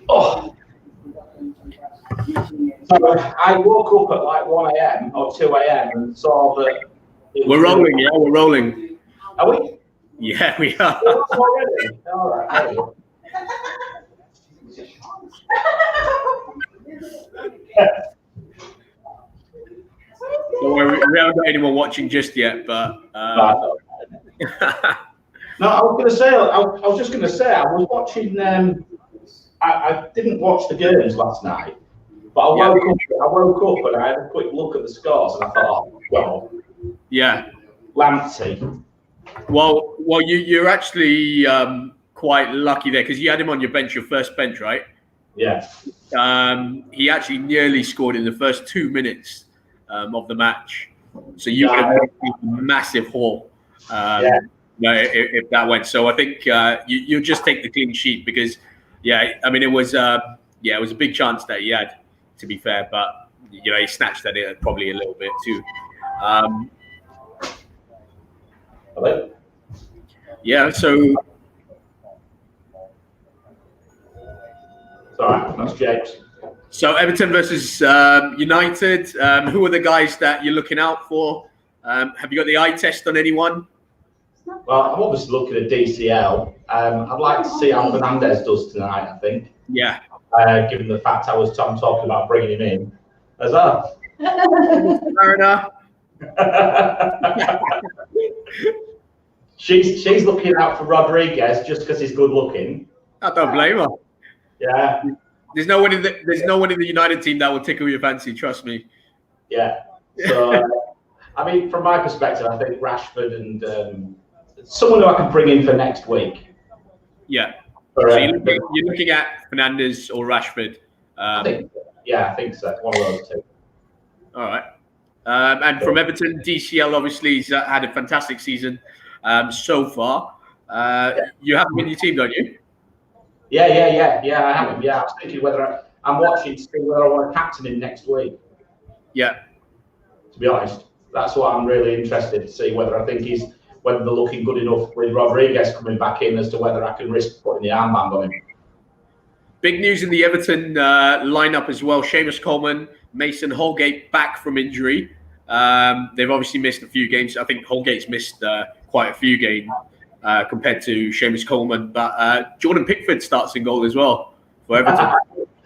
Oh. So I woke up at like 1 a.m. or 2 a.m. and saw that. We're rolling, yeah, we're rolling. Are we? Yeah, we are. Already? All right. So we haven't got anyone watching just yet, but. No, I was just going to say, I was watching. I didn't watch the games last night, but I woke up and I had a quick look at the scores and I thought, oh, well, yeah, Lamptey. Well, you're actually quite lucky there because you had him on your bench, your first bench, right? Yeah. He actually nearly scored in the first 2 minutes of the match, so you would have made a massive haul. If that went. So I think you'll just take the clean sheet because, I mean it was a big chance that he had, to be fair, but he snatched at it probably a little bit too. Hello? Yeah, so. Sorry, that's James. So Everton versus United. Who are the guys that you're looking out for? Have you got the eye test on anyone? Well, I'm obviously looking at DCL. I'd like to see how Fernandez does tonight, I think. Yeah. Given the fact I was talking about bringing him in as well. Fair enough. She's looking out for Rodriguez just because he's good looking. I don't blame her. Yeah. There's no one in the United team that will tickle your fancy. Trust me. Yeah. So, I mean, from my perspective, I think Rashford and someone who I can bring in for next week. Yeah. So you're looking at Fernandes or Rashford. I think so. One of those two. All right. And from Everton, DCL obviously has had a fantastic season so far. You have him in your team, don't you? Yeah, I have him. Yeah, I was thinking whether I'm watching to see whether I want to captain him next week. Yeah. To be honest, that's what I'm really interested to see whether they're looking good enough with Rodriguez coming back in as to whether I can risk putting the armband on him. Big news in the Everton lineup as well. Seamus Coleman, Mason Holgate back from injury. They've obviously missed a few games. I think Holgate's missed quite a few games compared to Seamus Coleman. But Jordan Pickford starts in goal as well for Everton.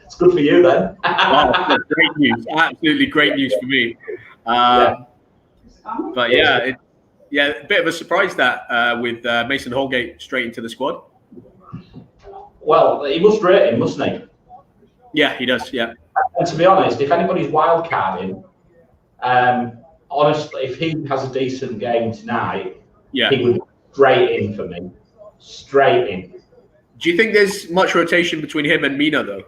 It's good for you then. Wow, great news. Absolutely great news for me. But a bit of a surprise that with Mason Holgate straight into the squad. Well, he must rate him, mustn't he? Yeah, he does, yeah. And to be honest, if anybody's wildcarding, honestly, if he has a decent game tonight, he would be straight in for me. Straight in. Do you think there's much rotation between him and Mina, though?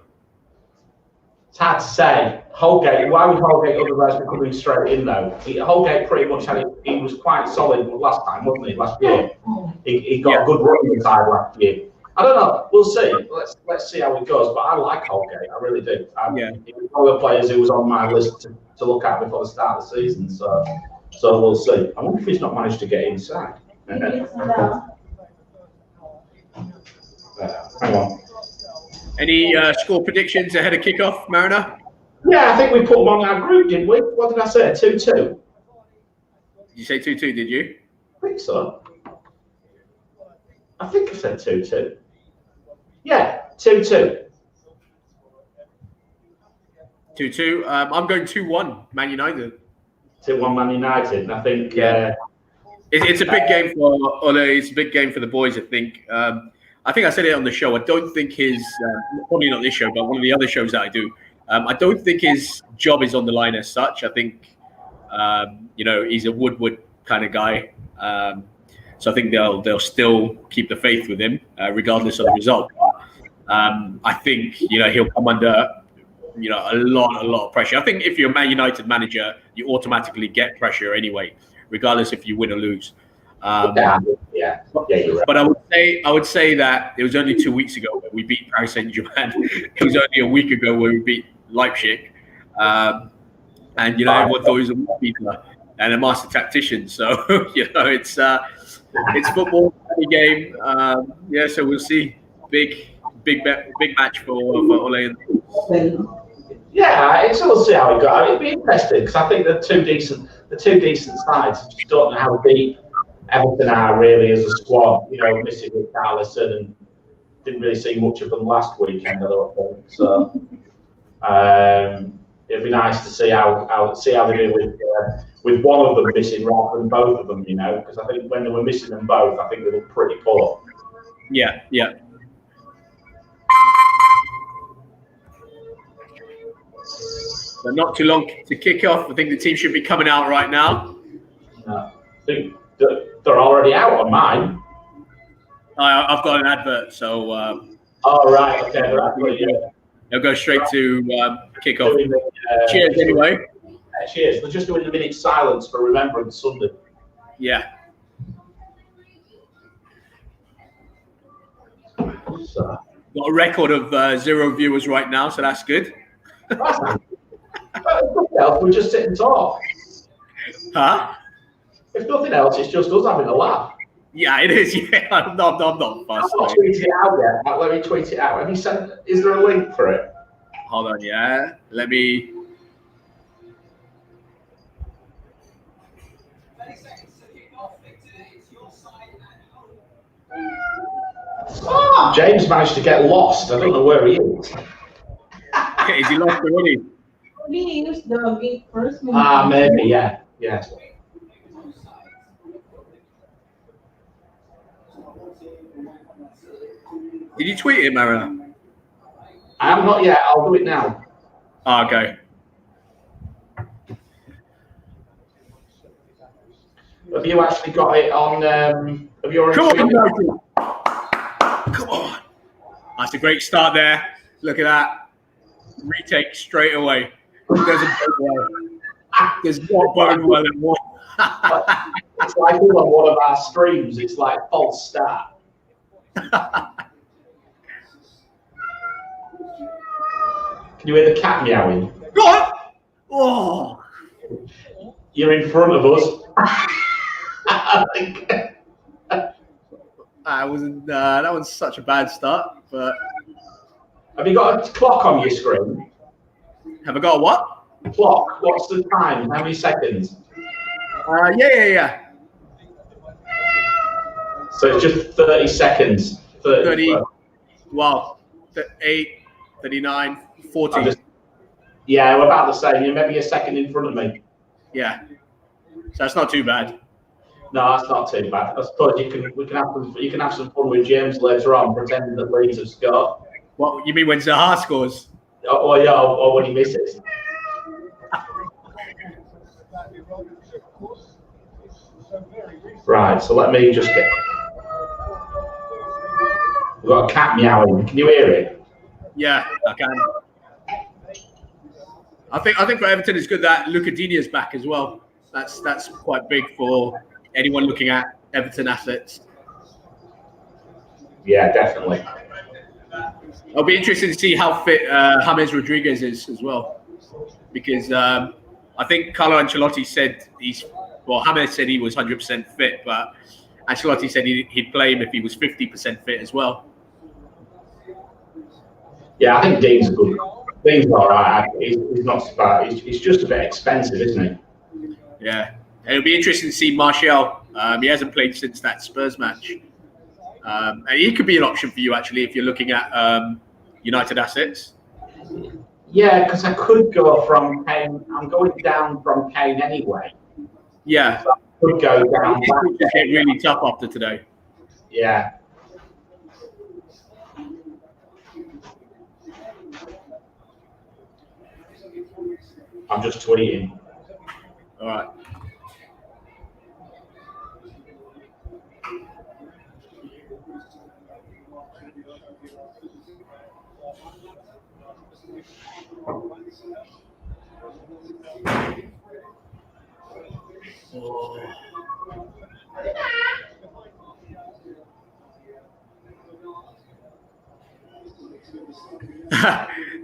It's hard to say. Holgate, why would Holgate otherwise be coming straight in, though? Holgate pretty much he was quite solid last time, wasn't he, last year? He got a good run inside last year. I don't know. We'll see. Let's see how it goes. But I like Holgate. I really do. He was one of the players who was on my list to look at before the start of the season. So we'll see. I wonder if he's not managed to get inside. Hang on. Any score predictions ahead of kickoff, Mariner? Yeah, I think we put them on our group, didn't we? What did I say? 2-2. Did you say 2-2? Did you? I think so. I think I said 2-2. Yeah, 2-2. 2-2. I'm going 2-1, Man United. 2-1 Man United. And I think it's a big game for Ole. It's a big game for the boys, I think. I think I said it on the show. I don't think his, probably not this show, but one of the other shows that I do, I don't think his job is on the line as such. I think, he's a Woodward kind of guy. So I think they'll still keep the faith with him, regardless of the result. I think he'll come under a lot of pressure. I think if you're a Man United manager, you automatically get pressure anyway, regardless if you win or lose. You're right. But I would say that it was only 2 weeks ago when we beat Paris Saint-Germain. It was only a week ago when we beat Leipzig, and everyone thought it was a week beater. and a master tactician. So it's football, every game. So we'll see. Big match for Ole. Yeah, we'll see how it goes. It'll be interesting because I think the two decent sides. I just don't know how deep Everton are really as a squad. Missing with Carlison, and didn't really see much of them last weekend. I don't think so. It'd be nice to see how they do with one of them missing rather than both of them. Because I think when they were missing them both, I think they looked pretty poor. Yeah. So not too long to kick off. I think the team should be coming out right now. I think they're already out on mine. I've got an advert, so. Oh right, okay. They'll go straight to kick off. Cheers, anyway. Cheers. They're just doing a minute's silence for Remembrance Sunday. Yeah. So. Got a record of 0 viewers right now, so that's good. We just sit and talk. Huh? If nothing else, it's just us having a laugh. Yeah, it is. Yeah, I'm not fussed. I'll tweet it out yet. Let me tweet it out. Have you sent? Is there a link for it? Hold on, yeah. Let me. James managed to get lost. I don't know where he is. Is he lost already? We used the gate first. Maybe, yeah. Yes. Did you tweet it, Marina? I have not yet. I'll do it now. Oh, okay. Have you actually got it on? Have you already? Come on. That's a great start there. Look at that. Retake straight away. There's more bone well than one. It's like on one of our streams. It's like false start. Can you hear the cat meowing? What? Oh. You're in front of us. I think. That was such a bad start, but. Have you got a clock on your screen? Have I got a what? Clock. What's the time? How many seconds? Yeah. So it's just 30 seconds. 30. Wow. 8, 39, 40. Yeah, we're about the same. You're maybe a second in front of me. Yeah. So that's not too bad. No, that's not too bad. I suppose you can have some fun with James later on, pretending that Leeds have scored. What you mean when Zaha scores? Or when he misses. Right, so let me just get. We've got a cat meowing. Can you hear it? Yeah, I can. I think for Everton it's good that Lucadinia's back as well. That's quite big for anyone looking at Everton assets. Yeah, definitely. It'll be interesting to see how fit James Rodriguez is as well, because I think Carlo Ancelotti said James said he was 100% fit, but Ancelotti said he'd play him if he was 50% fit as well. Yeah, I think Dean's good. Dean's all right. He's not so bad. He's just a bit expensive, isn't he? Yeah. And it'll be interesting to see Martial. He hasn't played since that Spurs match. And he could be an option for you, actually, if you're looking at United assets. Yeah, because I could go from Kane. I'm going down from Kane anyway. Yeah. So I could go down. It's get really tough after today. Yeah. I'm just tweeting. All right.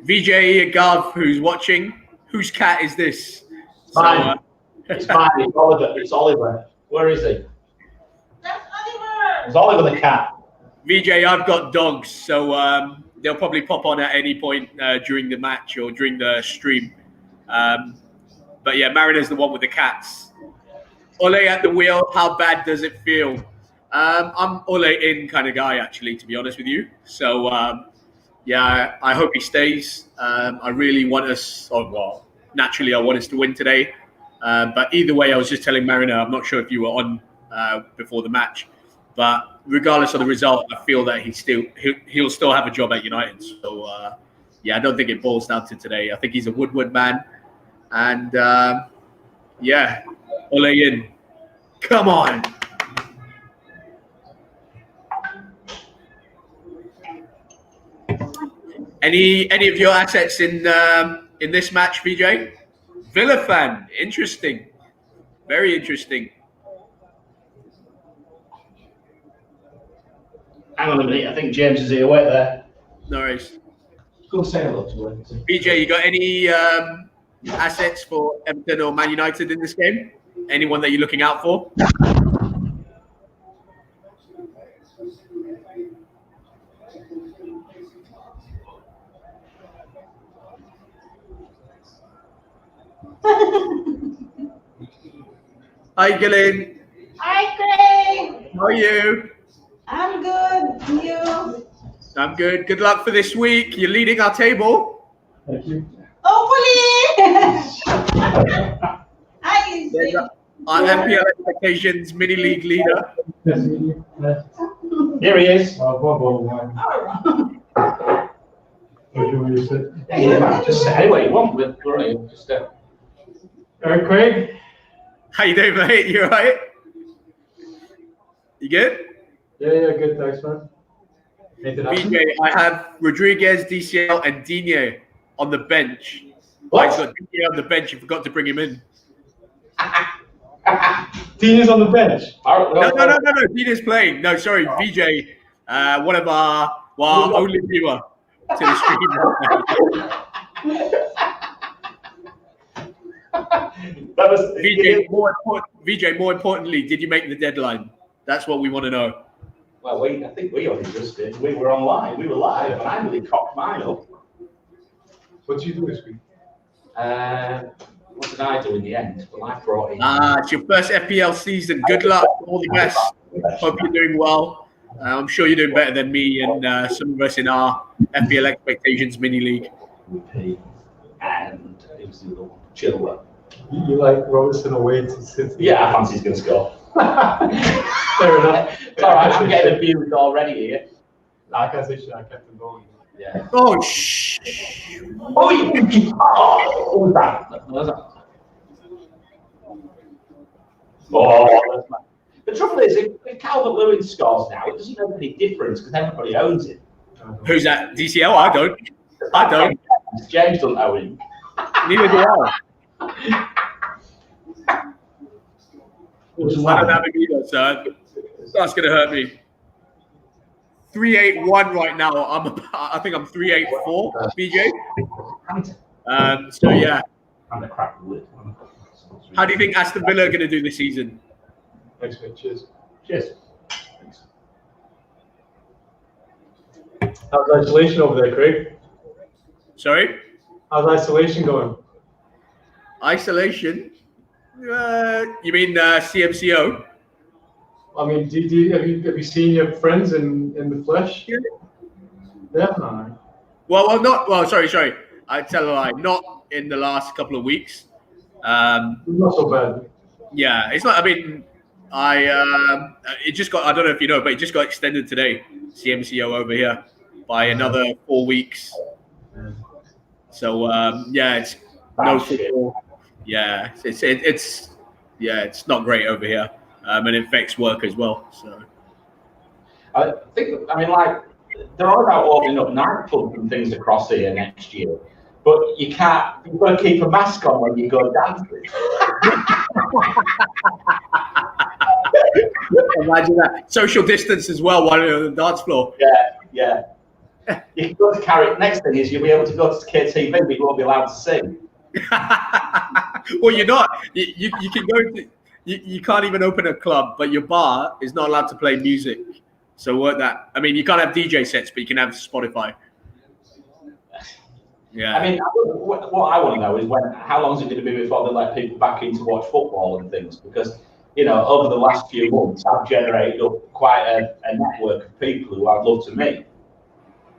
VJ Garth, who's watching, whose cat is this? So, It's fine. It's Oliver. It's Oliver. Where is he? That's Oliver. It's Oliver the cat. VJ, I've got dogs, so they'll probably pop on at any point during the match or during the stream. But yeah, Mariner's the one with the cats. Ole at the wheel, how bad does it feel? I'm Ole in kind of guy, actually, to be honest with you. So, yeah, I hope he stays. I really want us, naturally I want us to win today. But either way, I was just telling Mariner, I'm not sure if you were on before the match, but regardless of the result, I feel that he'll still have a job at United. So, yeah, I don't think it boils down to today. I think he's a Woodward man. And, yeah, Ole in. Come on. Any of your assets in this match, VJ? Villa fan. Interesting. Very interesting. Hang on a minute. I think James is here. Wait there. No worries. Go say hello to him. VJ, you got any assets for Everton or Man United in this game? Anyone that you're looking out for? Hi, Gillian. Hi, Craig. How are you? I'm good. You? I'm good. Good luck for this week. You're leading our table. Thank you. Hopefully. Hi, There's our MPL Expectations Mini League leader. Here he is. All right. Yeah, just say anyway. You want with brilliant. Just All right, Craig. How you doing, mate? You all right? You good? Yeah, good. Thanks, man. Anything else? BJ, I have Rodriguez, DCL, and Digne on the bench. What? I got Digne on the bench. You forgot to bring him in. Dean is on the bench. No. Digne's playing. No, sorry, VJ, one of our only viewer to the stream. That was VJ, more importantly, did you make the deadline? That's what we want to know. Well, I think we already just did. We were online. We were live, and I really cocked mine up. What did you do this week? What did I do in the end? Well, I brought in. It's your first FPL season. Good luck. All the best. Hope you're doing well. I'm sure you're doing better than me and some of us in our FPL Expectations Mini League. And it was the other one, Chilwell. You like Robertson away to City? Yeah, I fancy he's going to score. Fair enough. It's all right. I'm getting abused already here. I can't say shit. I kept him going. Yeah. Oh, shh. Oh, what was that? What was that? Oh, the trouble is, if Calvert-Lewin scores now, it doesn't make any difference because everybody owns it. Who's that? DCL? I don't. James doesn't own him. Neither do I. I don't have it either, so that's going to hurt me. 381 right now. I think I'm 384, BJ. So yeah. I'm a crack the lid. How do you think Aston Villa are going to do this season? Thanks, mate. Cheers. Cheers. How's isolation over there, Craig? Sorry? How's isolation going? Isolation? You mean CMCO? I mean, have you seen your friends in the flesh? Yeah. Well, sorry. I tell a lie. Not in the last couple of weeks. Not so bad. Yeah, it's not. I mean, it just got. I don't know if you know, but it just got extended today. CMCO over here by another 4 weeks. So yeah, it's no football. Yeah, it's not great over here, and it affects work as well. So I mean, like, they're all about opening up nightclubs and things across here next year, but you can't. You've got to keep a mask on when you go dancing. Imagine that. Social distance as well while you're on the dance floor. Yeah. You can go to carry. Next thing is you'll be able to go to KTV, but you won't be allowed to sing. Well, you're not. You can go to. You can't even open a club, but your bar is not allowed to play music. So what that? I mean, you can't have DJ sets, but you can have Spotify. Yeah. I mean, what I want to know is how long is it going to be before they let people back in to watch football and things? Because, over the last few months, I've generated up quite a network of people who I'd love to meet.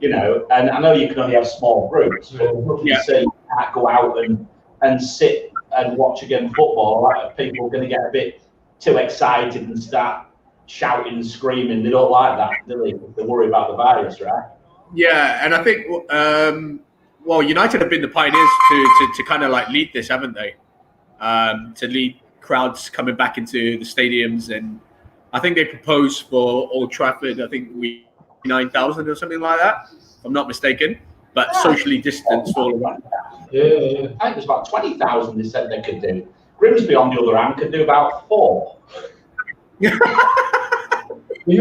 And I know you can only have small groups, but you say you can't go out and sit and watch a game of football. Like, people are going to get a bit too excited and start shouting and screaming. They don't like that, do they? They worry about the virus, right? Yeah, and I think United have been the pioneers to kind of like lead this, haven't they? To lead crowds coming back into the stadiums, and I think they proposed for Old Trafford. I think 9,000 or something like that, if I'm not mistaken. But socially distanced all around. Yeah. I think it was about 20,000 they said they could do. Grimsby, on the other hand, could do about 4. You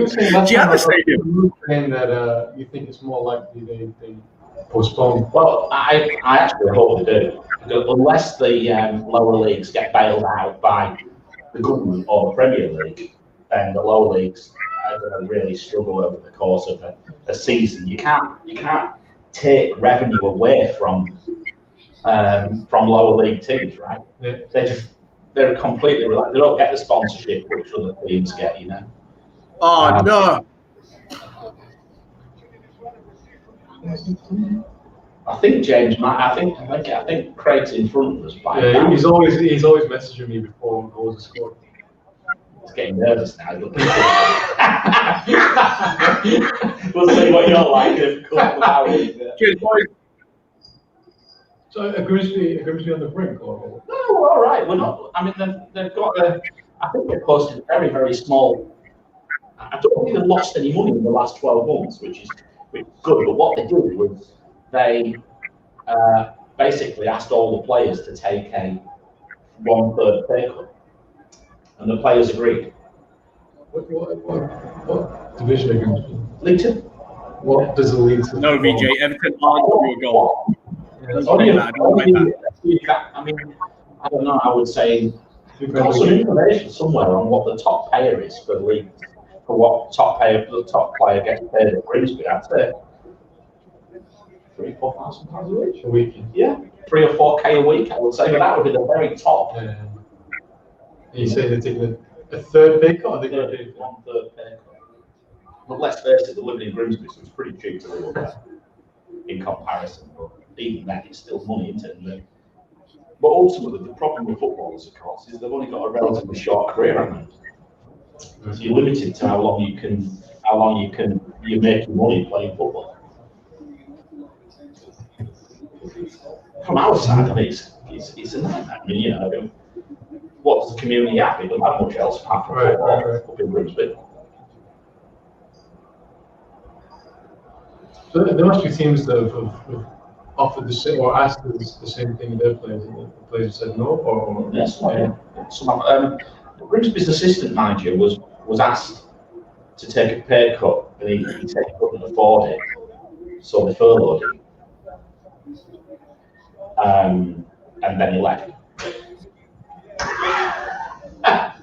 were saying last Do you have time a stadium? that you think it's more likely they postpone. Well, I actually hope they do. Because unless the lower leagues get bailed out by the government or the Premier League, then the lower leagues are going to really struggle over the course of a season. You can't take revenue away from lower league teams, right? Yeah. They're completely they don't get the sponsorship which other teams get, Oh no! I think James might. I think Craig's in front of us by Yeah, now. he's always messaging me before goals are scored. He's getting nervous now. We'll see what you're like in a couple of hours. Cheers, boys. So are Grimsby on the brink, or? No, we're all right. We're not. I mean, they've got I think they posted a very, very small. I don't think they've lost any money in the last 12 months, which is good. But what they did was they basically asked all the players to take a 1/3 pay cut, and the players agreed. What division are Grimsby? League Two. What does the Leeds? No, VJ. Everton aren't your goal. I mean, I don't know. I would say we've got some information somewhere on what the top payer is for the league, for what the top player gets paid at Grimsby. I'd say £3,000-4,000 a week. Yeah, 3 or 4K a week. I would say, but that would be the very top. You say they're taking a third pay cut, or they're going to do 1/3 pay cut. But let's face it, they're living in Grimsby, so it's pretty cheap to live up there in comparison. But even that, it's still money, isn't it? But ultimately, the problem with footballers, of course, is they've only got a relatively short career, haven't they? So you're limited to how long you make your money playing football. From our side, I mean, it's a nightmare. I mean, what does the community have? They don't have much else apart from football up in Grimsby. So there must be teams that have offered the same or asked the same thing their players, and the players said no, or Yes, Grimsby's assistant manager was asked to take a pay cut, and he said he couldn't afford it, so they furloughed him. And then he left. But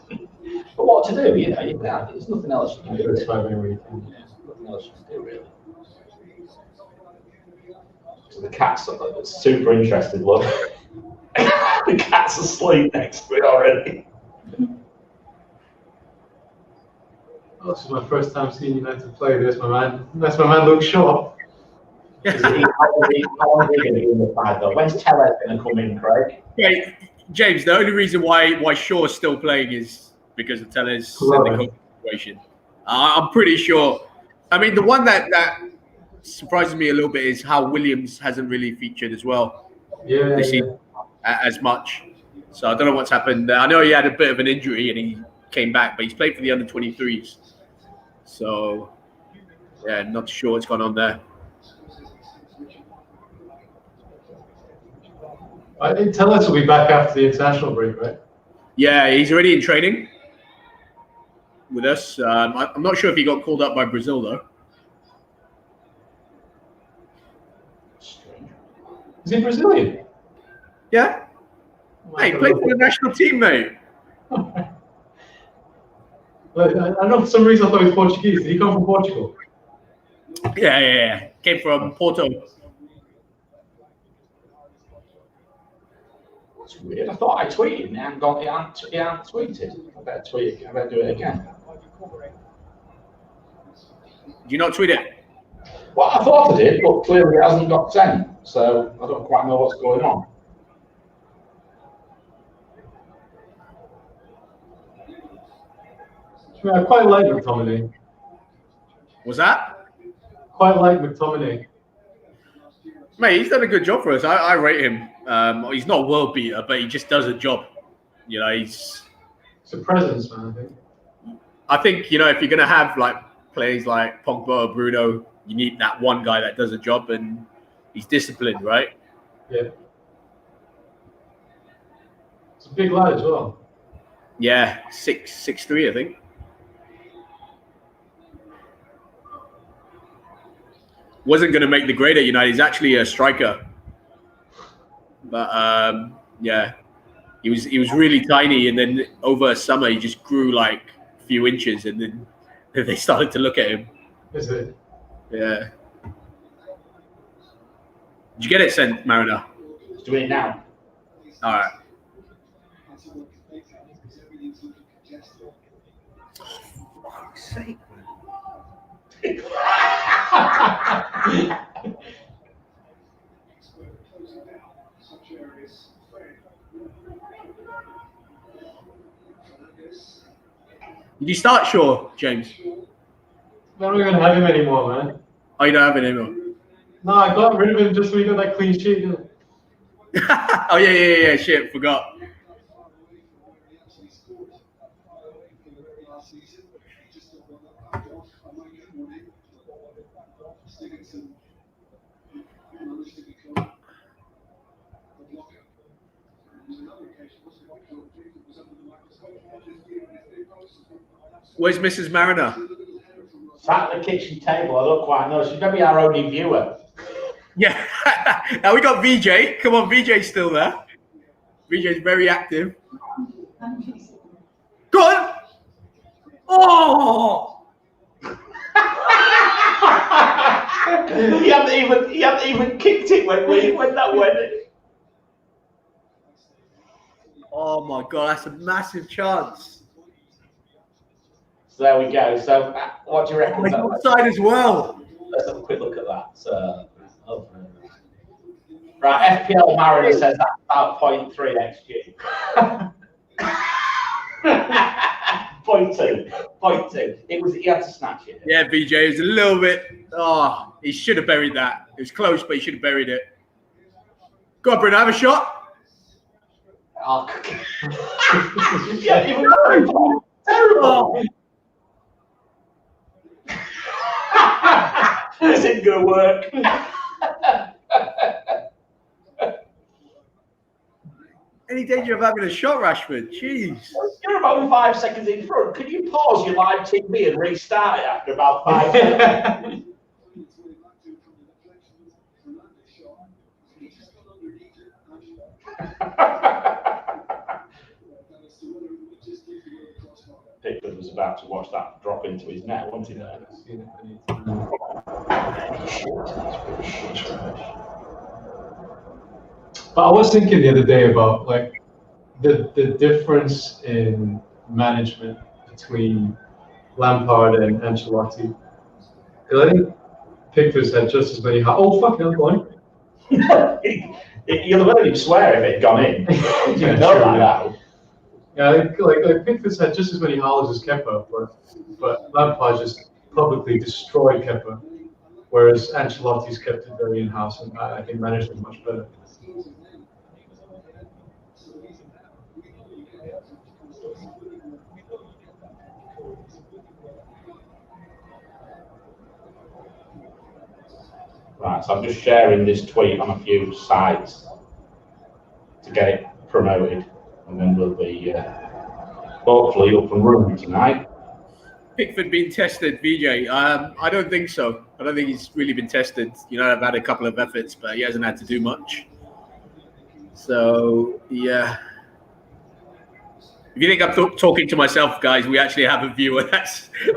what to do? There's nothing else you can do. it's 5 anyway. Nothing else you can do, really. So the cat's super interested, look. The cat's asleep next to it already. Oh, this is my first time seeing United play. That's my man Luke Shaw. How long is he going to be in the side, though? When's Tellez going to come in, Craig? Yeah, James, the only reason why Shaw's still playing is because of Tellez and the COVID situation. I'm pretty sure. I mean, the one that surprises me a little bit is how Williams hasn't really featured as well this season as much. So I don't know what's happened. I know he had a bit of an injury and he came back, but he's played for the under-23s. So, yeah, not sure what's gone on there. I think Tellez will be back after the international break, right? Yeah, he's already in training with us. I'm not sure if he got called up by Brazil, though. Is he Brazilian? Yeah. Hey, he played for the national team, mate. I know for some reason I thought he was Portuguese. Did he come from Portugal? Yeah. Came from Porto. That's weird. I thought I tweeted and it hadn't tweeted. I better tweet it. I better do it again. Did you not tweet it? Well, I thought I did, but clearly it hasn't got sent. So I don't quite know what's going on. I quite like McTominay. Was that? Quite like McTominay. Mate, he's done a good job for us. I rate him. He's not a world beater, but he just does a job. You know, It's a presence, man, I think. I think, you know, if you're going to have like players like Pogba or Bruno, you need that one guy that does a job, and he's disciplined, right? Yeah. It's a big lad as well. Yeah, 6'3", I think. Wasn't going to make the grade at United. He's actually a striker. But yeah, he was really tiny, and then over summer he just grew like a few inches, and then they started to look at him. Is it? Yeah. Did you get it sent, Mariner? Let's do it now. All right. Oh, fuck's sake, man. Did you start Shaw, James? We're not going to have him anymore, man. Oh, you don't have it anymore? No, I got rid of him just so we got that clean sheet. Oh, yeah. Shit, forgot. Where's Mrs. Mariner? Sat at the kitchen table. I don't quite know. She's maybe our only viewer. Yeah. Now we got VJ. Come on, VJ's still there. VJ's very active. Go on. Oh! he hadn't even kicked it when that went. Oh my God, that's a massive chance. So there we go. So what do you reckon? Like outside as well. Let's have a quick look at that. So, right, FPL Mariner says that's about 0.3 XG. 0.2. It was, he had to snatch it. Yeah, VJ, it was a little bit. Oh, he should have buried that. It was close, but he should have buried it. Go on, Bruno, have a shot. Oh, yeah, even terrible. This isn't going to work. Any danger of having a shot, Rashford? Jeez. You're about 5 seconds in front. Can you pause your live TV and restart it after about 5 seconds? Pickford was about to watch that drop into his net, wasn't he? There? But I was thinking the other day about like the difference in management between Lampard and Ancelotti. Because I think Pickford's had just as many. Oh fucking hell, going. You'd have heard him swear if it had gone in. You know like that. Yeah, I think like Pickford's had just as many howls as Kepa, but Lampard just publicly destroyed Kepa, whereas Ancelotti's kept it very in-house, and I think managed it much better. Right, so I'm just sharing this tweet on a few sites to get it promoted, and then we'll be hopefully up and running tonight. Pickford being tested, VJ? I don't think so. I don't think he's really been tested. You know, I've had a couple of efforts, but he hasn't had to do much. So, yeah. If you think I'm talking to myself, guys, we actually have a viewer. That's You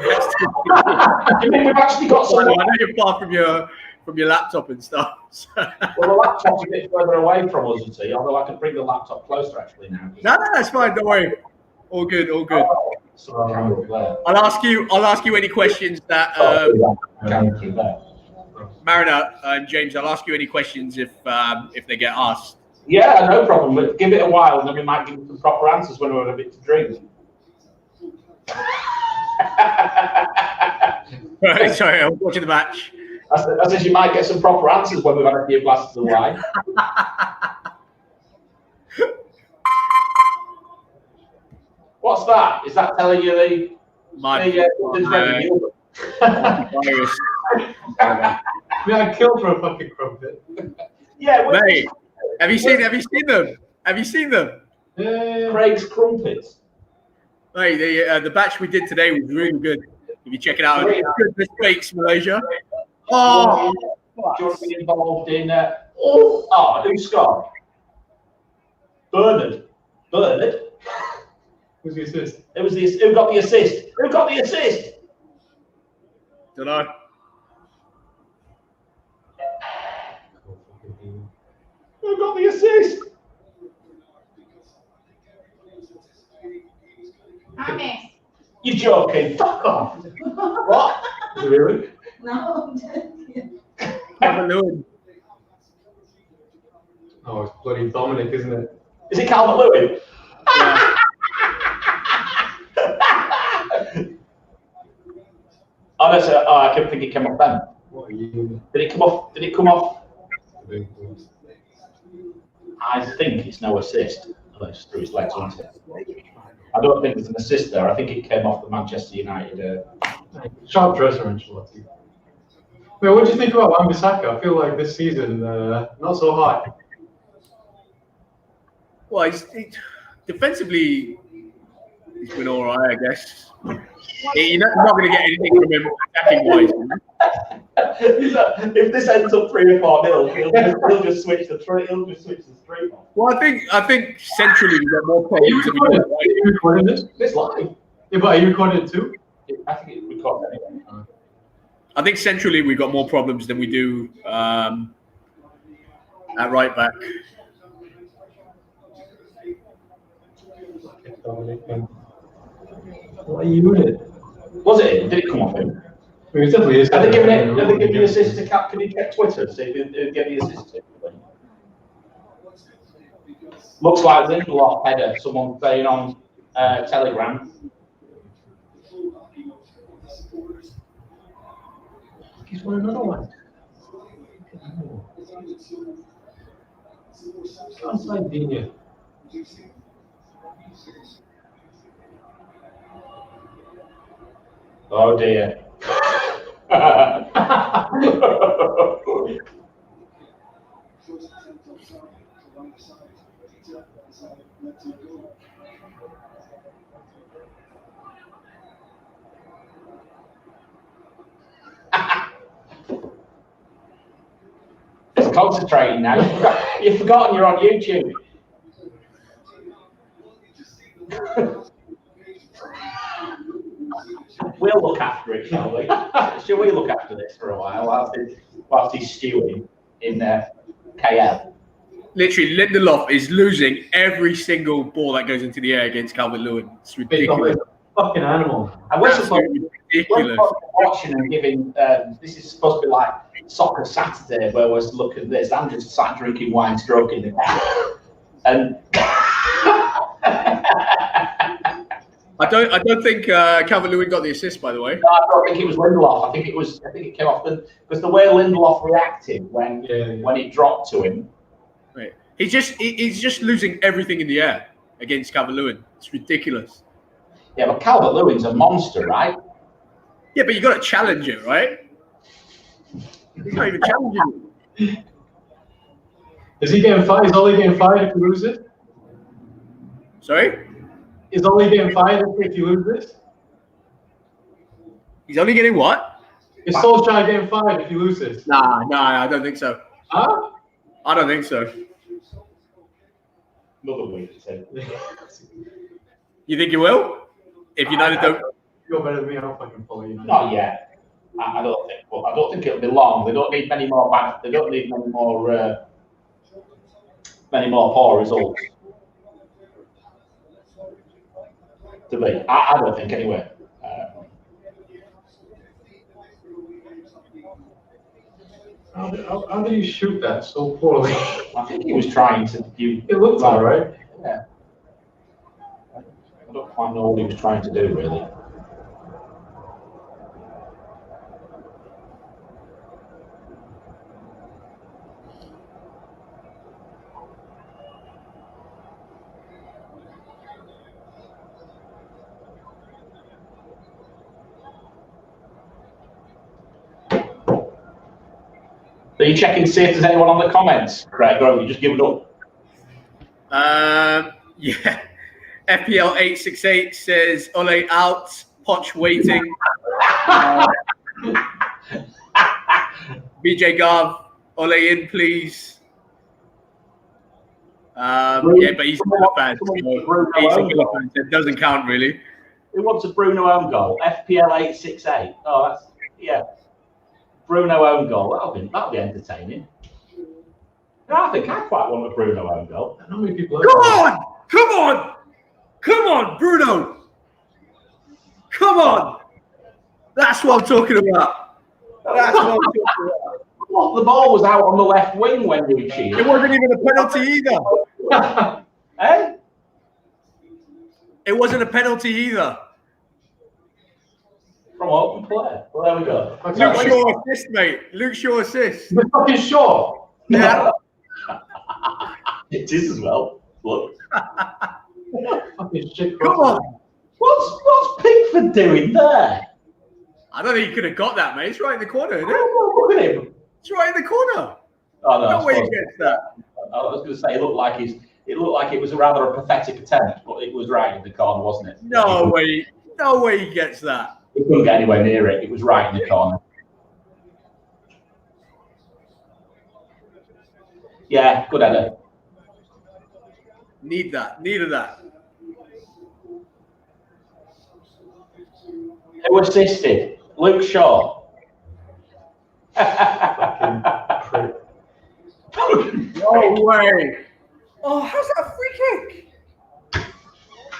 think we've actually got I someone? know you're far from your laptop and stuff. Well, the laptop's a bit further away from us, you see, although I can bring the laptop closer actually now. No, that's fine. Don't worry. All good. All good. I'll ask you any questions that Mariner and James. I'll ask you any questions if they get asked. Yeah, no problem. But give it a while, and then we might give you some proper answers when we're a bit to drink. Sorry, I'm watching the match. I said you might get some proper answers when we've had a few glasses of wine. What's that? Is that telling you the revenue? Virus. I mean, I'd kill for a fucking crumpet. Yeah, mate. Have you seen them? Have you seen them? Craig's crumpets. Mate, the batch we did today was really good. If you check it out, good mistakes, Malaysia. Oh, do you want to be involved in? Who scored? Bernard. Who's the assist? It was who got the assist? Who got the assist? Don't know. Who got the assist? Ames. You're joking. Fuck off. What? Is it really? No. Calvert-Lewin. Oh, it's bloody Dominic, isn't it? Is it Calvert-Lewin? Yeah. I kept thinking it came off then. What are you? Did it come off? I think it's no assist. It's through his legs, wasn't it? I don't think there's an assist there. I think it came off the Manchester United. Sharp dresser, Ancelotti. Wait, what do you think about Wan-Bissaka? I feel like this season, not so high. Well, defensively, he's been all right, I guess. You're not going to get anything from him attacking wise. If this ends up 3 or 4-0, he'll just switch the streak off. Well, I think centrally we've got more problems. Are you recording this? It's live. Yeah, but are you recording it too? I think it's recorded anyway. I think centrally we've got more problems than we do at right back. What are you doing? Was it? Did it come off him? It definitely is. Have they given the assist to Cap? Can you check Twitter to see who gave the assist to? Looks like Lindelof header. Someone saying on Telegram. He's won another one. Outside Dina. Oh dear. Just concentrating now. You've forgotten you're on YouTube. We'll look after it, shall we? Shall we look after this for a while whilst he's stewing in KL? Literally, Lindelof is losing every single ball that goes into the air against Calvert-Lewin. It's ridiculous. Fucking animal. And we're Ridiculous. watching and giving. This is supposed to be like Soccer Saturday, where we're looking at this. I'm just sat drinking wine, stroking it, and. I don't think Calvert-Lewin got the assist, by the way. No, I don't think it was Lindelof. I think it came off because the way Lindelof reacted when it dropped to him. Right. He's just losing everything in the air against Calvert-Lewin. It's ridiculous. Yeah, but Calvert-Lewin's a monster, right? Yeah, but you got to challenge it, right? He's not even challenging it. Is he getting fired? Is Ollie getting fired if you lose it? Sorry? Is Ollie getting fired if you lose this? He's only getting what? Is Solskjaer getting fired if you lose this? Nah, I don't think so. Huh? I don't think so. Another week, so. You think you will? If United don't. You're better than me. I'll fucking follow you. Not yet. I don't think. But I don't think it'll be long. They don't need many more bad. They don't need many more poor results. To me, I don't think anyway. How did you shoot that so poorly? I think he was trying to. It looked all right. Yeah. I don't quite know what he was trying to do, really. Are you checking to see if there's anyone on the comments, Craig, or have you just given up? Yeah. FPL 868 says Ole out, Poch waiting. BJ Garv, Ole in, please. Yeah, but he's a Villa fan. So he's a Villa fan. So it doesn't count really. Who wants a Bruno own goal? FPL 868. Oh, that's yeah. Bruno own goal. That'll be entertaining. I think I quite want a Bruno own goal. How many people? Come on, Bruno! Come on! That's what I'm talking about. That's what I'm talking about. Well, the ball was out on the left wing when you cheated. It wasn't even a penalty either. Eh? It wasn't a penalty either. From open play. Well, there we go. Luke Shaw assist, mate. Luke Shaw assist. You're fucking sure? Yeah. It is as well. Look. Fucking shit. Come on. What's Pickford doing there? I don't think he could have got that, mate. It's right in the corner, isn't it? Oh, look at him. It's right in the corner. Oh no. No way he gets that. I was going to say it looked like it was a rather a pathetic attempt, but it was right in the corner, wasn't it? No way he gets that. He couldn't get anywhere near it. It was right in the corner. Yeah, good header. Needed that. Who assisted? Luke Shaw. Fucking prick. No way. Oh, how's that a free kick?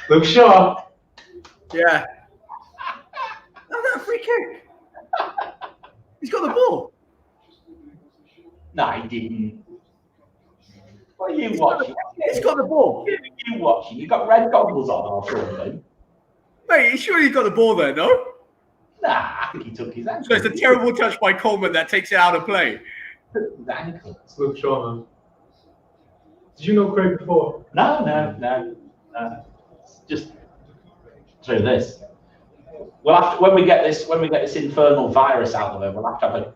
Luke Shaw. Yeah. How's that a free kick? He's got the ball. No, he didn't. What are you watching? He's got the ball. What are you watching? You got red goggles on or something? Mate, surely he got the ball there, no? Nah, I think he took his ankle. So it's a terrible touch by Coleman that takes it out of play. His ankle. It's Luke Shaw, man. Did you know Craig before? No. Just through this. We'll have to, when we get this infernal virus out of it, we'll have to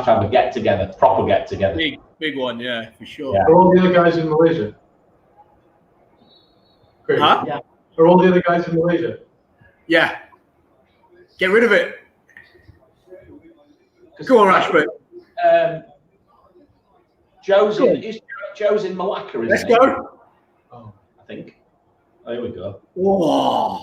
have a get together, proper get together. Big one, yeah, for sure. Yeah. Are all the other guys in Malaysia? Craig. Huh? Yeah. Are all the other guys in Malaysia? Yeah. Get rid of it. Go on, Rashford. Joe's in Malacca, isn't Let's he? go. Oh. I think. Oh, here we go. Whoa.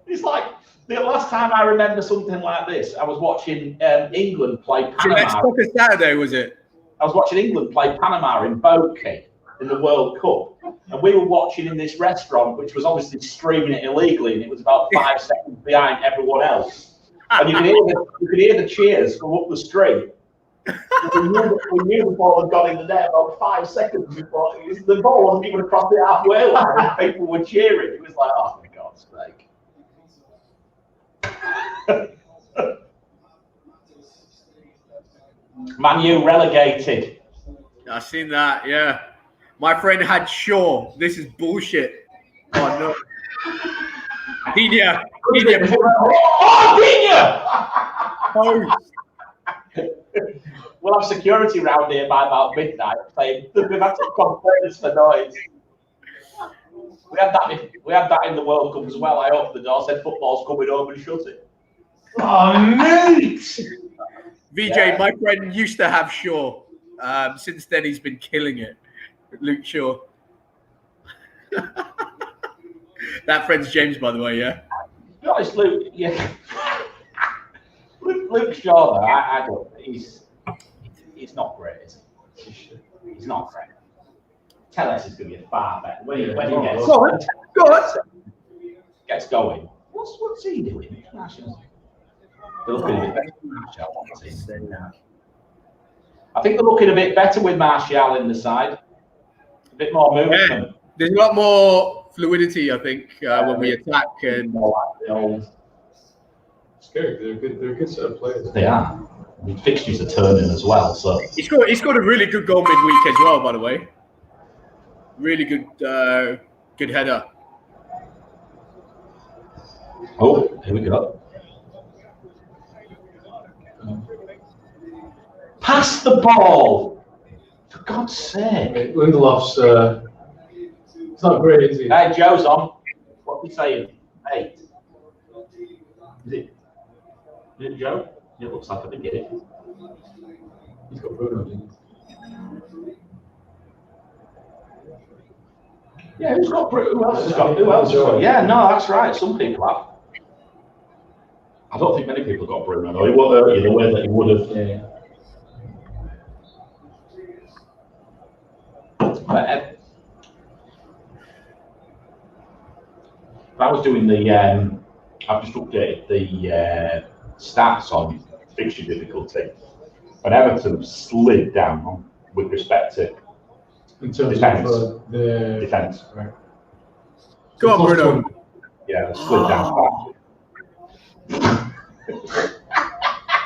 It's like the last time I remember something like this, I was watching England play Next Panama. fucking Saturday, was it? I was watching England play Panama in Boki in the World Cup, and we were watching in this restaurant, which was obviously streaming it illegally, and it was about 5 seconds behind everyone else. And you could hear the cheers from up the street. We knew the ball had gone in the net about 5 seconds before the ball wasn't even across the halfway line, and people were cheering. It was like, oh, for God's sake. Man U relegated. I've seen that, yeah. My friend had Shaw. This is bullshit. Oh, no. Dina. Oh, Dina! We'll have security round here by about midnight saying we've had some complaints for noise. We had that in the World Cup as well. I opened the door, said football's coming home and shut it. Oh, mate! VJ, my friend used to have Shaw. Since then, he's been killing it. Luke Shaw. That friend's James, by the way, yeah? To be honest, Luke, yeah. Luke Shaw, though, I don't. He's not great, is he? He's not great. Tellez is going to be a far better. When he gets going. What's he doing? They're looking a bit better with Martial. I think they're looking a bit better with Martial in the side. A bit more movement. Yeah, there's a lot more fluidity, I think, when we attack. And more like the old. It's good. They're a good set of players. They are. The fixtures are turning as well. So he scored a really good goal midweek as well, by the way. Really good header. Oh, here we go. Pass the ball! For God's sake. Lindelof's, it's not great, is he? Hey, Joe's on. What are we saying? 8. Is it Joe? It looks like I think it is. He's got Bruno, didn't he? Yeah, who's got Bruno? Who else has got? Who else has got? Yeah, no, that's right. Some people have. I don't think many people got Bruno, though. He won't hurt you the way that he would have. Yeah. But, I was doing the. I've just updated the stats on fixture difficulty, and Everton have slid down with respect to In terms defense. of the Defense. Right. Go on, Bruno. Yeah, they slid down.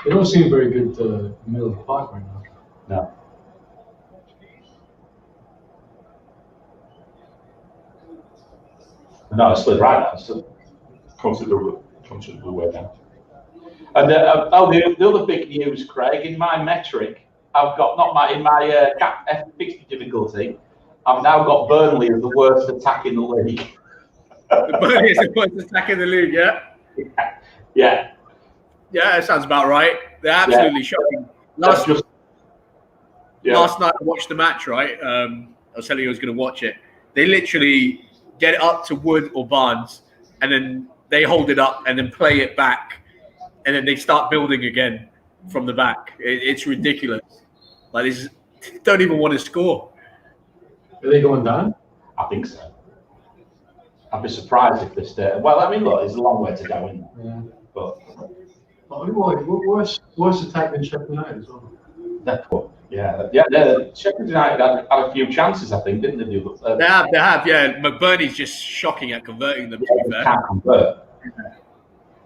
They don't seem very good in the middle of the park right now. No. No, it's slid right now. So considerable way down. And the other big news, Craig, in my metric, I've got in my fixture difficulty. I've now got Burnley as the worst attack in the league. Burnley is the worst attack in the league, yeah. Yeah. Yeah, that sounds about right. They're absolutely shocking. Last night I watched the match, right? I was telling you I was going to watch it. They literally get it up to Wood or Barnes, and then they hold it up and then play it back, and then they start building again from the back. It's ridiculous. Like, this don't even want to score. Are they going down? I think so. I'd be surprised if they stay. Well, I mean, look, there's a long way to go in. Yeah. But worse attack than Sheffield United as well. that's what. Yeah. Sheffield United had a few chances, I think, didn't they? They have. Yeah. McBurney's just shocking at converting them. To be fair. Can't convert.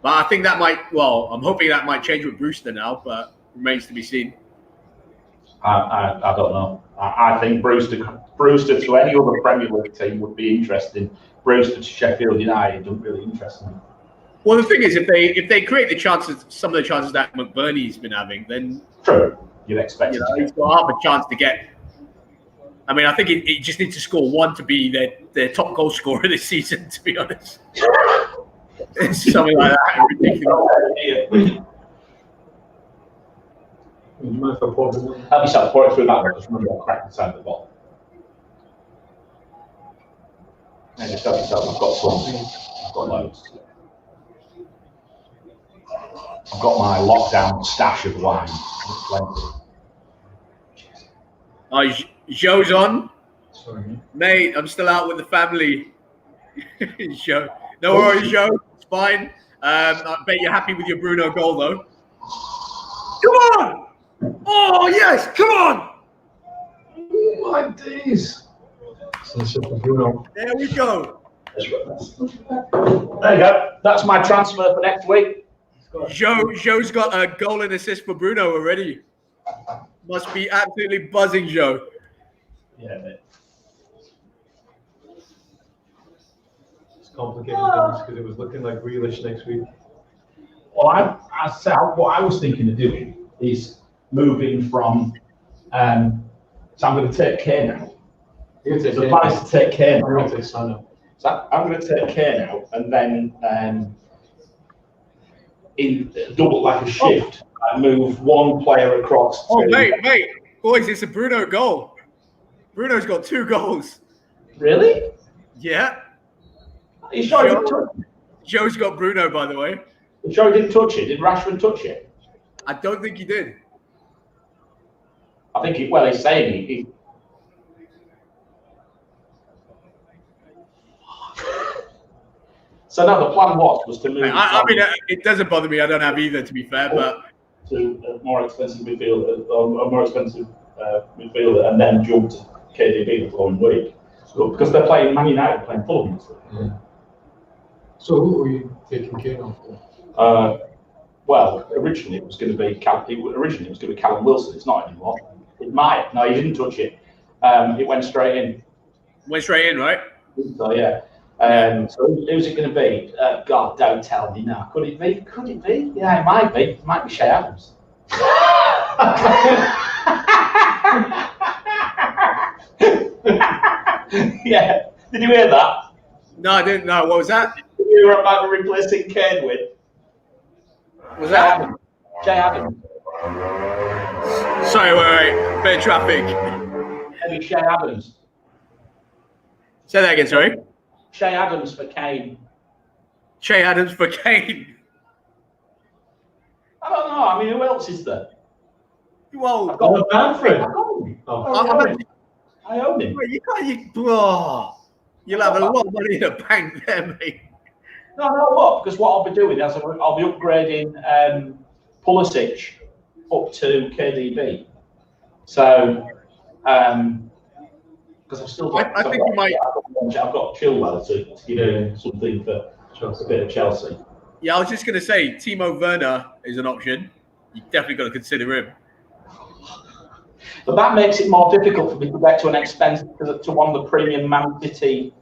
But I think that might. Well, I'm hoping that might change with Brewster now, but remains to be seen. I don't know. I think Brewster to any other Premier League team would be interesting. Brewster to Sheffield United doesn't really interest me. Well, the thing is, if they create the chances, some of the chances that McBurney's been having, then True, you'd expect. He's got half a chance to get. I mean, I think he just needs to score one to be their top goal scorer this season. To be honest, it's something like that. Ridiculous. Do you mind if I pause it? Help yourself, pour it through that one. Just remember to crack the side of the ball. And just help yourself. I've got some. I've got loads. I've got my lockdown stash of wine. Joe's on. Sorry. Mate, I'm still out with the family. Joe. No worries, Joe. It's fine. I bet you're happy with your Bruno goal, though. Come on! Oh, yes! Come on! Oh, my days. So it's for Bruno. There we go. There you go. That's my transfer for next week. Joe's got a goal and assist for Bruno already. Must be absolutely buzzing, Joe. Yeah, mate. It's complicated things because it was looking like Grealish next week. Well, I said what I was thinking of doing is moving from. So I'm going to take Kane now. You're going to The take plan is to take Kane I'm going now. to take Sana. So I'm going to take Kane out, and then in double like a shift, move one player across. Oh, mate, boys, it's a Bruno goal. Bruno's got 2 goals. Really? Yeah. Are you sure he didn't touch it? Joe's got Bruno, by the way. You sure he didn't touch it? Did Rashford touch it? I don't think he did. I think he's saying he So no, the plan was to move. I mean, it doesn't bother me. I don't have either, to be fair, but to a more expensive midfielder, or a more expensive midfielder, and then jump to KDB the following week. So, because they're playing Man United, playing Fulham. Yeah. So who are you taking Kane off for? Well, originally it was going to be Callum Wilson. It's not anymore. It might. No, he didn't touch it. It went straight in. Went straight in, right? So yeah. So who's it going to be? God, don't tell me now. Could it be? Could it be? Yeah, it might be. It might be Shea Adams. Yeah. Did you hear that? No, I didn't know. What was that? You were about replacing Kane with. Was that? Shea Adams. Sorry, wait. Bit of traffic. Maybe Shea Adams. Say that again, sorry. Shea Adams for Kane. Shea Adams for Kane. I don't know. I mean, who else is there? Well, I've got Bamford. I own him. You can't. You'll have a lot of money in the bank there, mate. No, what? Because what I'll be doing is I'll be upgrading Pulisic up to KDB. So, because I've still got. I think you might. I've got Chilwell to give him something for a bit of Chelsea. Yeah, I was just going to say, Timo Werner is an option. You definitely got to consider him. But that makes it more difficult for me to get to an expensive to one of the premium Man City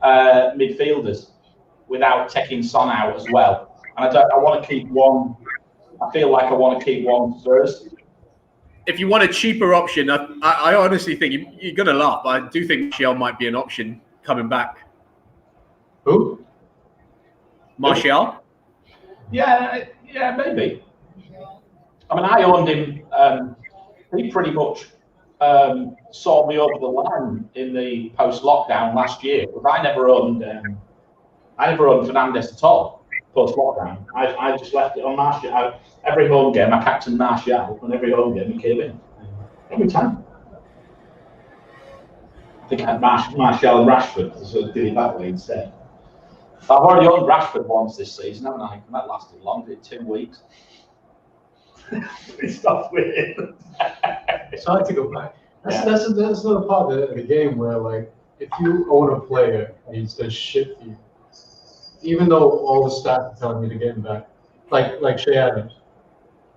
midfielders without taking Son out as well. And I want to keep one. I feel like I want to keep one first. If you want a cheaper option, I honestly think you're going to laugh, but I do think Martial might be an option coming back. Who? Martial? Yeah, maybe. I mean, I owned him. He pretty much saw me over the line in the post-lockdown last year, because I never owned Fernandes at all post-lockdown. I just left it on Martial. Every home game, I captained Martial, and every home game he came in. Every time. I think I had Martial and Rashford, so I did it that way instead. I've already owned Rashford once this season, haven't I? And that lasted long, 2 weeks. It's not weird. So I had to go back. That's another part of the game where, like, if you own a player and he's done shit for you, even though all the stats are telling you to get him back, like Shea Adams,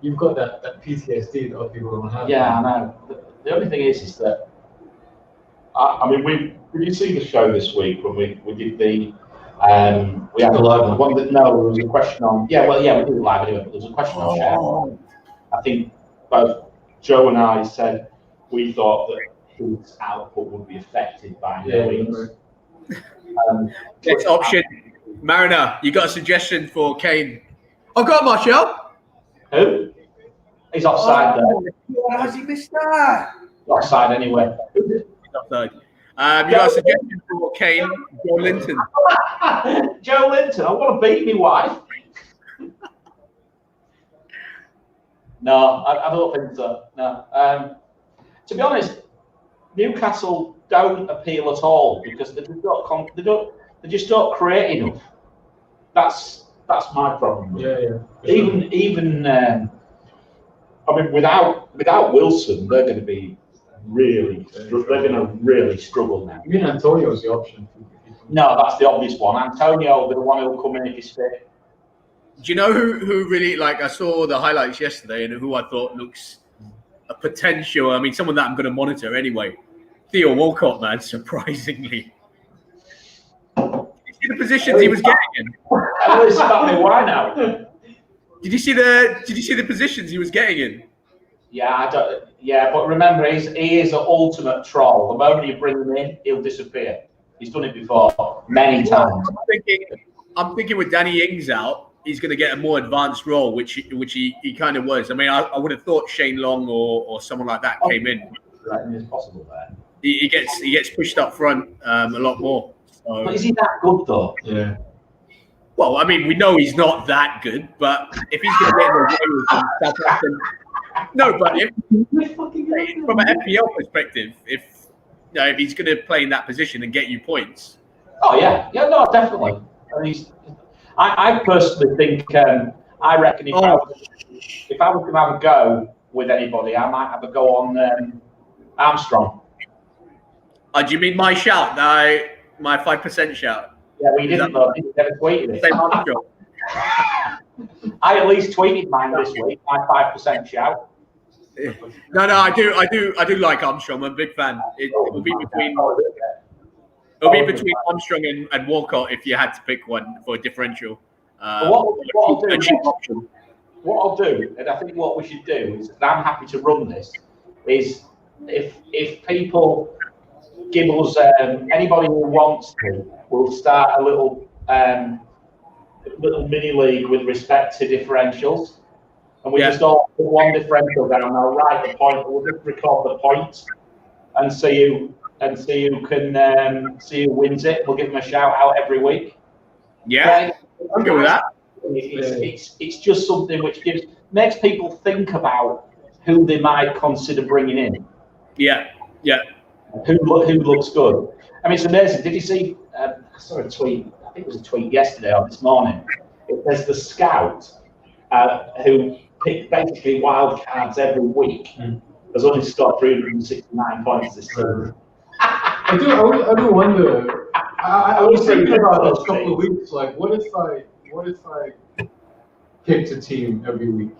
you've got that PTSD that other people don't have. Yeah, I know. The only thing is that I mean, did you see the show this week when we did the we had the live one that there was a question on. Yeah, we did it live anyway. But there was a question on Shea. I think both Joe and I said we thought that his output would be affected by Wings. Next option, Mariner. You got a suggestion for Kane? I've got Martial. Who? He's offside there. How's he missed that? Offside anyway. He's offside. You got a suggestion for Kane? Joe Linton. Joe Linton. I want to beat my wife. No, I don't think so. No. To be honest, Newcastle don't appeal at all because they just don't create enough. That's my problem. Yeah. Even I mean, without Wilson, they're going to be really struggle now. You mean Antonio's the option? No, that's the obvious one. Antonio will be the one who will come in if he's fit. Do you know who really, like, I saw the highlights yesterday and who I thought looks a potential, I mean, someone that I'm going to monitor anyway. Theo Walcott, man, surprisingly. Did you see the positions he was getting in? It's about me, why now? Did you see the positions he was getting in? Yeah, but remember, he is an ultimate troll. The moment you bring him in, he'll disappear. He's done it before, many times. I'm thinking with Danny Ings out, he's going to get a more advanced role, which he kind of was. I mean, I would have thought Shane Long or someone like that came in. Right, it's possible there. He gets pushed up front a lot more. So, But is he that good though? Yeah. well, I mean, we know he's not that good, but if he's going to get in the way with Southampton, no, but from an FPL perspective, if he's going to play in that position and get you points. Oh yeah, no, definitely. I personally think I reckon if I was to have a go with anybody, I might have a go on Armstrong. Do you mean my shout? My 5% shout? Yeah, we didn't though. You never tweeted it. Same Armstrong. I at least tweeted mine this week. My 5% shout. No, I do like Armstrong. I'm a big fan. It will be between Armstrong and Walcott if you had to pick one for a differential. What I'll do, and I think what we should do is, and I'm happy to run this, is if people give us anybody who wants to, we'll start a little mini league with respect to differentials, and we just all put one differential down. I'll write the point. We'll just record the points and see who wins it. We'll give them a shout out every week. Yeah, I'm good with that. It's just something which makes people think about who they might consider bringing in. Yeah. Who looks good? I mean, it's amazing. Did you see? I saw a tweet. I think it was a tweet yesterday or this morning. There's the scout who picked basically wild cards every week. Has only scored 369 points this season. I do wonder. I was thinking about this a couple of weeks. Like, what if I picked a team every week?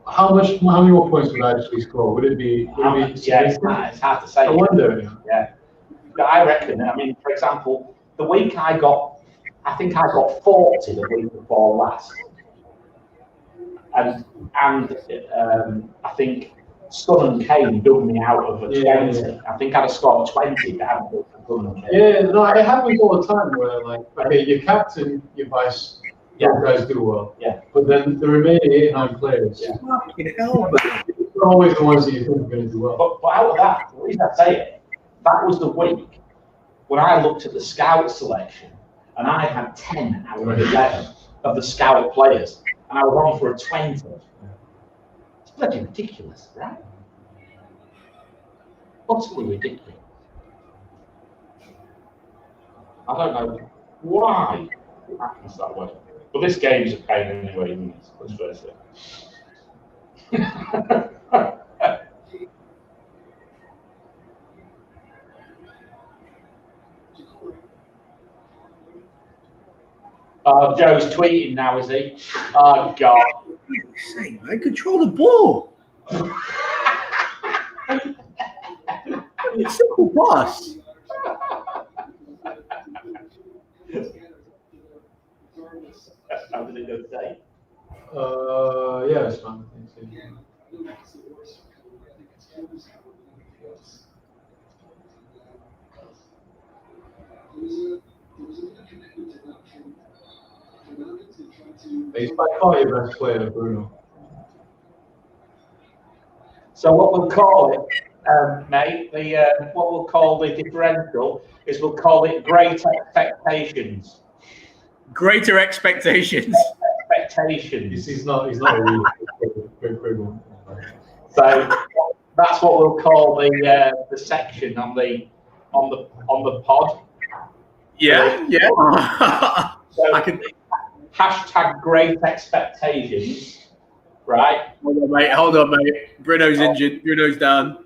How many more points would I actually score? Would it be? Yeah, it's hard to say. I wonder. Yeah, but I reckon. I mean, for example, the week I think I got 40 the week before last, and I think Son and Kane dug me out of a 20. Yeah. I think I'd have scored 20 to have for Son and Kane. Yeah, no, it happens all the time where, like, okay, your captain, your vice, those guys do well. Yeah. But then the remaining 8 or 9 players, Fucking hell, they're always the ones that you think are going to do well. But out of that, the reason I say it, that was the week when I looked at the scout selection and I had 10 out of 11 of the scout players, and I was on for a 20. It's bloody ridiculous, right? Utterly ridiculous. I don't know why it happens that way. But this game's a pain anyway, isn't it? Let's face it. Joe's tweeting now, is he? Oh, God. Say, man, control the ball. Simple boss. How did it go today? Yeah, it's fun. He's by far your best player, Bruno. So what we'll call it, mate, what we'll call the differential is we'll call it great expectations. Greater expectations. Expectations. He's not a really great one. So that's what we'll call the section on the pod. Yeah. So I can. Hashtag great expectations, right? Hold on, mate. Bruno's injured. Bruno's down.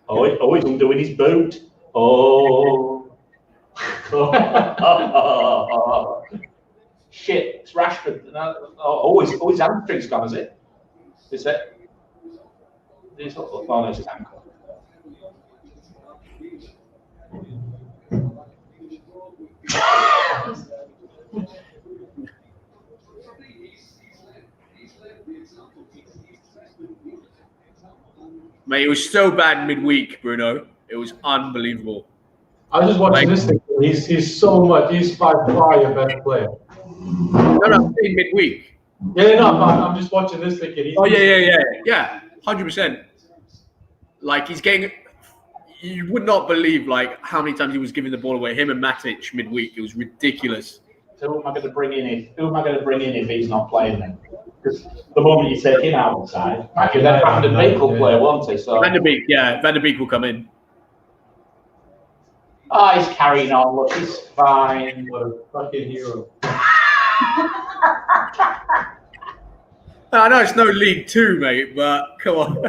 Oh, he's undoing his boot. Oh. Shit, it's Rashford. His hamstring's gone, is it? Is it? It's not the phone, it's his ankle. Mate, it was so bad midweek, Bruno. It was unbelievable. I was just watching this thing. He's so much. He's by far your best player. No, I'm saying midweek. Yeah, no, I'm just watching this thinking. Oh yeah, 100%. Like he's getting. You would not believe like how many times he was giving the ball away. Him and Matic midweek, it was ridiculous. So who am I going to bring in if he's not playing then? Because the moment you take him out of the side, then Van der Beek will play, won't he? So Van der Beek will come in. Oh, he's carrying on. Look, he's fine. What a fucking hero. I know it's no League Two, mate, but come on.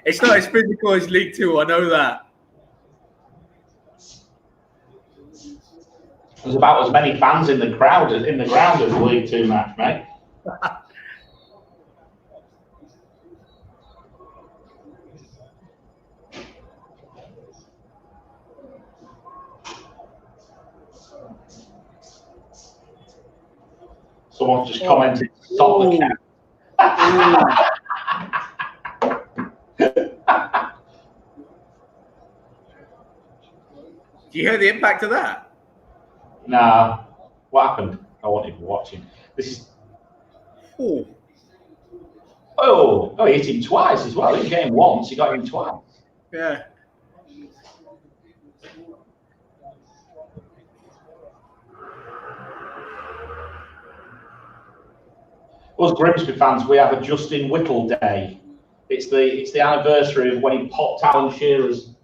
It's not as physical as League Two. I know that. There's about as many fans in the ground as the League Two match, mate. Someone just commented, "Stop the cat." Do you hear the impact of that? Nah. What happened? I wasn't even watching. This is. Oh, he hit him twice as well. He didn't get him once, he got him twice. Yeah. Us Grimsby fans, we have a Justin Whittle Day. It's the anniversary of when he popped Alan Shearer's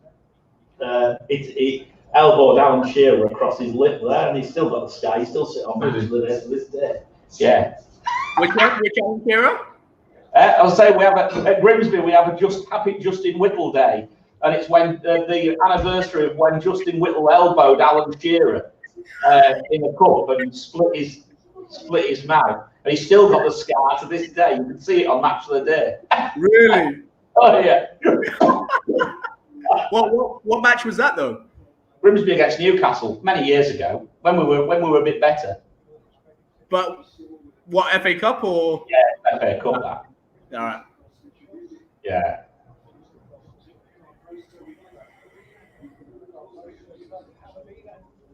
he elbowed Alan Shearer across his lip there, and he's still got the sky. He's still sitting on match of the day to this day. Yeah. Which Alan Shearer? I'll say we have at Grimsby we have a happy Justin Whittle Day, and it's when the anniversary of when Justin Whittle elbowed Alan Shearer in a cup and split his mouth. And he's still got the scar to this day. You can see it on Match of the Day. Really? Oh yeah. What match was that though? Grimsby against Newcastle many years ago when we were a bit better. But what, FA Cup or? Yeah, FA Cup that. All right. Yeah.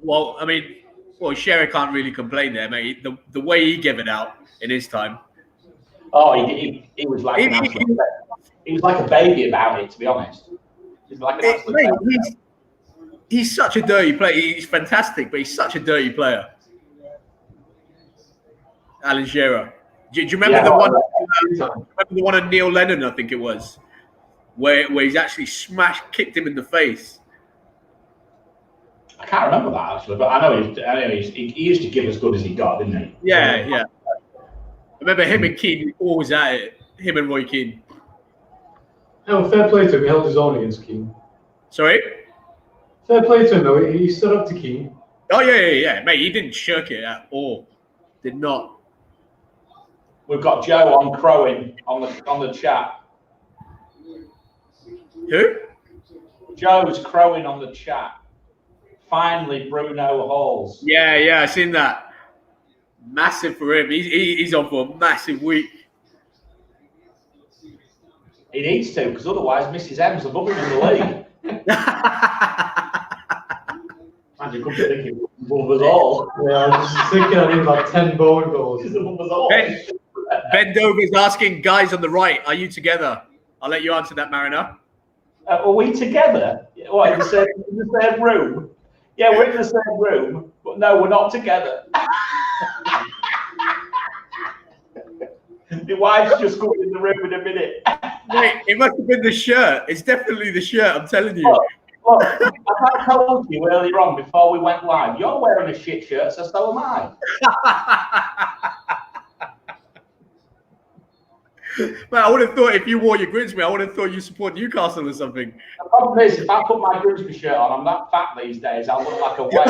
Well, I mean, Shearer can't really complain there, mate. The way he gave it out in his time. Oh, he was like he was like a baby about it, to be honest. He's like an absolute baby. He's such a dirty player. He's fantastic, but he's such a dirty player. Alan Shearer. Do you remember the one? Remember the one on Neil Lennon? I think it was, where he's actually kicked him in the face. I can't remember that actually, but I know he used to give as good as he got, didn't he? Yeah. I remember him and Keane always at it. Him and Roy Keane. No, fair play to him. He held his own against Keane. Sorry? Fair play to him, though. He stood up to Keane. Oh, yeah. Mate, he didn't shirk it at all. Did not. We've got Joe on crowing on the chat. Who? Joe's crowing on the chat. Finally, Bruno Halls. Yeah, I seen that. Massive for him. He's on for a massive week. He needs to, because otherwise Mrs. M's above him in the league. And you could be thinking, above us all. Yeah, I was just thinking I need like 10 bowling goals. He's above us all. Ben Dover's asking, guys on the right, are you together? I'll let you answer that, Mariner. Are we together? What, in the same room? Yeah, we're in the same room, but no, we're not together. Your wife's just coming in the room in a minute. Mate, it must have been the shirt. It's definitely the shirt, I'm telling you. Look, I told you earlier on before we went live, you're wearing a shit shirt, so am I. Man, I would have thought if you wore your Grimsby, I would have thought you support Newcastle or something. The problem is, if I put my Grimsby shirt on, I'm that fat these days, I'll look like a whale.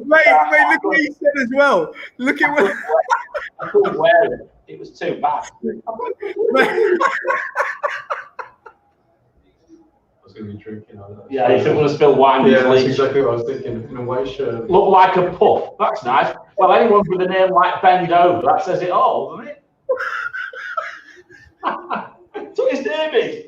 Mate, look what you said as well. Look at what... I couldn't wear it. It was too bad. I was going to be drinking on that. Yeah, you don't want to spill wine. Yeah, that's exactly what I was thinking. In a white shirt. Look like a puff. That's nice. Well, anyone with a name like Ben Dover, that says it all, doesn't it? That's what his name is.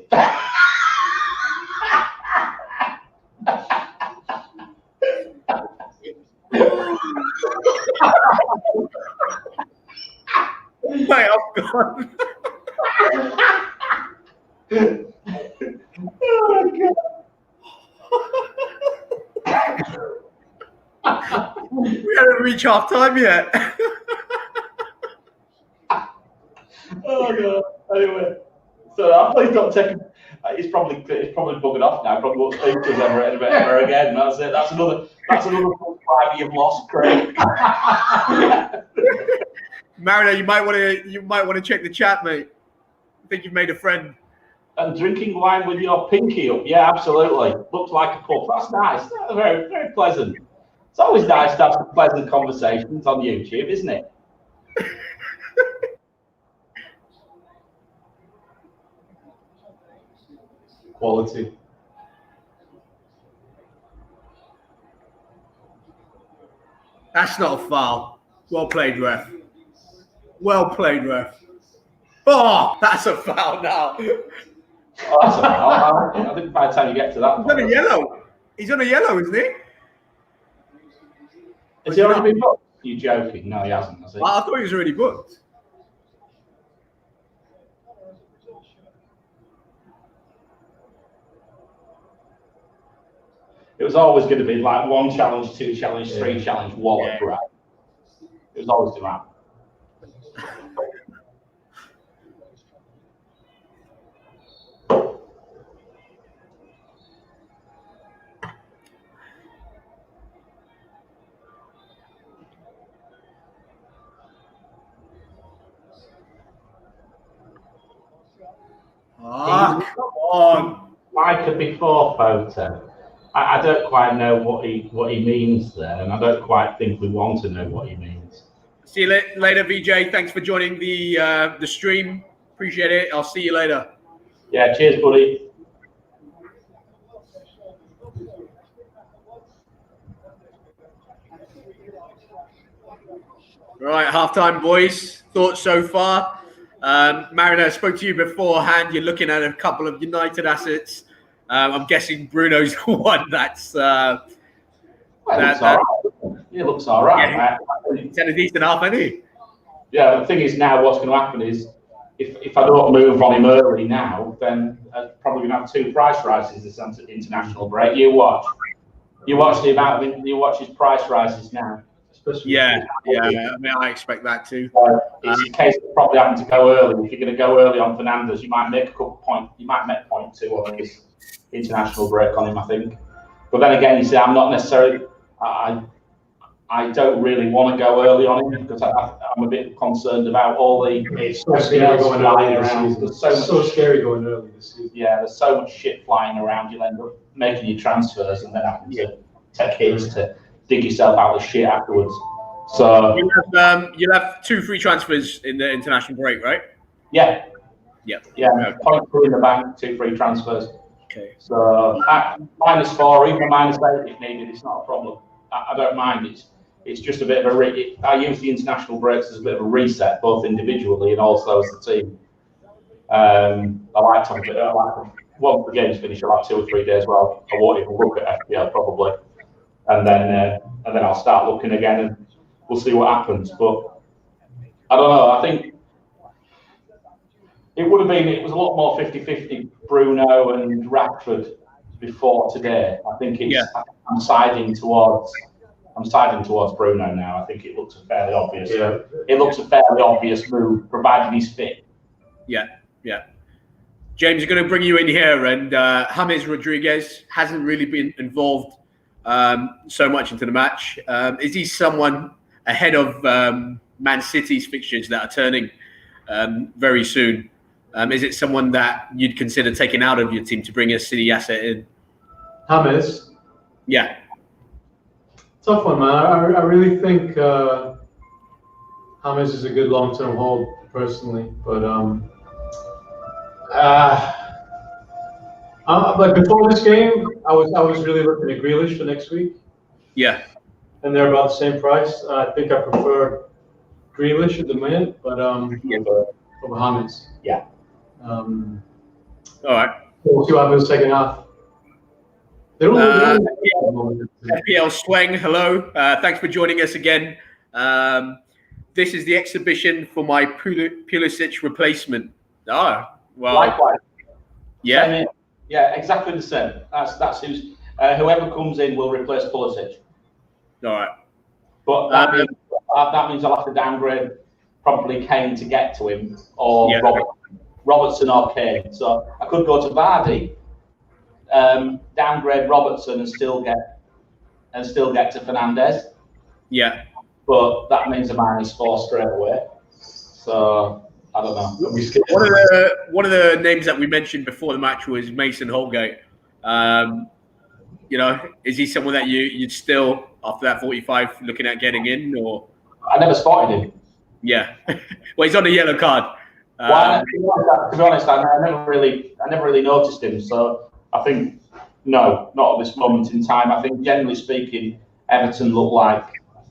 one. Oh my God. We haven't reached half time yet. Oh no. Anyway, so please don't take him. It's probably buggered off now. Probably won't speak to us ever again. That's it. That's another subscriber you've lost, Craig. Mariner, you might want to check the chat, mate. I think you've made a friend. And drinking wine with your pinky up. Yeah, absolutely. Looks like a puff. That's nice. That's very, very pleasant. It's always nice to have some pleasant conversations on YouTube, isn't it? Quality. That's not a foul. Well played, ref. Well played, ref. Oh, that's a foul now. Oh, that's a foul. I think by the time you get to that He's on a yellow. He's on a yellow, isn't he? Has he already been booked? Are you joking? No, he hasn't, has he? I thought he was already booked. It was always going to be like 1 challenge, 2 challenge, 3 challenge, wallop, right? It was always going to happen. Come on. Like a before photo. I don't quite know what he means there, and I don't quite think we want to know what he means. See you later, VJ. Thanks for joining the stream. Appreciate it. I'll see you later. Yeah, cheers, buddy. Right, halftime, boys. Thoughts so far? Mariner, I spoke to you beforehand. You're looking at a couple of United assets. I'm guessing Bruno's the one that's. Well, it looks all right. Yeah, he's had a decent half, hasn't he? Yeah, the thing is now what's going to happen is if I don't move on him early now, then I'm probably going to have 2 price rises this international break. You watch the amount of you watch his price rises now. Yeah. I mean, I expect that too. It's a case of probably having to go early. If you're going to go early on Fernandes, you might make a couple points. You might make 0.2 on his international break on him, I think. But then again, you see, I'm not necessarily. I don't really want to go early on him because I'm a bit concerned about all the. It's so scary going early around. There's so scary going early this season. Yeah, there's so much shit flying around. You'll end up making your transfers and then having to take hits to dig yourself out of the shit afterwards. So you'll have 2 free transfers in the international break, right? Yeah. Okay. 0.3 in the bank, 2 free transfers. Okay. So -4, even -8 if needed, it's not a problem. I don't mind. It's just a bit of I use the international breaks as a bit of a reset, both individually and also as the team. I like to have a bit. Once the game's finished, I'll have 2 or 3 days where I won't even look at FPL probably, and then I'll start looking again, and we'll see what happens. But I don't know. I think it was a lot more 50-50 Bruno and Rashford before today. I think I'm siding towards Bruno now. I think it looks a fairly obvious. Yeah. It looks a fairly obvious move, provided he's fit. Yeah. James, I'm going to bring you in here, and James Rodriguez hasn't really been involved so much into the match. Is he someone ahead of Man City's fixtures that are turning very soon? Is it someone that you'd consider taking out of your team to bring a City asset in? James? Yeah. Tough one, man. I really think James is a good long-term hold, personally. But like before this game, I was really looking at Grealish for next week. Yeah. And they're about the same price. I think I prefer Grealish at the minute, but over James. Yeah. All right. We'll see what happens second half. FPL Swang, hello. Thanks for joining us again. this is the exhibition for my Pulisic replacement. Oh, well. Likewise. Yeah. Same here. Yeah, exactly the same. That's who's whoever comes in will replace Pulisic. All right. But that means I'll have to downgrade probably Kane to get to him, or Robertson or Kane. So I could go to Vardy, downgrade Robertson, and still get to Fernandes. Yeah. But that means a -4 straight away. So I don't know. One of the names that we mentioned before the match was Mason Holgate. You know, is he someone that you'd still, after that 45, looking at getting in, or? I never spotted him. Yeah, well, he's on a yellow card. To be honest, I never really noticed him. So I think no, not at this moment in time. I think generally speaking, Everton look like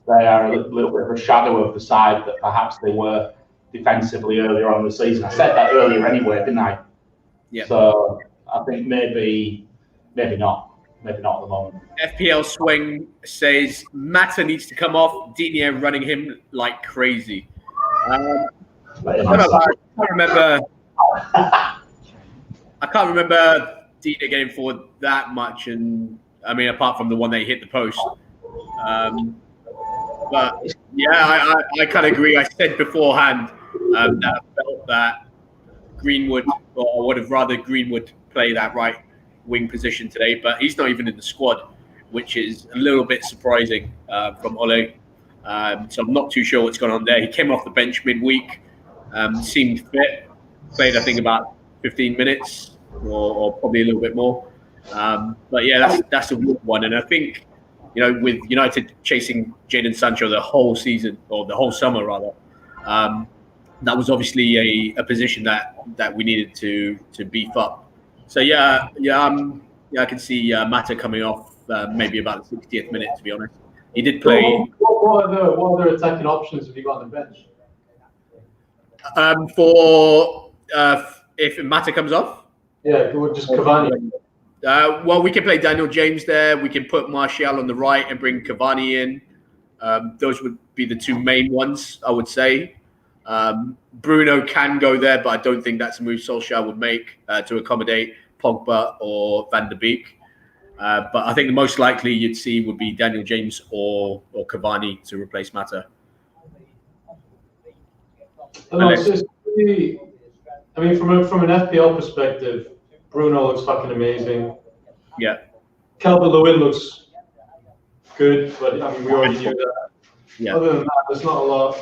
they are a little bit of a shadow of the side that perhaps they were defensively earlier on in the season. I said that earlier anyway, didn't I? Yeah. So I think maybe not. Maybe not at the moment. FPL Swing says Mata needs to come off. Digne running him like crazy. I can't remember. I can't remember Digne getting forward that much, and I mean, apart from the one that hit the post. But yeah, I kind of agree. I said beforehand that I felt that Greenwood, or I would have rather Greenwood play that right wing position today, but he's not even in the squad, which is a little bit surprising from Ole. So I'm not too sure what's going on there. He came off the bench midweek, seemed fit, played I think about 15 minutes or probably a little bit more. But yeah, that's a weird one. And I think, you know, with United chasing Jadon Sancho the whole season, or the whole summer rather, that was obviously a position that we needed to beef up. So I can see Mata coming off maybe about the 60th minute. To be honest, he did play. What other attacking options have you got on the bench? For if Mata comes off, yeah, just Cavani. Well, we can play Daniel James there. We can put Martial on the right and bring Cavani in. Those would be the two main ones, I would say. Bruno can go there, but I don't think that's a move Solskjaer would make to accommodate Pogba or Van der Beek. But I think the most likely you'd see would be Daniel James or Cavani to replace Mata. I mean, from an FPL perspective, Bruno looks fucking amazing. Yeah. Calvert-Lewin looks good, but I mean, we already knew that. Yeah. Other than that, there's not a lot.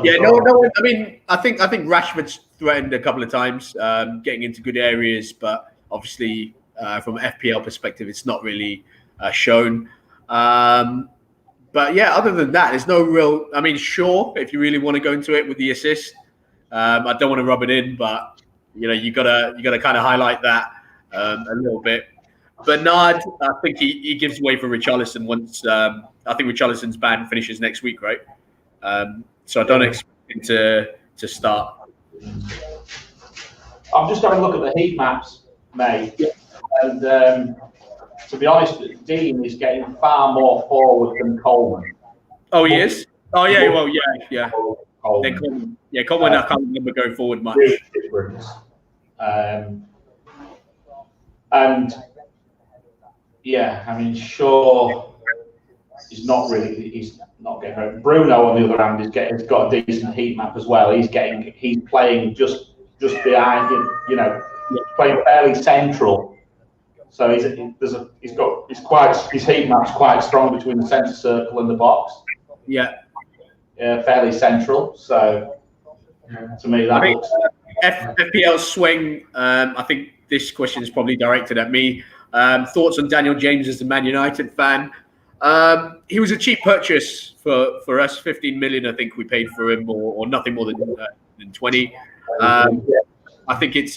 Yeah, no. I mean, I think Rashford's threatened a couple of times, getting into good areas, but obviously from an FPL perspective, it's not really shown. But yeah, other than that, there's no real. I mean, sure, if you really want to go into it with the assist, I don't want to rub it in, but you gotta kind of highlight that a little bit. Bernard, I think he gives way for Richarlison once. I think Richarlison's ban finishes next week, right? So I don't expect him to start. I'm just having a look at the heat maps, mate. And to be honest, Dean is getting far more forward than Coleman. Oh, he is? Oh, yeah. Well, yeah. Coleman. Coleman, I can't remember going forward much. Difference. And yeah, I mean, sure, he's not getting right. Bruno, on the other hand, has got a decent heat map as well. He's playing just behind him, playing fairly central. So his heat map's quite strong between the centre circle and the box. Yeah. Yeah, fairly central. So to me, that looks. FPL Swing. I think this question is probably directed at me. Thoughts on Daniel James as a Man United fan? He was a cheap purchase for us. 15 million, I think we paid for him, or nothing more than 20. I think it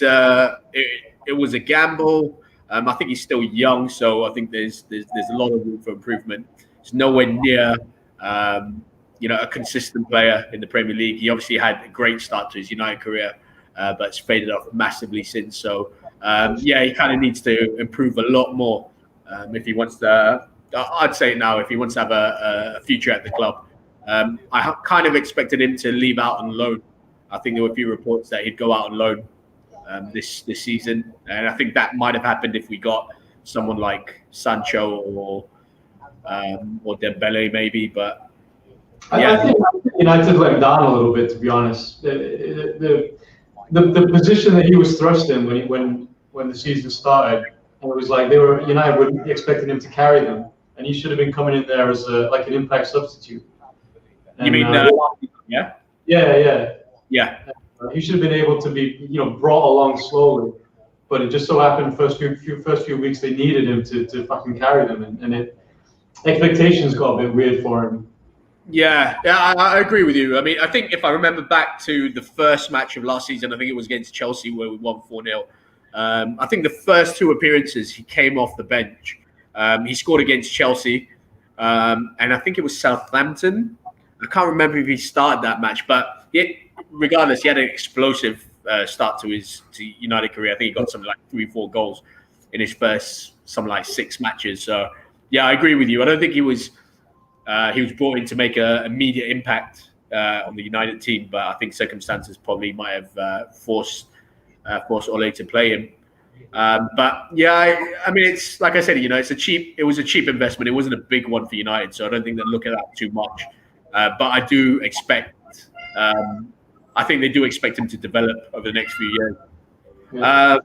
was a gamble. I think he's still young, so I think there's a lot of room for improvement. He's nowhere near a consistent player in the Premier League. He obviously had a great start to his United career, but it's faded off massively since. So he kind of needs to improve a lot more if he wants to. I'd say now, if he wants to have a future at the club. Kind of expected him to leave out on loan. I think there were a few reports that he'd go out on loan this season, and I think that might have happened if we got someone like Sancho or Dembele maybe. But I think United let him down a little bit, to be honest. The position that he was thrust in when the season started, and it was like United were expecting him to carry them, and he should have been coming in there as like an impact substitute. And, you mean yeah? Yeah. He should have been able to be, brought along slowly, but it just so happened first few weeks they needed him to fucking carry them, and expectations got a bit weird for him. Yeah, I agree with you. I mean, I think if I remember back to the first match of last season, I think it was against Chelsea where we won 4-0. I think the first two appearances he came off the bench. He scored against Chelsea, and I think it was Southampton. I can't remember if he started that match, but regardless, he had an explosive start to his United career. I think he got something like 3-4 goals in his first something like 6 matches. So yeah, I agree with you. I don't think he was brought in to make an immediate impact on the United team, but I think circumstances probably might have forced Ole to play him. But yeah, I mean, it's like I said, it was a cheap investment. It wasn't a big one for United, so I don't think they look at that too much. But I do expect, I think they do expect him to develop over the next few years. Yeah.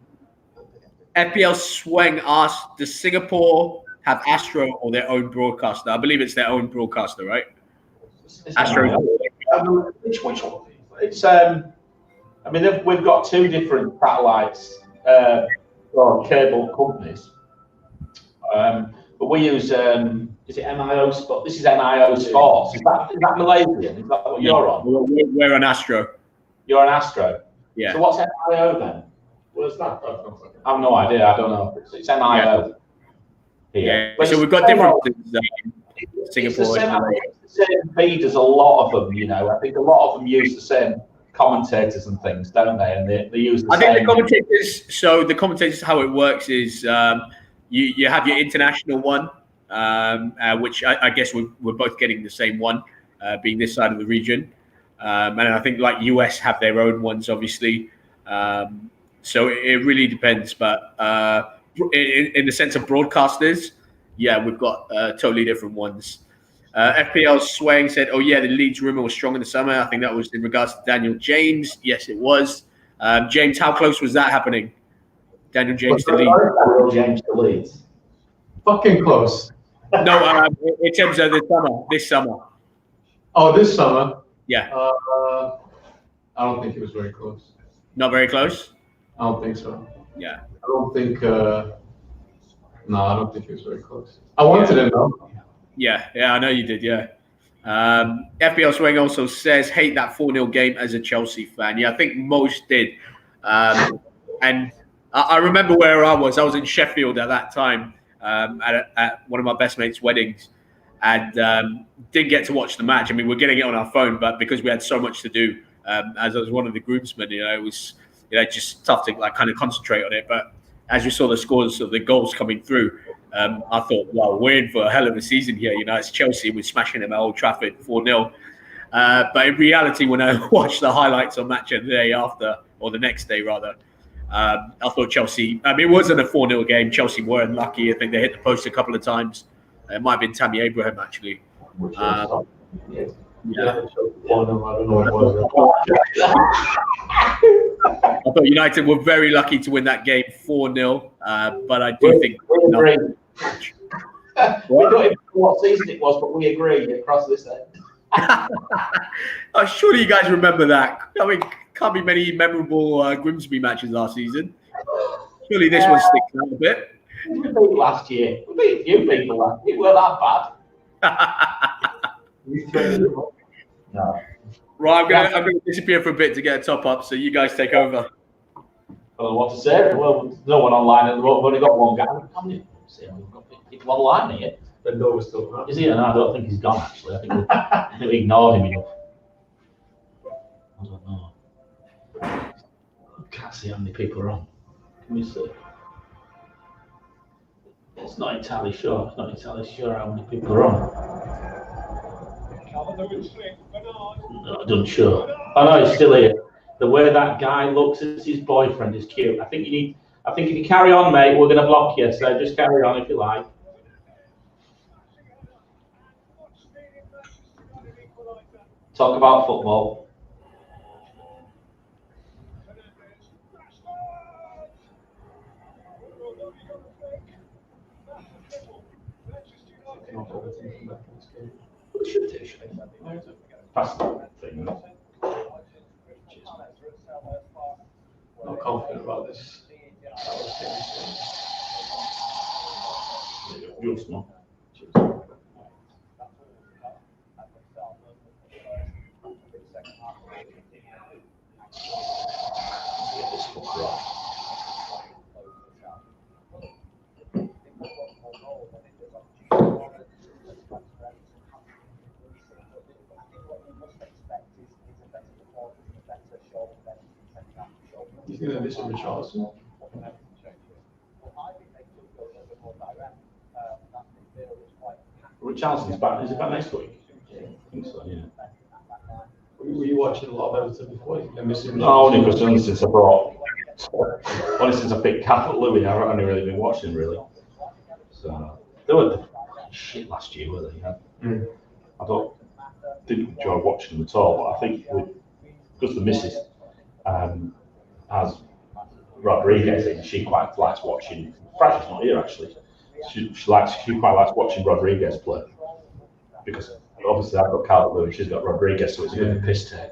FPL Swang asked, does Singapore have Astro or their own broadcaster? I believe it's their own broadcaster, right? Astro. Which one? It's I mean, we've got 2 different satellites or cable companies, but we use is it MIO Sport? This is MIO Sports. Is that Malaysian? Is that what you're on? We're on Astro. You're on Astro. Yeah. So what's MIO then? What's that? I have no idea. I don't know. It's MIO. Yeah. So we've got differences. Singapore. It's the same feed as a lot of them. I think a lot of them use the same commentators and things, don't they? And they use the same. I think the commentators. So the commentators, how it works is you have your international one, which I guess we're both getting the same one, being this side of the region, and I think like US have their own ones, obviously. So it really depends, but in the sense of broadcasters, yeah, we've got totally different ones. FPL Swaying said, "Oh yeah, the Leeds rumor was strong in the summer." I think that was in regards to Daniel James. Yes, it was. James, how close was that happening? Daniel James to Leeds. Daniel James to Leeds. Fucking close. No, in terms of this summer. Oh, this summer? Yeah. I don't think it was very close. Not very close? I don't think so. Yeah. I don't think. No, I don't think it was very close. I wanted him though. Yeah, I know you did. Yeah. FBL Swing also says, hate that 4-0 game as a Chelsea fan. Yeah, I think most did. And I remember where I was. I was in Sheffield at that time at one of my best mates' weddings, and didn't get to watch the match. I mean, we're getting it on our phone, but because we had so much to do, as I was one of the groomsmen, it was just tough to kind of concentrate on it. But as you saw the scores of the goals coming through, I thought, wow, we're in for a hell of a season here. It's Chelsea. We're smashing them at Old Trafford 4-0. But in reality, when I watched the highlights on Match of the Day after, or the next day rather, I thought Chelsea, I mean, it wasn't a 4-0 game. Chelsea were unlucky. I think they hit the post a couple of times. It might have been Tammy Abraham, actually. Yeah. I thought United were very lucky to win that game 4-0, but I do think... We agree. We don't even know what season it was, but we agree across this end. Oh, surely you guys remember that. I mean, can't be many memorable Grimsby matches last season. Surely this one sticks out a bit. We beat last year. We beat a few people last year. We weren't that bad. No. Right, I'm going to disappear for a bit to get a top up, so you guys take over. I don't know what to say. Well, there's no one online, and we've only got one guy. How many? We've got people online here. But no, we're still not. Is he? No, I don't think he's gone. Actually, I think we ignored him enough. I don't know. I can't see how many people are on. Can we see? It's not entirely sure. It's not entirely sure how many people are on. No, I'm sure. Oh no, he's still here. The way that guy looks at his boyfriend is cute. I think if you carry on, mate, we're going to block you. So just carry on if you like. Talk about football. We should do, shouldn't we? Pass that thing. Not confident about this. Just not. Get this fucker off. You think that this is Richarlison? Richarlison's back. Is he back next week? I think so, yeah. Were you watching a lot of Everton before? You missing? No, only because only since I picked Cap at Louis, I've only really been watching really. So they were shit last year, were they? Yeah. Didn't enjoy watching them at all, but I think because the missus has Rodriguez in, she quite likes watching. Frank's not here actually. She quite likes watching Rodriguez play because obviously I've got Calvert and she's got Rodriguez, so it's a bit of a piss take.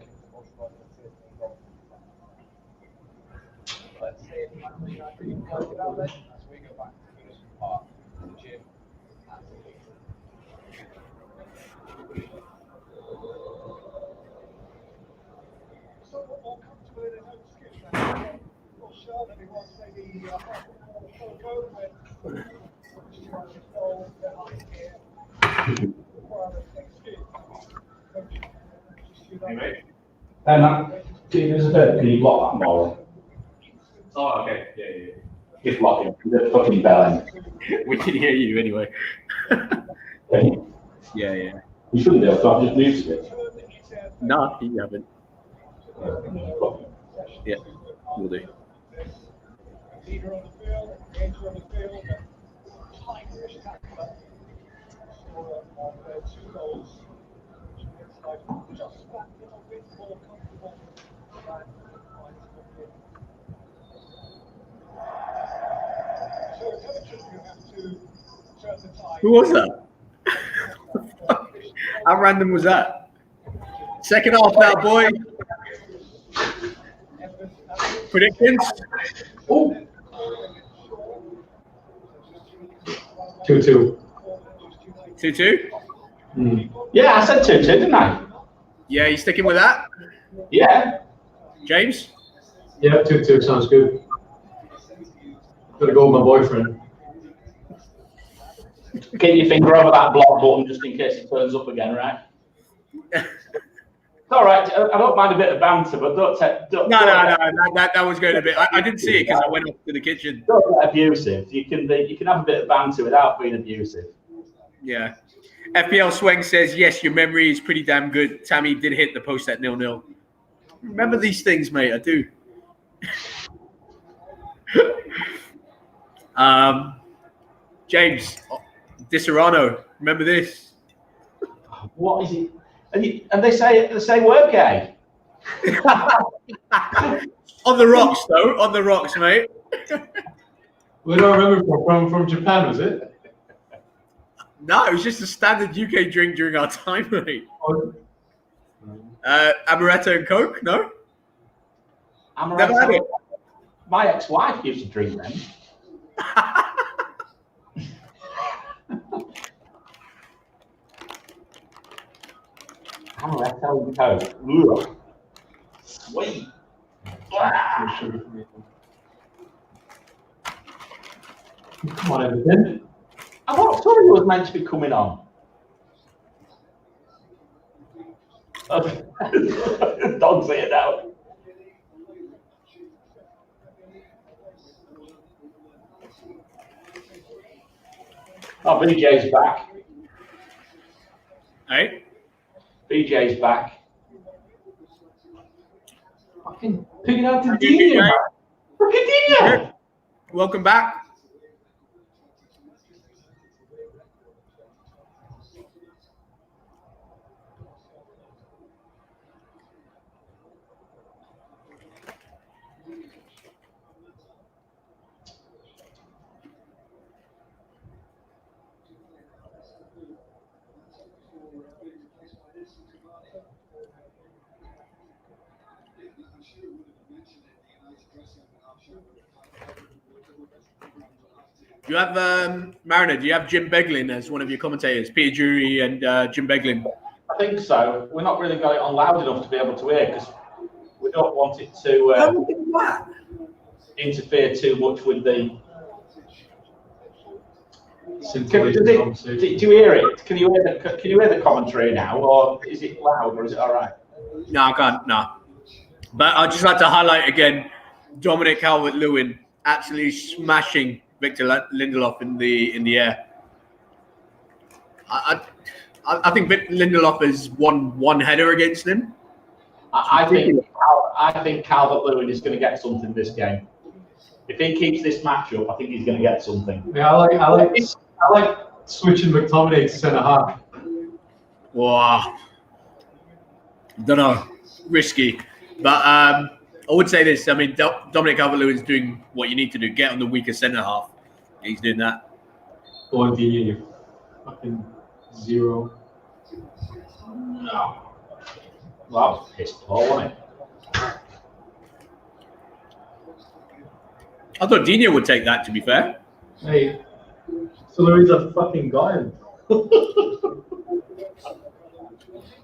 Hey man, can you do us a favour? Can you block that more? Oh, okay. Yeah. Just block him. He's a fucking bell. We can hear you anyway. Okay. Yeah. You shouldn't be able to. I've just muted it. No, you haven't. Yeah, we'll do. Who was that? How random was that? Second half now, boy. Predictions? Oh, 2-2. 2-2? yeah, I said 2-2, didn't I? Yeah, you sticking with that? Yeah. James? Yeah, 2-2 sounds good. Gotta go with my boyfriend. Keep your finger over that block button just in case it turns up again, right? It's all right. I don't mind a bit of banter, but don't. No. That was going a bit. I didn't see it because I went up to the kitchen. Don't get abusive. You can have a bit of banter without being abusive. Yeah. FPL Swing says, yes, your memory is pretty damn good. Tammy did hit the post at 0-0. Remember these things, mate. I do. James, Disaronno, remember this? What is it? And they say we're gay. On the rocks, though. On the rocks, mate. Where do I remember from Japan, was it? No, it was just a standard UK drink during our time, mate. Oh. Amaretto and Coke, no? Amaretto. Never had it. My ex-wife used to drink them. Amaretto and Coke. Ugh. Sweet. Come on, Everton. I thought Surrey was meant to be coming on. Don't say it now. Oh, BJ's back. Hey? BJ's back. Fucking picking out the BJ. Dina. Fucking Dina. Welcome back. Do you have Mariner? Do you have Jim Beglin as one of your commentators? Peter Drury and Jim Beglin. I think so. We're not really got it on loud enough to be able to hear because we don't want it to interfere too much with the. Do you hear it? Can you hear the commentary now, or is it loud, or is it all right? No, I can't. No, but I'd just like to highlight again, Dominic Calvert-Lewin absolutely smashing Victor Lindelof in the air. I think Victor Lindelof has won one header against him. I think Calvert-Lewin is going to get something this game. If he keeps this match up, I think he's going to get something. Yeah, I like switching McTominay to centre half. Wow. Don't know, risky, but I would say this. I mean, Dominic Calvert-Lewin is doing what you need to do: get on the weaker centre half. He's doing that. Go on, Dina, you fucking zero. No. Well, that was piss poor, wasn't it? I thought Dino would take that, to be fair. Hey, so Louis a fucking guy.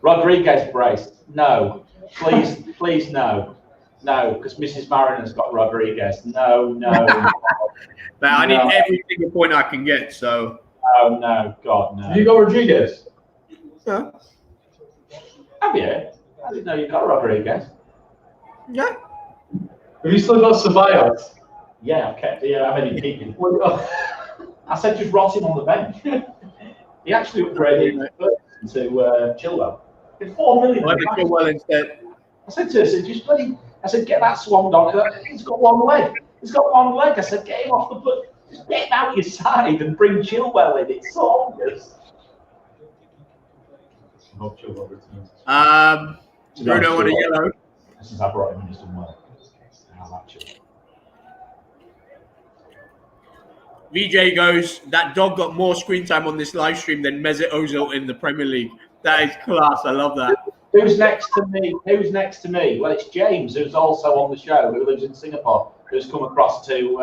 Rodriguez braced. No. Please no. No, because Mrs. Mariner's got Rodriguez. No. But I need every single point I can get, so. No, God, no. Have you got Rodriguez? Yeah. Have you? I didn't know you got Rodriguez. Yeah. Have you still got Ceballos? Yeah, I've kept how many keeping? I said just rot him on the bench. He actually upgraded to Chilwell. It's 4 million. I did Chilwell instead. I said to her, I said, get that swan dog. He's got one leg. I said, get him off the foot. Just get him out your side and bring Chilwell in. It's so obvious. I hope Chilwell returns. Bruno on a yellow. Since I brought him in, he's done well. I like Chilwell. VJ goes, that dog got more screen time on this live stream than Mesut Ozil in the Premier League. That is class. I love that. Who's next to me? Well, it's James, who's also on the show, who lives in Singapore, who's come across to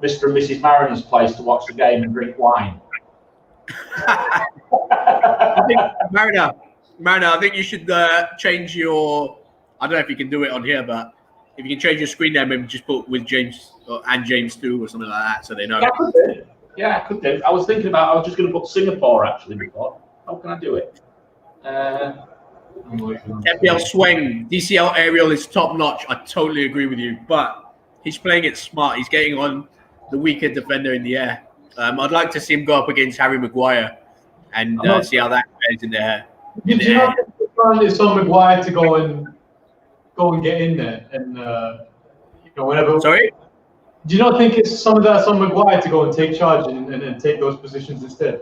Mr. and Mrs. Mariner's place to watch the game and drink wine. I think Mariner, I think you should change your. I don't know if you can do it on here, but if you can change your screen name and just put with James and James too or something like that, so they know. Yeah, I could do. I was thinking about. I was just going to put Singapore actually before. How can I do it? FPL Swing, DCL aerial is top notch. I totally agree with you, but he's playing it smart. He's getting on the weaker defender in the air. I'd like to see him go up against Harry Maguire and see how that plays in the air. Do you not think it's on Maguire to go and get in there and whenever? Sorry? Do you not think it's some of that's on Maguire to go and take charge and take those positions instead?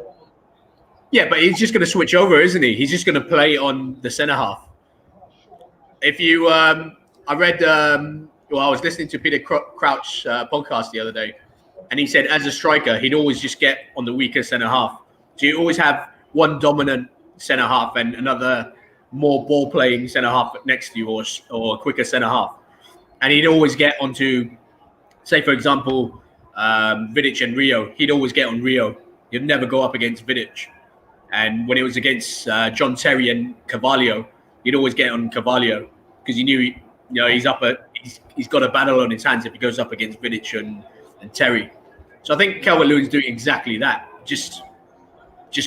Yeah, but he's just going to switch over, isn't he? He's just going to play on the centre half. If you, I read, I was listening to Peter Crouch's podcast the other day, and he said as a striker, he'd always just get on the weaker centre half. So you always have one dominant centre half and another more ball playing centre half next to you, or a quicker centre half, and he'd always get onto, say for example, Vidic and Rio. He'd always get on Rio. He'd never go up against Vidic. And when it was against John Terry and Carvalho, he'd always get on Carvalho because he knew he's got a battle on his hands if he goes up against Vidic and Terry. So I think Calvert-Lewin's doing exactly that. Just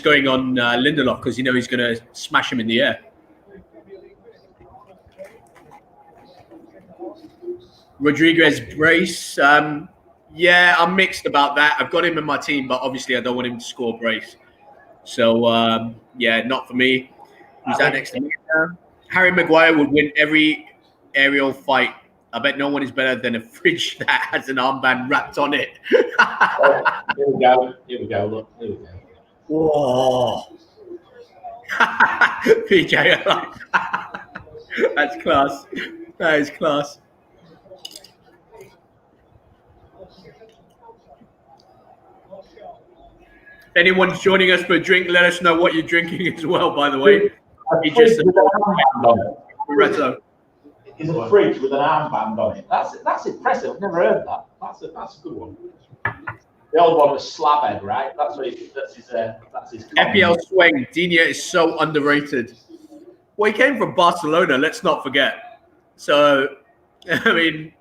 going on Lindelof because he's going to smash him in the air. Rodriguez brace. Yeah, I'm mixed about that. I've got him in my team, but obviously I don't want him to score brace. So, yeah, not for me. Who's that next to me? Harry Maguire would win every aerial fight. I bet no one is better than a fridge that has an armband wrapped on it. Here we go. Look, here we go. Whoa. PJ, that's class. That is class. If anyone's joining us for a drink, let us know what you're drinking as well, by the way. A fridge with an armband on it. Retro. Is a fridge with an armband on it. That's impressive. I've never heard that. That's a good one. The old one was Slabhead, right? That's his. FPL Swing. Digne is so underrated. Well, he came from Barcelona. Let's not forget. So, I mean,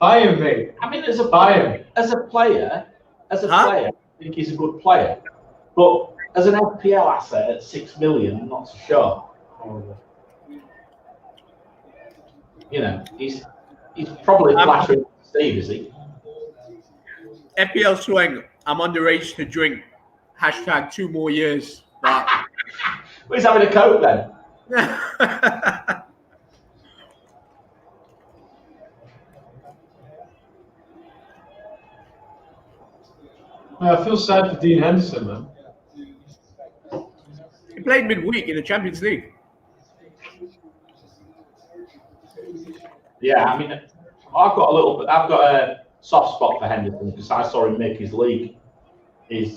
Buy him, mate. I mean, as a Buy him. player, I think he's a good player. But as an FPL asset at 6 million, I'm not so sure. You know, he's probably flattering Steve, is he? FPL Swing. I'm underage to drink. # 2 more years. But... Well, he's having a coke then. I feel sad for Dean Henderson, man. He played midweek in the Champions League. Yeah, I mean, I've got a soft spot for Henderson because I saw him make his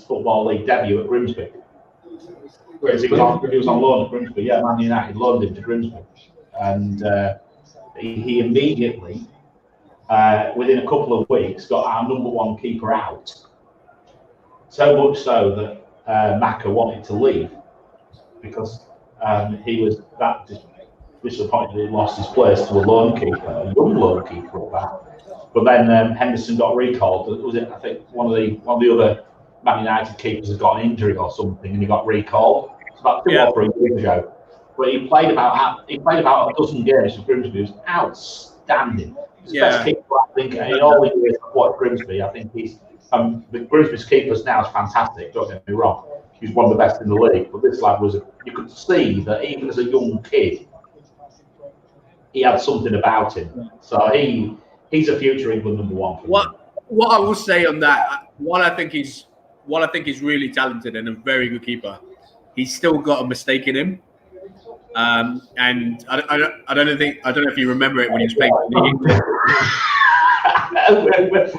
football league debut at Grimsby. Whereas he was on loan at Grimsby. Yeah, Man United loaned him to Grimsby, and he immediately, within a couple of weeks, got our ~1 keeper out. So much so that Maka wanted to leave because he was that disappointed that he lost his place to a loan keeper, a young loan keeper at that. But then Henderson got recalled. Was it? I think one of the other Man United keepers had got an injury or something, and he got recalled. It's about 2 or 3 years ago. But he played about a dozen games for Grimsby. He was outstanding. He's the best keeper, I think, in all the years I've watched Grimsby. I think he's the Grimsby's keepers now is fantastic. Don't get me wrong. He's one of the best in the league. But this lad you could see that even as a young kid, he had something about him. So he's a future England ~1. What I will say on that, what I think he's really talented and a very good keeper. He's still got a mistake in him, and I don't know if you remember it when he was playing for the England.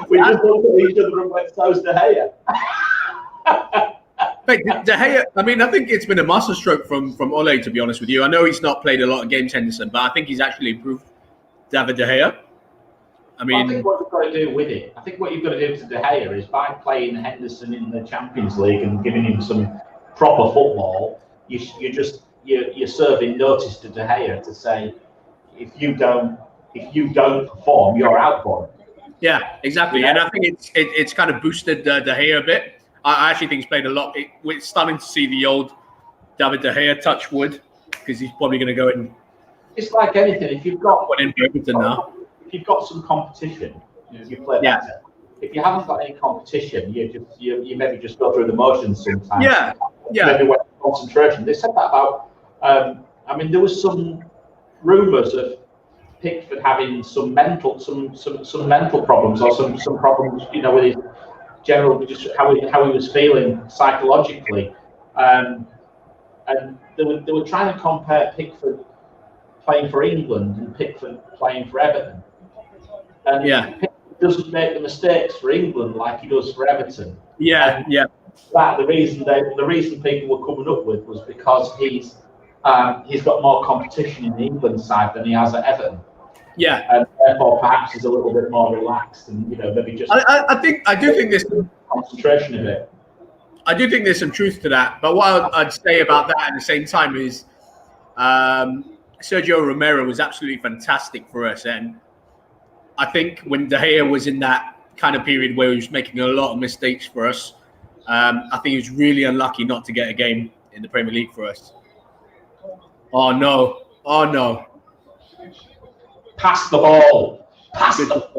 We just looked at each other and went, "So's De Gea." But De Gea, I mean, I think it's been a masterstroke from Ole, to be honest with you. I know he's not played a lot of games, Henderson, but I think he's actually improved David De Gea. I mean, I think what you've got to do with it, I think what you've got to do to De Gea is by playing Henderson in the Champions League and giving him some proper football, you're serving notice to De Gea to say, if you don't perform, you're out for him. Yeah, exactly. Yeah. And I think it's kind of boosted De Gea a bit. I actually think he's played a lot. We're starting to see the old David De Gea touch wood because he's probably going to go in. It's like anything. If you've got Everton now. If you've got some competition, you play better. If you haven't got any competition, you maybe just go through the motions sometimes. Yeah. Maybe with concentration. They said that about. I mean, there was some rumours of Pickford having some mental problems or some problems, with his general, just how he was feeling psychologically, and they were trying to compare Pickford playing for England and Pickford playing for Everton, and Pickford doesn't make the mistakes for England like he does for Everton. That the reason people were coming up with was because he's got more competition in the England side than he has at Everton. Yeah, and therefore perhaps he's a little bit more relaxed and maybe just. I do think there's some concentration in it. I do think there's some truth to that. But what I'd say about that at the same time is, Sergio Romero was absolutely fantastic for us, and I think when De Gea was in that kind of period where he was making a lot of mistakes for us, I think he was really unlucky not to get a game in the Premier League for us. Oh no! Pass the ball. Pass the ball.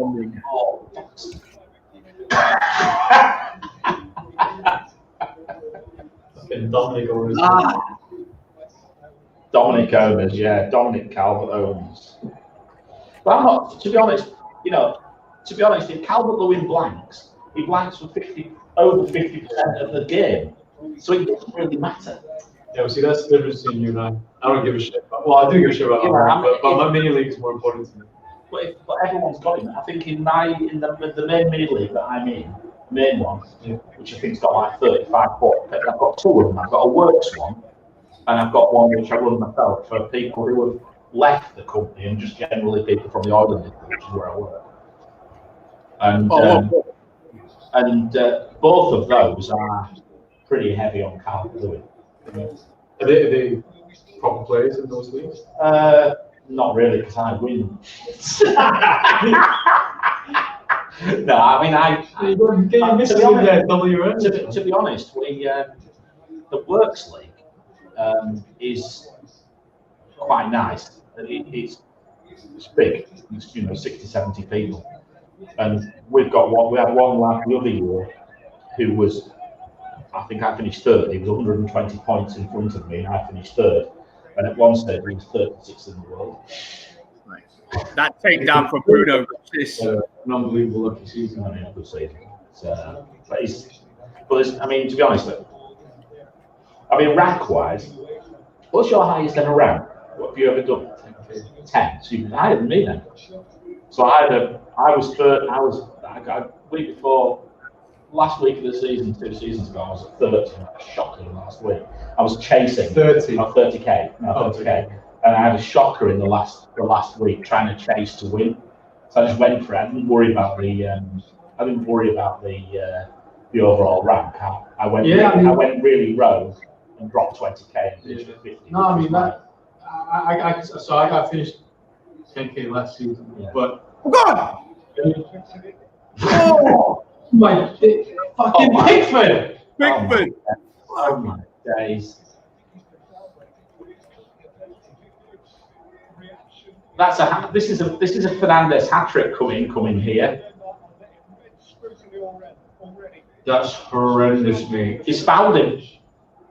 Dominic always. Dominic owners, yeah, Dominic Calvert owns. But I'm not, to be honest, if Calvert-Lewin blanks, he blanks for over 50% of the game. So it doesn't really matter. Yeah, see, that's the difference between you and I. I don't give a shit. Well, I do give a shit about but my mini league is more important to me. But everyone's got him. I think in the main mini league that I'm in, main one, which I think's got like 35 points. I've got two of them. I've got a works one, and I've got one which I run myself for people who have left the company and just generally people from the oil industry, which is where I work. And both of those are pretty heavy on Calvert-Lewin. Are they proper players in those leagues? Not really, because I win. No, I mean, to be honest, the Works League is quite nice. It's big. It's 60, 70 people, and we had one lad the other year who was, I think I finished third. He was 120 points in front of me, and I finished third. And at one stage, he was 36th in the world. That takedown from Bruno. An unbelievable lucky season. I mean, a good season. I mean, to be honest, rank-wise, what's your highest ever rank? What have you ever done? 10. So you're higher than me then. So I was third. I got a week before. Last week of the season, 2 seasons ago, I was at 30. I was shocker last week. I was chasing 30. 30k. No, 30k. And I had a shocker in the last week trying to chase to win. So I just went for it. I didn't worry about the overall rank. I went really rogue and dropped 20k and finished at 50. No, I mean I finished 10k last season, but Oh God! oh my fucking Pickford! Pickford! Oh my days. This is a Fernandez hat trick coming here. That's horrendous, mate. He's fouled him.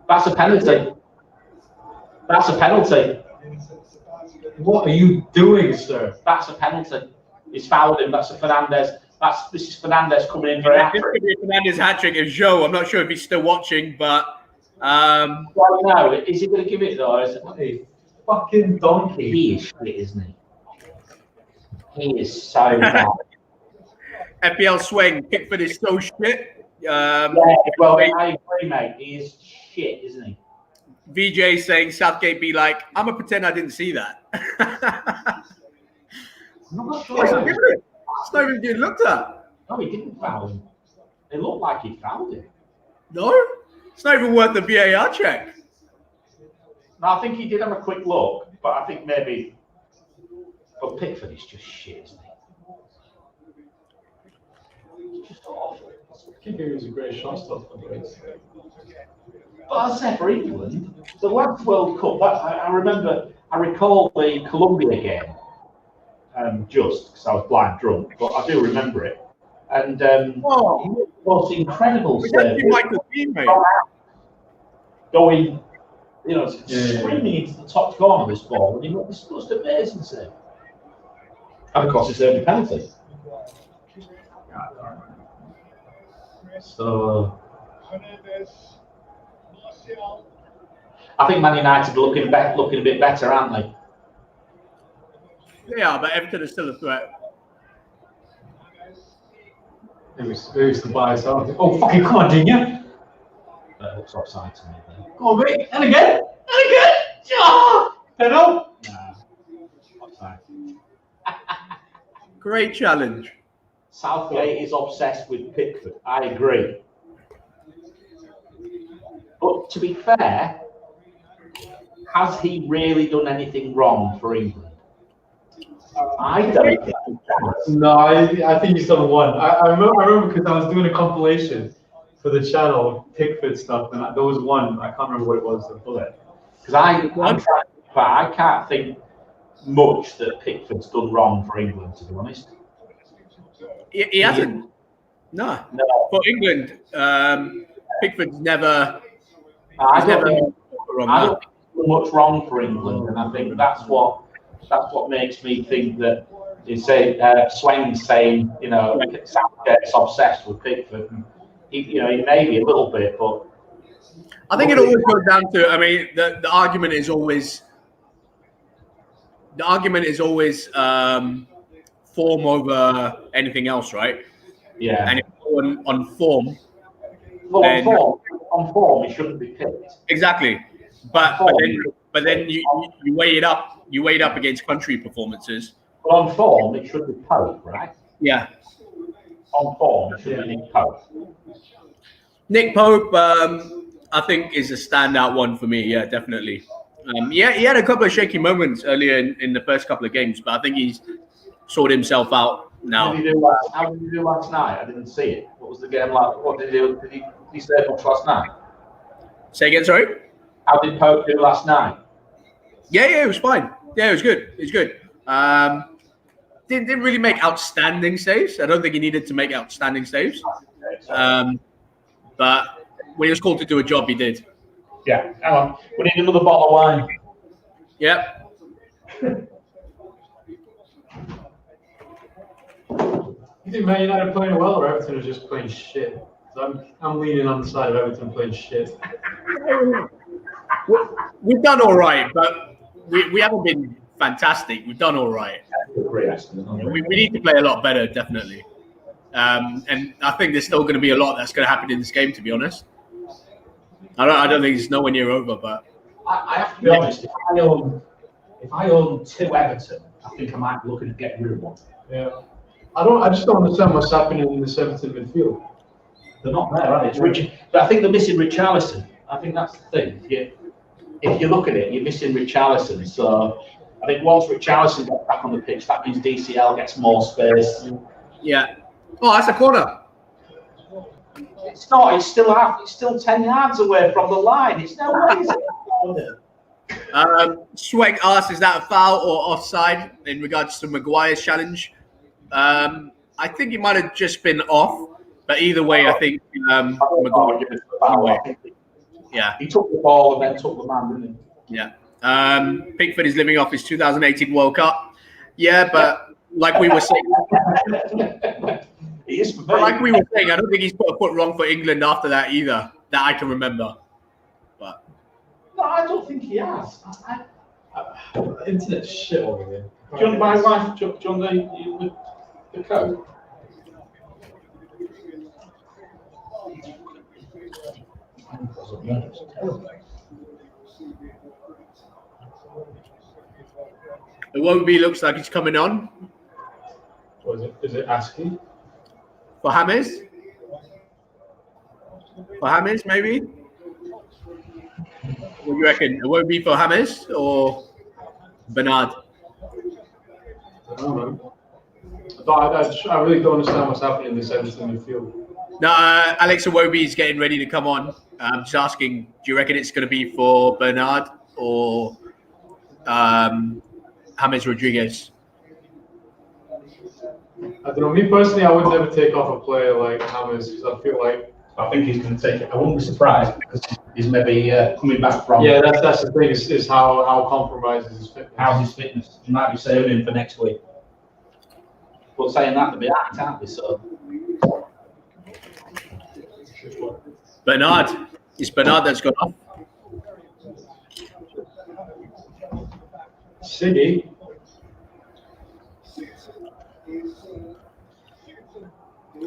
That's a penalty. That's a penalty. What are you doing, sir? That's a penalty. He's fouled him. That's a Fernandez. This is Fernandez coming in for a hat trick. This could be a Fernandez hat trick of Joe. I'm not sure if he's still watching, but well, no. Is he going to give it though? Is it a fucking donkey? He is shit, isn't he? He is so bad. FPL swing. Pickford is so shit. Yeah, well, I agree, mate. He is shit, isn't he? VJ saying Southgate be like, I'm gonna pretend I didn't see that. I'm not sure. It's not even getting looked at. No, he didn't foul him. It looked like he fouled him. No, it's not even worth the VAR check. No, I think he did have a quick look, but I think maybe. But Pickford is just shit, isn't he? He's just awful. Kicker was a great shot stopper. But I said for England, the last World Cup, I recall the Colombia game, just because I was blind drunk, but I do remember it. And it was incredible service. Michael Keane, mate. Going, screaming into the top corner of this ball, and he made this most amazing save. And of course, he served a penalty. So, I think Man United are looking a bit better, aren't they? They are, but Everton is still a threat. it was the bias. Oh, fucking come on, Dinya. That looks offside to me then. Come on, mate. And again. Oh, penal. Nah, offside. Great challenge. Southgate is obsessed with Pickford. I agree. But to be fair, has he really done anything wrong for England? I don't think he has. No, I think he's done one. I remember because I was doing a compilation for the channel, Pickford stuff, and there was one. I can't remember what it was. Because I can't think much that Pickford's done wrong for England, to be honest. He hasn't. No. For England, Pickford's never. I much wrong for England, and I think that's what makes me think that you say Swain's saying, Southgate's obsessed with Pickford. And he may be a little bit, but I think it always goes down to. I mean, the argument is always form over anything else, right? yeah. And if you're on form, Well, then on form, he shouldn't be picked. exactly. But then you weigh it up. You weigh it up against country performances. But on form, it should be Pope, right? Yeah. On form, it should be Nick Pope. Nick Pope, I think, is a standout one for me. Yeah, definitely. He had a couple of shaky moments earlier in the first couple of games, but I think he's sorted himself out now. How did he do last night? I didn't see it. What was the game like? What did he do? Did he stay much last night? Say again, sorry? How did Pope do last night? Yeah, it was fine. Yeah, it was good. It was good. Didn't really make outstanding saves. I don't think he needed to make outstanding saves. But when he was called to do a job, he did. Yeah. Hang on. We need another bottle of wine. Yep. You think Man United are playing well or Everton are just playing shit? I'm leaning on the side of Everton playing shit. We've done all right, but we haven't been fantastic. We've done all right. We need to play a lot better, definitely. And I think there's still going to be a lot that's going to happen in this game, to be honest. I don't think it's nowhere near over, but I have to be honest. If I own two Everton, I think I might be looking at getting rid of one. Yeah. I just don't understand what's happening in the Everton midfield. They're not there, are they? But I think they're missing Richarlison. I think that's the thing. If you look at it, you're missing Richarlison. So I think once Richarlison gets back on the pitch, that means DCL gets more space. yeah. Oh, that's a corner. It's not. It's still 10 yards away from the line. It's no way. Sweg asks, is that a foul or offside in regards to Maguire's challenge? I think it might have just been off, but either way, I think Maguire. Yeah. He took the ball and then took the man, didn't he? Yeah. Pickford is living off his 2018 World Cup. Yeah, but like we were saying, he is for me. like we were saying, I don't think he's put a foot wrong for England after that either, that I can remember. But no, I don't think he has. Internet's shit over there. Do you want my wife? Do you want the code? it won't be. Looks like he's coming on What is it? Is it ASCII? for James. For James, maybe. What do you reckon? It won't be for James or Bernard. I don't know. I really don't understand what's happening in this Everton midfield. No, Alex Iwobi is getting ready to come on. I'm just asking, do you reckon it's going to be for Bernard or James Rodriguez? I don't know. Me personally, I would never take off a player like James because I feel like I think he's going to take it. I wouldn't be surprised because he's maybe coming back from. Yeah, that's the thing. Is how compromised is his fitness. How's his fitness? You might be saving him for next week. But saying that, they'll be act, aren't they? So. Bernard. It's Bernard that's gone off. Siggy.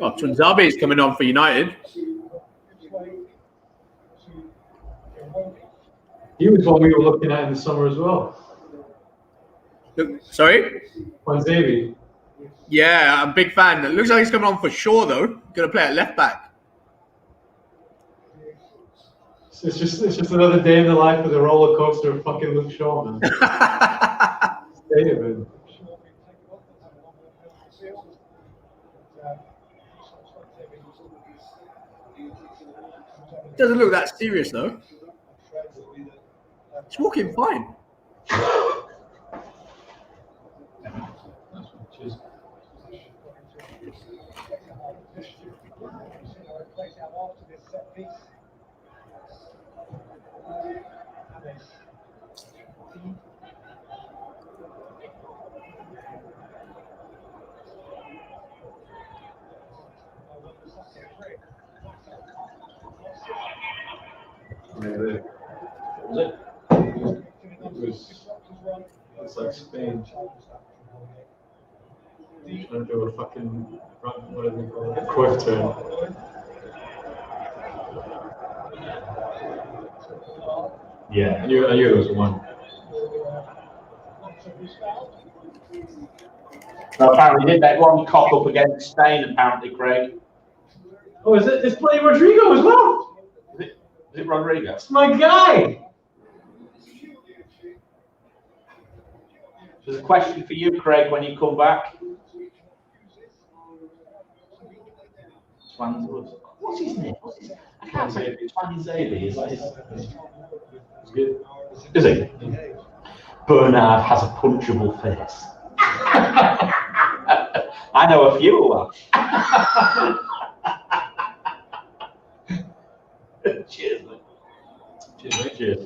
Oh, Tunzabe is coming on for United. He was one we were looking at in the summer as well. Look, sorry? Wanzabi. Yeah, I'm a big fan. It looks like he's coming on for Shaw, though. Going to play at left back. It's just another day in the life of the roller coaster of fucking Luke Shaw, man. Stay it, man. Doesn't look that serious, though. He's walking fine. there. Was it? It's like Spain. Trying to do a fucking, what do they call it? A quick turn. Yeah. I knew there was one. So apparently, did that one cock up against Spain? Apparently, Craig. Oh, is it? It's playing Rodrigo as well. Is it Rodrigo? It's my guy. There's a question for you, Craig, when you come back. What's his name? I can't say it. Swanzavy. Is that his? It's good. Is he? Bernard has a punchable face. I know a few of them. Cheers, mate. Cheers, mate. Cheers.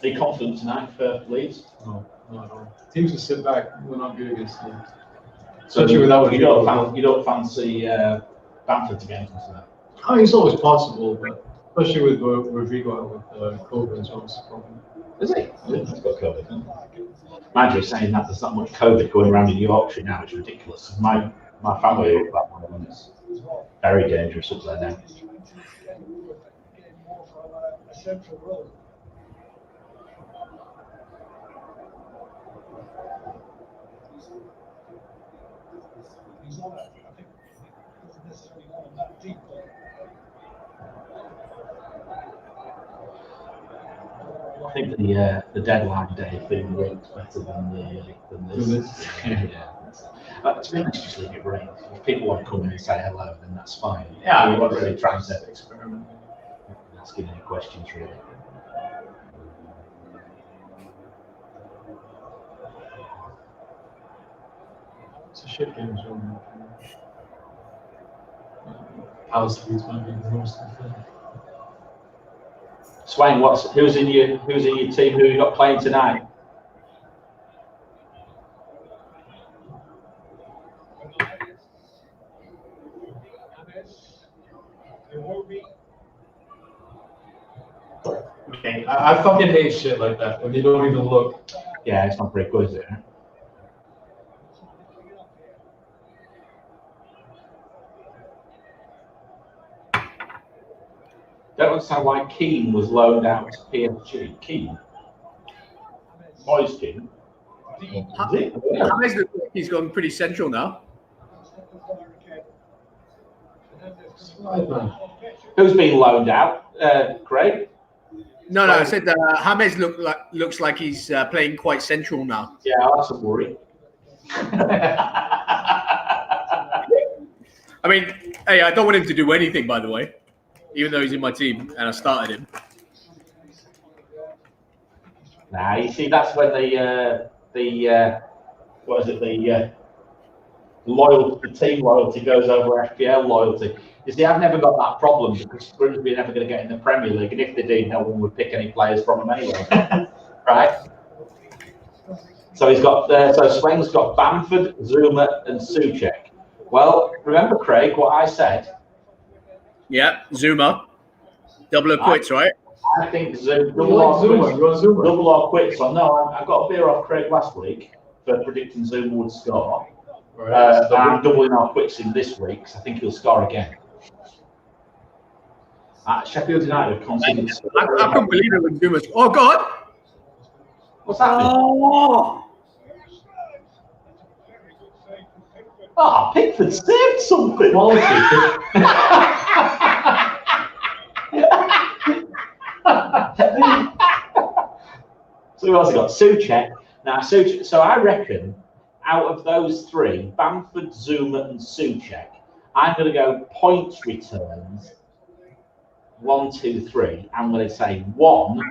Are you confident tonight for Leeds? No, not at all. Teams just sit back. We're not good against them. So Especially without you don't fancy Bamford to get into that? I mean, it's always possible, but especially with Rodrigo and with COVID as well. It's a problem. Is he? He's got COVID. Mind you, saying that there's not much COVID going around in Yorkshire now. It's ridiculous. My family are that one of them. It's very dangerous up there now. I think the deadline day thing works better than this. To be honest, just leave it rain. If people want to come in and say hello, then that's fine. Yeah, we won't really try and experiment. Asking any questions, really. It's a shit game as well. Palace Leeds might be the most fun. Swain, who's in your team? Who you got playing tonight? Okay, I fucking hate shit like that when you don't even look. Yeah, it's not very good, is it? Don't understand why Keane was loaned out to PSG. Keane? Boys Keane? He's gone pretty central now. Who's been loaned out? Craig? No, I said James looks like he's playing quite central now. Yeah, that's a worry. I mean, hey, I don't want him to do anything, by the way, even though he's in my team and I started him. Nah, you see, that's when the team loyalty goes over FPL loyalty. You see, I've never got that problem because Grimsby are never going to get in the Premier League, and if they did, no one would pick any players from them anyway, right? So he's got so Swen's got Bamford, Zuma, and Souček. Well, remember, Craig, what I said? Yeah, Zuma. Double or quits, right? I think double or quits. So no, I got a beer off Craig last week for predicting Zuma would score. Right. I'm doubling our quits in this week because I think he'll score again. Sheffield United have conceded. I can't believe it when Zuma. Oh God! What's happening? Oh, Pickford saved something. So who else has got? Souček. Now, Souček. So I reckon out of those three, Bamford, Zuma, and Souček, I'm going to go points returns. 1, 2, 3. I'm going to say 1,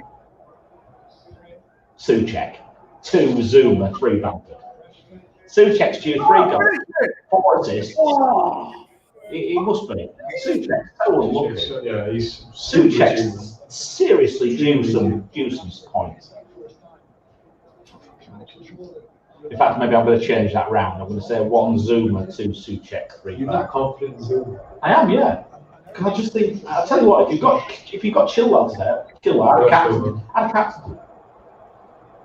Souček, 2, Zuma, 3, Bamford. Souček's due 3 goals, 4 assists. He must be. Souček's so unlucky. Yeah, he's Souček's seriously due some points. In fact, maybe I'm going to change that round. I'm going to say 1 Zuma, 2 Souček, 3 You're that confident in Zuma? I am, yeah. I just think, I'll tell you what, if you've got Chilwell today, Chilwell, I'd have captained him.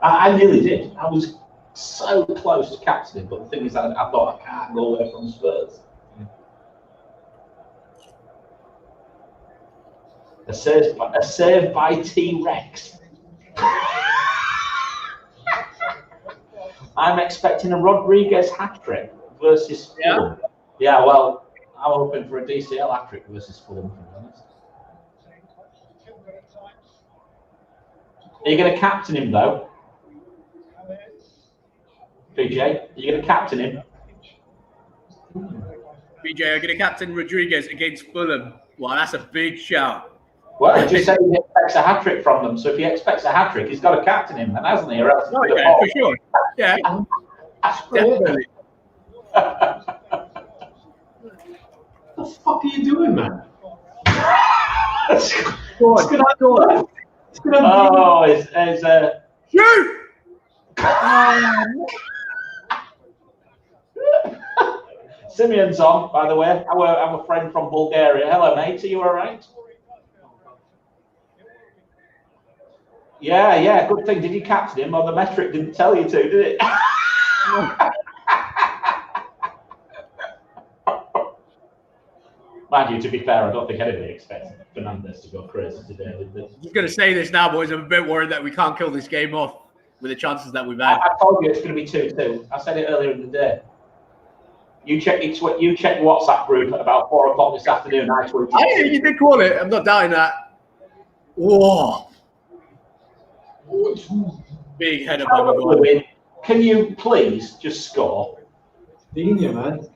I nearly did. I was so close to captaining, but the thing is, I thought I can't go away from Spurs. A save by T-Rex. I'm expecting a Rodriguez hat-trick versus Fulham. Yeah, well, I'm hoping for a DCL hat-trick versus Fulham, to be honest. Are you going to captain him, though? BJ, are you going to captain him? BJ, I'm going to captain Rodriguez against Fulham. Wow, that's a big shout. Well, he just said he expects a hat-trick from them, so if he expects a hat-trick, he's got to captain him, and hasn't he? Or else Yeah, for sure. Yeah, definitely. What the fuck are you doing, man? Shoot! Simeon's on, by the way. Our friend from Bulgaria. Hello, mate. Are you all right? Yeah. Good thing. Did you captain him, or the metric didn't tell you to, did it? Mind you, to be fair, I don't think anybody expected Fernandes to go crazy today, did they? I'm just going to say this now, boys. I'm a bit worried that we can't kill this game off with the chances that we've had. I told you it's going to be 2-2. I said it earlier in the day. You check the WhatsApp group at about 4 o'clock this afternoon. I tweeted. You did call it. I'm not doubting that. Whoa. Big header by Maguire. Can you please just score? Dina, man.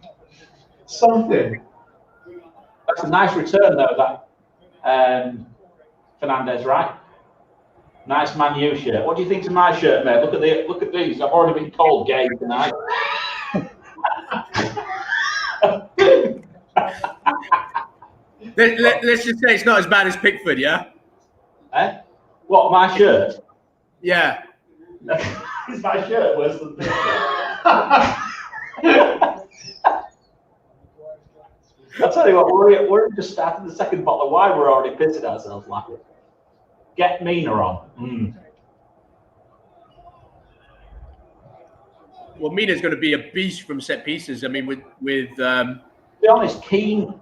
Something. That's a nice return, though, that Fernandes, right? Nice Man U shirt. What do you think of my shirt, mate? Look at these. I've already been told gay tonight. Let's just say it's not as bad as Pickford, yeah? Eh? What, my shirt? Yeah. Is my shirt worse than Pickford? I'll tell you what, we're just starting the second bottle of wine, we're already pissing ourselves laughing. Get Mina on. Well, Mina's going to be a beast from set pieces. I mean, with to be honest, Keane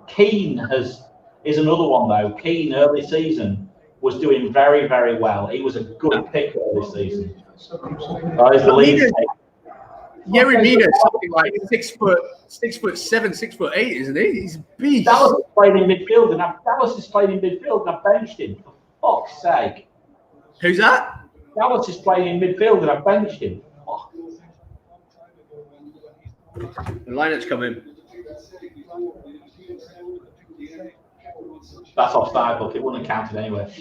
is another one though. Keane early season was doing very, very well. He was a good pick early season. He's the lead. Yerry Mina's something like 6'7", 6'8", isn't he? He's a beast. Dallas is playing in midfield, and I've benched him. For fuck's sake. Who's that? Dallas is playing in midfield, and I've benched him. Fuck. The lineup's coming. That's offside, look. It wouldn't have counted anyway.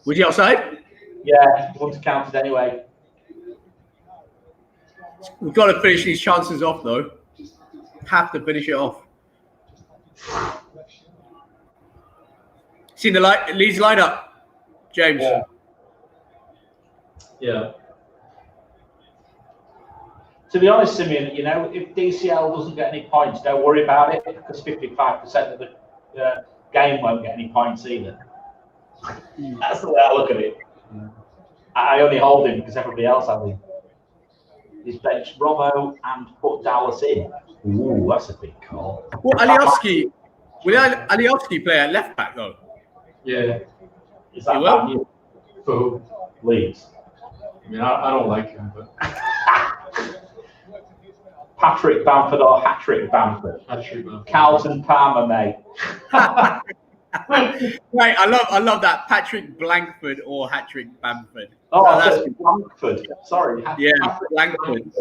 Was he outside? Yeah, it wouldn't have counted anyway. We've got to finish these chances off, though. Have to finish it off. Seen the Leeds lineup, James? Yeah. To be honest, Simeon, if DCL doesn't get any points, don't worry about it, because 55% of the game won't get any points either. That's the way I look at it. I only hold him because everybody else has him. He's benched Robbo and put Dallas in. Ooh, that's a big call. Well, Alioski, will Alioski play at left back though? Yeah. Is that bad news? For Leeds. I mean, I don't like him, but Patrick Bamford or Hat-trick Bamford? Hat-trick Bamford. Carlton Palmer, mate. Right, I love that. Patrick Blankford or Hat-trick Bamford. Oh, that's Blankford. Sorry. Blankford.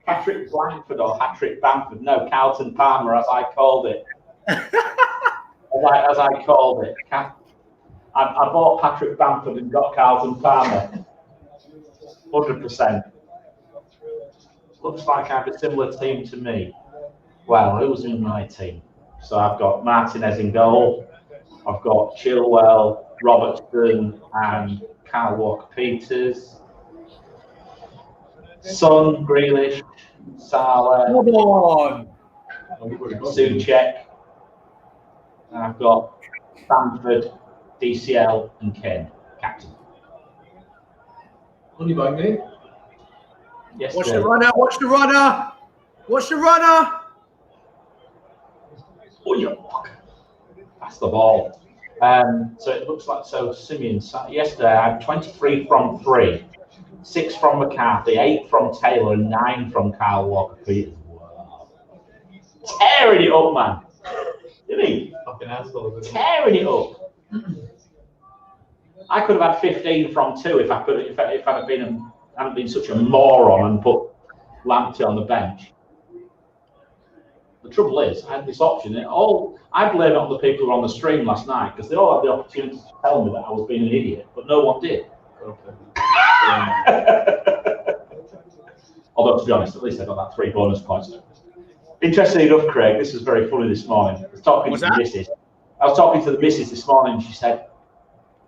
Patrick Blankford or Hat-trick Bamford. No, Carlton Palmer, as I called it. as I called it. I bought Patrick Bamford and got Carlton Palmer. 100%. Looks like I have a similar team to me. Well, who's in my team? So I've got Martinez in goal. I've got Chilwell, Robertson, and Kyle Walker-Peters. Son, Grealish, Salah, Come on. Souček. And I've got Bamford, DCL, and Kane, captain. Only by me. Yes, Watch the runner. Watch the runner. Watch the runner. Oh, you fuck. That's the ball. So it looks like Simeon. Yesterday I had 23 from 3, 6 from McCarthy, 8 from Taylor, and 9 from Kyle Walker-Peters. Wow. Tearing it up, man. Didn't he? Fucking asshole. Tearing it up. I could have had 15 from 2 if I'd hadn't been such a moron and put Lamptey on the bench. The trouble is, I had this option. I blame it on the people who were on the stream last night because they all had the opportunity to tell me that I was being an idiot, but no one did. Although, to be honest, at least I got that 3 bonus points. Interestingly enough, Craig, this was very funny this morning. I was talking to the missus this morning, and she said,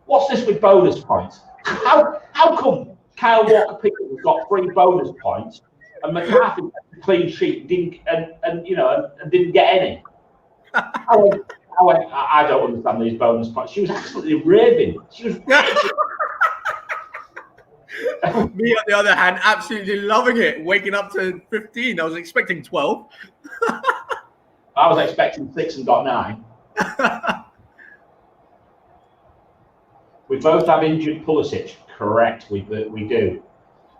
"What's this with bonus points? How come Kyle Walker-Peters has got 3 bonus points and McCarthy clean sheet didn't get any?" I went, I don't understand these bonus points. She was absolutely raving. She was Me, on the other hand, absolutely loving it. Waking up to 15. I was expecting 12. I was expecting 6 and got 9. We both have injured Pulisic. Correct, we do.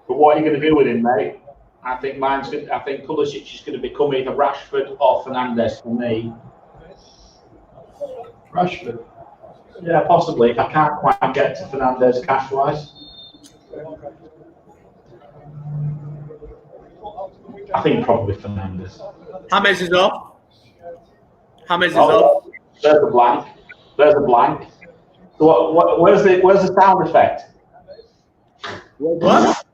But what are you going to do with him, mate? I think Pulisic is going to become either Rashford or Fernandes for me. Rashford. Yeah, possibly. If I can't quite get to Fernandes cash-wise. I think probably Fernandes. James is off. James is off. There's a blank. There's a blank. So where's the sound effect? What?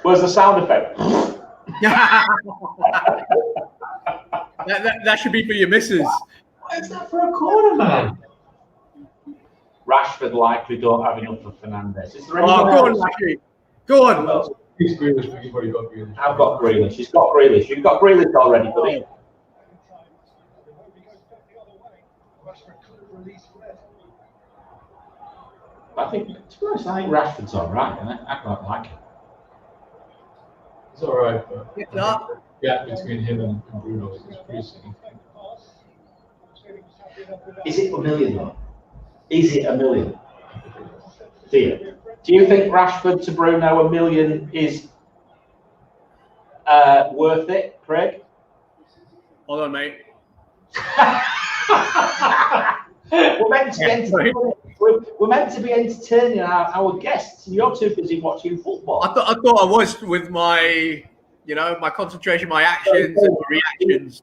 Where's the sound effect? that should be for your missus. Why is that for a corner, man? Rashford likely don't have enough for Fernandes. Is there Go on, Lashley. Go on. He's Grealish before you got Grealish. I've got Grealish. He's got Grealish. You've got Grealish already, buddy. I think, to be honest, I think Rashford's all right. I quite like him. It's all right, but It's not. the gap between him and Bruno is pretty significant. Is it a million though? Is it a million? Do you think Rashford to Bruno $1 million is worth it, Craig? Hold on, mate. We're meant to be entertaining our guests, and you're too busy watching football. I thought I was with my concentration, my actions and reactions.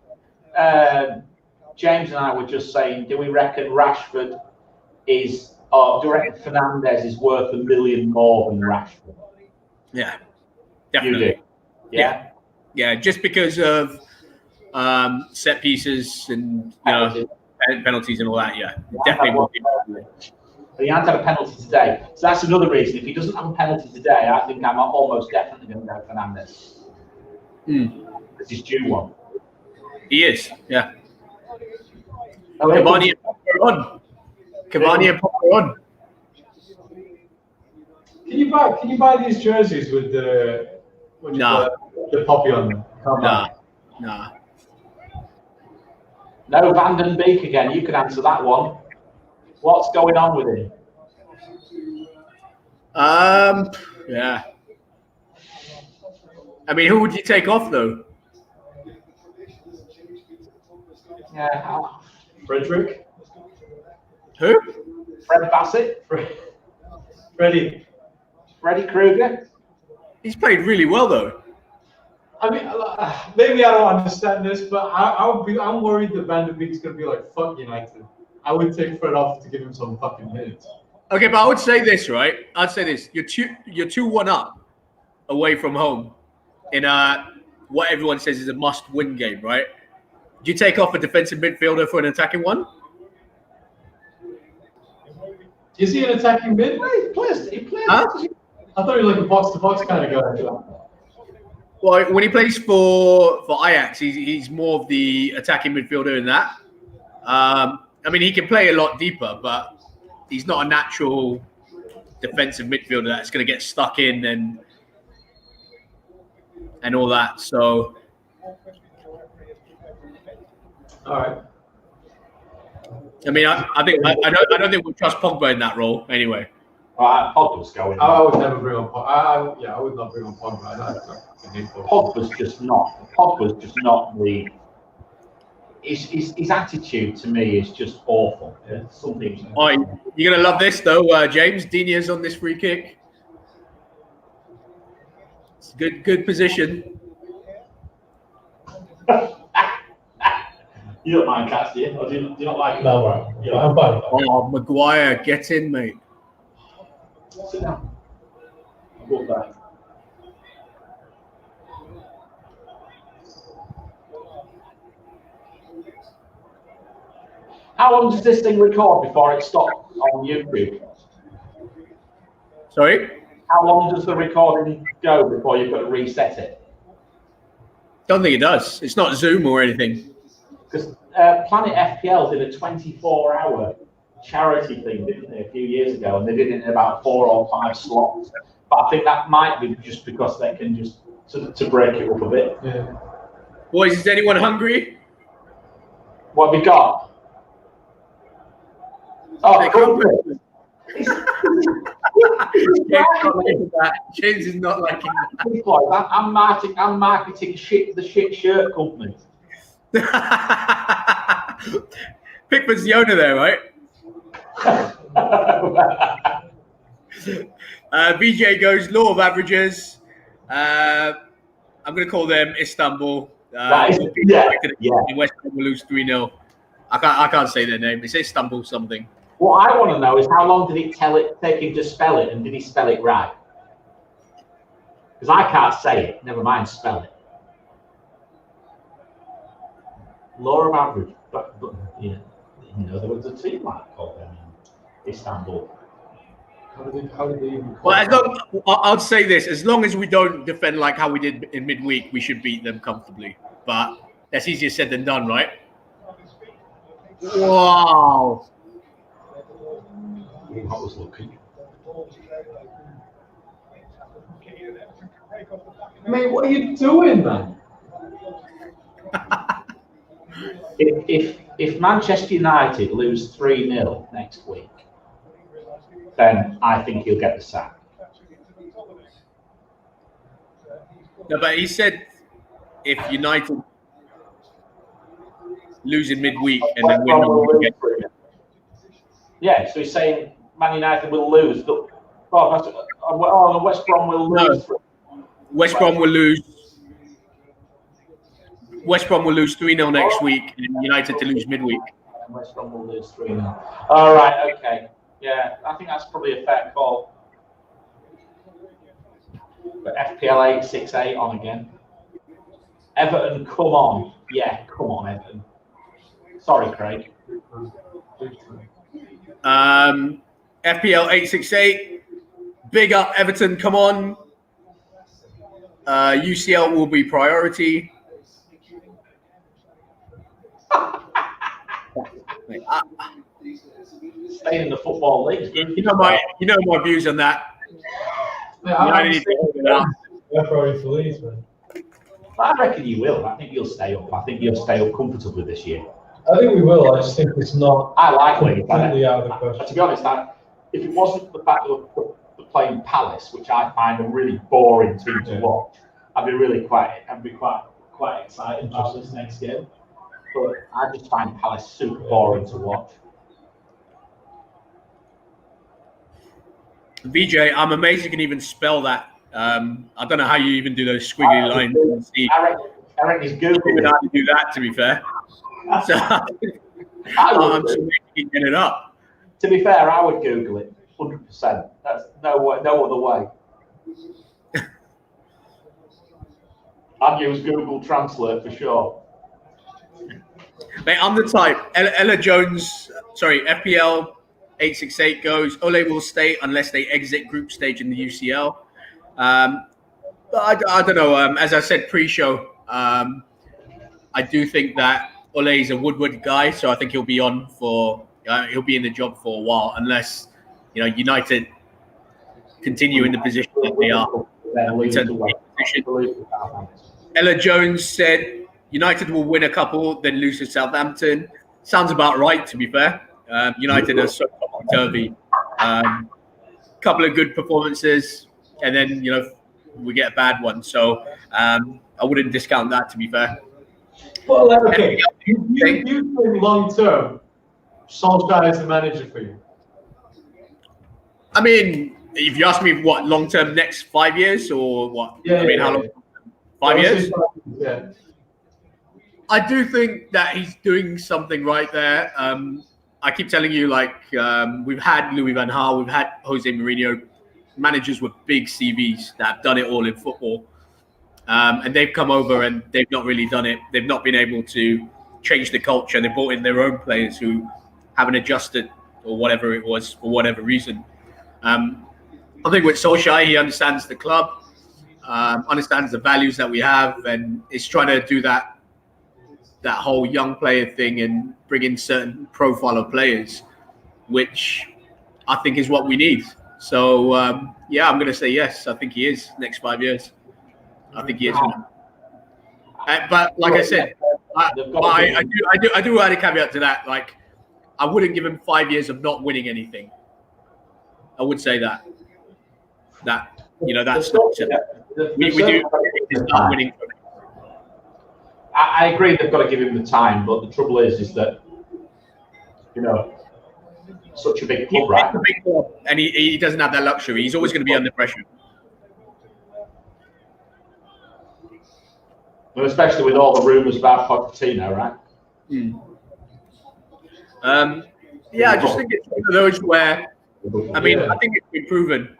James and I were just saying, do we reckon Rashford is, or do you reckon Fernandes is worth $1 million more than Rashford? Yeah, definitely. You do? Yeah. Yeah, just because of set pieces and penalties and all that. Yeah, definitely. But he hasn't had a penalty today, so that's another reason. If he doesn't have a penalty today, I think I'm almost definitely going to go Fernandes. This is due one. He is. Yeah. Oh, Cavani and Pogba on. Cavani and Pogba on. Can you buy these jerseys with the the poppy on them? Nah. No, Van den Beek again. You can answer that one. What's going on with him? Yeah. I mean, who would you take off though? Yeah. Frederick? Who? Fred Bassett? Freddie Krueger? He's played really well though. I mean, maybe I don't understand this, but I'm worried that Van der Beek's going to be like, fuck United. I would take Fred off to give him some fucking minutes. Okay, but I would say this, right? I'd say this. You're 2-1 up away from home in what everyone says is a must-win game, right? Do you take off a defensive midfielder for an attacking one? Is he an attacking mid? He plays. Huh? I thought he was like a box-to-box kind of guy. Well, when he plays for Ajax, he's more of the attacking midfielder in that. I mean, he can play a lot deeper, but he's not a natural defensive midfielder that's going to get stuck in and all that. So, All right. I mean, I don't think we'll trust Pogba in that role anyway. Pogba's going. I would never bring on Pogba. I would not bring on Pogba. Pogba's just not the. His attitude to me is just awful. Yeah. Something. Oh, you're gonna love this though, James. Dinia's on this free kick. It's a good position. You don't mind cats, do you? Or do you not like it? No, right. Yeah, I'm fine. Oh, Maguire, get in, mate. Sit down. I'll go back. How long does this thing record before it stops on YouTube? Sorry? How long does the recording go before you've got to reset it? Don't think it does. It's not Zoom or anything. Because Planet FPL did a 24-hour charity thing, didn't they, a few years ago, and they did it in about 4 or 5 slots. But I think that might be just because they can just to break it up a bit. Yeah. Boys, is anyone hungry? What have we got? Oh, company. James is not liking that. I'm marketing the shit shirt company. Pickford's the owner there, right? VJ goes law of averages. I'm going to call them Istanbul. West Ham will lose 3-0. I can't say their name. It's Istanbul something. What I want to know is how long did it take him to spell it, and did he spell it right? Because I can't say it. Never mind spell it. Law of average, but yeah, there was a team like called them Istanbul. How did they even Well, I'll say this: as long as we don't defend like how we did in midweek, we should beat them comfortably. But that's easier said than done, right? Wow. I was looking. Mate, what are you doing, man? If Manchester United lose 3-0 next week, then I think he'll get the sack. No, but he said if United lose in midweek and then win. Yeah, so he's saying Man United will lose. West Brom will lose. No. West Brom will lose. West Brom will lose 3-0 next week, and United to lose midweek. And West Brom will lose 3-0. All right, okay. Yeah, I think that's probably a fair call. But FPL 868 on again. Everton, come on. Yeah, come on, Everton. Sorry, Craig. FPL 868. Big up, Everton, come on. UCL will be priority. Staying in the football league. You know my views on that. We're priority for Leeds, man. I reckon you will. I think you'll stay up. I think you'll stay up comfortably this year. I think we will. I just think it's not. I like Leeds. Completely out of the question. To be honest, if it wasn't the fact that we're playing Palace, which I find a really boring team to watch, I'd be quite excited about this next game. But I just find Palace super boring to watch. VJ, I'm amazed you can even spell that. I don't know how you even do those squiggly lines. I reckon he's good. I don't even know how to do that, to be fair. So, I'm just getting it up. To be fair, I would Google it 100%. That's no other way. I'd use Google Translate for sure. Mate, I'm the type. Ella Jones, FPL 868 goes, Ole will stay unless they exit group stage in the UCL. I don't know. As I said pre-show, I do think that Ole is a Woodward guy, so I think he'll be on for he'll be in the job for a while, unless United continue in the position that they are. In terms of position. Ella Jones said United will win a couple, then lose to Southampton. Sounds about right, to be fair. United are so topsy-turvy. Couple of good performances, and then we get a bad one. So I wouldn't discount that, to be fair. Well, okay. You think long term, Solskjaer is the manager for you? I mean, if you ask me what long term, next 5 years or what? Yeah, how long? 5 years? Yeah. I do think that he's doing something right there. I keep telling you, we've had Louis van Gaal, we've had Jose Mourinho, managers with big CVs that have done it all in football. And they've come over and they've not really done it. They've not been able to change the culture. They brought in their own players who haven't adjusted or whatever it was for whatever reason. I think with Solskjaer, he understands the club, understands the values that we have, and is trying to do that whole young player thing and bring in certain profile of players, which I think is what we need. So, I'm going to say yes. I think he is next 5 years. I think he is. But like I said, I do add a caveat to that. Like, I wouldn't give him 5 years of not winning anything. I would say that. That's not. We do start winning. I agree they've got to give him the time, but the trouble is that such a big club, right? It's a big club, and he doesn't have that luxury. He's always going to be under pressure. Well, especially with all the rumours about Pochettino, right? I just think it's one of those where, I think it's been proven.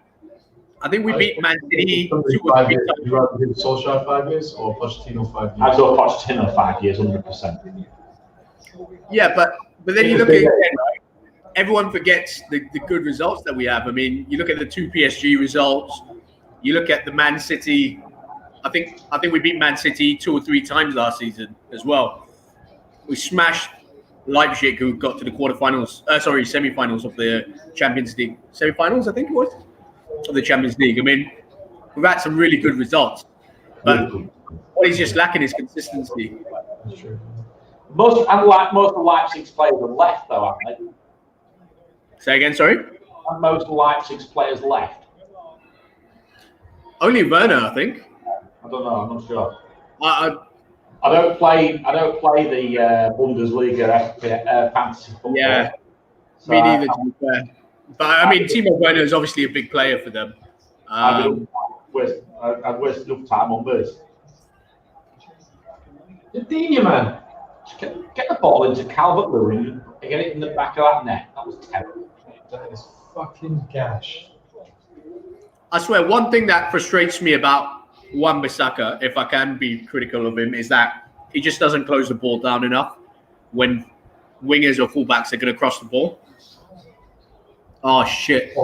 I think we beat Man City 2 or 3 times. Would you rather give Solskjaer 5 years or Pochettino 5 years? I'd go Pochettino 5 years, 100%. Yeah, but then you look at it again, right? Everyone forgets the good results that we have. I mean, you look at the 2 PSG results. You look at the Man City. I think we beat Man City 2 or 3 times last season as well. We smashed Leipzig, who got to the semi-finals of the Champions League. Semi-finals, I think it was, of the Champions League. I mean, we've had some really good results, but what he's just lacking is consistency. That's true. Most of Leipzig's players are left, though, haven't they? Say again, sorry? And most of Leipzig's players left. Only Werner, I think. I don't know. I'm not sure. I don't play the Bundesliga fantasy football. Yeah, so me neither, to be fair. But I mean, Timo Werner is obviously a big player for them. I'd waste enough time on this. Didier, man. Get the ball into Calvert-Lewin and get it in the back of that net. That was terrible. That is fucking gash. I swear, one thing that frustrates me about Wan-Bissaka, if I can be critical of him, is that he just doesn't close the ball down enough when wingers or fullbacks are going to cross the ball. Oh, shit.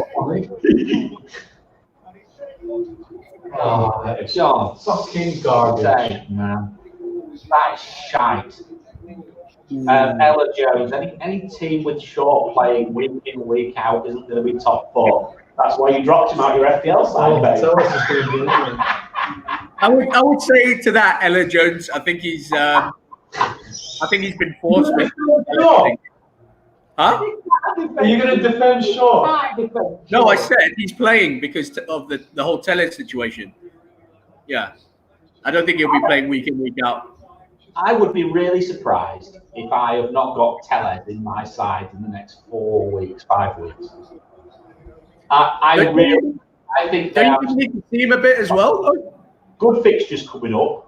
John, fucking garbage, man. That's shite. Ella Jones, any team with Shaw playing week in, week out isn't going to be top 4. That's why you dropped him out your FPL side, mate. I would say to that, Ella Jones, I think he's been forced. Huh? Are you going to defend Shaw? No, I said he's playing because of the whole Tele situation. Yeah. I don't think he'll be playing week in, week out. I would be really surprised if I have not got Tele in my side in the next 4 weeks, 5 weeks. I think they don't you need to see him a bit as well, though? Good fixtures coming up,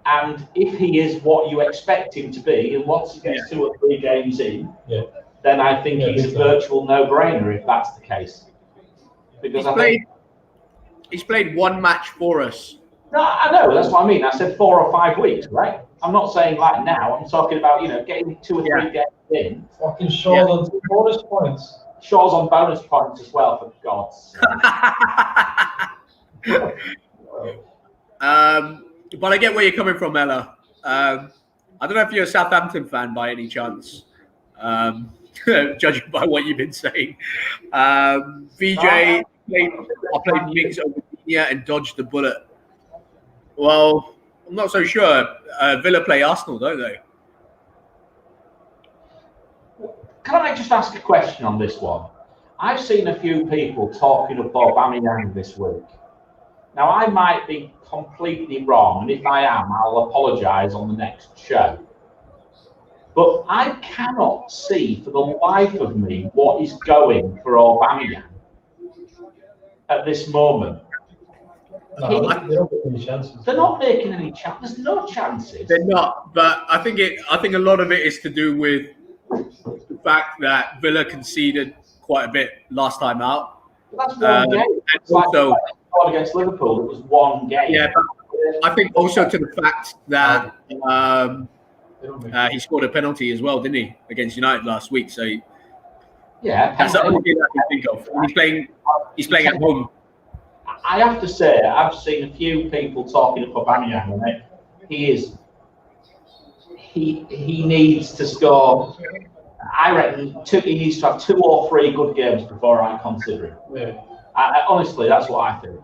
and if he is what you expect him to be, and once he gets 2 or 3 games in, then I think he's a virtual no-brainer if that's the case. Because he's played 1 match for us. No, I know, that's what I mean. I said 4 or 5 weeks, right? I'm not saying like now. I'm talking about, getting 2 or 3 games in. Fucking Shaw's on bonus points. Shaw's on bonus points as well, for God's sake. But I get where you're coming from, Ella. I don't know if you're a Southampton fan by any chance, judging by what you've been saying. VJ, I played Mings over Digne and dodged the bullet. Well, I'm not so sure. Villa play Arsenal, don't they? Can I just ask a question on this one? I've seen a few people talking about Aubameyang this week. Now, I might be completely wrong, and if I am, I'll apologise on the next show. But I cannot see for the life of me what is going for Aubameyang at this moment. They don't make any chances. They're not making any chances. There's no chances. They're not, but I think a lot of it is to do with the fact that Villa conceded quite a bit last time out. That's one game. It's also, like against Liverpool, it was one game. Yeah, but I think also to the fact that he scored a penalty as well, didn't he, against United last week? So yeah, that's the only thing I can think of. He's playing at home. I have to say, I've seen a few people talking about Aubameyang, and he needs to score. I reckon he needs to have 2 or 3 good games before I consider him. Yeah. Honestly, that's what I think.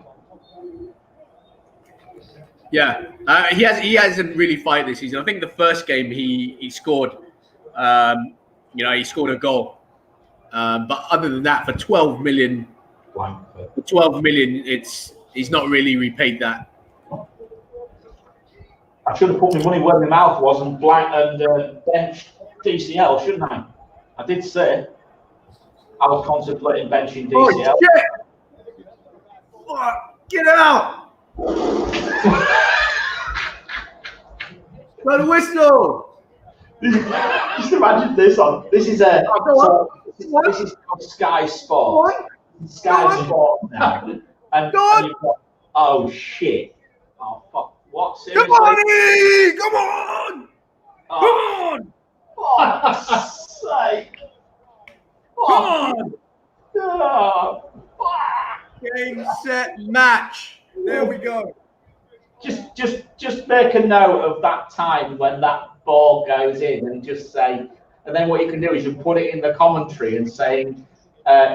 Yeah, he hasn't really fired this season. I think the first game he scored, he scored a goal. But other than that, for 12 million, he's not really repaid that. I should have put my money where my mouth was and benched DCL, shouldn't I? I did say I was contemplating benching DCL. Oh, shit! Get out! Blow the whistle! Just imagine this on. This is this is Sky Sport. What? Sky Sport now. And you've got, oh shit! Oh fuck! What? Seriously? Come on, E! Come on! Oh, Come on! for fuck's sake! Come on! Oh, Game, set, match. There we go. Just make a note of that time when that ball goes in, and just say, and then what you can do is you put it in the commentary and saying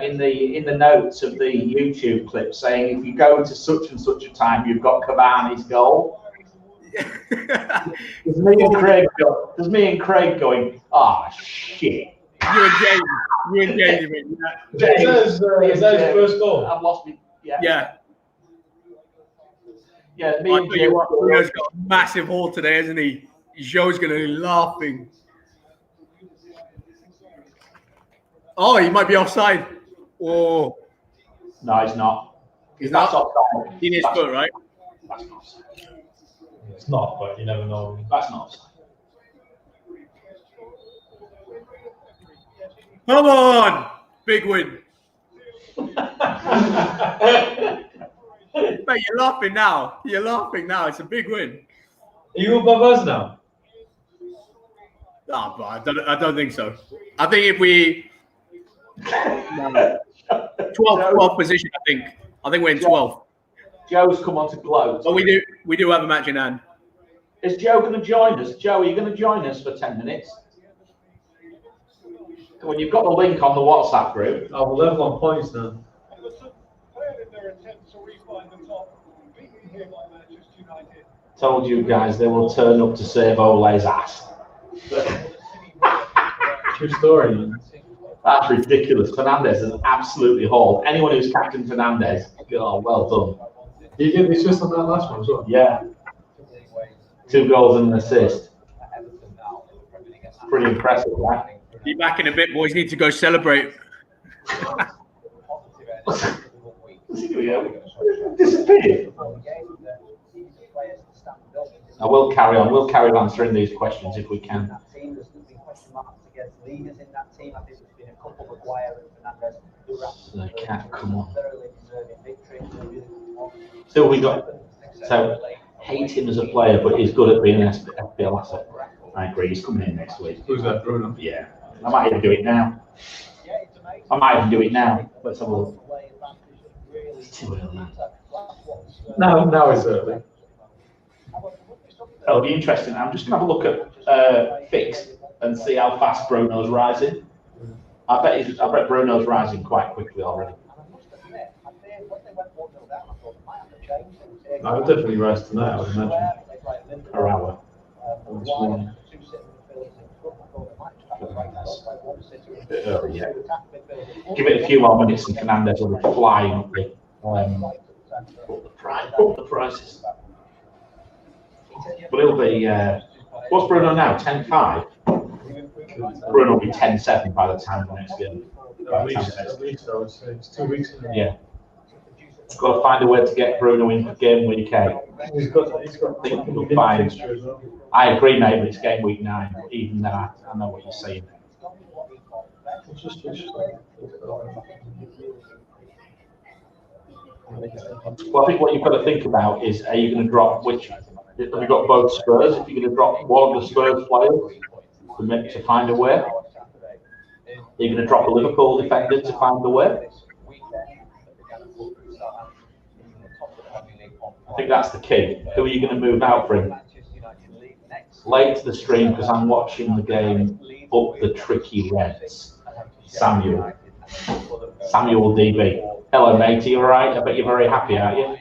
in the notes of the YouTube clip, saying if you go to such and such a time, you've got Cavani's goal. There's me and Craig going, oh shit. You and James. Is that his first goal? I've lost me. Yeah. Yeah, I tell you what, Rio's got a massive haul today, isn't he? Joe's going to be laughing. Oh, he might be offside. Oh. No, he's not. He's That's not? offside. In his foot, right? That's not offside. It's not, but you never know. That's not offside. Come on! Big win. Mate, you're laughing now. It's a big win. Are you above us now? No, but I don't think so. I think if we 12th position, I think we're in 12th. Joe's come on to gloat. But we do have a match in hand. Is Joe going to join us? Joe, are you going to join us for 10 minutes? When you've got the link on the WhatsApp group. Oh, we're level on points now. Told you guys they will turn up to save Ole's ass. True story. That's ridiculous. Fernandez is absolutely hauled. Anyone who's captain Fernandez, oh, well done. Did you get the assist on that last one as well? Yeah. 2 goals and an assist. Pretty impressive, right? Be back in a bit, boys. Need to go celebrate. Disappeared. I will carry on. We'll carry on answering these questions if we can. So, come on. So we got. So hate him as a player, but he's good at being an FPL asset. I agree. He's coming in next week. Who's that, Bruno? Yeah. I might even do it now. Let's have a look. It's too early. Now it's early. That'll be interesting. I'm just going to have a look at Fix and see how fast Bruno's rising. I bet Bruno's rising quite quickly already. I would definitely rise tonight, I would imagine. Per hour. A bit early, yeah. Give it a few more minutes and Fernandez will be flying up the prices. But it'll be, what's Bruno now? 10.5? Bruno will be 10.7 by the time the next game. At least I would say. It's 2 weeks ago. Yeah. Got to find a way to get Bruno in for game week 8. He's got I think he'll find. I agree, mate, but it's game week 9. But even then, I know what you're saying. Well, I think what you've got to think about is, are you going to drop which? Have you got both Spurs? If you're going to drop one of the Spurs players to find a way, are you going to drop a Liverpool defender to find a way? I think that's the key. Who are you going to move out for him? Late to the stream because I'm watching the game up the tricky Reds. Samuel DB. Hello, mate. Are you all right? I bet you're very happy, aren't you?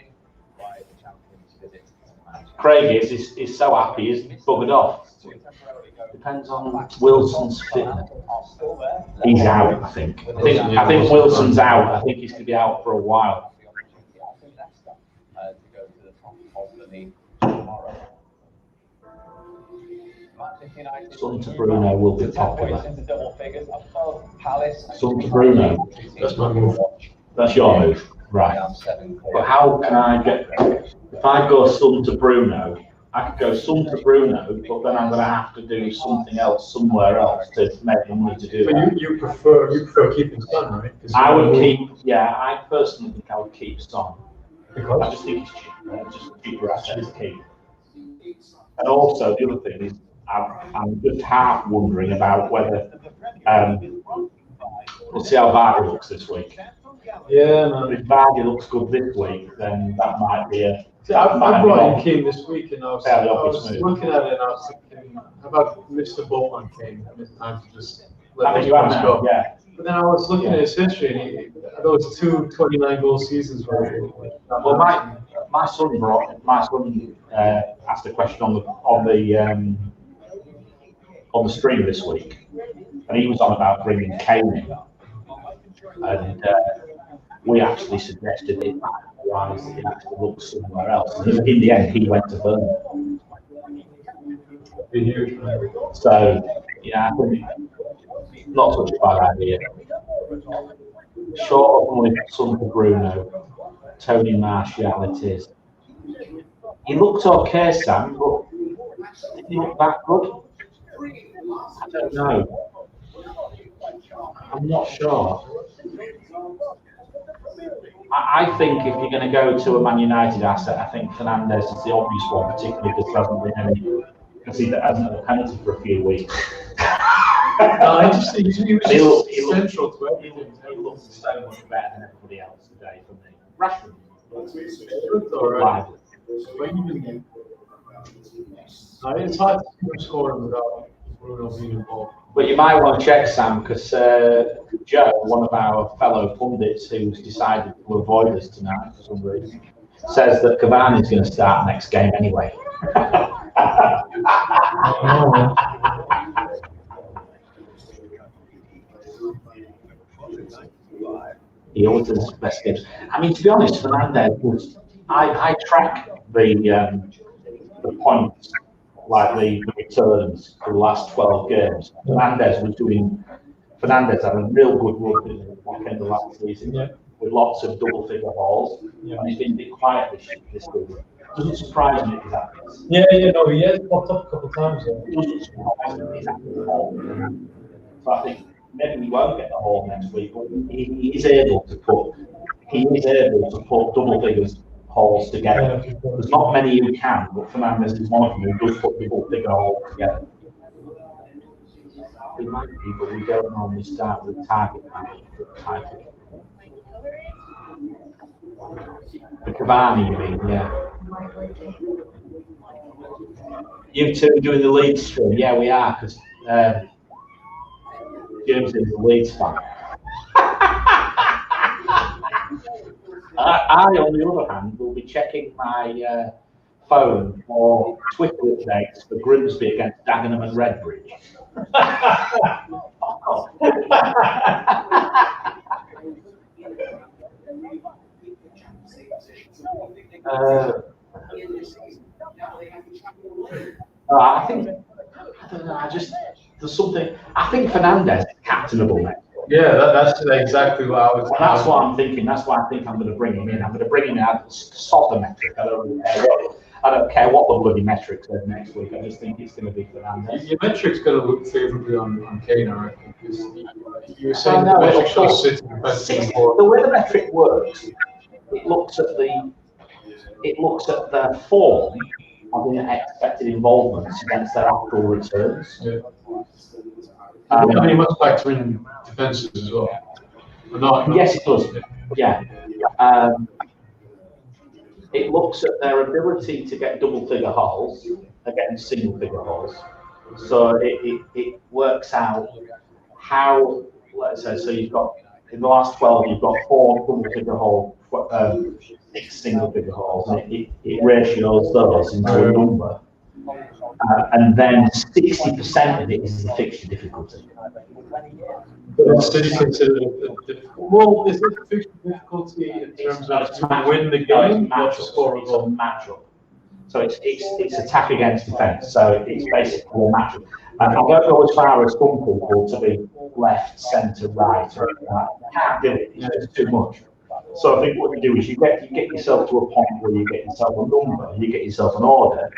Craig is so happy, he's buggered off. Depends on Wilson's fitness. He's out, I think. I think Wilson's out. I think he's going to be out for a while. Son to Bruno will be popular. Son to Bruno. That's my move. That's your move, right? But how can I get? If I go Son to Bruno, I could go Son to Bruno, but then I'm going to have to do something else somewhere else to make the money to do that. But you prefer keeping Son, right? I would keep. Yeah, I personally think I would keep Son. I just think it's cheaper. It's just a cheaper asset to keep. And also the other thing is, I'm just half wondering about whether we'll see how Vardy looks this week. Yeah, man. If Vardy looks good this week, then that might be a. See, I brought in King this week, and I was move. looking at it, and I was thinking, how about Mr. Bolton King? I mean, time to just I let mean, those you have points now, go. yeah. But then I was looking at his history, and those 2 29-goal seasons were. Well, my son asked a question on the stream this week, and he was on about bringing Kane in, and we actually suggested it. Otherwise, he actually looked somewhere else. And in the end, he went to Burnley. So, yeah, I think not such a bad idea. Short of only Son for Bruno, Tony Martial it is. He looked okay, Sam, but did he look that good? I don't know. I'm not sure. I think if you're going to go to a Man United asset, I think Fernandez is the obvious one, particularly because there hasn't been any. Because he hasn't had a penalty for a few weeks. He was central to everything. He looked so much better than everybody else today for me. Rashford. It's hard to see him scoring without Bruno being involved. But you might want to check, Sam, because Joe, one of our fellow pundits who's decided to avoid us tonight for some reason, says that Cavani's going to start next game anyway. He always does his best games. I mean, to be honest, Fernandez was. I track the points, like the returns for the last 12 games. Fernandez had a real good run in the back end of last season with lots of double figure hauls, and he's been a bit quiet this season. Doesn't surprise me if he's at this. He has popped up a couple of times. It doesn't surprise me if he's at the haul. So I think maybe we won't get the haul next week, but he is able to put double figures hauls together. There's not many who can, but Fernandez is one of them who does put double figure hauls together. It might be, but we don't normally start with target management. The Cavani, you mean, yeah. You two are doing the Leeds stream. Yeah, we are, because James is a Leeds fan. I, on the other hand, will be checking my phone for Twitter updates for Grimsby against Dagenham and Redbridge. I think, I don't know, there's something, I think Fernandez is captainable next. Yeah, that's exactly what I was. Well, that's what I'm thinking. That's why I think I'm going to bring him in. I'm going to bring him in at the softer metric. I don't care what the bloody metric says next week. I just think it's going to be Fernandez. Your metric's going to look favourably on Kane, I reckon. Because you were saying the metric shows City. The way the metric works, it looks at the form of the expected involvements against their actual returns. Yeah. I mean, you must factor in defences as well. Not, yes, it does. Yeah. It looks at their ability to get double-figure hauls against single-figure hauls. So it works out how, let's say, so you've got, in the last 12, you've got 4 double-figure haul, 6 single-figure hauls, and it ratios those into a number. And then 60% of it is the fixture difficulty. Is City considered difficult? Well, is it fixture difficulty in terms of to win the game? Match matchup. So it's attack against defence. So it's basically a matchup. And I don't go as far as some people to be left, centre, right, or anything like that. You can't do it. It's just too much. So I think what you do is you get yourself to a point where you get yourself a number, you get yourself an order.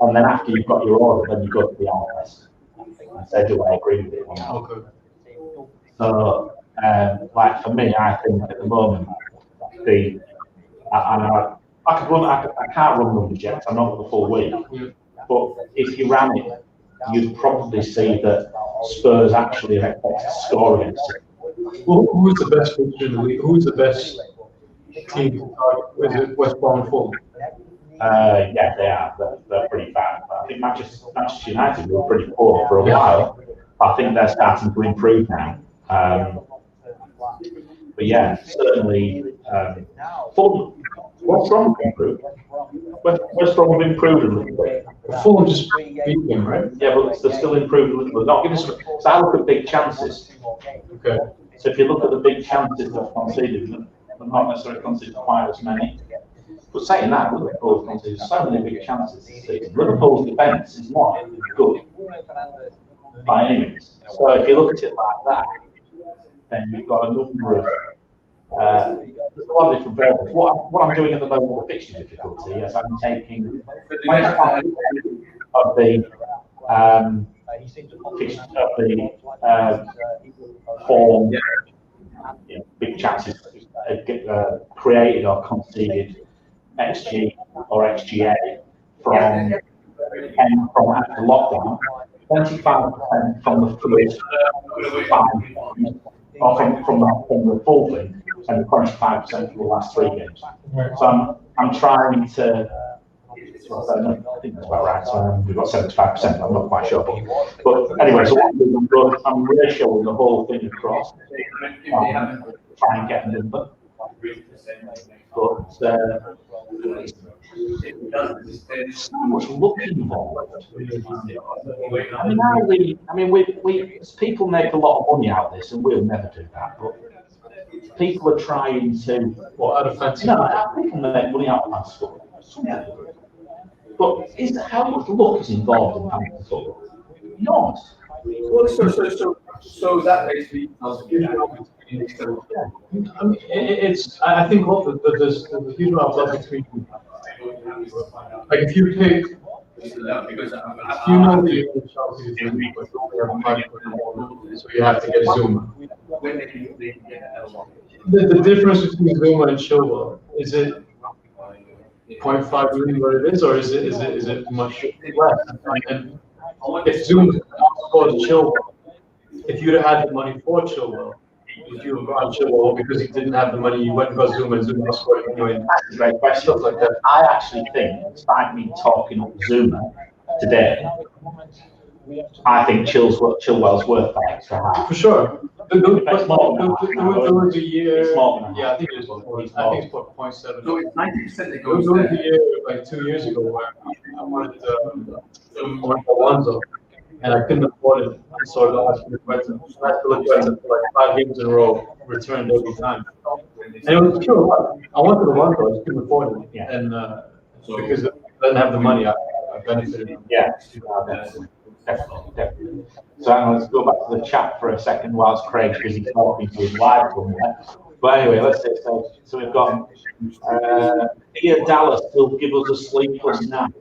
And then after you've got your order, then you go to the analyst and say, do I agree with it or not? Okay. So, like for me, I think at the moment, I can't run numbers yet, I'm not for the full week. But if you ran it, you'd probably see that Spurs actually are expected to score against it. Well, who's the best fixture in the league? Who's the best team to target? Is it West Brom and Fulham? Yeah, they are. They're pretty bad. I think Manchester United were pretty poor for a while. I think they're starting to improve now. But yeah, certainly. Fulham, West Brom have improved. West Brom have improved a little bit. Fulham just beat them, right? Yeah, but they're still improved a little bit. Not giving some. So I look at big chances. Okay. So if you look at the big chances they've conceded, they've not necessarily conceded quite as many. But saying that, Liverpool's conceded so many big chances this season. Liverpool's defence is not good by any means. So if you look at it like that, then you've got a number of there's a lot of different variables. What I'm doing at the moment with the fixture difficulty is I'm taking 25% of the form, big chances created or conceded XG or XGA from after lockdown, 25% from the first 5, or from the full thing, and 25% from the last 3 games. So I'm trying to. I think that's about right. So we've got 75%. I'm not quite sure, but anyway. So I'm ratioing the whole thing across, try and get a number. But so much luck involved. I mean, we people make a lot of money out of this, and we'll never do that. But people are trying to. What out of fancy? No, people make money out of fantasy football. But how much luck is involved in fantasy football? Enormous. Well, so that basically. I mean, I think there's a huge amount of love between. Like if you pick, you know the Chelsea is in but only have 5 so you have to get Zuma. The difference between Zuma and Chilwell, is it 0.5 million what it is, or is it much less? And if Zuma scored Chilwell, if you'd have had the money for Chilwell, if you were on Chilwell because he didn't have the money, you went and got Zuma and Zuma scored anyway. That's a great question. Like that. I actually think, despite me talking up Zuma, today, I think Chilwell's worth that extra half. For sure. There was a year. It's more than Yeah, I think it is. I think it's 0.7. So it's 90% that There goes was a there. year like 2 years ago where I wanted Alonso, and I couldn't afford it, so I got Aspilicueta. Aspilicueta for like 5 games in a row, returned every time. And it was true. I wanted Alonso, I just couldn't afford it. Yeah. And because I didn't have the money, I benefited. Yeah, definitely. So hang on, let's go back to the chat for a second whilst Craig's busy talking to his wife somewhere. But anyway, let's see. So we've got Ian Dallas will give us a sleepless night.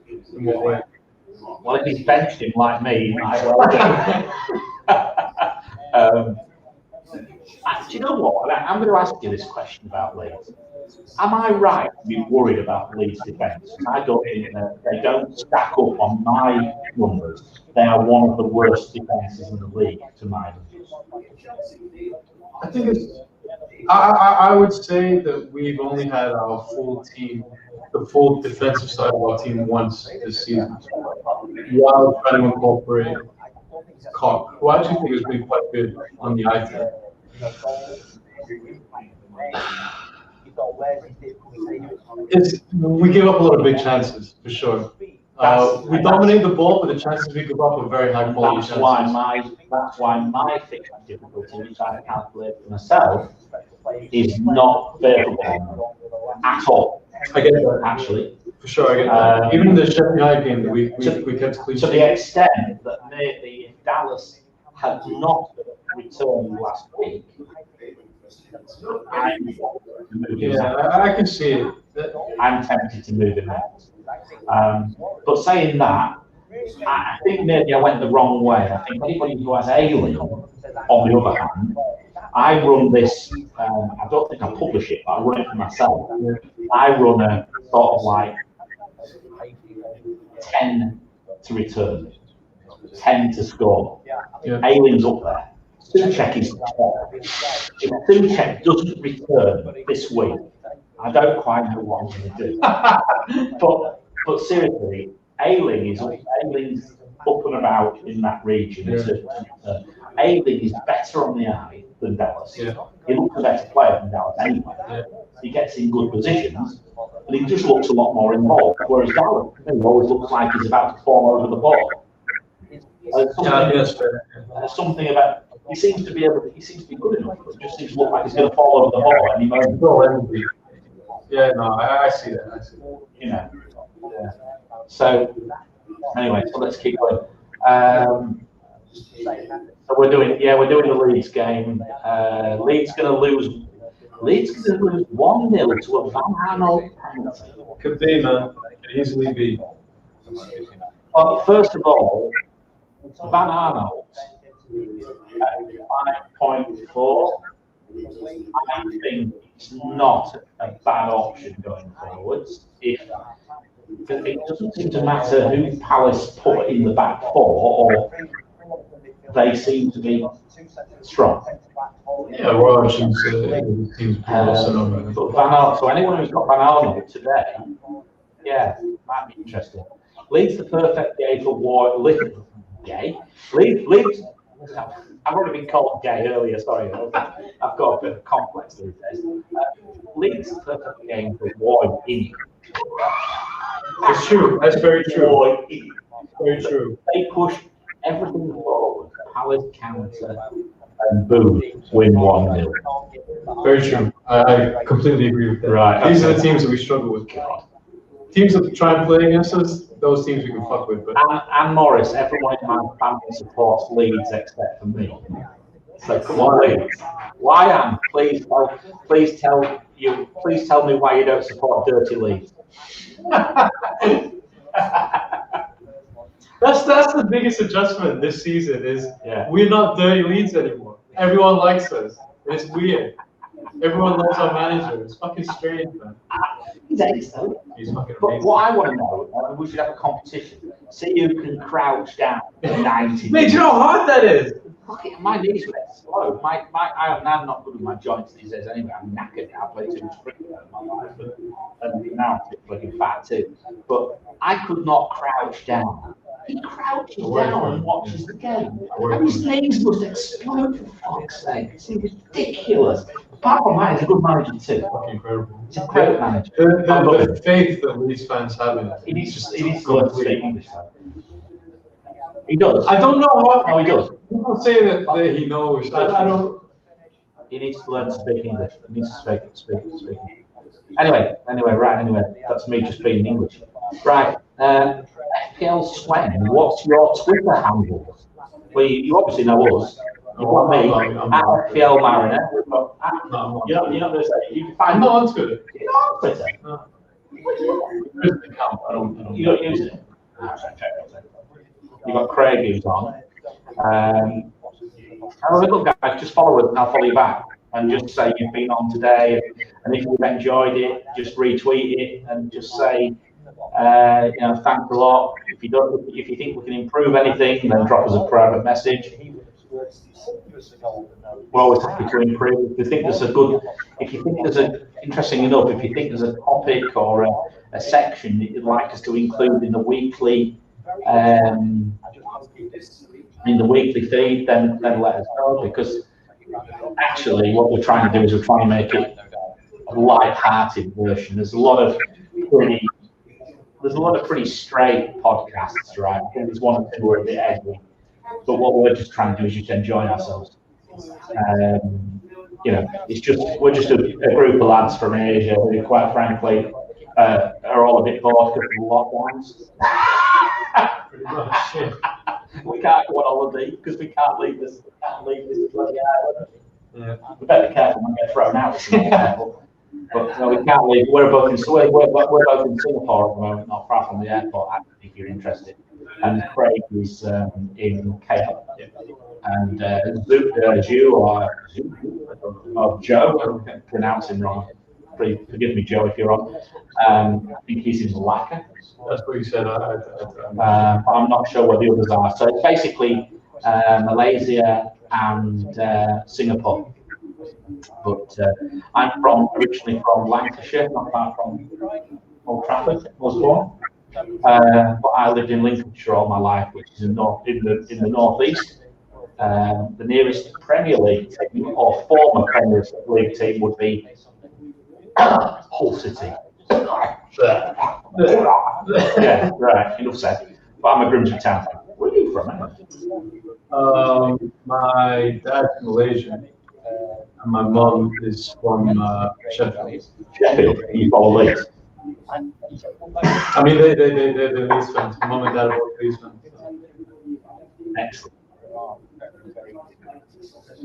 In what way? Well, if he's benched him like me, he might well. Do you know what? I'm going to ask you this question about Leeds. Am I right to be worried about Leeds' defence? I don't think they don't stack up on my numbers. They are one of the worst defences in the league, to my numbers. I think it's. I would say that we've only had our full team, the full defensive side of our team once this season, while trying to incorporate Cock, who I actually think has been quite good on the eye test. We give up a lot of big chances, for sure. We dominate the ball, but the chances we give up are very high quality chances. That's why my fixed difficulty, which I calculate for myself, is not favourable at all. I get that. Actually. For sure, I get that. Even in the Sheffield United game that we kept clean. To the extent that maybe if Dallas had not returned last week, I can see it. I'm tempted to move him out. But saying that, I think maybe I went the wrong way. I think anybody who has Ailing, on the other hand, I run this, I don't think I publish it, but I run it for myself. I run a sort of like 10 to return, 10 to score. Ailing's up there. Souček is top. If Souček doesn't return this week, I don't quite know what I'm going to do. But seriously, Ailing's up and about in that region. Ailing is better on the eye than Dallas. He looks a better player than Dallas anyway. He gets in good positions, and he just looks a lot more involved. Whereas Dallas always looks like he's about to fall over the ball. There's something about he seems to be good enough. It just seems to look like he's going to fall over the ball any moment. Yeah, no, I see that. You know. Yeah. So anyway, so let's keep going. So we're doing the Leeds game. Leeds going to lose 1-0 to a Van Aanholt penalty. Could be, man. Could easily be. Well, first of all, Van Aanholt at 5.4. I think it's not a bad option going forwards. It doesn't seem to matter who Palace put in the back four, or they seem to be strong. Yeah, Royal seems to be But Van Aanholt, so anyone who's got Van Aanholt today, yeah, might be interesting. Leeds the perfect gay for war. Leeds. I've already been called gay earlier. Sorry, I've got a bit of complex these days. Leeds the perfect game for war in. It's true. That's very true. Very true. They push everything forward. Palace counter and boom, win 1-0. Very true. I completely agree with that. Right. These are the teams that we struggle with. Teams that try and play against us, those teams we can fuck with. But And Morris, everyone in my family supports Leeds except for me. So come on, Leeds. Why, Anne? Please tell me why you don't support dirty Leeds. That's the biggest adjustment this season is we're not dirty Leeds anymore. Everyone likes us. It's weird. Everyone loves our manager. It's fucking strange, man. He's excellent. He's fucking But amazing. what I want to know, we should have a competition. See who can crouch down for 90 Mate, do you know how hard that is? fucking, my knees were slow. I'm not good with my joints these days anyway. I'm knackered now. I played too much cricket in my life, and now I'm fucking fat too. But I could not crouch down. He crouches down and watches the game. And his knees must explode, for fuck's sake. It's ridiculous. Apart from that, he's a good manager too. Fucking incredible. He's a great manager. The faith that Leeds fans have in it. He needs to learn to speak English. He does. I don't know what. No, he does. People say that he knows. I don't. He needs to learn to speak English. He needs to speak. Anyway, that's me just being English. Right. FPL Swen, what's your Twitter handle? Well, you obviously know us. You've got me at FPL Mariner. You're not going to say. You can find. I'm not on Twitter. You're not on Twitter. No. You don't use it. You've got Craig who's on. And look, guys, just follow us and I'll follow you back. And just say you've been on today. And if you've enjoyed it, just retweet it and just say, thanks a lot. If you think we can improve anything, then drop us a private message. We're always happy to improve. If you think interesting enough, if you think there's a topic or a section that you'd like us to include in the weekly feed, then let us know, because actually what we're trying to do is we're trying to make it a light-hearted version. There's a lot of pretty straight podcasts, right? I think there's one or two who are a bit edgy, but what we're just trying to do is just enjoy ourselves. We're just a group of lads from Asia who, quite frankly, are all a bit bored because of the lockdowns. Pretty much. We can't go on holiday because we can't leave this bloody island. Yeah. We better be careful when we get thrown out. But no, we can't leave. We're both in Singapore at the moment, not far from the airport. If you're interested. And Craig is in KL. And Joe, I'm pronouncing wrong. Forgive me, Joe, if you're wrong. I think he's in Malacca. That's what you said. But I'm not sure where the others are. So it's basically Malaysia and Singapore. But I'm originally from Lancashire, not far from Old Trafford. I was born. But I lived in Lincolnshire all my life, which is in the northeast. The nearest Premier League team, or former Premier League team, would be Hull City. Yeah, right. Enough said. But I'm a Grimsby Town fan. Where are you from? My dad's Malaysian, and my mum is from Sheffield. Sheffield. You follow Leeds. I mean, they're Leeds fans. Mum and dad are both Leeds fans. Excellent.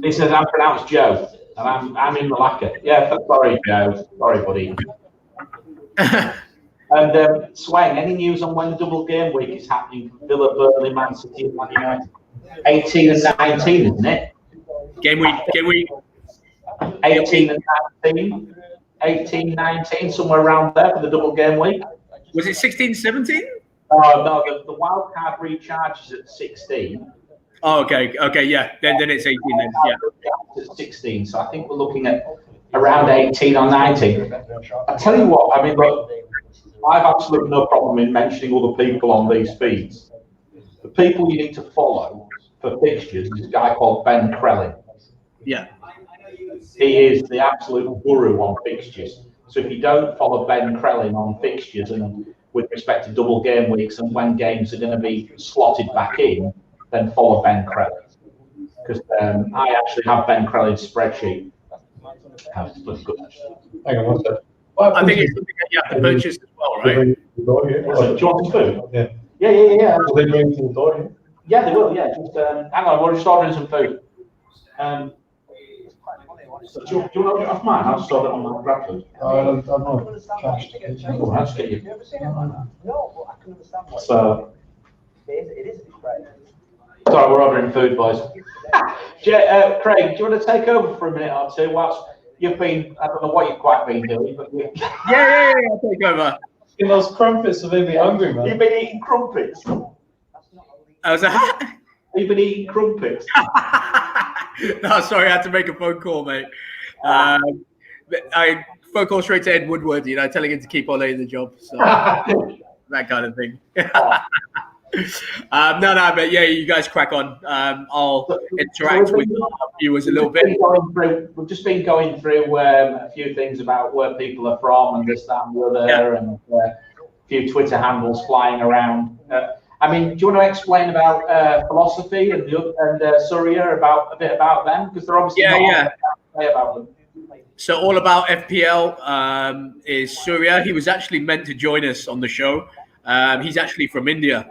He says I'm pronounced Joe, and I'm in Malacca. Yeah, sorry, Joe. Sorry, buddy. And Swain, any news on when the double game week is happening for Villa, Burnley, Man City, and Man United? 18 and 19, isn't it? Game week. 18 and 19. 18, 19, somewhere around there for the double game week. Was it 16, 17? No, the wild card recharges at 16. Oh, okay, yeah. Then it's 18 then, yeah. It's 16, so I think we're looking at around 18 or 19. I tell you what, I mean, look, I've absolutely no problem in mentioning other people on these feeds. The people you need to follow for fixtures is a guy called Ben Crellin. Yeah. He is the absolute guru on fixtures. So if you don't follow Ben Crellin on fixtures and with respect to double game weeks and when games are going to be slotted back in, then follow Ben Crellin. Because I actually have Ben Crellin's spreadsheet. It's pretty good. Hang on, what's that? I think it's something that you have to purchase as well, right? Do you want some food? Yeah. Yeah. Will they bring to the door here? Yeah, they will, yeah. Just hang on, we're just ordering some food. So do you want to get off mine? I'll just order it on my grab food. I don't know. Cash. Oh, I'll just get you. So, sorry, we're ordering food, boys. Craig, do you want to take over for a minute or two whilst you've been, I don't know what you've quite been doing, but Yeah, I'll take over. Those crumpets have made me hungry, man. You've been eating crumpets. I was like, you been eating crumpets? No, sorry, I had to make a phone call, mate. I phone call straight to Ed Woodward, telling him to keep Ole in the job. So that kind of thing. No, but yeah, you guys crack on. I'll interact with our viewers a little bit. We've just been going through a few things about where people are from and this, that, and the other, and a few Twitter handles flying around. I mean, do you want to explain about philosophy and Surya a bit about them, because they're obviously not to say about them. So all about FPL is Surya. He was actually meant to join us on the show. He's actually from India.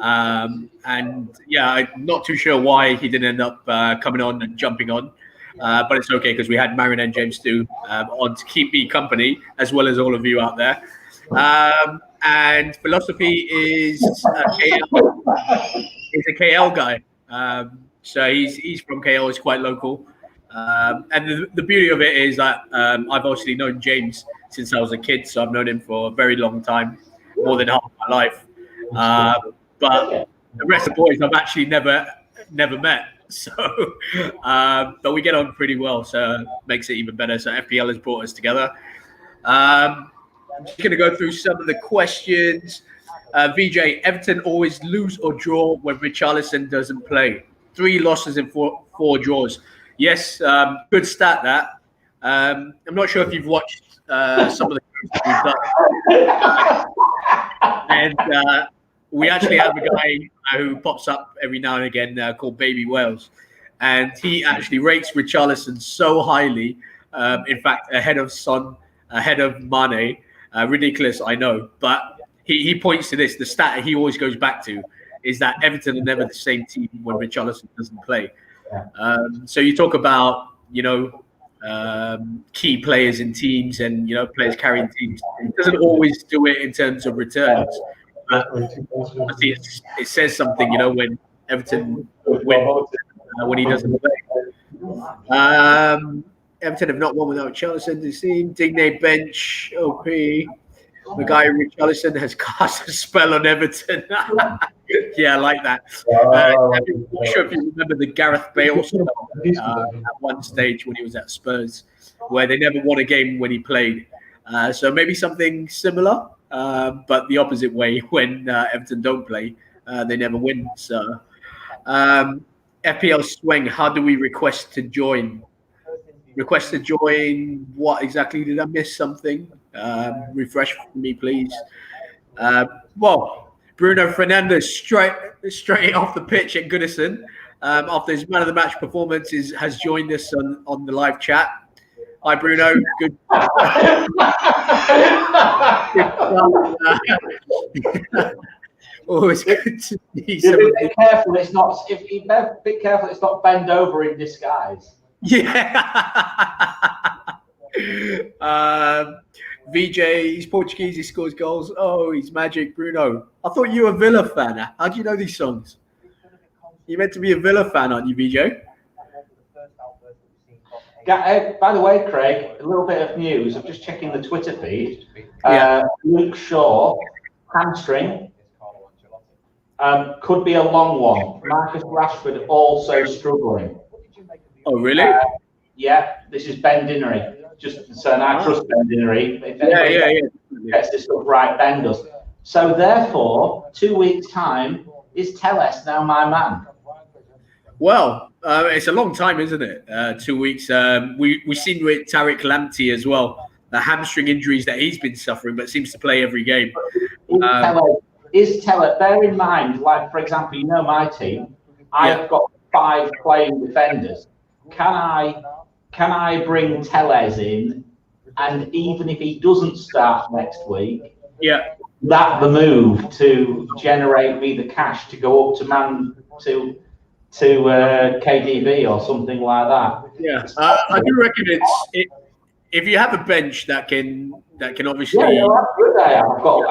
And yeah, I'm not too sure why he didn't end up coming on and jumping on, but it's okay because we had Marion and James too on to keep me company, as well as all of you out there. And philosophy is a KL guy, so he's from KL. He's quite local, and the beauty of it is that I've obviously known James since I was a kid, so I've known him for a very long time, more than half my life. But the rest of the boys I've actually never met. So, but we get on pretty well, so it makes it even better. So FPL has brought us together. I'm just going to go through some of the questions. VJ, Everton always lose or draw when Richarlison doesn't play. 3 losses and four draws. Yes, good stat that. I'm not sure if you've watched some of the games that we've done. And we actually have a guy who pops up every now and again called Baby Wales. And he actually rates Richarlison so highly, in fact, ahead of Son, ahead of Mane. Ridiculous, I know. But he points to this. The stat he always goes back to is that Everton are never the same team when Richarlison doesn't play. So you talk about, key players in teams and, players carrying teams. It doesn't always do it in terms of returns. But I think it says something, when Everton win when he doesn't play. Everton have not won without Richarlison. The team Digne bench OP. The guy Richarlison has cast a spell on Everton. Yeah, I like that. I'm not sure if you remember the Gareth Bale spell at one stage when he was at Spurs, where they never won a game when he played. So maybe something similar, but the opposite way. When Everton don't play, they never win. So FPL Swing, how do we request to join? Request to join what exactly? Did I miss something? Refresh for me, please. Well, Bruno Fernandes straight off the pitch at Goodison after his man of the match performance has joined us on the live chat. Hi, Bruno. Good. Always good to see somebody. Be careful. It's not. Be careful. It's not bend over in disguise. Yeah. VJ, he's Portuguese, he scores goals. Oh, he's magic, Bruno. I thought you were a Villa fan. How do you know these songs? You're meant to be a Villa fan, aren't you, VJ? By the way, Craig, a little bit of news. I'm just checking the Twitter feed. Luke Shaw, hamstring. Could be a long one. Marcus Rashford also struggling. Oh, really? Yeah, this is Ben Dinnery. Just so I trust Ben Dinnery. If anybody gets this stuff right, Ben does. So therefore, 2 weeks' time, is Telles now my man? Well, it's a long time, isn't it? 2 weeks. We've seen with Tariq Lamptey as well, the hamstring injuries that he's been suffering, but seems to play every game. Is Telles, bear in mind, like, for example, my team, I've got 5 playing defenders. Can I bring Telles in, and even if he doesn't start next week, that the move to generate me the cash to go up to KDB or something like that? Yeah, I do reckon if you have a bench that can obviously. Yeah, that's good. I've got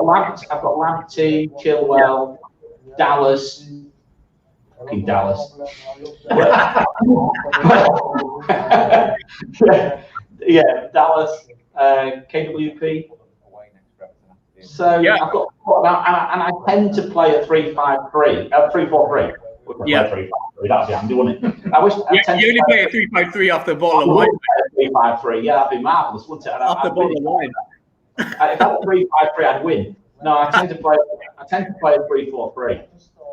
Lamptey, Chilwell, Dallas. Fucking Dallas. Yeah, Dallas, KWP. So I've got, and I tend to play a 3-5-3, 3-4-3. Yeah. 3-5-3. That'd be handy, wouldn't it? I wish. You only play a 3-5-3 off the bottle of wine. 3-5-3. Yeah, that'd be marvelous, wouldn't it? Off the bottle of wine. If I had 3-5-3, I'd win. No, I tend to play a 3-4-3.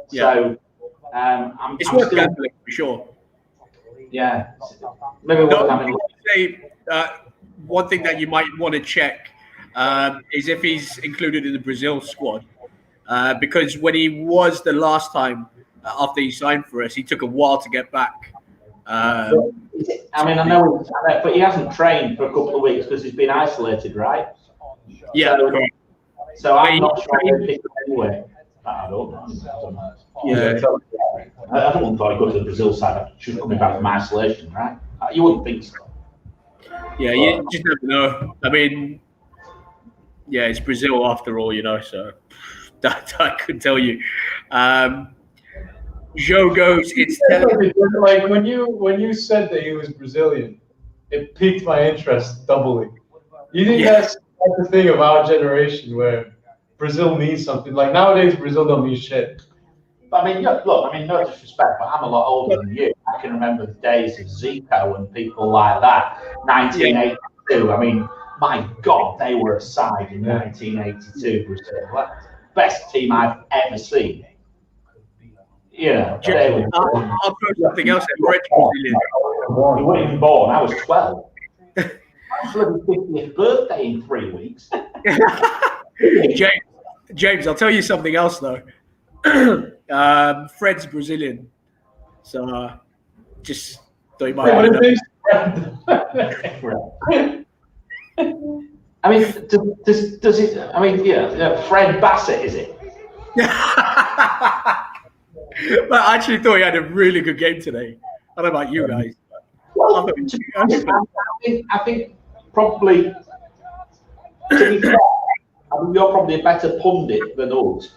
So It's worth gambling for sure. Yeah, maybe what I would say one thing that you might want to check is if he's included in the Brazil squad, because when he was the last time after he signed for us, he took a while to get back. I know, but he hasn't trained for a couple of weeks because he's been isolated, right? Yeah. So I'm not sure he'll pick him anyway. I don't know. Yeah. I don't thought he'd go to the Brazil side. She's coming back from isolation, right? You wouldn't think so. Yeah, you just never know. I mean, yeah, it's Brazil after all, so that I could tell you. Joe goes, it's like when you said that he was Brazilian, it piqued my interest doubly. You think that's the thing of our generation where Brazil means something? Like nowadays, Brazil don't mean shit. But I mean, look, no disrespect, but I'm a lot older than you. I can remember the days of Zico and people like that. 1982. I mean, my God, they were a side in 1982. Brazil, best team I've ever seen. I'll throw something else at French Brazilian. You weren't even born. I was 12. I was 50th birthday in 3 weeks. James, I'll tell you something else though. Fred's Brazilian, so just thought you might know. I mean, does it? I mean, Fred Bassett, is it? But I actually thought he had a really good game today. I don't know about you guys. Well, I think probably. To be fair, you're probably a better pundit than us.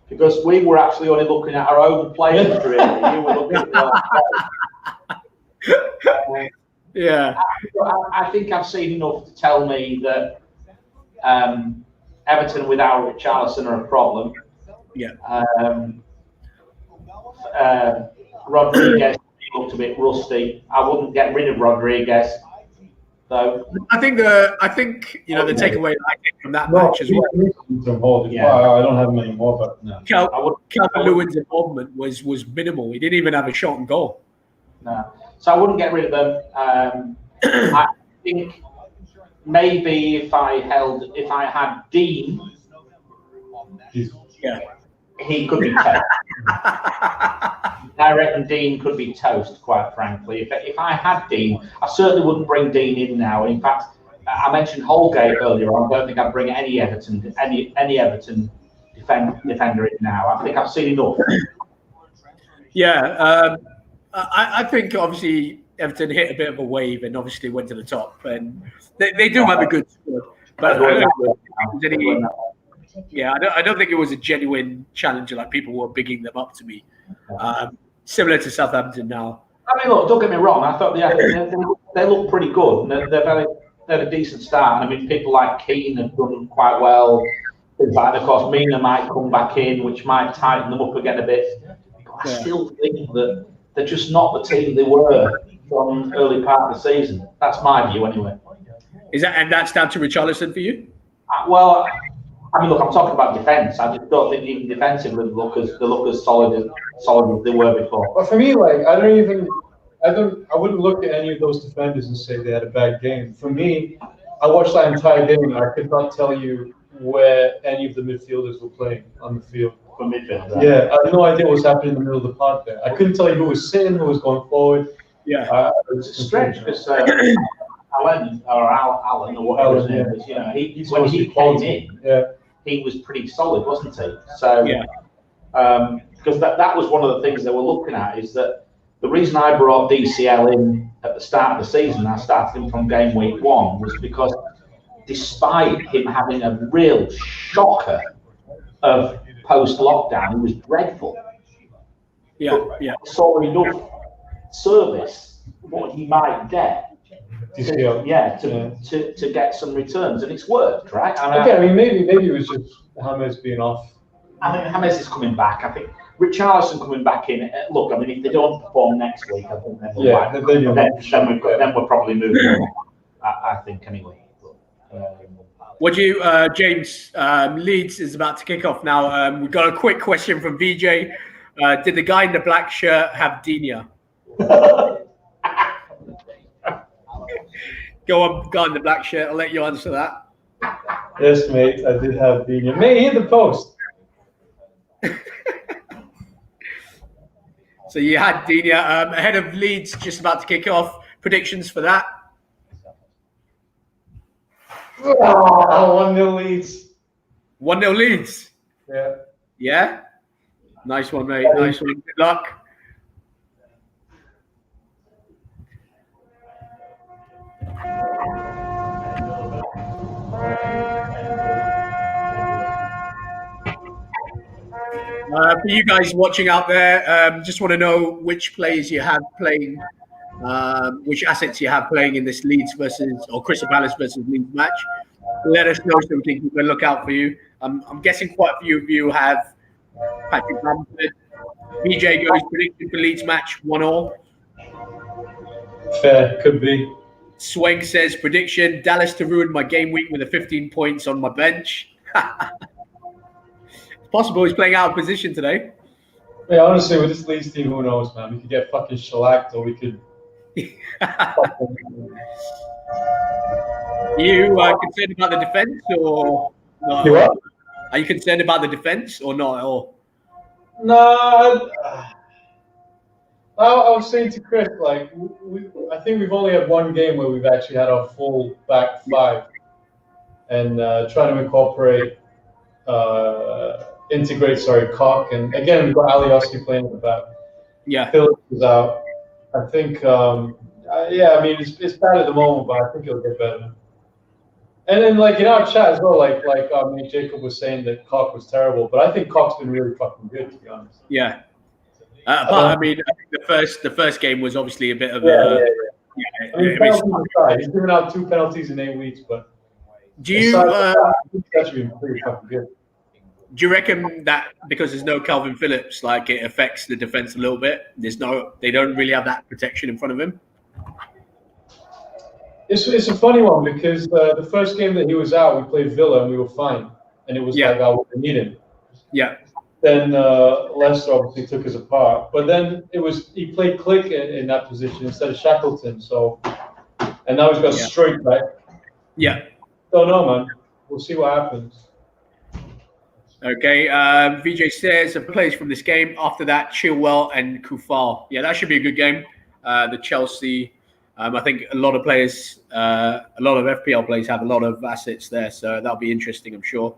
Because we were actually only looking at our own players, really. You were looking at yeah. I think I've seen enough to tell me that Everton without Richarlison are a problem. Yeah. Rodriguez looked a bit rusty. I wouldn't get rid of Rodriguez. So I think the takeaway I take from that match as well. I don't have him anymore, but no. Calvert-Lewin's involvement was minimal. He didn't even have a shot on goal. No, so I wouldn't get rid of them. I think maybe if I had Dean, he could be toast. I reckon Dean could be toast, quite frankly. If I had Dean, I certainly wouldn't bring Dean in now. In fact, I mentioned Holgate earlier on. I don't think I'd bring any Everton defender in now. I think I've seen enough. Yeah, I think obviously Everton hit a bit of a wave and obviously went to the top, and they do have a good squad. But I don't think it was a genuine challenger like people were bigging them up to be. Similar to Southampton now. I mean, look, don't get me wrong. I thought they look pretty good. They're a decent start. I mean, people like Keane have done quite well. Things like, of course, Mina might come back in, which might tighten them up again a bit. But I still think that they're just not the team they were from early part of the season. That's my view, anyway. And that's down to Richarlison for you? Well, I mean, look, I'm talking about defence. I just don't think even defensively they look as solid as they were before. But for me, like, I wouldn't look at any of those defenders and say they had a bad game. For me, I watched that entire game and I could not tell you where any of the midfielders were playing on the field. For midfield, right? Yeah, I had no idea what was happening in the middle of the park there. I couldn't tell you who was sitting, who was going forward. Yeah, it's strange because Alan or whatever his name is, when he came in, he was pretty solid, wasn't he? So because that was one of the things they were looking at, is that the reason I brought DCL in at the start of the season, I started him from game week 1, was because despite him having a real shocker of post-lockdown, he was dreadful. Yeah. Saw enough service what he might get. To get some returns, and it's worked, right? I mean, maybe it was just James being off. I think James is coming back. I think Richarlison coming back in. Look, I mean, if they don't perform next week, I think then we're probably moving on. I think anyway. Would you, James? Leeds is about to kick off now. We've got a quick question from VJ. Did the guy in the black shirt have Dina? Go on, guy in the black shirt. I'll let you answer that. Yes, mate. I did have Dina. Mate, hit the post. So you had Dina ahead of Leeds, just about to kick off. Predictions for that? 1-0 Leeds. 1-0 Leeds. Yeah. Yeah. Nice one, mate. Nice one. Good luck. For you guys watching out there, just want to know which players you have playing, which assets you have playing in this Leeds versus or Crystal Palace versus Leeds match. Let us know so we can keep a lookout for you. I'm guessing quite a few of you have Patrick Bamford. BJ goes prediction for Leeds match 1-1. Fair, could be. Swank says prediction: Dallas to ruin my game week with a 15 points on my bench. It's possible he's playing out of position today. Yeah, honestly, with this Leeds team, who knows, man? We could get fucking shellacked, or we could. You are concerned about the defense, or not? You what? Are you concerned about the defense, or not at all? No, I was saying to Chris, like, I think we've only had one game where we've actually had our full back five, and trying to integrate Cock, and again we've got Alioski playing at the back. Yeah, Phillips is out. I think, I mean it's bad at the moment, but I think it'll get better. And then, like in our chat as well, like Jacob was saying that Cock was terrible, but I think Cock's been really fucking good, to be honest. Yeah. But I mean, I think the first game was obviously a bit of a. I mean, he's given out 2 penalties in 8 weeks, but do you actually been pretty fucking good. Do you reckon that because there's no Calvin Phillips, like it affects the defense a little bit? They don't really have that protection in front of him. It's a funny one because the first game that he was out, we played Villa and we were fine, and it was like I wouldn't need him. Yeah. Then Leicester obviously took us apart, but then he played Click in that position instead of Shackleton. So, and now he's got straight back. Yeah. Don't know, man. We'll see what happens. Okay. VJ says the players from this game. After that, Chilwell and Kufal. Yeah, that should be a good game. The Chelsea. I think a lot of players, a lot of FPL players have a lot of assets there, so that'll be interesting. I'm sure.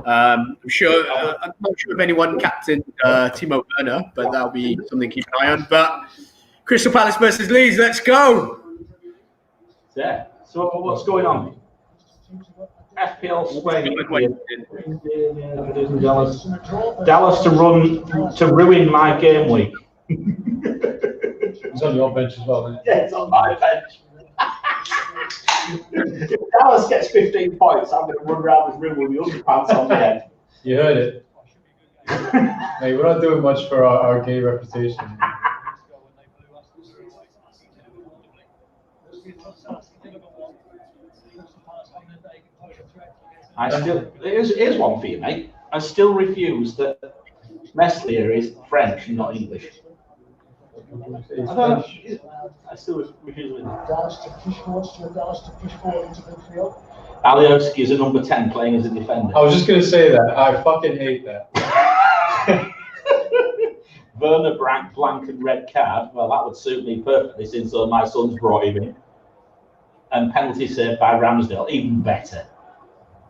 I'm not sure if anyone captained Timo Werner, but that'll be something to keep an eye on. But Crystal Palace versus Leeds, let's go. Yeah. So what's going on? FPL Dallas to ruin my game week. He's on your bench as well, isn't he? Yeah, it's on my bench. If Dallas gets 15 points, I'm going to run around this room with the underpants on my head. You heard it. Hey, we're not doing much for our gay reputation. Here's one for you, mate. I still refuse that Meslier is French and not English. I still refuse it. Dallas to push forward into midfield. Alioski is a number 10 playing as a defender. I was just going to say that. I fucking hate that. Werner blank and red card. Well, that would suit me perfectly since my son's brought him in. And penalty saved by Ramsdale, even better.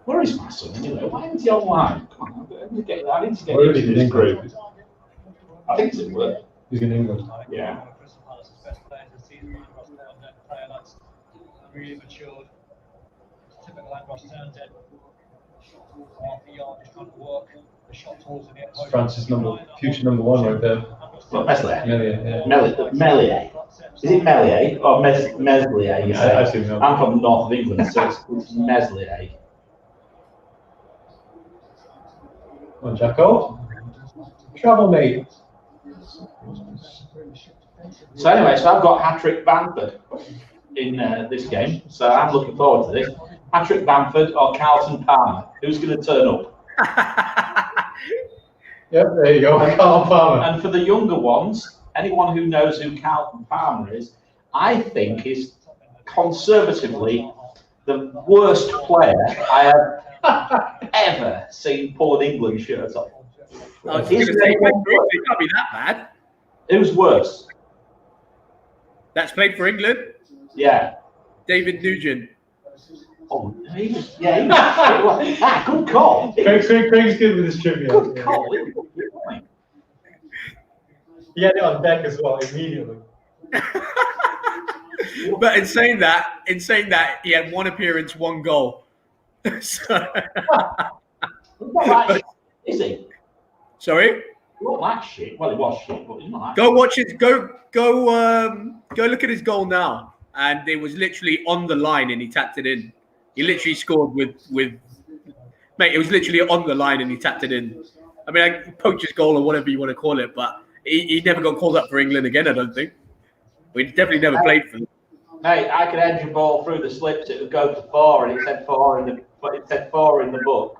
Where is my son anyway? Why isn't he online? Come on, I need to get into this group. I think it's at work. He's in England. Yeah. Really matured. Typical Andros turns it. Half a yard, just trying to work the shot towards the net. Francis future number 1 right there. What, Meslier? Meslier. Meslier. Is it Meslier or Meslier? You say? I'm from the north of England, so it's Meslier. On Jacko? Travel mate. So anyway, so I've got Patrick Bamford in this game, so I'm looking forward to this. Patrick Bamford or Carlton Palmer, who's going to turn up? Yep, there you go. Carlton Palmer. And for the younger ones, anyone who knows who Carlton Palmer is, I think is conservatively the worst player I have ever seen pull an England shirt off. I was going to say, it can't be that bad. Who's worse? That's played for England. Yeah. David Nugent. Oh, he was, yeah, he was, good call. Craig's good with his trivia. Good call. He had it on deck as well immediately. But in saying that, he had one appearance, one goal. So, Is he? sorry? Not that shit. Well, it was shit, but he's not that Go watch it. Go look at his goal now. And it was literally on the line, and he tapped it in. He literally scored with mate. It was literally on the line, and he tapped it in. I mean, like poacher's goal or whatever you want to call it, but he never got called up for England again. I don't think. We definitely never played for them. Mate, I could edge a ball through the slips. It would go for 4, and it said 4 in the book.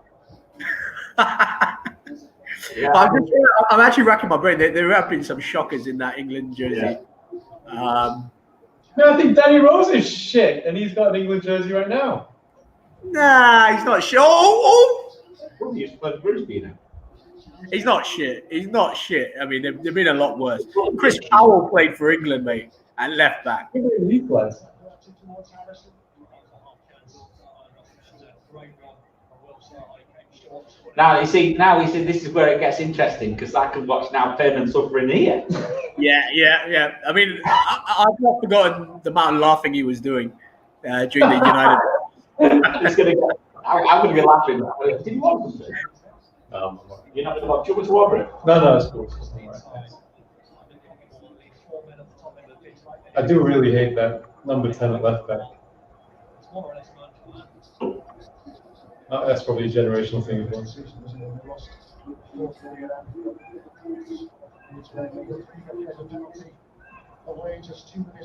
Yeah. I'm actually racking my brain. There have been some shockers in that England jersey. Yeah. No, I think Danny Rose is shit, and he's got an England jersey right now. Nah, he's not shit. Oh! He's not shit. He's not shit. I mean, they've been a lot worse. Chris Powell played for England, mate, at left back. He plays. Now you see, this is where it gets interesting because I can watch now pain and suffering here. Yeah. I mean, I've not forgotten the amount of laughing he was doing during the United. It's gonna go. I'm going to be laughing. Did you want something? You're not going to watch. Do you want me to order it? No, it's cool. I do really hate that number 10 at left back. That's probably a generational thing as well.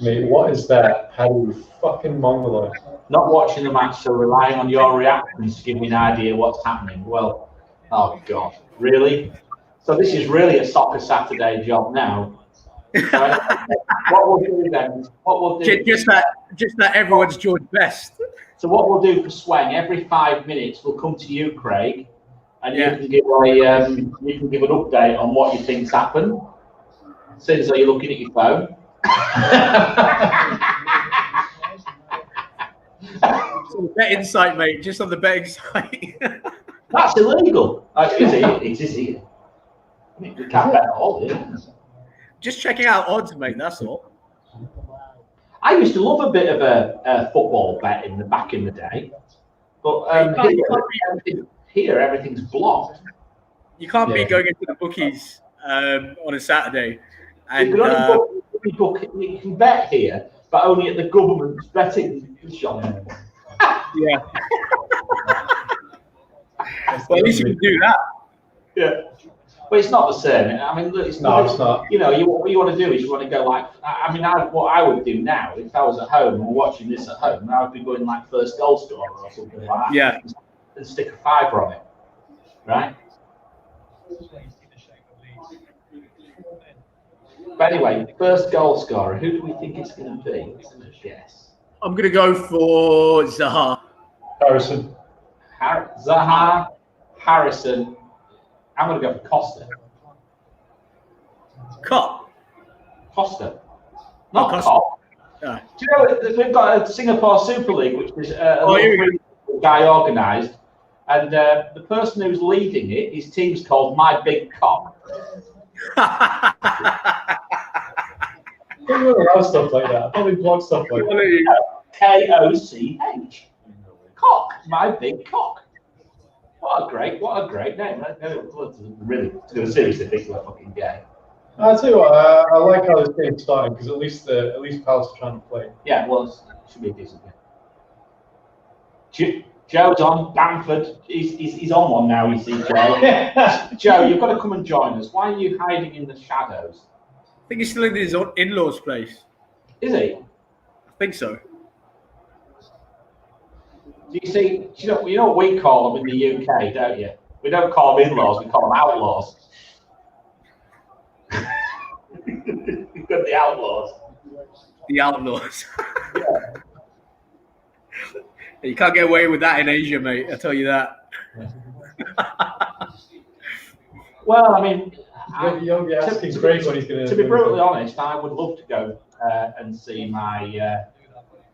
Mate, what is that? Paddy fucking mongoloid. Not watching the match, so relying on your reactions to give me an idea what's happening. Well, oh God, really? So this is really a soccer Saturday job now. What we'll do then? What we'll do? Just that everyone's George Best. So what we'll do for Swang, every 5 minutes we'll come to you, Craig, and Yeah. you can give an update on what you think's happened. Seems as though you're looking at your phone. So the betting site, mate. Just on the betting site. That's illegal. Is it? It is here. I mean, we can't bet all here. Just checking out odds, mate. That's all. I used to love a bit of a football bet back in the day, but here everything's blocked. You can't be going into the bookies on a Saturday. And You can bet here, but only at the government's betting shop. yeah. Well, at least you can do that. Yeah. But it's not the same. I mean, look, it's not. You know, what you want to do is you want to go like. I mean, what I would do now if I was at home and watching this at home, I would be going like first goal scorer or something like that. Yeah. And stick a fiver on it, right? But anyway, first goal scorer. Who do we think it's going to be? Let's guess. I'm going to go for Zaha. Harrison. Zaha, Harrison. I'm going to go for Costa. Costa. Not Costa. Cop. Yeah. Do you know we've got a Singapore Super League, which is a guy organised, and the person who's leading it, his team's called My Big Cock. I don't allow stuff like that. I probably blog stuff like that. Koch. Cock. My Big Cock. What a great name. Really, seriously think we're fucking gay. I'll tell you what, I like how this game's starting because at least Palace are trying to play. Yeah, well, it should be a decent game. Joe's on. Bamford, he's on one now, you see, Joe. Joe, you've got to come and join us. Why are you hiding in the shadows? I think he's still in his in-laws' place. Is he? I think so. Do you see, you know what we call them in the UK, don't you? We don't call them in-laws, we call them outlaws. You've got the outlaws. The outlaws. Yeah. You can't get away with that in Asia, mate. I tell you that. Well, I mean, You'll be asking Craig what he's going to be brutally honest, I would love to go and see my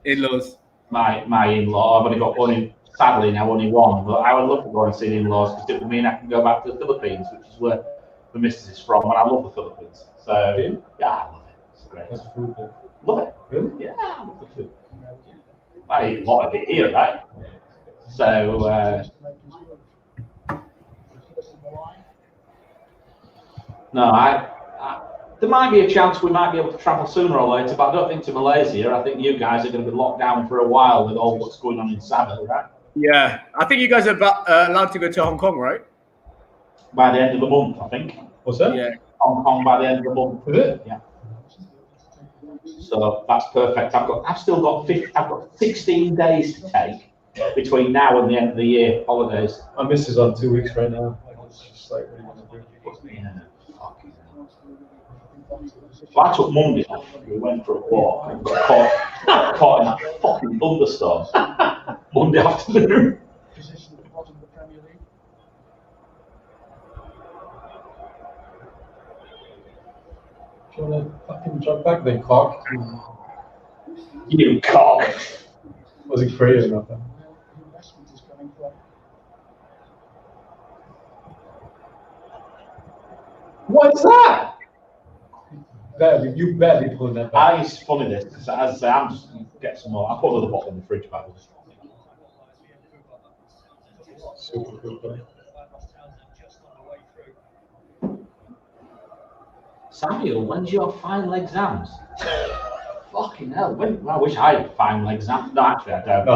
In-laws. my in-law. I've only got one, sadly now only one, but I would love to go and see the in-laws because it would mean I can go back to the Philippines, which is where the missus is from, and I love the Philippines. So, yeah, I love it. It's great. That's food. Love it. Really? Yeah, I love the food. I eat a lot of it here, right? So, no, there might be a chance we might be able to travel sooner or later, but I don't think to Malaysia. I think you guys are going to be locked down for a while with all what's going on in Sabah, right? Yeah. I think you guys are allowed to go to Hong Kong, right? By the end of the month, I think. What's that? Yeah. Hong Kong by the end of the month. Is it? Yeah. So that's perfect. I've still got 16 days to take between now and the end of the year holidays. My missus is on 2 weeks right now. It's just like, what do you want to do? Yeah, fucking hell. Well, I took Monday off. We went for a walk and got caught in that fucking thunderstorm Monday afternoon. Do you want to fucking jump back then, cock? You cock. Wasn't crazy enough. Then. What's that? You better be pulling that back. It's funny this. As I say, I'm just going to get some more. I'll put another bottle in the fridge back. Super cool, buddy. Samuel, when's your final exams? Fucking hell. I wish I had final exams. No, actually, I don't. No,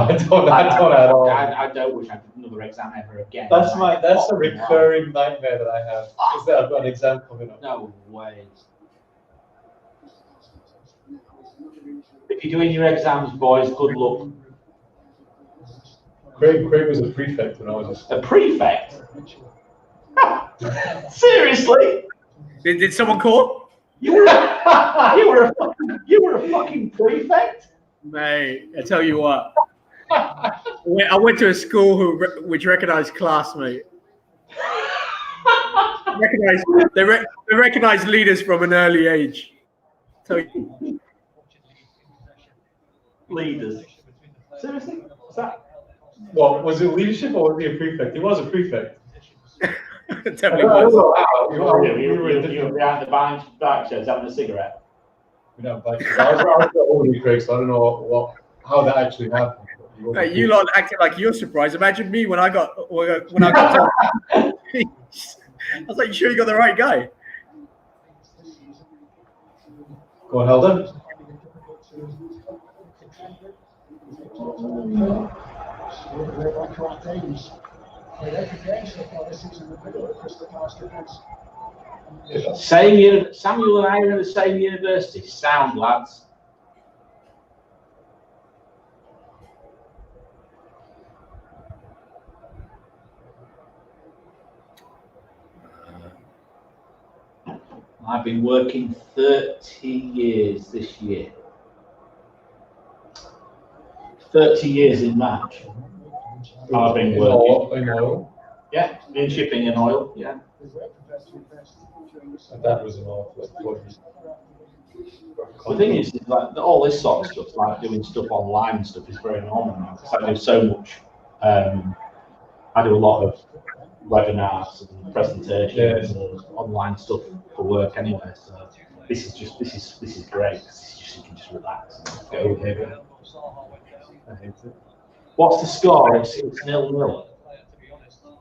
I don't at all. I don't wish I did another exam ever again. That's a recurring nightmare that I have. Is that I've got an exam coming up. No way. If you're doing your exams, boys, good luck. Craig was a prefect when I was A prefect? Seriously? Did someone call? You were a fucking prefect? Mate, I tell you what. I went to a school which recognised class, mate. They recognise leaders from an early age. Tell you. Leaders. Seriously? What's that? Well, was it leadership or was he a prefect? He was a prefect. Definitely was. You were behind the back sheds having a cigarette. I was older, Craig, so I don't know how that actually happened. Mate, you lot acting like you're surprised. Imagine me when I got told. I was like, you sure you got the right guy? Go on, Helden. Samuel and I are in the same university. Sound, lads. I've been working 30 years this year. 30 years in March. I've been working. In oil? Yeah, in shipping and oil, yeah. And that was an awful. The thing is like all this sort of stuff, like doing stuff online and stuff, is very normal now. Because I do so much. I do a lot of webinars and presentations and online stuff for work anyway. So this is great. You can just relax and go here. I hate it. What's the score? It's 0-0.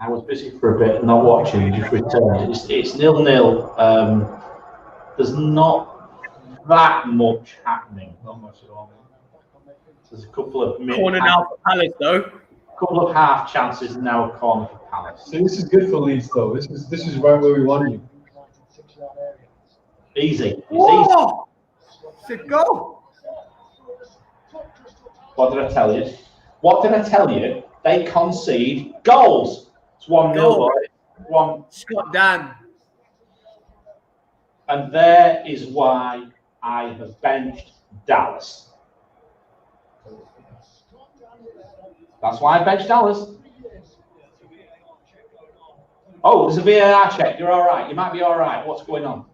I was busy for a bit and not watching. Just returned. It's 0-0. There's not that much happening. Not much at all. There's a couple of Corner now for Palace, though. couple of half chances and now a corner for Palace. So this is good for Leeds, though. This is right where we want you. Easy. It's easy. Whoa! It's a goal. What did I tell you? What did I tell you? They concede goals. It's 1-0, Goal. boys. One. Scott Dan. And there is why I have benched Dallas. That's why I benched Dallas. Oh, there's a VAR check. You're all right. You might be all right. What's going on?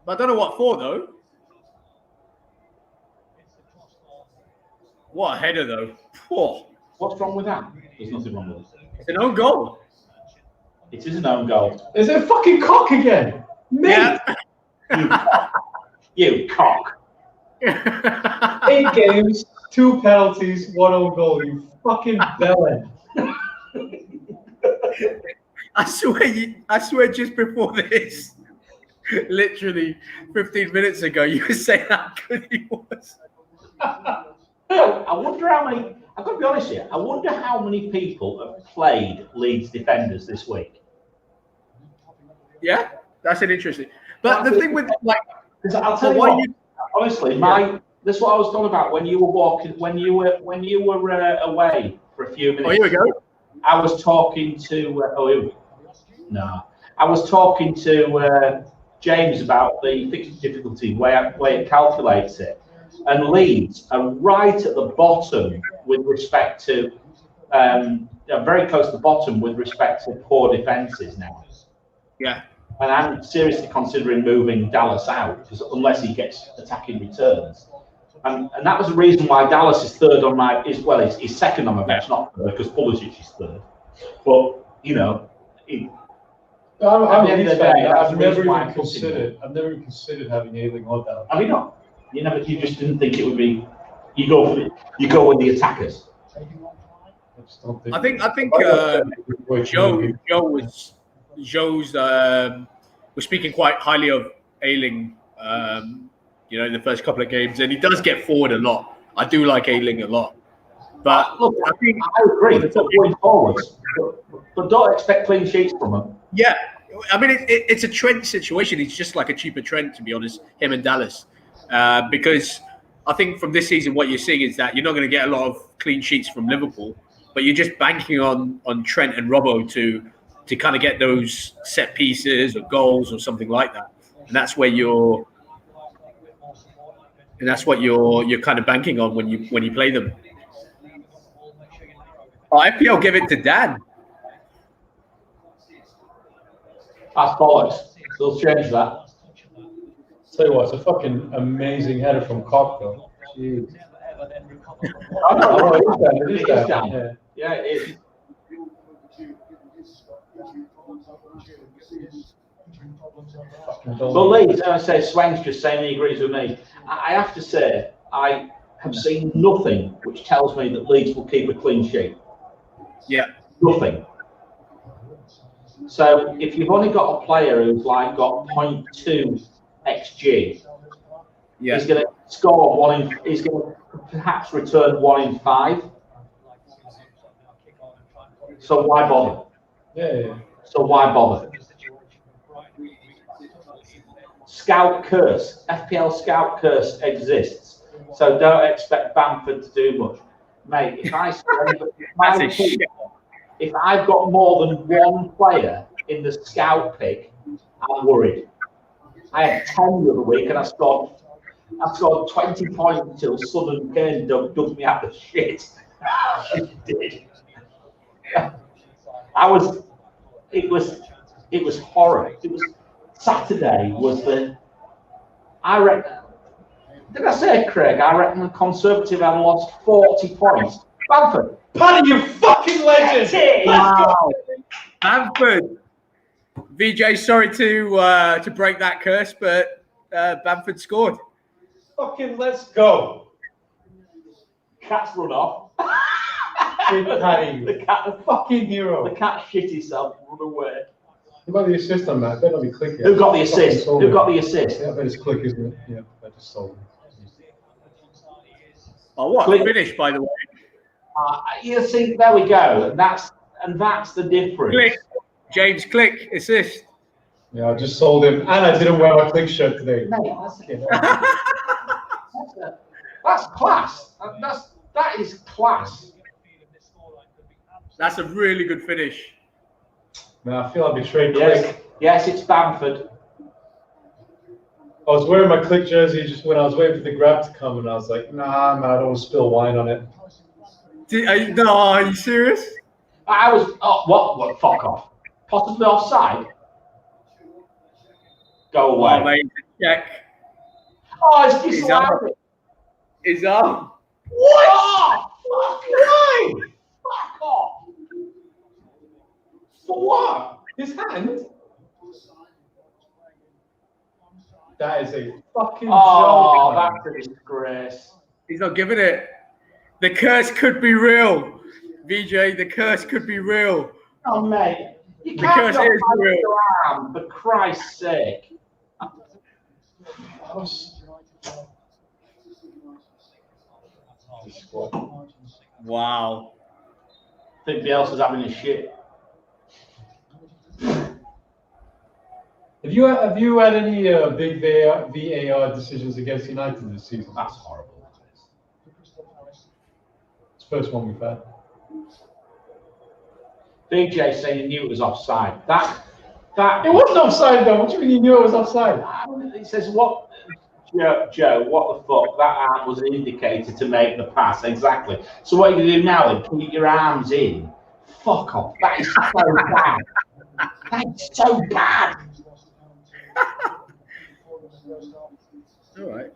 But I don't know what for, though. What a header, though. Poor. What's wrong with that? There's nothing wrong with it. It's an own goal. It is an own goal. Is it a fucking cock again? Mate! Yeah. You cock. 8 games, 2 penalties, 1 own goal. You fucking bellend. I swear just before this, literally 15 minutes ago, you were saying how good he was. I wonder how many, I've got to be honest here, I wonder how many people have played Leeds defenders this week. Yeah, that's an interesting. But the thing with, like, I'll tell you what, honestly, this is what I was talking about when you were walking, when you were away for a few minutes. Oh, here we go. I was talking to, I was talking to James about the fixture difficulty, way it calculates it. And Leeds are right at the bottom with respect to, very close to the bottom with respect to poor defences now. Yeah. And I'm seriously considering moving Dallas out, because unless he gets attacking returns. And that was the reason why Dallas is third on my, he's second on my bench, not third, because Pulisic is third. But, you know, I've never even considered having Ayling or Dallas. Have you not? You just didn't think it would be. You go with the attackers. I think Joe's was speaking quite highly of Ayling, in the first couple of games, and he does get forward a lot. I do like Ayling a lot, but look, I agree. Going forwards, but don't expect clean sheets from him. Yeah, I mean it's a Trent situation. He's just like a cheaper Trent, to be honest. Him and Dallas, because I think from this season, what you're seeing is that you're not going to get a lot of clean sheets from Liverpool, but you're just banking on Trent and Robbo to kind of get those set pieces or goals or something like that, and that's where you're kind of banking on when you play them. Oh, FPL give it to Dan. That's bollocks. They'll change that. Tell you what, it's a fucking amazing header from Cock, though. Jeez. It is down. Yeah, it is. But Leeds, I say Swank's just saying he agrees with me. I have to say, I have seen nothing which tells me that Leeds will keep a clean sheet. Yeah. Nothing. So if you've only got a player who's got 0.2 XG, he's going to score he's going to perhaps return 1 in 5. So why bother? Yeah. So why bother? Scout curse, FPL scout curse exists. So don't expect Bamford to do much. Mate, if I've got more than one player in the scout pick, I'm worried. I had 10 the other week and I scored 20 points until Son and Kane dug me out of shit. It did. It was horror. It was Saturday I reckon, did I say, Craig? I reckon the Conservative had lost 40 points. Bamford. Paddy, you fucking legend! Wow. Bamford. VJ, sorry to break that curse, but Bamford scored. Fucking let's go. Cat's run off. Paddy, The cat, fucking hero. the cat shit himself, run away. Who got the assist on that? I better not be clicking. Who got the assist? Who got the assist? Yeah, I bet it's Click, isn't it? Yeah, I just sold it. Oh, what Click. a finish, by the way. You see, there we go. And that's the difference. Click. James, click. Assist. Yeah, I just sold him, and I didn't wear my click shirt today. That's class. That is class. That's a really good finish. Man, I feel I betrayed Yes, Click. yes, it's Bamford. I was wearing my Click jersey just when I was waiting for the grab to come, and I was like, nah, man, I don't want to spill wine on it. Are you serious? I was. Oh, what? Fuck off. Possibly offside. Go away. Oh, mate, check. Oh, it's disallowed. His arm. What? Oh, fuck right. Fuck off. For what? His hand? That is a fucking Oh, joke. that's a disgrace. He's not giving it. The curse could be real. VJ, the curse could be real. Oh, mate. You Because can't it is go real. your arm, for Christ's sake. Wow. I think Bielsa's having a shit. Have you had any big VAR decisions against United this season? That's horrible. It's the first one we've had. VJ saying he knew it was offside. It wasn't offside though. What do you mean you knew it was offside? He says, "What, Joe? What the fuck? That arm was an indicator to make the pass." Exactly. So what are you gonna do now? Then keep your arms in. Fuck off. That is so bad. That's so bad. All right.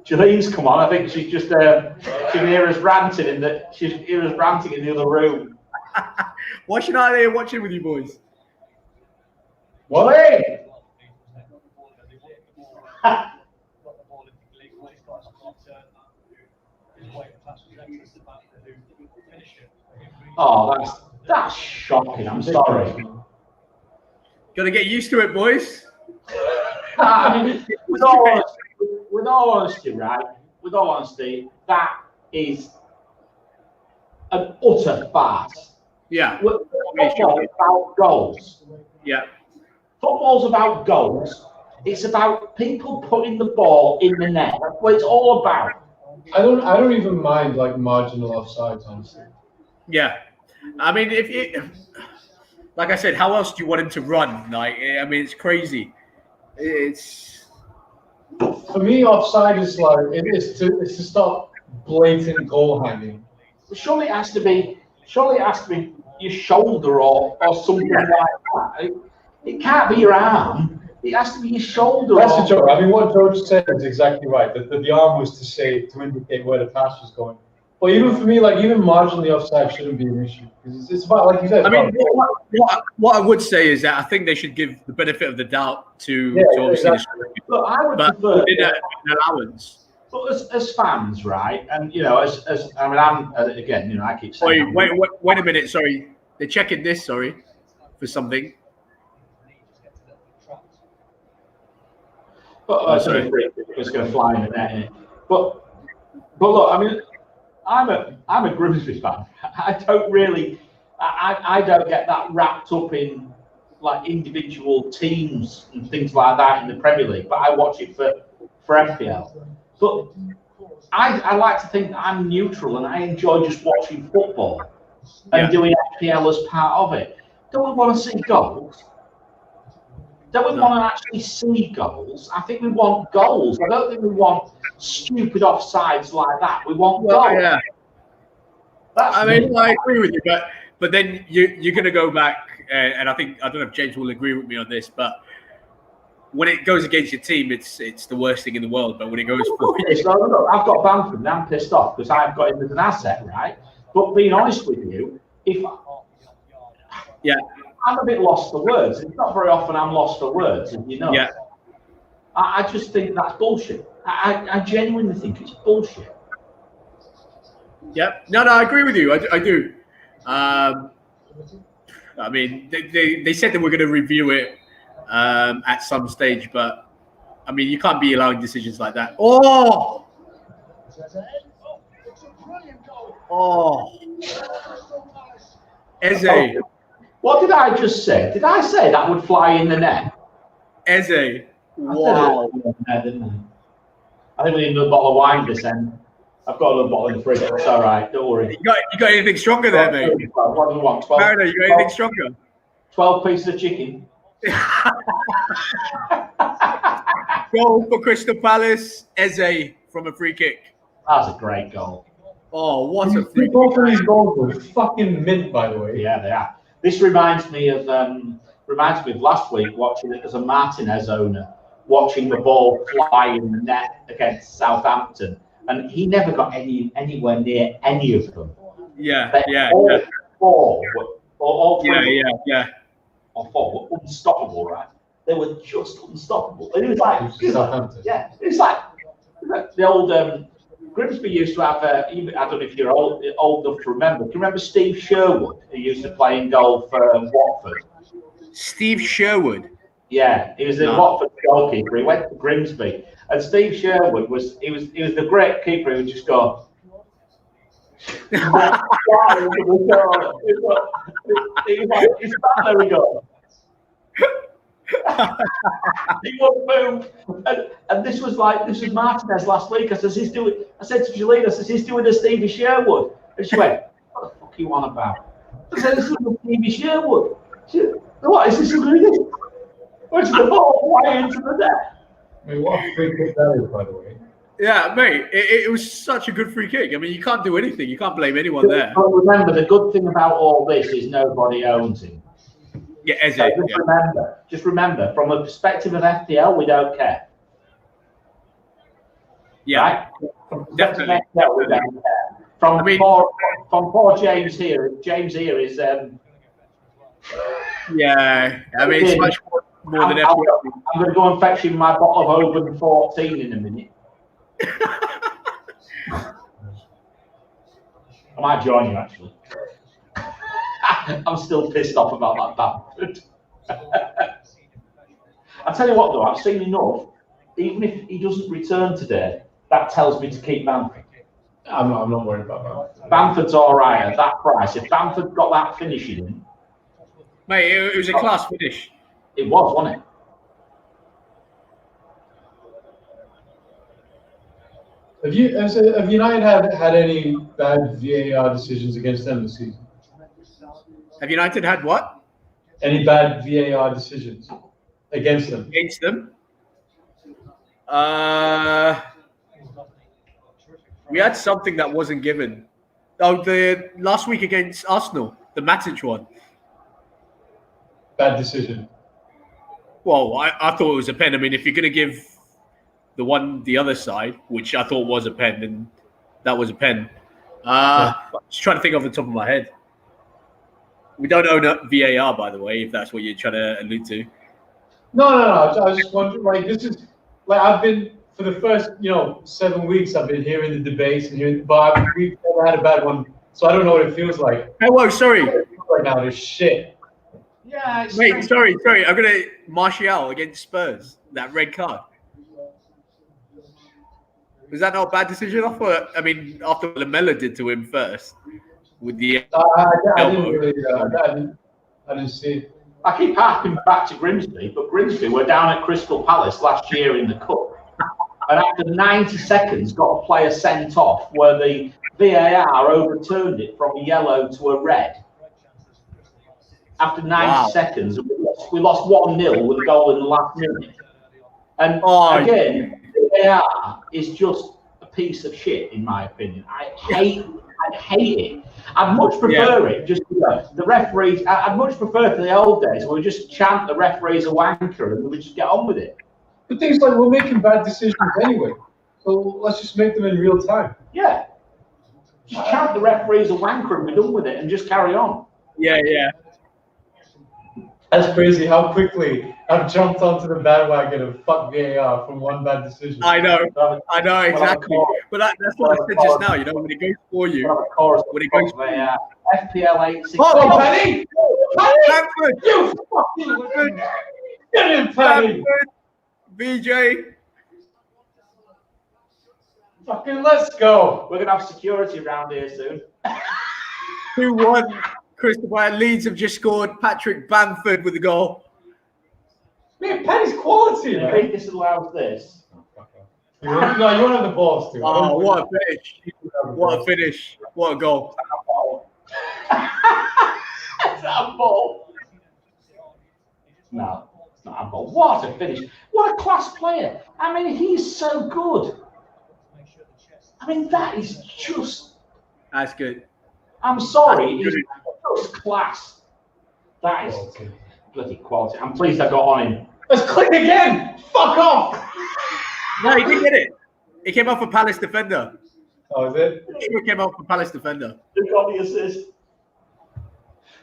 Jalene's come on. I think she's just she can hear us ranting in the other room. Why should I there watching with you boys? What? Oh, that's shocking. I'm sorry. Gotta get used to it, boys. with all honesty, right? With all honesty, that is an utter farce. Yeah. Football's about goals. Yeah. Football's about goals. It's about people putting the ball in the net. That's what it's all about. I don't even mind like marginal offsides, honestly. Yeah. I mean, like I said, how else do you want him to run? Like, I mean, it's crazy. It's For me, offside is like it's to stop blatant goal hanging. Surely it has to be your shoulder or something like that. It can't be your arm. It has to be your shoulder. That's the joke. I mean, what George said is exactly right. That the arm was to indicate where the pass was going. But even for me, like even marginally offside shouldn't be an issue because it's about, like you said. I mean, what I would say is that I think they should give the benefit of the doubt to obviously. Exactly. Look, I would but prefer. within an allowance. But as fans, right, and you know, as I mean, I'm again, you know, I keep saying. Wait a minute. Sorry, they're checking this. Sorry, for something. But sorry, it's going to fly in the net. Innit? But look, I mean, I'm a Grimsby fan. I don't really, I don't get that wrapped up in like individual teams and things like that in the Premier League. But I watch it for FPL. But I like to think that I'm neutral and I enjoy just watching football and doing FPL as part of it. Don't we want to see goals? Don't we want to actually see goals? I think we want goals. I don't think we want stupid offsides like that. We want goals. Yeah. I mean, I agree with you, but then you're going to go back, and I don't know if James will agree with me on this, but when it goes against your team, it's the worst thing in the world. But when it goes for you, look, I've got Bamford and I'm pissed off because I've got him as an asset, right? But being honest with you, I'm a bit lost for words. It's not very often I'm lost for words, and you know. Yeah. I just think that's bullshit. I genuinely think it's bullshit. Yeah. No, I agree with you. I do. I mean, they said that we're going to review it at some stage, but I mean, you can't be allowing decisions like that. Oh! Oh, Eze. What did I just say? Did I say that would fly in the net? Eze. Wow. Wow. I didn't I? I think we need another bottle of wine this end. I've got another bottle in the fridge. It's all right. Don't worry. You got anything stronger there, mate? What do you want? 12, Mariner, you got anything stronger? 12 pieces of chicken. Goal for Crystal Palace. Eze from a free kick. That's a great goal. Oh, what a free kick. Both of these goals were fucking mint, by the way. Yeah, they are. This reminds me of last week watching it as a Martinez owner, watching the ball fly in the net against Southampton, and he never got anywhere near any of them. Yeah. All three Yeah. or four were unstoppable, right? They were just unstoppable. And it was like, Southampton. yeah, it's like the old Grimsby used to have. I don't know if you're old enough to remember. Do you remember Steve Sherwood, who used to play in goal for Watford? Steve Sherwood. Yeah, he was the Watford goalkeeper. He went to Grimsby, and Steve Sherwood was the great keeper who would just go. He was like, it's back, there we go. He won't move. And this was Martinez last week. I said to Julina, he's doing a Stevie Sherwood. And she went, what the fuck are you on about? I said, this is a Stevie Sherwood. She said, what is this agreement? Where's the ball fly into the net? I mean, what a free kick that is, by the way. Yeah, mate, it was such a good free kick. I mean, you can't do anything. You can't blame anyone there. But remember, the good thing about all this is nobody owns him. Yeah, Eze. So just remember, from a perspective of FPL, we don't care. Yeah, right? From definitely. FPL, we don't care. From poor James here. James here is. Yeah, I mean, it's much more than FPL. I'm going to go and fetch him my bottle of Open 14 in a minute. I might join you, actually. I'm still pissed off about that Bamford. I tell you what, though, I've seen enough. Even if he doesn't return today, that tells me to keep Bamford. I'm not worried about Bamford. Bamford's all right at that price. If Bamford got that finish in, mate, it was a class finish. It was, wasn't it? Have United had any bad VAR decisions against them this season? Have United had what? Any bad VAR decisions against them? Against them? We had something that wasn't given. Oh, the last week against Arsenal, the Matic one. Bad decision. Well, I thought it was a pen. I mean, if you're going to give the other side, which I thought was a pen, then that was a pen. Just trying to think off the top of my head. We don't own a VAR, by the way, if that's what you're trying to allude to. No. I was just wondering, I've been, for the first, 7 weeks, I've been hearing the debates but we've never had a bad one, so I don't know what it feels like. Hey, whoa, sorry. Right now, there's shit. Yeah. Mate, sorry. I'm going to Martial against Spurs, that red card. Was that not a bad decision? After what Lamella did to him first with the I didn't see it. I keep harking back to Grimsby, but Grimsby were down at Crystal Palace last year in the cup, and after 90 seconds got a player sent off where the VAR overturned it from a yellow to a red. After 90 seconds, we lost 1-0 with a goal in the last minute. And again, VAR is just a piece of shit, in my opinion. I hate it. I'd much prefer it just the referees. I'd much prefer to the old days where we just chant the referee's a wanker and we just get on with it. But things like we're making bad decisions anyway, so let's just make them in real time. Yeah. Just chant the referee's a wanker and we're done with it and just carry on. Yeah. That's crazy how quickly I've jumped onto the bandwagon of fuck VAR from one bad decision. I know, exactly. But that's what I said just now. When it goes for you, when it goes for you. FPL 860. Oh, Paddy! Bamford! You fucking get him, Paddy! BJ. Fucking let's go. We're gonna have security around here soon. 2-1. Christopher. Leeds have just scored. Patrick Bamford with the goal. Man, Penny's quality, I man. think this allows this. No, you want to have the balls, too. Oh, what a finish. What a finish. What a goal. Is that a ball? No, it's not a ball. What a finish. What a class player. I mean, he's so good. I mean, that is just... That's good. I'm sorry, he's just class. That is bloody quality. I'm pleased I got on him. Let's click again. Fuck off. No, he didn't get it. He came off a Palace defender. Oh, is it? He came off a Palace defender. Who got the assist?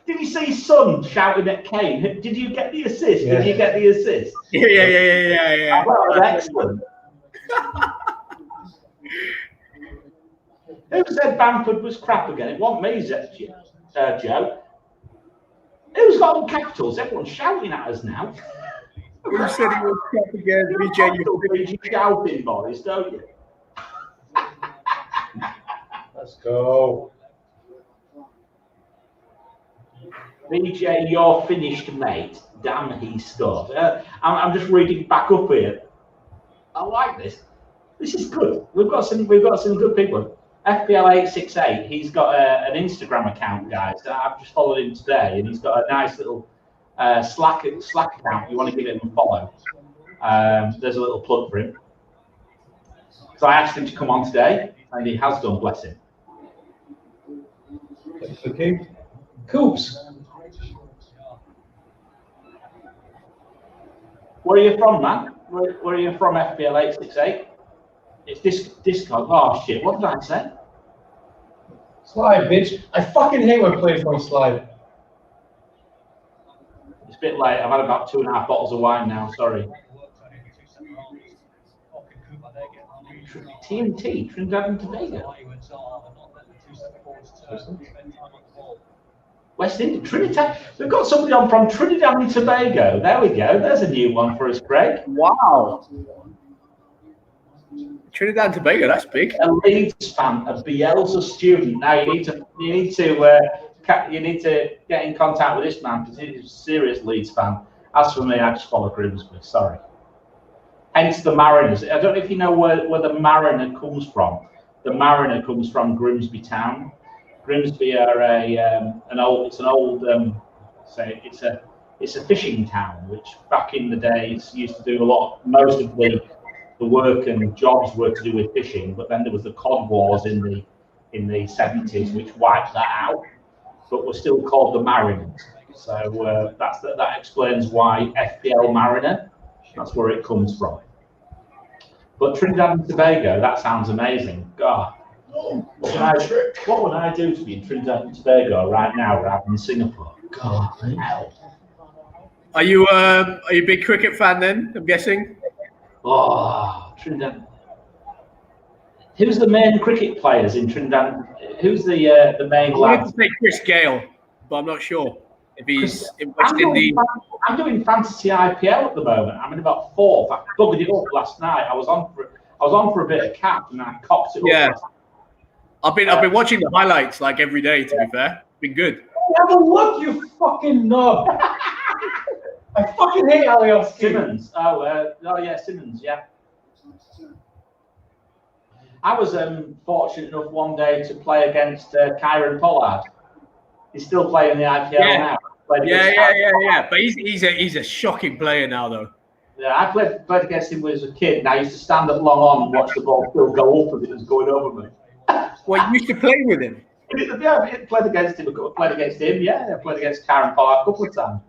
Did you see his son shouting at Kane? Did you get the assist? Yeah. Did you get the assist? Yeah. Well, that's excellent. Who said Bamford was crap again? It wasn't me, Joe. Who's got all capitals? Everyone's shouting at us now. Who said he was crap again? BJ, You shouting, Boris, don't you? Let's go. BJ, you're finished, mate. Damn, he scored. I'm just reading back up here. I like this. This is good. We've got some good people. FPL868. He's got an Instagram account, guys. I've just followed him today, and he's got a nice little Slack account. You want to give him a follow? There's a little plug for him. So I asked him to come on today, and he has done. Bless him. Okay. Coops. Where are you from, man? Where are you from, FPL868? It's Discord. Oh, shit. What did I say? Slide, bitch. I fucking hate when players don't slide. It's a bit late. I've had about 2.5 bottles of wine now. Sorry. TNT, Trinidad and Tobago. West Indies, Trinidad. We've got somebody on from Trinidad and Tobago. There we go. There's a new one for us, Craig. Wow. Trinidad and Tobago, that's big. A Leeds fan, a Bielsa student. Now you need to get in contact with this man because he's a serious Leeds fan. As for me, I just follow Grimsby. Sorry. Hence the Mariners. I don't know if you know where the Mariner comes from. The Mariner comes from Grimsby Town. Grimsby are it's a fishing town which back in the days used to do most of the work and jobs were to do with fishing, but then there was the cod wars in the 70s which wiped that out, but we're still called the Mariners. So that explains why FPL Mariner, that's where it comes from. But Trinidad and Tobago, that sounds amazing. God, what would I do to be in Trinidad and Tobago right now rather than Singapore? God, hell. Are you a big cricket fan then, I'm guessing? Oh, Trinidad. Who's the main cricket players in Trinidad? Who's the main I wanted lads? to say Chris Gale, but I'm not sure if he's in West Indies. I'm doing fantasy IPL at the moment. I'm in about 4th. I buggered it up last night. I was on for a bit of cap and I cocked it up. Yeah. I've been watching the highlights like every day, to be fair. Been good. Have a look, you fucking knob. I fucking hate Alios Simmons. Simmons, yeah. I was fortunate enough one day to play against Kieran Pollard. He's still playing the IPL now. Yeah. But he's a shocking player now, though. Yeah, I played against him when I was a kid, and I used to stand up long on and watch the ball still go up as it was going over me. Well, you used to play with him? Yeah, I played against him. I played against Kieran Pollard a couple of times.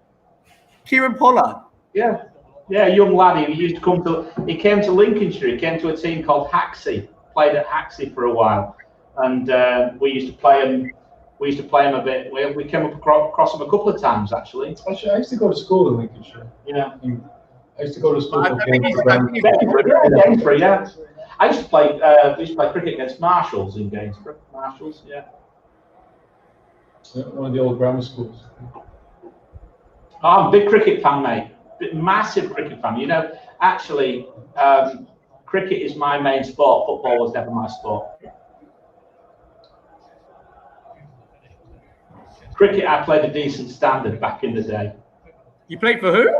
Kieran Pollard? Yeah, a young lad. He came to Lincolnshire. He came to a team called Haxey. Played at Haxey for a while, and we used to play him. We used to play him a bit. We came up across him a couple of times actually. Actually, I used to go to school in Lincolnshire. Yeah. I used to go to school. Gainsborough, yeah. I used to play. We used to play cricket against Marshalls in Gainsborough. Marshalls, yeah. One of the old grammar schools. Oh, I'm a big cricket fan, mate. Massive cricket fan. You know, actually, Cricket is my main sport. Football was never my sport. Cricket, I played a decent standard back in the day. You played for who?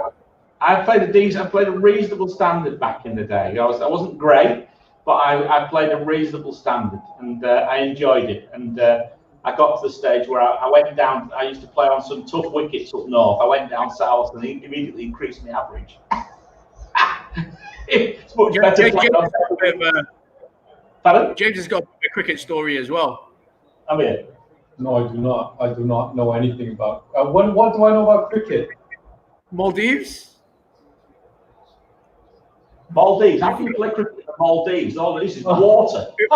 I played a reasonable standard back in the day. I wasn't great, but I played a reasonable standard, and I enjoyed it. And I got to the stage where I went down. I used to play on some tough wickets up north. I went down south and immediately increased my average. It's much better. James has got a cricket story as well. I mean, No, I do not. I do not know anything about. What do I know about cricket? Maldives? Maldives. How can you play cricket in the Maldives? All this is water. He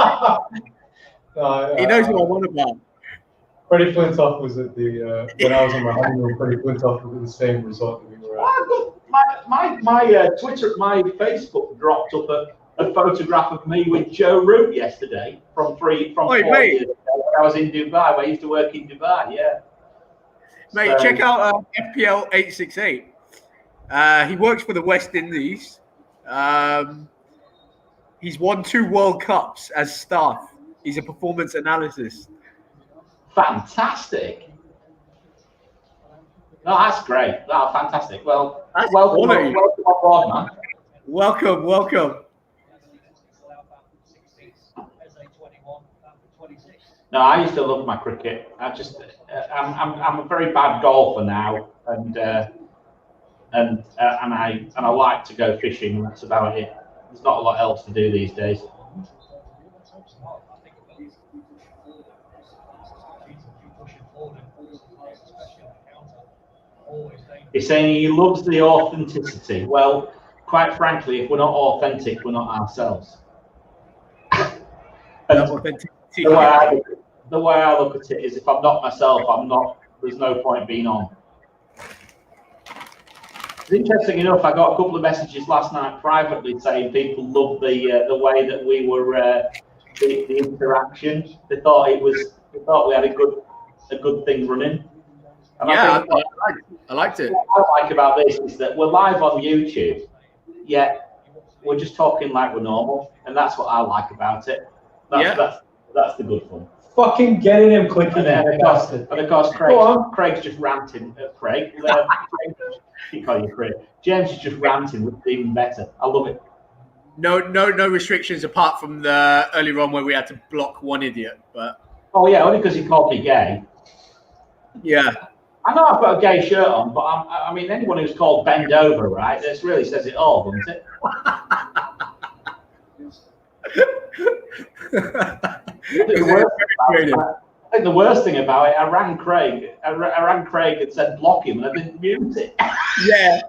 knows what I want about. Freddie Flintoff was at the when I was on my honeymoon. Freddie Flintoff was at the same resort that we were at. My Twitter, my Facebook dropped up a photograph of me with Joe Root yesterday from 4 years ago when I was in Dubai. I used to work in Dubai. Yeah. Mate, check out FPL 868. He works for the West Indies. He's won 2 World Cups as staff. He's a performance analyst. Fantastic. No, that's great. Oh, fantastic. Well, welcome on board, man. Welcome. No, I used to love my cricket. I'm a very bad golfer now, and I like to go fishing. That's about it. There's not a lot else to do these days. He's saying he loves the authenticity. Well, quite frankly, if we're not authentic, we're not ourselves. The way I look at it is, if I'm not myself, I'm not. There's no point being on. It's interesting enough. I got a couple of messages last night privately saying people loved the way that we were the interaction. They thought we had a good thing running. And yeah, I liked it. What I like about this is that we're live on YouTube, yet we're just talking like we're normal, and that's what I like about it. That's the good fun. Fucking getting him clicking and of course, Craig's just ranting. Keep calling you Craig. James is just ranting, which is even better. I love it. No restrictions apart from the earlier on where we had to block one idiot. But oh yeah, only because he called me gay. Yeah. I know I've got a gay shirt on, but I mean, anyone who's called bend over, right? This really says it all, doesn't it? I think the worst thing about it, I rang Craig and said block him, and I didn't mute it. Yeah.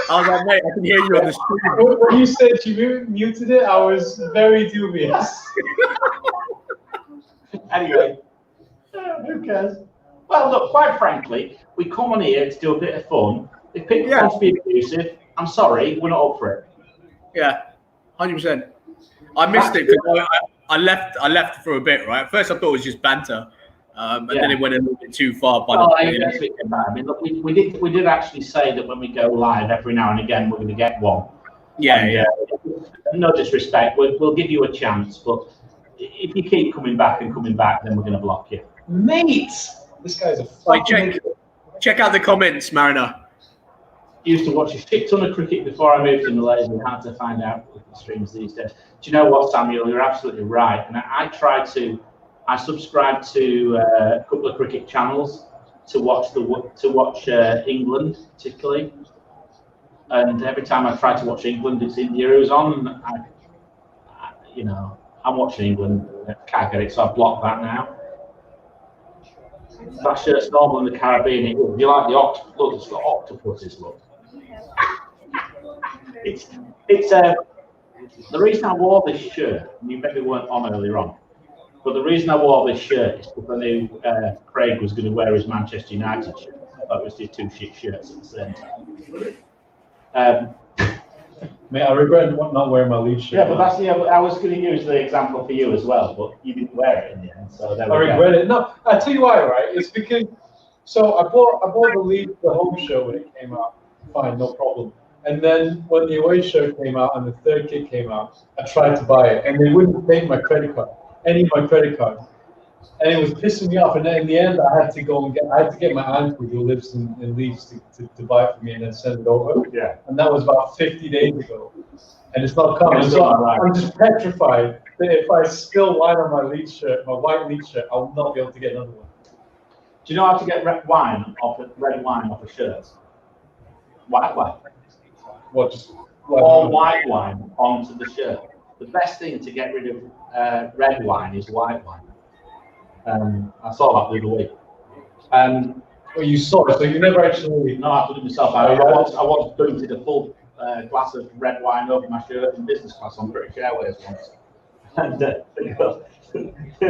I was like, mate, I can hear you on the screen. When you said you muted it, I was very dubious. Anyway, who cares? Well, look, quite frankly, we come on here to do a bit of fun. If people want to be abusive, I'm sorry, we're not up for it. Yeah, 100%. I missed it because I left for a bit, right? At first, I thought it was just banter, and then it went a little bit too far. I mean, look, we did actually say that when we go live every now and again, we're going to get one. Yeah. No disrespect, we'll give you a chance, but if you keep coming back, then we're going to block you. Mate, this guy's a fucking... Check out the comments, Mariner. Used to watch a shit ton of cricket before I moved to Malaysia. It's hard to find out with the streams these days. Do you know what, Samuel? You're absolutely right. And I subscribe to a couple of cricket channels to watch England, particularly. And every time I try to watch England, it's India who's on. I'm watching England. I can't get it, so I block that now. That shirt's normal in the Caribbean. If you like the octopus, look, it's got octopuses, look. It's the reason I wore this shirt, and you maybe weren't on earlier on, but the reason I wore this shirt is because I knew Craig was going to wear his Manchester United shirt. I thought it was just 2 shit shirts at the same time. Mate, I regret not wearing my Leeds shirt. Yeah, but I was going to use the example for you as well, but you didn't wear it in the end, so there we go. I regret it. No, I tell you why, right? It's because I bought the home shirt when it came out. Fine, no problem. And then when the away shirt came out and the third kit came out, I tried to buy it, and they wouldn't take my credit card, any of my credit cards, and it was pissing me off. And then in the end, I had to get my uncle who lives in Leeds to buy it for me and then send it over. Yeah. And that was about 50 days ago, and it's not coming. It's So not right. I'm just petrified that if I spill wine on my Leeds shirt, my white Leeds shirt, I will not be able to get another one. Do you know how to get red wine off a shirt? White wine. What? Just Or white wine onto the shirt. The best thing to get rid of red wine is white wine. I saw that the other week. well, you saw it, so you never actually. No, I put it myself. I once booted a full glass of red wine over my shirt in business class on British Airways once. And the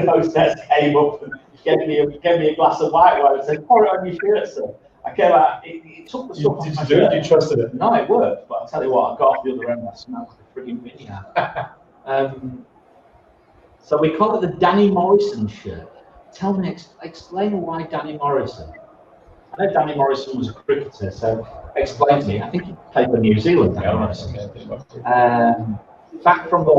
hostess came up and gave me a glass of white wine and said, "Pour it on your shirt, sir." I came out, it took the stuff off my shirt. You trusted it? No, it worked, but I'll tell you what, I got off the other end, I smelled like a frigging maniac. So we call it the Danny Morrison shirt. Tell me, explain why Danny Morrison. I know Danny Morrison was a cricketer, so explain to me. I think he played for New Zealand, Danny Morrison. Back from the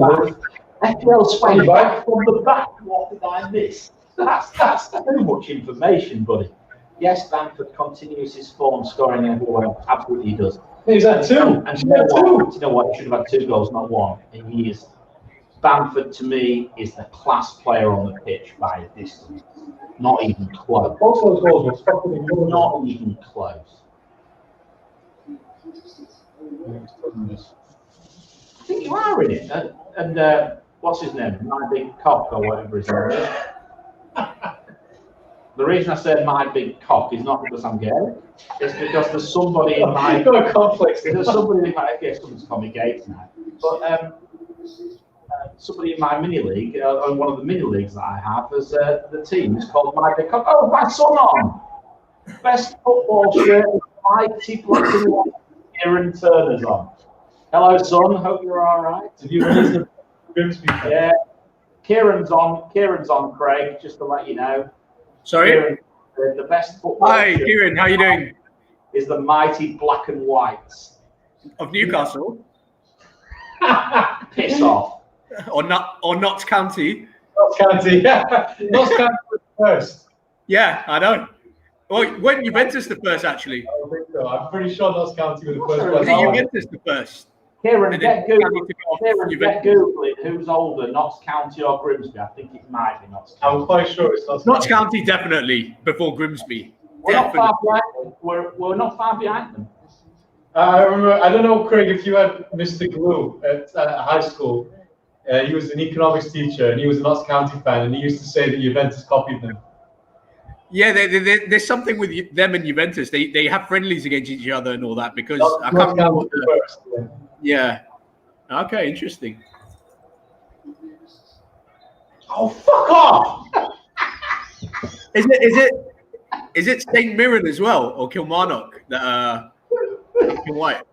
back. FPL swing back from the back. What did I miss? That's too much information, buddy. Yes, Bamford continues his form, scoring everywhere. Absolutely, he does. He's had two. And you know what? He should have had 2 goals, not 1. And he is. Bamford, to me, is the class player on the pitch by a distance. Not even close. Both those goals were fucking Not even close. I think you are in it. And what's his name? My Big Cock or whatever his name is. The reason I said my big cock is not because I'm gay. It's because there's somebody in my. You've got a complex. There's somebody in my. Okay, someone's called me gay tonight. But somebody in my mini league, on one of the mini leagues that I have, as the team is called My Big Cock. Oh, my son on. Best football shirt with mighty black and white. Kieran Turner's on. Hello, son. Hope you're all right. Did you release the Grimsby? Yeah. Kieran's on, Craig. Just to let you know. Sorry? Kieran, the best football. Hi, Kieran. How you doing? Is the mighty black and whites. Of Newcastle? Piss off. Or Notts County? Notts County, yeah. Notts County was first. Yeah, I know. Well, when Juventus the first, actually. I don't think so. I'm pretty sure Notts County was the first. Was it Juventus the first? Kieran, And get then Google. Kieran, get Googling who's older, Notts County or Grimsby. I think it might be Notts County. I'm quite sure it's Notts County, definitely, before Grimsby. We're not far behind them. We're not far behind them. I remember, I don't know, Craig, if you had Mr. Glue at high school. He was an economics teacher and he was a Notts County fan, and he used to say that Juventus copied them. Yeah, there's something with them and Juventus. They have friendlies against each other and all that because I can't Notts remember. County first, yeah. Yeah. Okay, interesting. Oh, fuck off! Is it St. Mirren as well or Kilmarnock that White?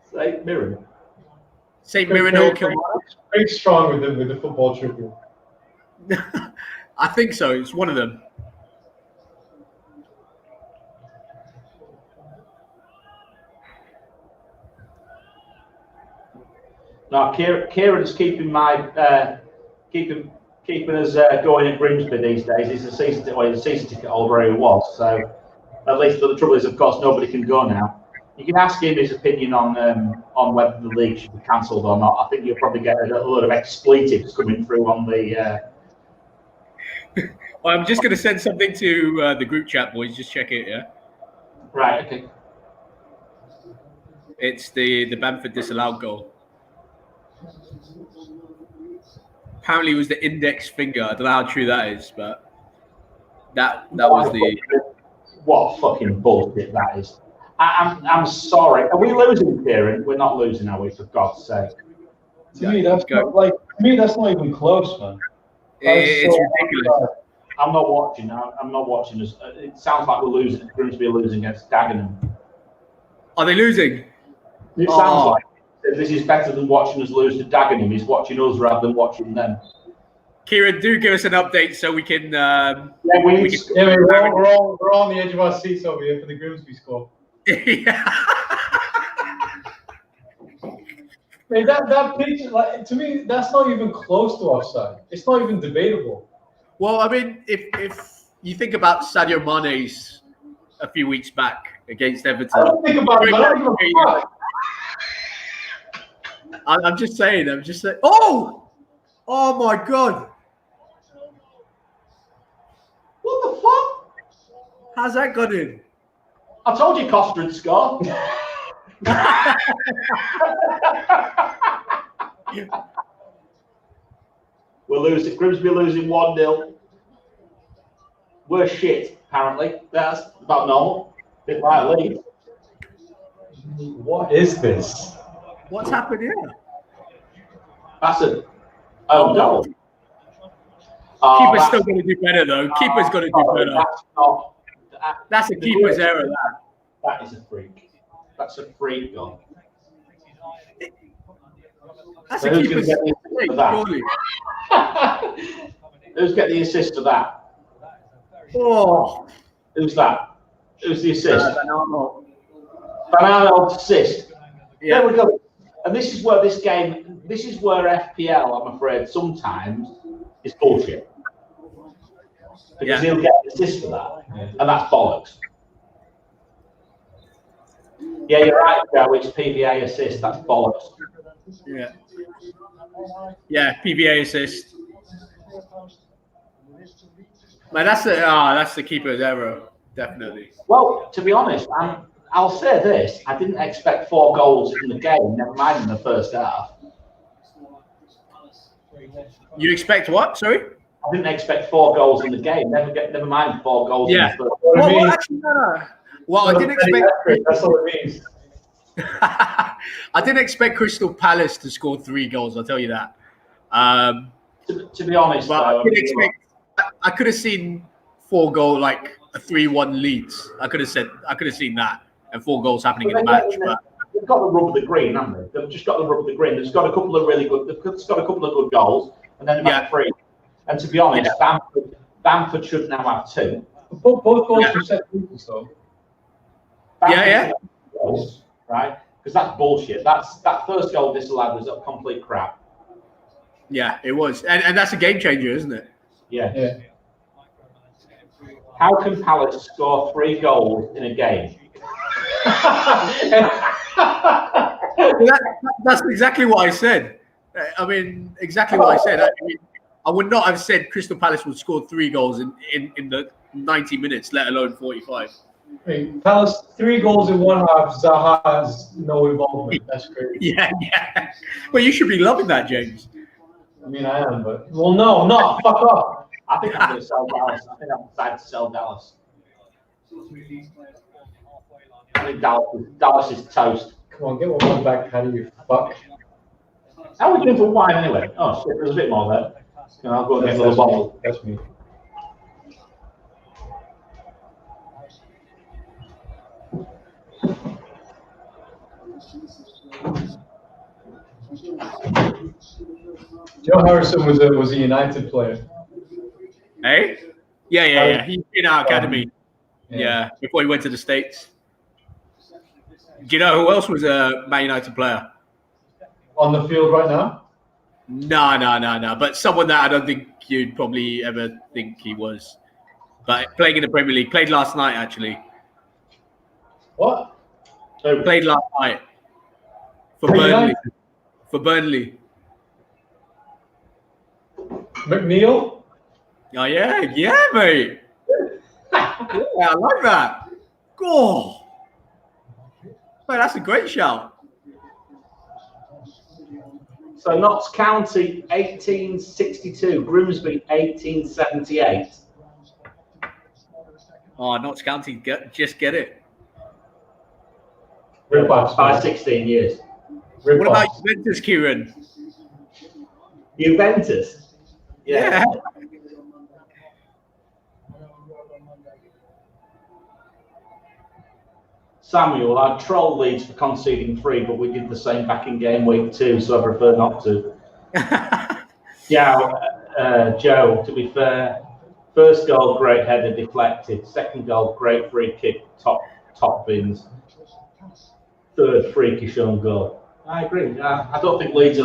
St. Mirren. St. Mirren or Kilmarnock? Very strong with the football tribute. I think so. It's one of them. No, Kieran's keeping keeping us going at Grimsby these days. He's a season ticket holder, he was. So at least the trouble is, of course, nobody can go now. You can ask him his opinion on whether the league should be cancelled or not. I think you'll probably get a lot of expletives coming through on the. Well, I'm just going to send something to the group chat, boys. Just check it, yeah? Right, okay. It's the Bamford disallowed goal. Apparently, it was the index finger. I don't know how true that is, but that was the. What fucking bullshit that is. I'm sorry. Are we losing, Kieran? We're not losing, are we? For God's sake. To me, that's not even close, man. It's ridiculous. I'm not watching. I'm not watching us. It sounds like we're losing. Grimsby are losing against Dagenham. Are they losing? It sounds like this is better than watching us lose to Dagenham. He's watching us rather than watching them. Kieran, do give us an update so we can. We're on the edge of our seats over here for the Grimsby score. Yeah. Man, that picture, like, to me, that's not even close to offside. It's not even debatable. Well, I mean, if you think about Sadio Mane's a few weeks back against Everton, I don't think about it. I don't give a fuck. I'm just saying. Oh my God! What the fuck? How's that got in? I told you Costa would score. We're losing. Grimsby are losing 1-0. We're shit, apparently. That's about normal. Bit like Leeds. What is this? What's happened here? That's a goal. Keeper's still going to do better, though. Keeper's going to do better. That's a keeper's error, That is a freak. That's a freak goal. That's a keeper's error, surely. Who's getting the assist for that? Oh. Who's that? Who's the assist? Van Arnold's assist. Yeah. There we go. And this is where FPL, I'm afraid, sometimes is bullshit. Because he'll get an assist for that. And that's bollocks. Yeah, you're right, Joe. It's PVA assist. That's bollocks. Yeah. Yeah, PVA assist. Man, that's the keeper's error, definitely. Well, to be honest, I'll say this: I didn't expect 4 goals in the game. Never mind in the first half. You expect what? Sorry? I didn't expect 4 goals in the game. Never mind 4 goals in the first half. Well, actually, no. Well, I didn't expect. That's what it means. I didn't expect Crystal Palace to score 3 goals. I'll tell you that. To be honest, But though, I could have seen 4 goal, like a 3-1 Leeds. I could have seen that, and 4 goals happening in the match. But they've got the rub of the green, haven't they? They've just got the rub of the green. They've got a couple of really good. They've got a couple of good goals, and then they've had 3. And to be honest, Bamford should now have 2. Both goals were set pieces, though. Goals, right? Because that's bullshit. That first goal disallowed was a complete crap. Yeah, it was, and that's a game changer, isn't it? Yeah. How can Palace score 3 goals in a game? That's exactly what I said. I mean, exactly what I said. I would not have said Crystal Palace would score 3 goals in the 90 minutes, let alone 45. I mean, Palace 3 goals in 1 half. Zaha has no involvement. That's crazy. Yeah. Well, you should be loving that, James. I mean, I am, but no, fuck off. I think I'm going to sell Dallas. I think I'm decided to sell Dallas. I think Dallas is toast. Come on, get one back, Paddy, you fuck. How are we doing for wine anyway? Oh shit, there's a bit more there. I'll go and get a little bottle. That's me. Joe Harrison was a United player. Hey? Yeah. He's in our academy. Yeah, before he went to the States. Do you know who else was a Man United player? On the field right now? No. But someone that I don't think you'd probably ever think he was. But playing in the Premier League. Played last night, actually. What? Played last night. For Burnley. For Burnley. McNeil? Oh, yeah, mate. Yeah, I like that. Oh. Man, that's a great shout. So Notts County 1862, Grimsby 1878. Oh, Notts County, just get it. By 16 years. What about Juventus, Kieran? Juventus? Yeah. Samuel, I'd troll Leeds for conceding 3, but we did the same back in game week 2, so I prefer not to. Joe, to be fair, first goal, great header deflected. Second goal, great free kick, top bins. third freakish own goal. I agree. I don't think Leeds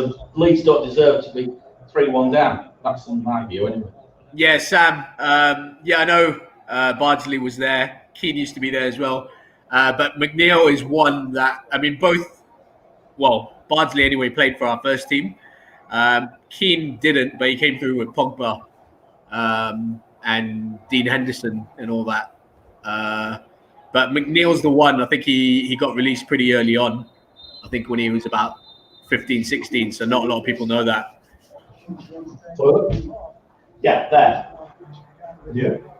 don't deserve to be 3-1 down. That's in my view, anyway. Yeah, Sam. I know Bardsley was there. Keane used to be there as well. But McNeil is one that, Bardsley anyway played for our first team. Keane didn't, but he came through with Pogba and Dean Henderson and all that. But McNeil's the one. I think he got released pretty early on. I think when he was about 15, 16. So not a lot of people know that. Yeah, there.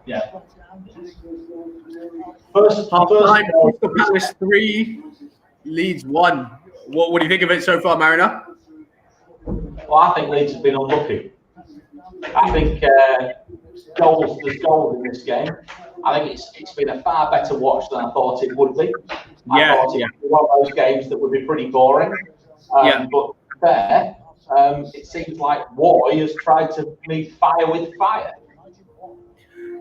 Yeah. First Half time, goal. Crystal Palace 3, Leeds 1. What do you think of it so far, Mariner? Well, I think Leeds have been unlucky. I think there's goals in this game. I think it's been a far better watch than I thought it would be. I thought it would be one of those games that would be pretty boring. But there, it seems like Roy has tried to meet fire with fire.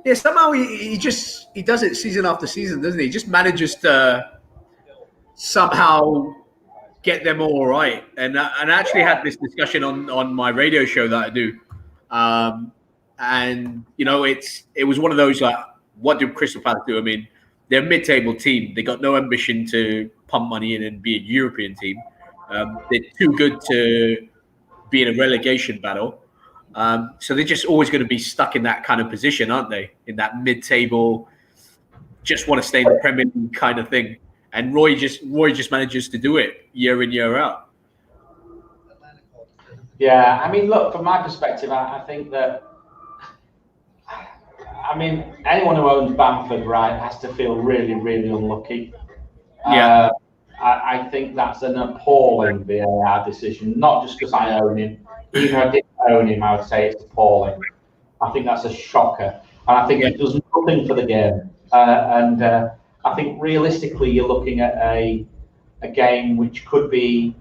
Yeah, somehow he does it season after season, doesn't he? He just manages to somehow get them all right. And I actually had this discussion on my radio show that I do. And it was one of those like, what do Crystal Palace do? I mean, they're a mid-table team. They got no ambition to pump money in and be a European team. They're too good to be in a relegation battle. So they're just always going to be stuck in that kind of position, aren't they? In that mid-table, just want to stay in the Premier League kind of thing. And Roy just manages to do it year in, year out. Yeah, I mean, look, from my perspective, I think that, anyone who owns Bamford, right, has to feel really, really unlucky. Yeah. I think that's an appalling VAR decision, not just because I own him. Even if I didn't own him, I would say it's appalling. I think that's a shocker. And I think it does nothing for the game. I think realistically, you're looking at a game which could be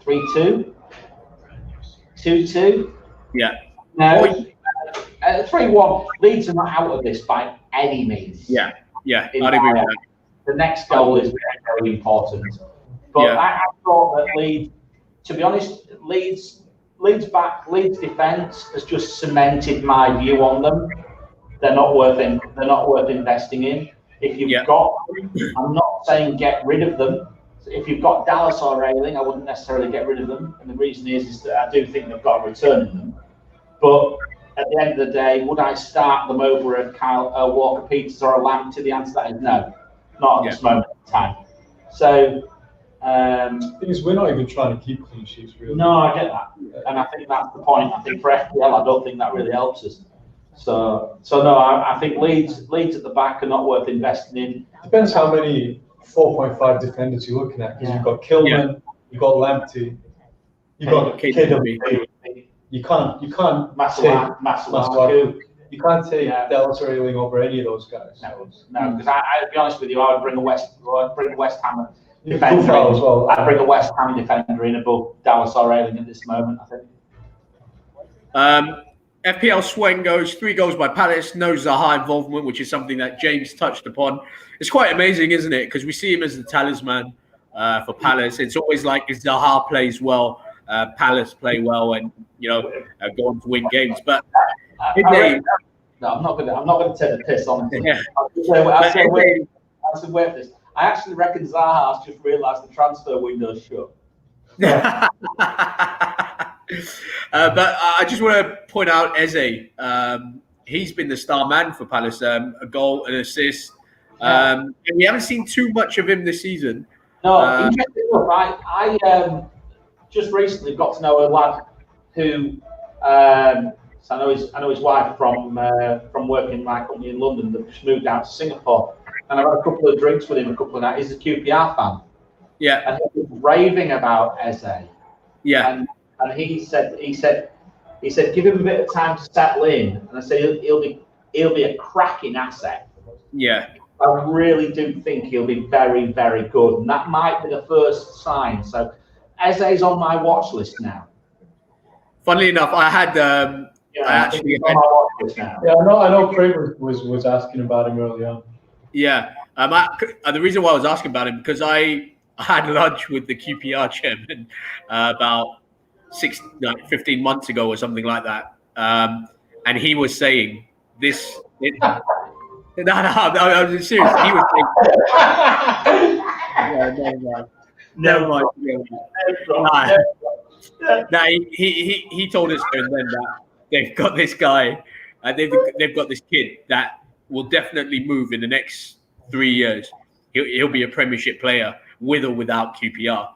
3-2, 2-2. Yeah. No, 3-1. Leeds are not out of this by any means. Yeah. I'd agree with that. The next goal is very, very important. But I thought that Leeds, to be honest, Leeds defence has just cemented my view on them. They're not worth investing in. If you've got them, I'm not saying get rid of them. If you've got Dallas or Ayling, I wouldn't necessarily get rid of them. And the reason is that I do think they've got a return in them. But at the end of the day, would I start them over a Walker Peters or a Lamptey? The answer to that is no, not at this moment in time. So, the thing is, we're not even trying to keep clean sheets, really. No, I get that, and I think that's the point. I think for FPL, I don't think that really helps us. So no, I think Leeds at the back are not worth investing in. Depends how many 4.5 defenders you're looking at, because you've got Kilman, you've got Lamptey, you've got KW. You can't Masuaku. You can't take Dallas or Ayling over any of those guys. No, because I'll be honest with you, I would bring a West Ham defender. As well. I'd bring a West Ham defender in above Dallas or Ayling at this moment, I think. FPL Swen goes 3 goals by Palace, no Zaha involvement, which is something that James touched upon. It's quite amazing, isn't it? Because we see him as the talisman for Palace. It's always like if Zaha plays well, Palace play well, and go on to win games. But I'm not going to take the piss on him. Yeah. I'll say wait for this. I actually reckon Zaha's just realised the transfer window's shut. But I just want to point out Eze. He's been the star man for Palace. A goal, an assist. And we haven't seen too much of him this season. No, interesting enough, I just recently got to know a lad who, so I know his wife from working in my company in London, that just moved out to Singapore, and I've had a couple of drinks with him a couple of nights. He's a QPR fan. Yeah. And he was raving about Eze. Yeah. And he said, give him a bit of time to settle in. And I said, he'll be a cracking asset. Yeah. I really do think he'll be very, very good. And that might be the first sign. So Eze's on my watch list now. Funnily enough, I had on my watch list now. Yeah, I know Craig was asking about him early on. Yeah. The reason why I was asking about him because I had lunch with the QPR chairman about 15 months ago or something like that, and he was saying this. No, I'm serious. He was saying, never mind. No, he told us then that they've got this guy, they've got this kid that will definitely move in the next 3 years. He'll be a Premiership player with or without QPR.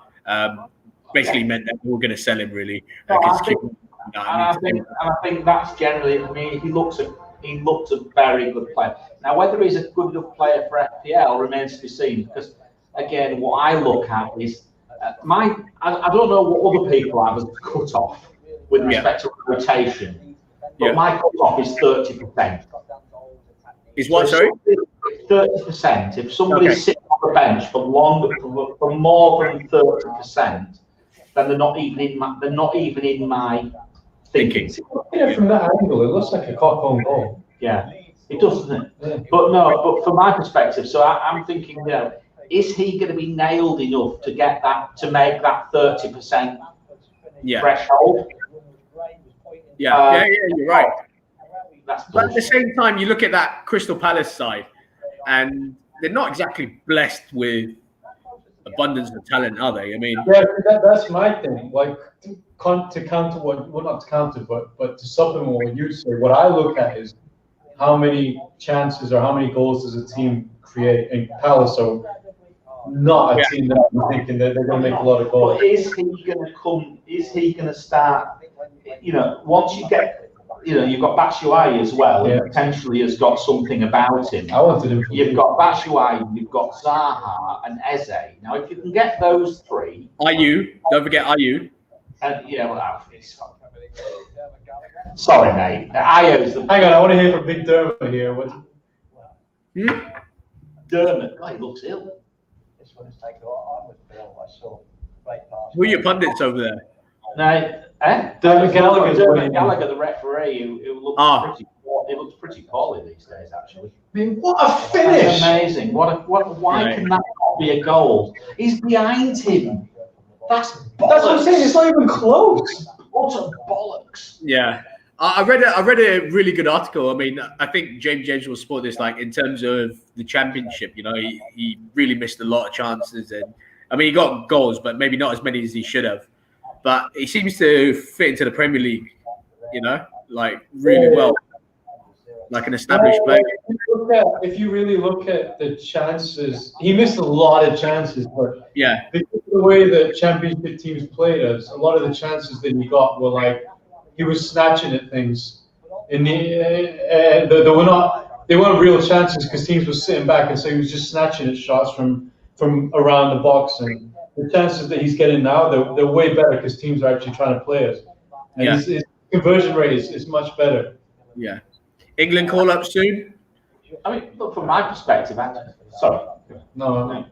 Basically meant that we were going to sell him really. I think that's generally. I mean, he looks a very good player. Now, whether he's a good enough player for FPL remains to be seen. Because again, what I look at is I don't know what other people have as a cut off with respect to rotation, but my cut off is 30%. Is what? Sorry, 30%. If somebody's sitting on the bench for more than 30%, then they're not even in my thinking. Yeah, from that angle, it looks like a cock-on goal. Yeah, it does, doesn't it? Yeah. But from my perspective, so I'm thinking, is he going to be nailed enough to get that, to make that 30% threshold? Yeah, you're right. But at the same time, you look at that Crystal Palace side, and they're not exactly blessed with abundance of talent, are they? I mean, that's my thing. Like to counter but to supplement what you say, what I look at is how many chances or how many goals does a team create. And Palace are not a team that I'm thinking that they're going to make a lot of goals. But is he going to come? Is he going to start? Once you get. You've got Batshuayi as well, who potentially has got something about him. I wanted him. You've got Batshuayi, you've got Zaha and Eze. Now, if you can get those three, don't forget Ayew. Sorry, mate. Ayew's the. Hang on, I want to hear from Big Dermot here. What? Dermot, God, he looks ill. Who are your pundits over there? No. Dermot Gallagher, the referee, who looks pretty poorly these days, actually. I mean, what a finish! That's amazing. Why can that not be a goal? He's behind him. That's bollocks. That's what I'm saying. It's not even close. What a bollocks. Yeah. I read a really good article. I mean, I think James will support this. Like in terms of the Championship, he really missed a lot of chances, and I mean, he got goals, but maybe not as many as he should have. But he seems to fit into the Premier League, like really well, like an established player. If you really look at the chances, he missed a lot of chances, but because of the way the Championship teams played us, a lot of the chances that he got were like he was snatching at things. They weren't real chances because teams were sitting back, and so he was just snatching at shots from around the box. And the chances that he's getting now, they're way better because teams are actually trying to play us. And his conversion rate is much better. Yeah. England call up soon? I mean, look, from my perspective, sorry. No.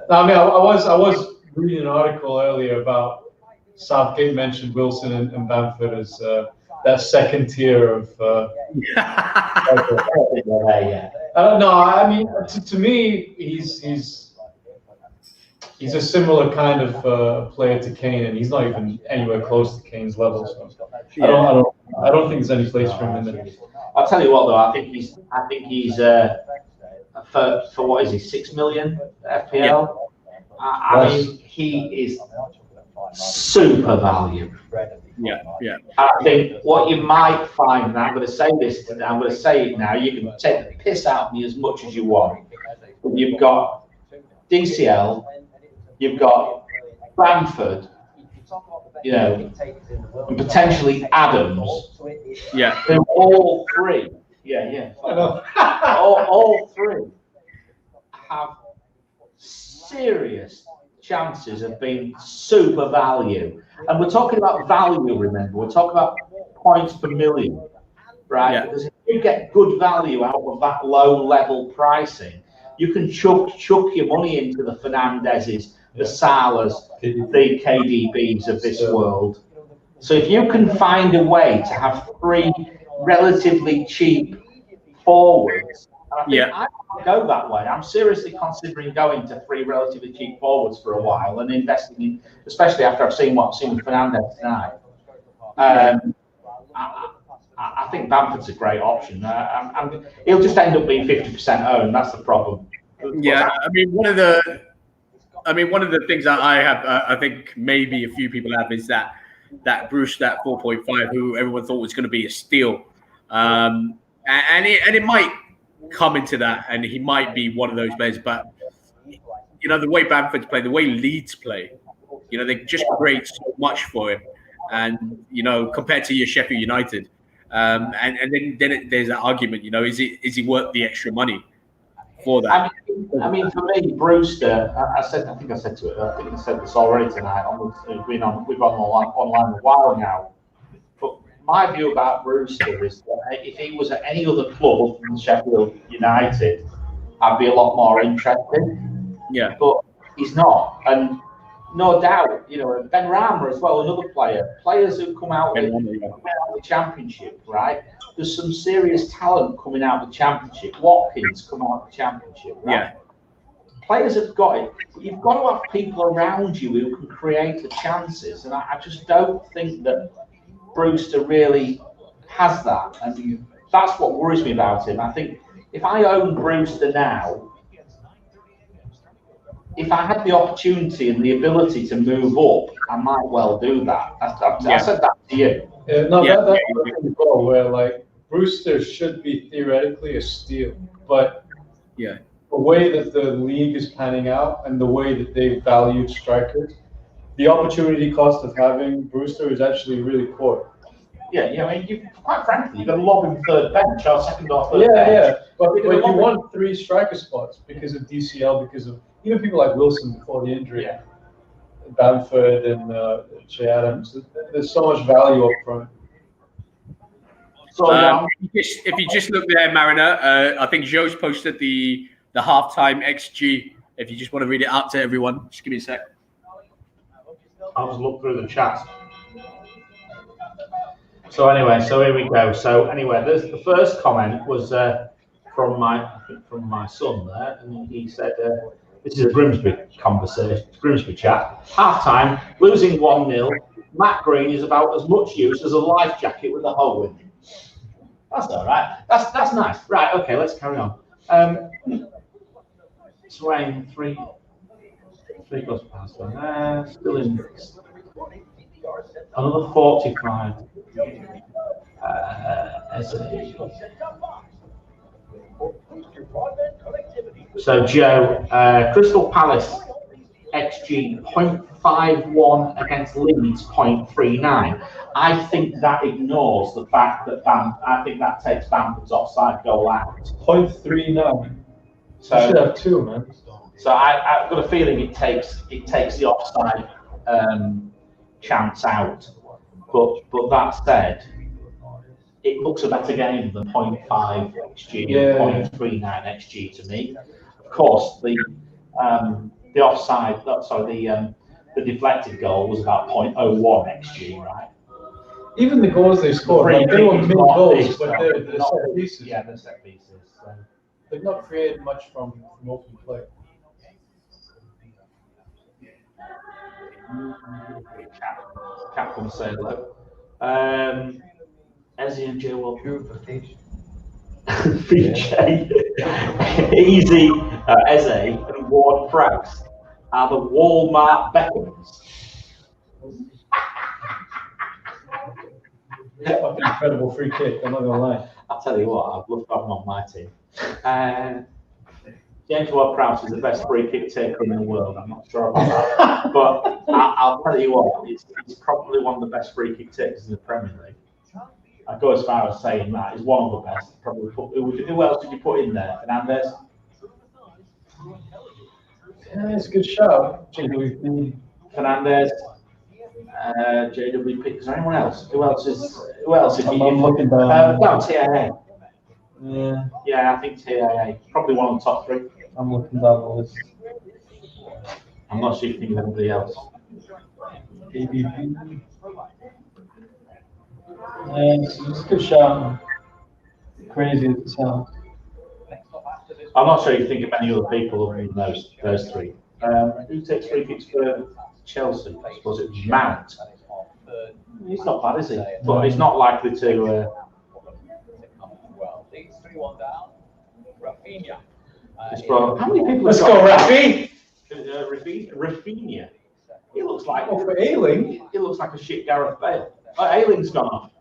I mean, I was reading an article earlier about Southgate mentioned Wilson and Bamford as that second tier of. No, I mean, to me, he's a similar kind of player to Kane, and he's not even anywhere close to Kane's level. So I don't think there's any place for him in there. I'll tell you what, though. I think he's for what is he, 6 million FPL? I mean, he is super value. Yeah. I think what you might find, and I'm going to say this, and I'm going to say it now. You can take the piss out of me as much as you want. You've got DCL, you've got Bamford, and potentially Adams. Yeah. Who all three. all three have serious chances of being super value. And we're talking about value, remember. We're talking about points per million, right? Yeah. Because if you get good value out of that low-level pricing, you can chuck your money into the Fernandezes, the Salahs, the KDBs of this world. So if you can find a way to have three relatively cheap forwards, I think I might go that way. I'm seriously considering going to 3 relatively cheap forwards for a while and investing in, especially after I've seen what I've seen with Fernandez tonight. I think Bamford's a great option. He'll just end up being 50% owned. That's the problem. Yeah, I mean, one of the things that I have, I think maybe a few people have, is that Bruce, that 4.5, who everyone thought was going to be a steal, and it might come into that, and he might be one of those players. But the way Bamford's play, the way Leeds play, they just create so much for him, and compared to your Sheffield United. And then there's that argument, is he worth the extra money for that? I mean, for me, Brewster, I think I said this already tonight. We've been online a while now. But my view about Brewster is that if he was at any other club other than Sheffield United, I'd be a lot more interested. Yeah. But he's not, and no doubt, Ben Rama as well, another player. Players who come out of the Championship, right? There's some serious talent coming out of the Championship. Watkins come out of the Championship, right? Yeah. Players have got it, but you've got to have people around you who can create the chances, and I just don't think that Brewster really has that, and that's what worries me about him. I think if I own Brewster now, if I had the opportunity and the ability to move up, I might well do that. I said that to you. That's the goal, where Brewster should be theoretically a steal, but the way that the league is panning out and the way that they valued strikers, the opportunity cost of having Brewster is actually really poor. Yeah, I mean, quite frankly, you've got to lob him third bench or second or third bench. Yeah, but you want 3 striker spots because of DCL, because of even people like Wilson before the injury, Bamford and Che Adams. There's so much value up front. So if you just look there, Mariner, I think Joe's posted the halftime XG. If you just want to read it out to everyone, just give me a sec. I'll just look through the chat. So anyway, here we go. So anyway, the first comment was from my son there, and he said, "This is a Grimsby conversation, Grimsby chat. Half-time, losing 1-0. Matt Green is about as much use as a life jacket with a hole in it." That's all right. That's nice. Right. Okay. Let's carry on. It's rain 3 goes past. Still in. Another 45. So Joe, Crystal Palace XG 0.51 against Leeds 0.39. I think that ignores the fact that I think that takes Bamford's offside goal out. 0.39. So you should have 2, man. So I've got a feeling it takes the offside chance out. But that said, it looks a better game than 0.5 XG and 0.39 XG to me. Of course, the offside, the deflected goal was about 0.01 XG, right? Even the goals they scored, they were mid goals, but they're set pieces. Yeah, they're set pieces. So. They've not created much from open play. Capcom say hello. Ezzy and Joe will purification. VJ, Easy, Eze, and Ward Prowse are the Walmart Beckhams. Fucking incredible free kick, I'm not gonna lie. I'll tell you what, I'd love to have him on my team. James Ward-Prowse is the best free kick taker in the world. I'm not sure about that, but I'll tell you what, he's probably one of the best free kick takers in the Premier League. I go as far as saying that he's one of the best. Probably who else did you put in there? Fernandez. Yeah, it's a good shout. JWP. Fernandez. JWP. Is there anyone else? Who else is? I'm looking down. No, TAA. Yeah, I think TAA. Probably one of the top 3. I'm looking down the list. I'm not sure if you think of anybody else. ABP. Yeah, it's a good shout. Crazy as it sounds. I'm not sure you think of any other people other than those three. Who takes free kicks for Chelsea? Was it Mount? He's not bad, is he? But he's not likely to. Well, Leeds 3-1 down. Rafinha. How many people? Let's go, Rafi. Rafinha. He looks like. Oh, for Ailing. He looks like a shit Gareth Bale. Oh, Ailing's gone off.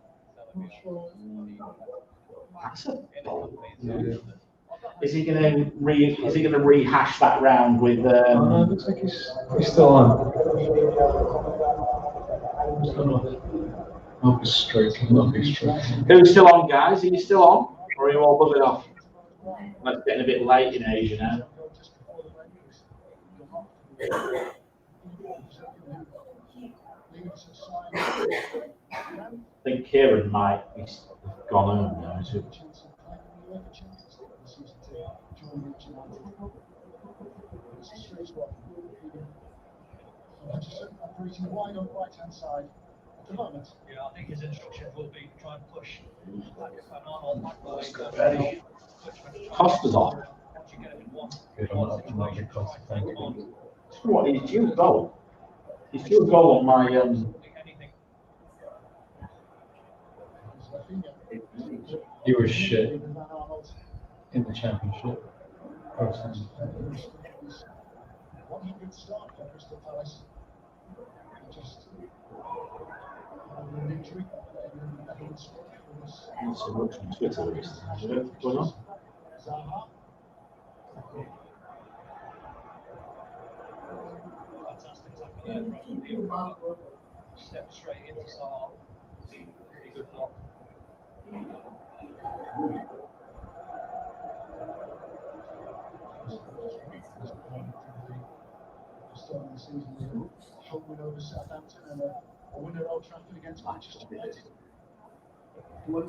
That's a bollock. Yeah. Is he going to rehash that round with? No, it looks like he's still on. Not be straight. Not be straight. Who's still on, guys? Are you still on, or are you all buggered off? It's getting a bit late in Asia now. I think Kieran might be gone home now too. Wide on the right-hand side at the moment. Yeah, I think his instructions will be to try and push. Costa's off. What? He's due a goal. He's due a goal on my. He was shit in the championship. So much on Twitter recently. What's going on? Step straight into Salah. Pretty good block. Starting the season with a home win over Southampton and a win at Old Trafford against Manchester United. What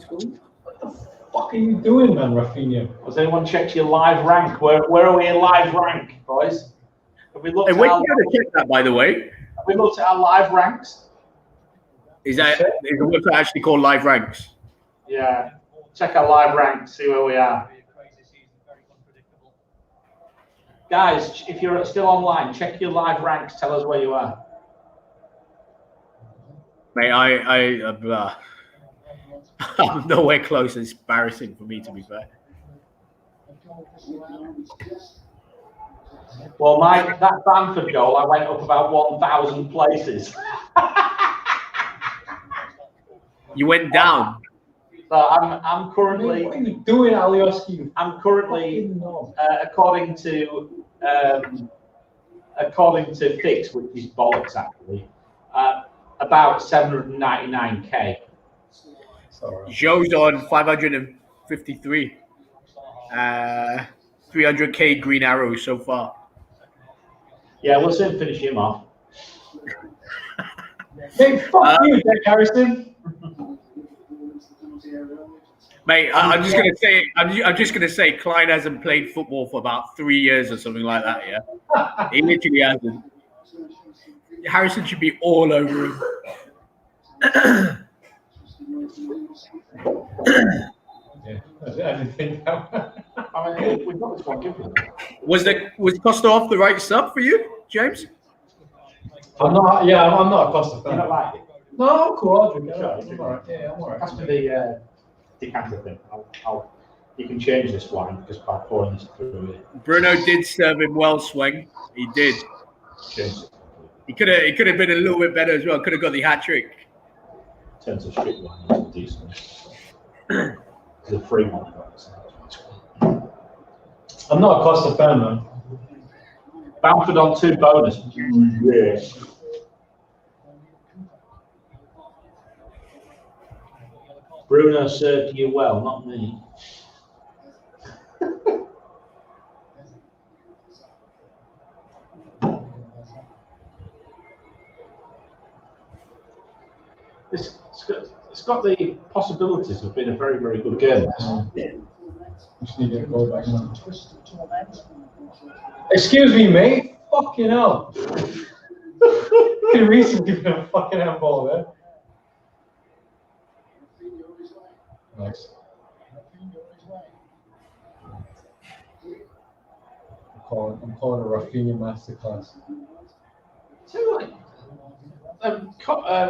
the fuck are you doing, man, Rafinha? Has anyone checked your live rank? Where are we in live rank, boys? Have we looked Hey, when you check that, by the way? Have we looked at our live ranks? Is a website actually called Live Ranks? Yeah. Check our live ranks, see where we are. Guys, if you're still online, check your live ranks. Tell us where you are. Mate, I'm nowhere close. It's embarrassing for me, to be fair. Well, that Bamford goal, I went up about 1,000 places. You went down. So I'm currently. What are you doing, Alioski? I'm currently, according to Fix, which is bollocks actually, about 799k. Joe's on 553. 300k green arrows so far. Yeah, we'll soon finish him off. Hey, fuck you, Dick Harrison. Mate, I'm just gonna say, Klein hasn't played football for about 3 years or something like that. Yeah, he literally hasn't. Harrison should be all over him. Yeah, I didn't think that. I mean, we've got this one given. Was Costa off the right sub for you, James? I'm not. Yeah, I'm not a Costa fan. You don't like it? No, I'm cool. I'll drink it. Sure, I'm alright. Yeah, I'm alright. That's for the decanter thing. You can change this wine just by pouring this through it. Bruno did serve him well, Swing. He did. Change it. He could have been a little bit better as well. Could have got the hat trick. In terms of street wine, it's decent. It's a free one. I'm not a Costa fan, man. Bamford on 2 bonus. Yeah. Bruno served you well, not me. It's got the possibilities of being a very, very good game. Just need to go back now. Excuse me, mate. Fucking hell. Reese giving a fucking handball there. Nice. I'm calling a Rafinha masterclass. So,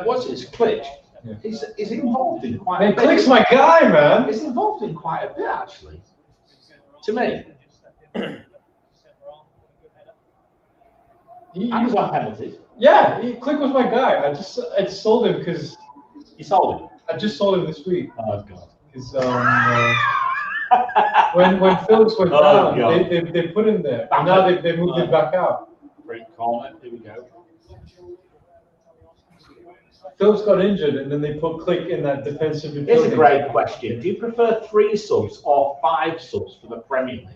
what's his Klitsch? Yeah. He's involved in quite Man, a bit. Klick's my guy, man. He's involved in quite a bit, actually. To me. And he's on penalties. Yeah, Klick was my guy. I sold him because You sold him. I just sold him this week. Oh, God. Because when Phillips went Oh, down, God. they put him there. And now they moved him back out. Great corner. Here we go. Phillips got injured, and then they put Klick in that defensive midfield. Here's a great question. Do you prefer 3 subs or 5 subs for the Premier League?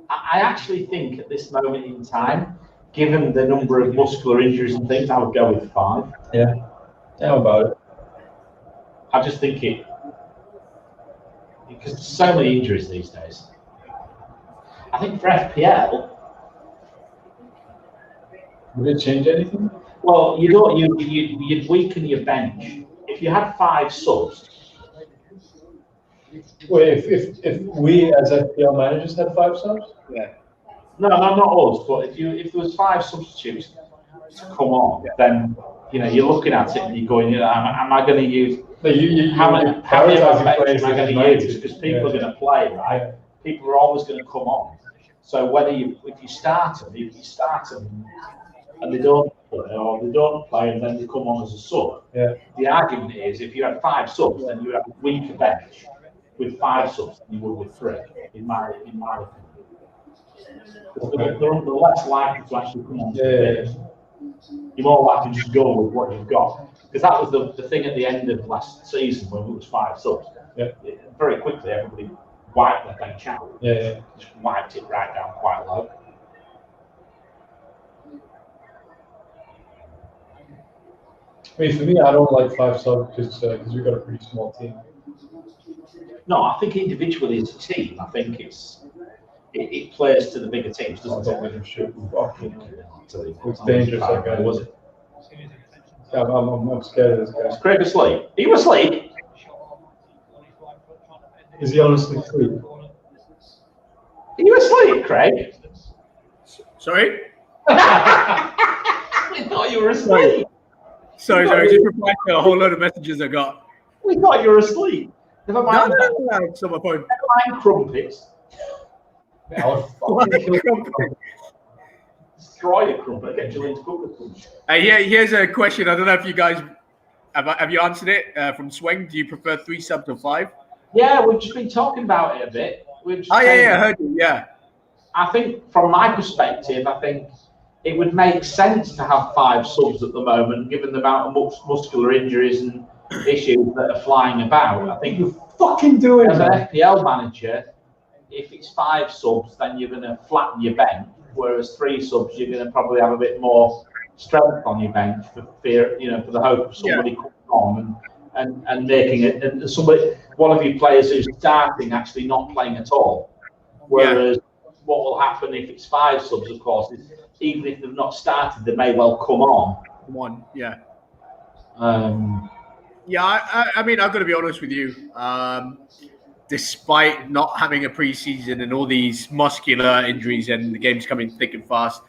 I actually think at this moment in time, given the number of muscular injuries and things, I would go with 5. Yeah. How about it? I just think because there's so many injuries these days. I think for FPL, Would it change anything? well, you'd weaken your bench. If you had 5 subs, Wait, if we as FPL managers had 5 subs? Yeah. no, not us, but if there was 5 substitutes to come on, then you're looking at it and you're going, am I going to use how many of my players am I going to use? Because people are going to play, right? Yeah. People are always going to come on. So if you start them and they don't play, or they don't play and then they come on as a sub, the argument is if you had 5 subs, then you have a weaker bench with 5 subs than you would with 3, in my opinion. They're less likely to actually come on to the pitch. You're more likely to just go with what you've got. Because that was the thing at the end of last season when it was 5 subs. Yeah. Very quickly, everybody wiped their bench out. Yeah. Just wiped it right down quite low. I mean, for me, I don't like 5 subs because we've got a pretty small team. No, I think individually as a team, I think it plays to the bigger teams, I doesn't don't it? let him shoot. Fucking. It's dangerous, that guy. Was it? I'm scared of this Is guy. Craig asleep? Are you asleep? Is he honestly asleep? Are you asleep, Craig? Sorry? We thought you were asleep. Sorry. Just reply to a whole load of messages I got. We thought you were asleep. Never mind. No. It's on my phone. Never mind crumpets. I would fucking kill him. Destroy a crumpet. Get Julian to cook a crumpet. Here's a question. I don't know if you guys have you answered it from Swing. Do you prefer 3 subs or 5? Yeah, we've just been talking about it a bit. I heard you. Yeah. I think from my perspective, I think it would make sense to have 5 subs at the moment, given the amount of muscular injuries and issues that are flying about. I think You're fucking doing as an that. FPL manager, if it's 5 subs, then you're going to flatten your bench. Whereas 3 subs, you're going to probably have a bit more strength on your bench for fear, for the hope of somebody coming on and making it, and one of your players who's starting actually not playing at all. Whereas what will happen if it's 5 subs, of course, is even if they've not started, they may well come on. Yeah. I mean, I've got to be honest with you. Despite not having a preseason and all these muscular injuries and the game's coming thick and fast,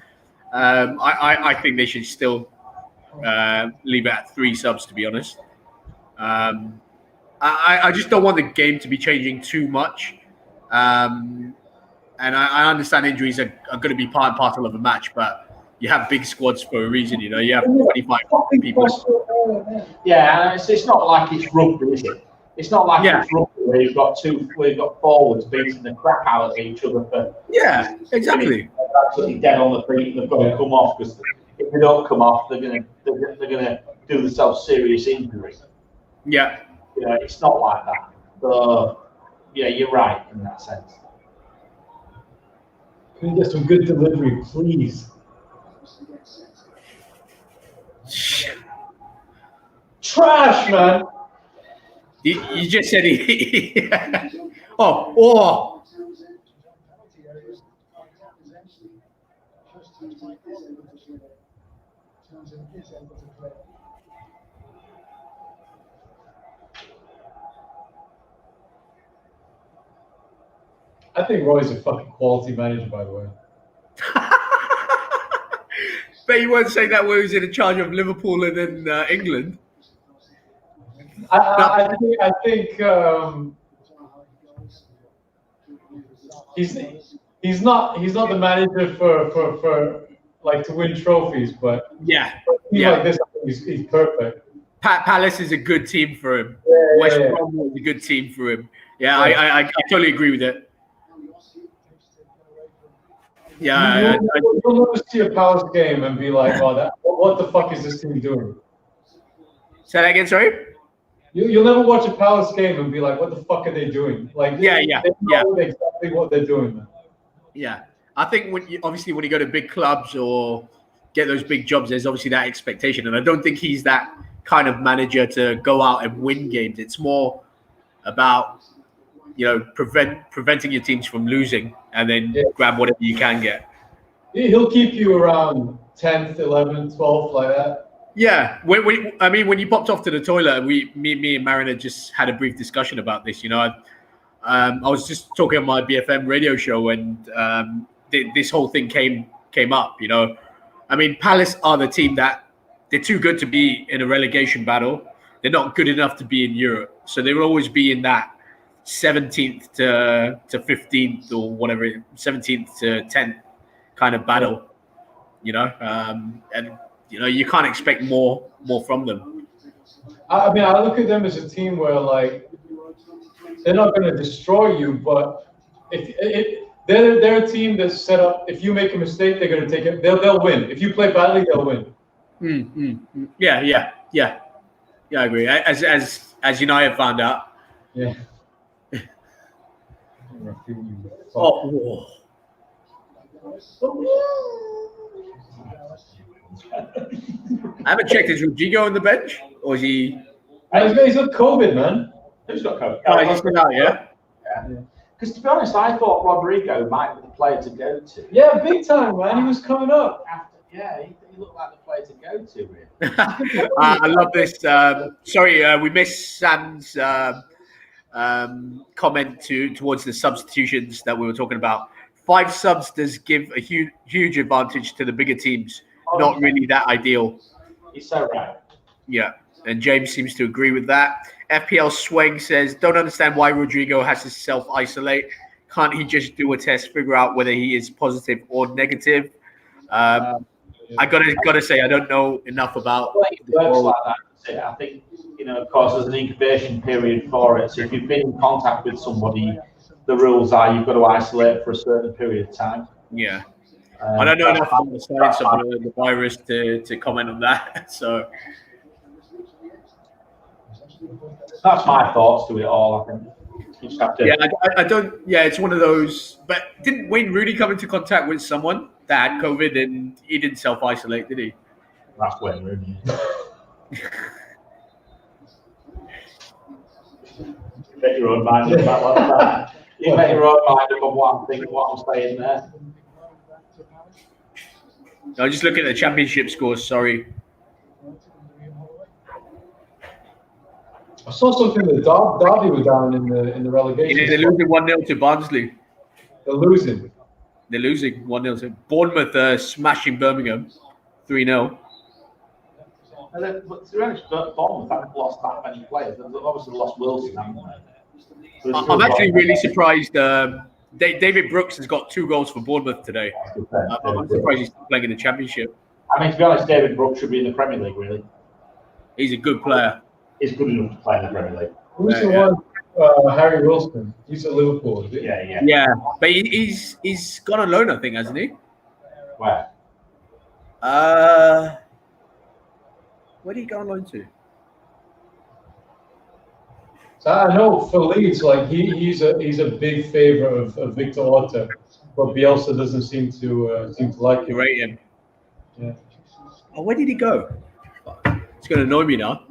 I think they should still leave it at 3 subs, to be honest. I just don't want the game to be changing too much. And I understand injuries are going to be part and parcel of a match, but you have big squads for a reason. You have 25 people. Yeah, it's not like it's rugby, is it? It's not like it's rugby where you've got forwards beating the crap out of each other for. Yeah, exactly. They're absolutely dead on the feet and they've got to come off, because if they don't come off, they're gonna do themselves serious injury. Yeah. It's not like that. So yeah, you're right in that sense. Can we get some good delivery, please? Trash, man. You just said he. Oh. I think Roy's a fucking quality manager, by the way. Bet you weren't saying that when he was in charge of Liverpool and then England. I think he's not the manager for like to win trophies, but Yeah. like this, he's perfect. Palace is a good team for him. Yeah, West Brom is a good team for him. Yeah, I totally agree with it. Yeah, you'll never see a Palace game and be like, "Oh, what the fuck is this team doing?" Say that again, sorry. You'll never watch a Palace game and be like, "What the fuck are they doing?" Like, they know exactly what they're doing, man. Yeah, I think when you go to big clubs or get those big jobs, there's obviously that expectation, and I don't think he's that kind of manager to go out and win games. It's more about preventing your teams from losing and then grab whatever you can get. He'll keep you around 10th, 11th, 12th, like that. Yeah, when you popped off to the toilet, me and Mariner just had a brief discussion about this. I was just talking on my BFM radio show, and this whole thing came up. Palace are the team that they're too good to be in a relegation battle. They're not good enough to be in Europe, so they will always be in that 17th to 15th or whatever, 17th to 10th kind of battle. And you can't expect more from them. I look at them as a team where like they're not going to destroy you, but if they're a team that's set up. If you make a mistake, they're going to take it. They'll win. If you play badly, they'll win. Yeah. I agree. As United found out. Yeah. Oh. I haven't checked. Is Rodrigo on the bench, or is he? He's got COVID, man. Who's got COVID? Oh, he's been out, yeah. Because to be honest, I thought Rodrigo might be the player to go to. Yeah, big time, man. He was coming up. He looked like the player to go to, really. I love this. Sorry, we missed Sam's comment towards the substitutions that we were talking about. 5 subs does give a huge advantage to the bigger teams. Not really that ideal. He's so right. Yeah, and James seems to agree with that. FPL Swing says, don't understand why Rodrigo has to self-isolate. Can't he just do a test, figure out whether he is positive or negative? I gotta say, I don't know enough about it works like that. I think, of course, there's an incubation period for it. So if you've been in contact with somebody, the rules are you've got to isolate for a certain period of time. Yeah. I don't know enough about the science of the virus to comment on that. So that's my thoughts to it all, I think. You just have to... Yeah, I don't. Yeah, it's one of those. But didn't Wayne Rooney come into contact with someone that had COVID and he didn't self-isolate, did he? That's Wayne Rooney. You make your own mind up about that. You make your own mind up on what I'm saying there. No, just look at the championship scores. Sorry. I saw something that Derby were down in the relegation. Yeah, they're losing 1-0 to Barnsley. They're losing. They're losing 1-0 to Bournemouth. Smashing Birmingham 3-0. But to be honest, Bournemouth haven't lost that many players. They've obviously lost Wilson, haven't they? I'm actually really surprised. David Brooks has got 2 goals for Bournemouth today. I'm surprised he's playing in the Championship. To be honest, David Brooks should be in the Premier League, really. He's a good player. He's good enough to play in the Premier League. Who's the one? Harry Wilson. He's at Liverpool, is it? Yeah. But he's gone on loan, I think, hasn't he? Where? Where did he go on loan to? So I know for Leeds, like he's a big favourite of Victor Orta, but Bielsa doesn't seem to like him. You rate him? Yeah. Oh, where did he go? It's going to annoy me now.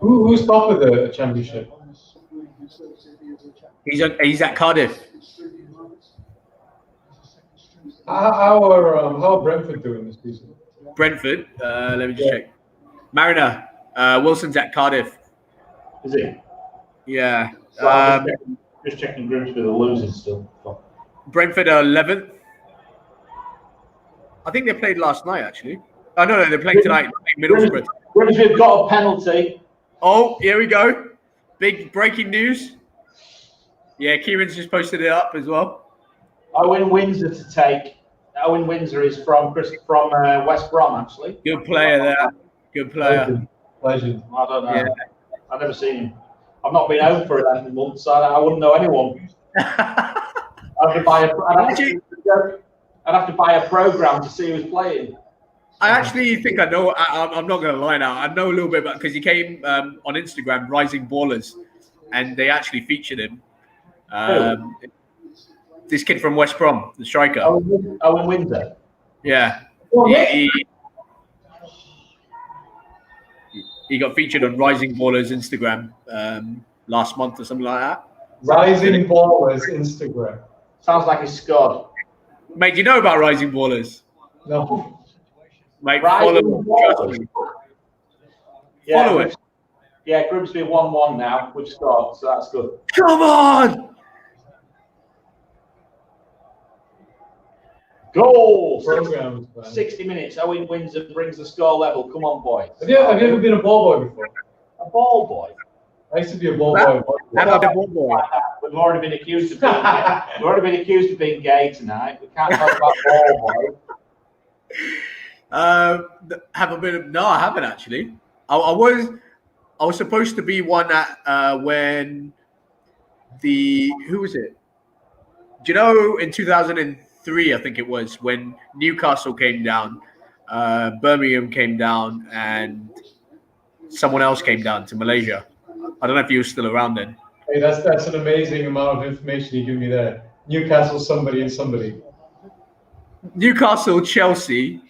Who's top of the Championship? He's at Cardiff. How are Brentford doing this season? Brentford. Let me just check. Mariner. Wilson's at Cardiff. Is he? Yeah. Just checking Grimsby, they're losing still. Brentford are 11th. I think they played last night, actually. Oh, no, they're playing tonight. Middlesbrough. Grimsby've got a penalty. Oh, here we go. Big breaking news. Yeah, Kieran's just posted it up as well. Owen Windsor to take. Owen Windsor is from West Brom, actually. Good player there. Good player. Legend. I don't know. Yeah. I've never seen him. I've not been home for 11 months, so I wouldn't know anyone. I'd have to buy a program to see who's playing. I actually think I know. I'm not going to lie now. I know a little bit about because he came on Instagram, Rising Ballers, and they actually featured him. This kid from West Brom, the striker. Owen Windsor. Yeah. He got featured on Rising Ballers Instagram last month or something like that. Rising Ballers Instagram. Sounds like he's scored. Mate, do you know about Rising Ballers? No. Mate, Rising follow Ballers. it. Yeah, Grimsby 1-1 now. We've scored, so that's good. Come on! Goal! Programs, man. 60 minutes. Owen Windsor brings the score level. Come on, boys. Have you ever been a ball boy before? A ball boy. I used to be a ball boy. How about the ball boy? We've already been accused of being gay. We've already been accused of being gay tonight. We can't talk about ball boy. Have a bit of no, I haven't actually. I was supposed to be one at when who was it? Do you know in 2003 I think it was when Newcastle came down, Birmingham came down, and someone else came down to Malaysia. I don't know if you were still around then. Hey, that's an amazing amount of information you give me there. Newcastle, somebody, and somebody. Newcastle, Chelsea,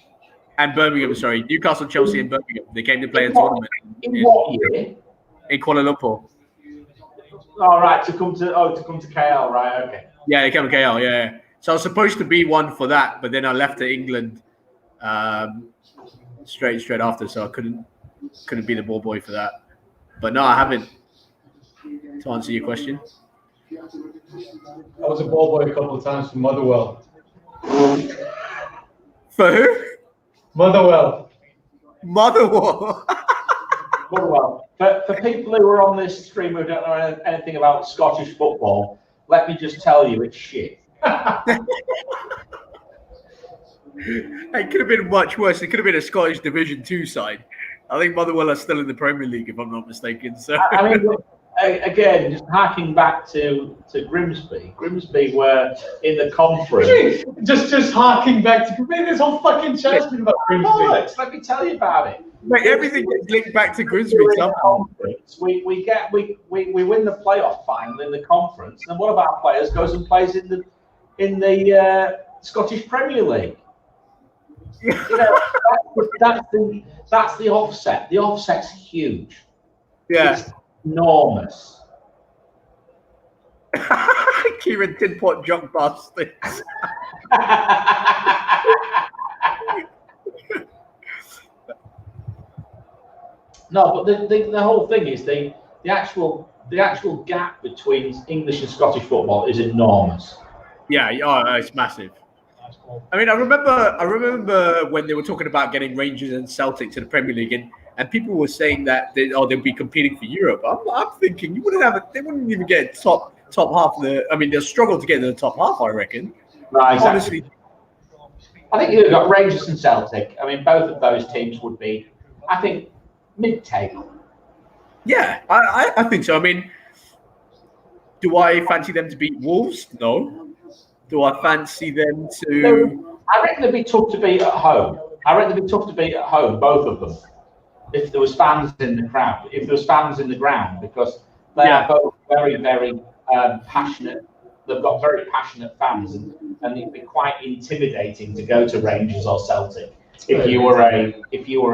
and Birmingham. Sorry, Newcastle, Chelsea, and Birmingham. They came to play a tournament In what year? in Kuala Lumpur. All right, to come to KL, right? Okay. Yeah, they came to KL. Yeah. So I was supposed to be one for that, but then I left to England straight after, so I couldn't be the ball boy for that. But no, I haven't. To answer your question, I was a ball boy a couple of times for Motherwell. for who? Motherwell. Motherwell. Well, for people who are on this stream who don't know anything about Scottish football, let me just tell you, it's shit. It could have been much worse. It could have been a Scottish Division 2 side. I think Motherwell are still in the Premier League, if I'm not mistaken. So I mean, again, just harking back to Grimsby. Grimsby were in the conference. Just harking back to this whole fucking chat's been about Grimsby. Bollocks, let me tell you about it. mate, everything gets linked back to Grimsby somehow. We win the playoff final in the conference, and one of our players goes and plays in the Scottish Premier League. You know, that's the offset. The offset's huge. Yeah. It's enormous. Kieran Tin Pot junk bastards. No, but the whole thing is the actual gap between English and Scottish football is enormous. Yeah, it's massive. I mean, I remember when they were talking about getting Rangers and Celtic to the Premier League, and people were saying that they'll be competing for Europe. I'm thinking they wouldn't even get top half of the. I mean, they'll struggle to get to the top half, I reckon. Right, exactly. Honestly, I think you've got Rangers and Celtic. I mean, both of those teams would be, I think, mid-table. yeah, I think so. I mean, do I fancy them to beat Wolves? No. Do I fancy them to? I reckon they'd be tough to beat at home. Both of them. If there was fans in the crowd, because they are both very, very passionate. They've got very passionate fans, and it'd be quite intimidating to go to Rangers or Celtic if you were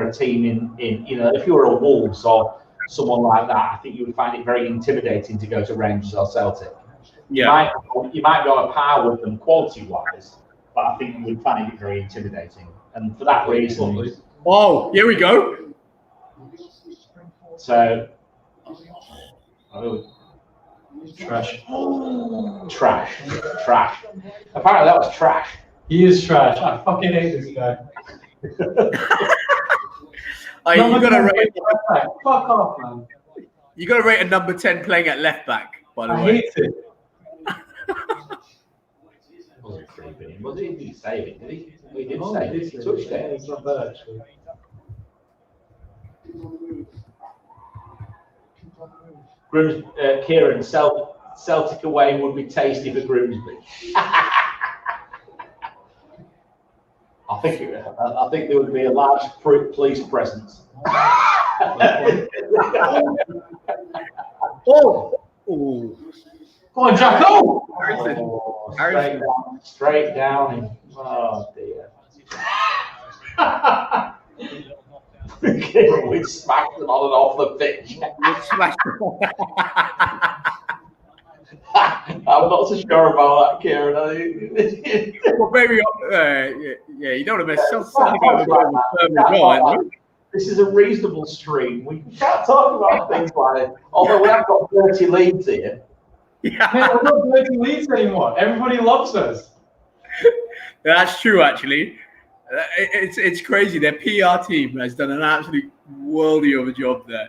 a team in if you were a Wolves or someone like that. I think you would find it very intimidating to go to Rangers or Celtic. Yeah, you might go a par with them quality-wise, but I think you would find it very intimidating, and for that reason. Oh, here we go. So. Trash. Trash. Apparently that was trash. He is trash. I fucking hate this guy. You gotta rate. Fuck off, man. You gotta rate a number 10 playing at left back. By the I way, hate it. Wasn't creeping him, was he? He didn't save it, did he? He did Oh, save he it. did He save touched it. it. It's not bad, actually. Kieran, Celtic away would be tasty for Grimsby. I think there would be a large police presence. oh, Go on, Jacko! Straight down him. Oh dear. We smacked them on and off the pitch. I'm not so sure about that, Kieran. Well, maybe, yeah, you don't want to mess something up with This is a reasonable stream. We can't talk about things like it. Although we have got 30 leads here. Yeah. Man, we're not breaking leads anymore. Everybody loves us. That's true, actually. It's crazy. Their PR team has done an absolute worldie of a job there.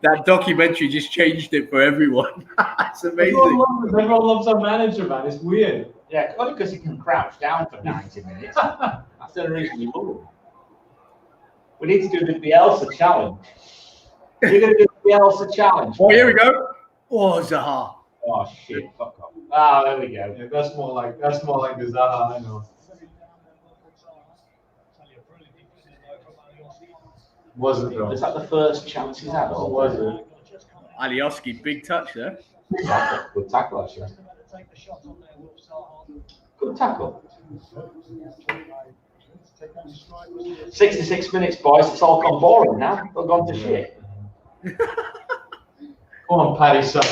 That documentary just changed it for everyone. It's amazing. Everyone loves our manager, man. It's weird. Yeah, only because he can crouch down for 90 minutes. That's the only reason you love him. We need to do the Bielsa challenge. You're going to do the Bielsa challenge. Oh, here we go. Oh, Zaha. Oh shit! Fuck off. Ah, there we go. Yeah, that's more like the Zaha I know. Was it though? Was that the first chance he's had? Or was it? Alioski, big touch there. Good tackle, actually. Good tackle. 66 minutes, boys. It's all gone boring now. It's all gone to shit. Come on, Paddy, son.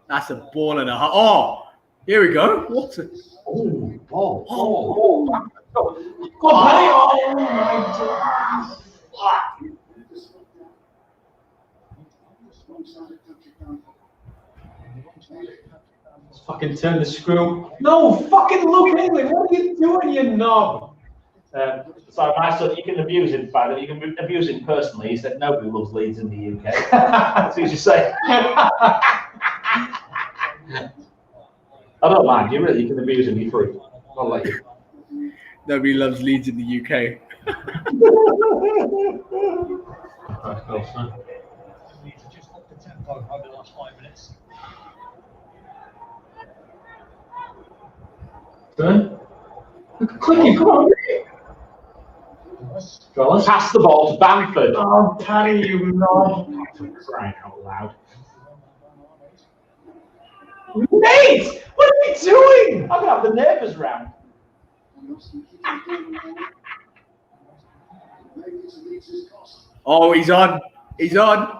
That's a ball and a half. Oh, here we go. What a... Oh, ball. Come on, Paddy. Oh, my God. Let's fucking turn the screw. No, fucking Luke Haley. What are you doing, you knob? Sorry, my son, you can abuse him, Father. You can abuse him personally. He said nobody loves Leeds in the UK. That's what you say. I don't mind. You can abuse him. You're free. I'll let you. Nobody loves Leeds in the UK. Just up the tempo over the last 5 minutes. Good. Clicky, come on. Pass the ball to Bamford. Oh, Paddy, you knob. Crying out loud. Mate, what are you doing? I'm going to have the neighbours round. Oh, he's on. He's on.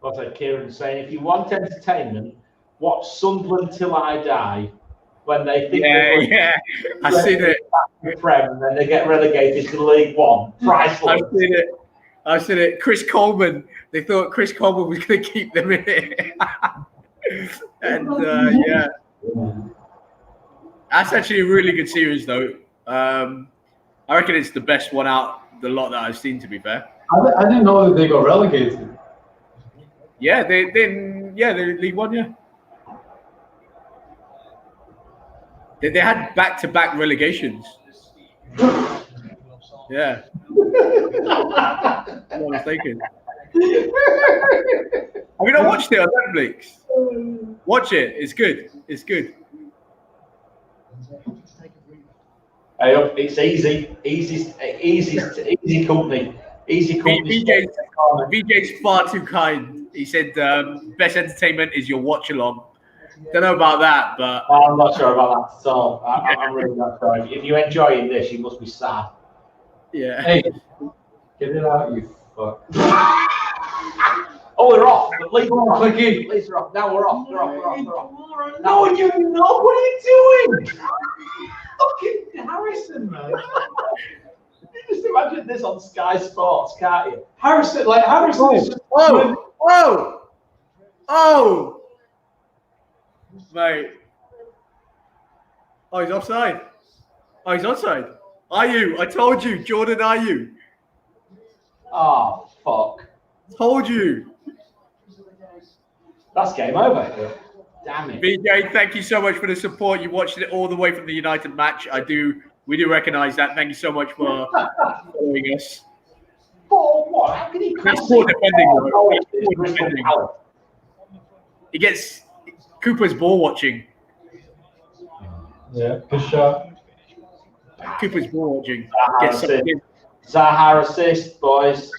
What's that Kieran saying? If you want entertainment, watch Sunderland Till I Die. When they think Yeah. I seen it. Prem, and then they get relegated to League One. Priceless. I've seen it. Chris Coleman. They thought Chris Coleman was going to keep them in it. And yeah. That's actually a really good series, though. I reckon it's the best one out the lot that I've seen, to be fair. I didn't know that they got relegated. Yeah, they're League One, yeah. They had back-to-back relegations. Yeah. I'm not mistaken. Have you not watched it on Netflix? Watch it. It's good. It's good. Hey, it's easy company. Easy company. VJ's far too kind. He said best entertainment is your watch along. Don't know about that, but I'm not sure about that at all. I'm really not sure. If you're enjoying this, you must be sad. yeah. Hey, get it out, you fuck. Oh, they're off. Leeds Come on, Clicky. Leeds are off. Now we're off. They're off. No, you're not. What are you doing? Fucking Harrison, man. Just imagine this on Sky Sports, can't you? Harrison is just Oh! Mate. Oh, he's offside. Oh, he's offside. Are you? I told you, Jordan, are you? Oh, fuck. Told you. That's game over. Damn it. BJ, thank you so much for the support. You watched it all the way from the United match. We do recognise that. Thank you so much for following us. For what? How can he That's poor defending, though. Oh, Poor defending. He gets Cooper's ball watching. yeah, good shot. Cooper's ball watching. Zaha assist, boys.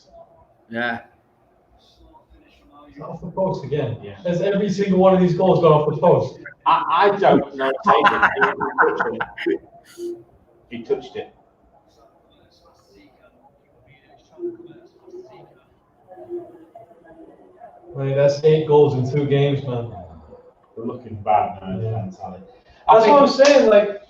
Yeah. Off the post again. Yeah. Has every single one of these goals gone off the post? I don't know. He touched it. I mean, that's 8 goals in 2 games, man. We're looking bad now. Yeah. That's what I'm saying. Like,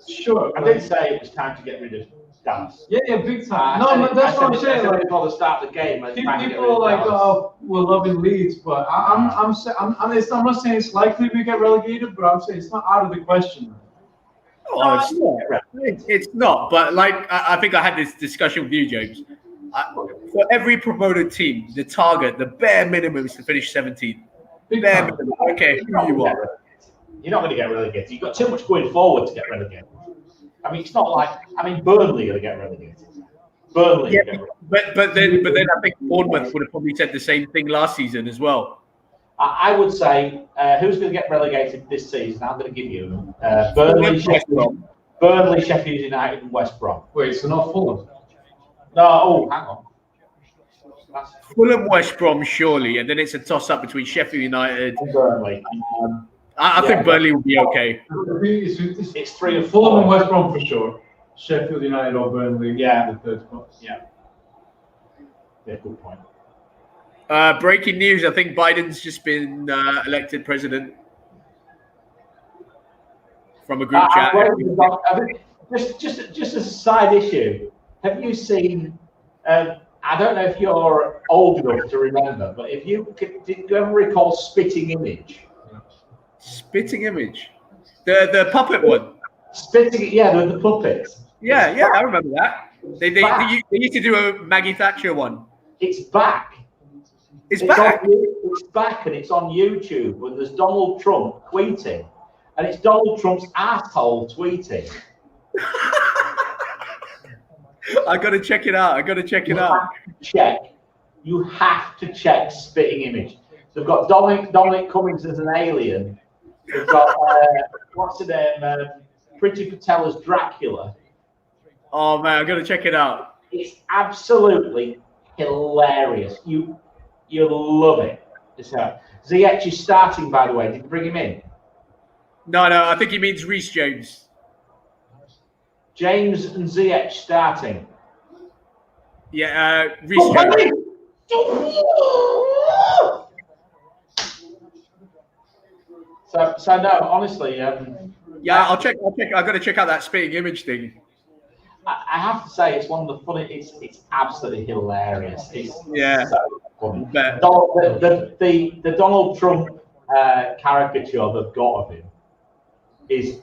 sure. I did say it was time to get rid of Dallas. Yeah, big time. That's what I'm saying. Like, before the start of the game, people are like, "Oh, we're loving Leeds," but I'm not saying it's likely we get relegated, but I'm saying it's not out of the question. Oh, it's not. But like, I think I had this discussion with you, James. For every promoted team, the target, the bare minimum is to finish 17th. Bare minimum. Okay, who you are. You're not going to get relegated. You've got too much going forward to get relegated. I mean, it's not like Burnley are going to get relegated. Burnley. Yeah, but then I think Bournemouth would have probably said the same thing last season as well. I would say who's going to get relegated this season? I'm going to give you Burnley, Sheffield United, and West Brom. Wait, so not Fulham? No, hang on. Fulham, West Brom, surely, and then it's a toss-up between Sheffield United and Burnley. I think Burnley will be okay. It's 3 or 4. Fulham and West Brom for sure. Sheffield United or Burnley. Yeah, the third spot. Yeah, good point. Breaking news: I think Biden's just been elected president from a group chat. Just as a side issue, have you seen? I don't know if you're old enough to remember, but did you ever recall Spitting Image? Spitting Image, the puppet one. Spitting, yeah, the puppets. Yeah, I remember that. They used to do a Maggie Thatcher one. It's back. It's back. It's back, and it's on YouTube. And there's Donald Trump tweeting, and it's Donald Trump's asshole tweeting. I got to check it out. You have to check Spitting Image. They've got Dominic Cummings as an alien. They've got what's her name? Priti Patel as Dracula. Oh man, I got to check it out. It's absolutely hilarious. You'll love it. Ziyech is starting, by the way. Did you bring him in? No, I think he means Reece James. James and Ziyech starting. Yeah, Reece James. So no, honestly. Yeah, I'll check. I got to check out that Spitting Image thing. I have to say, it's one of the funny. It's absolutely hilarious. It's so funny. The Donald Trump caricature they've got of him is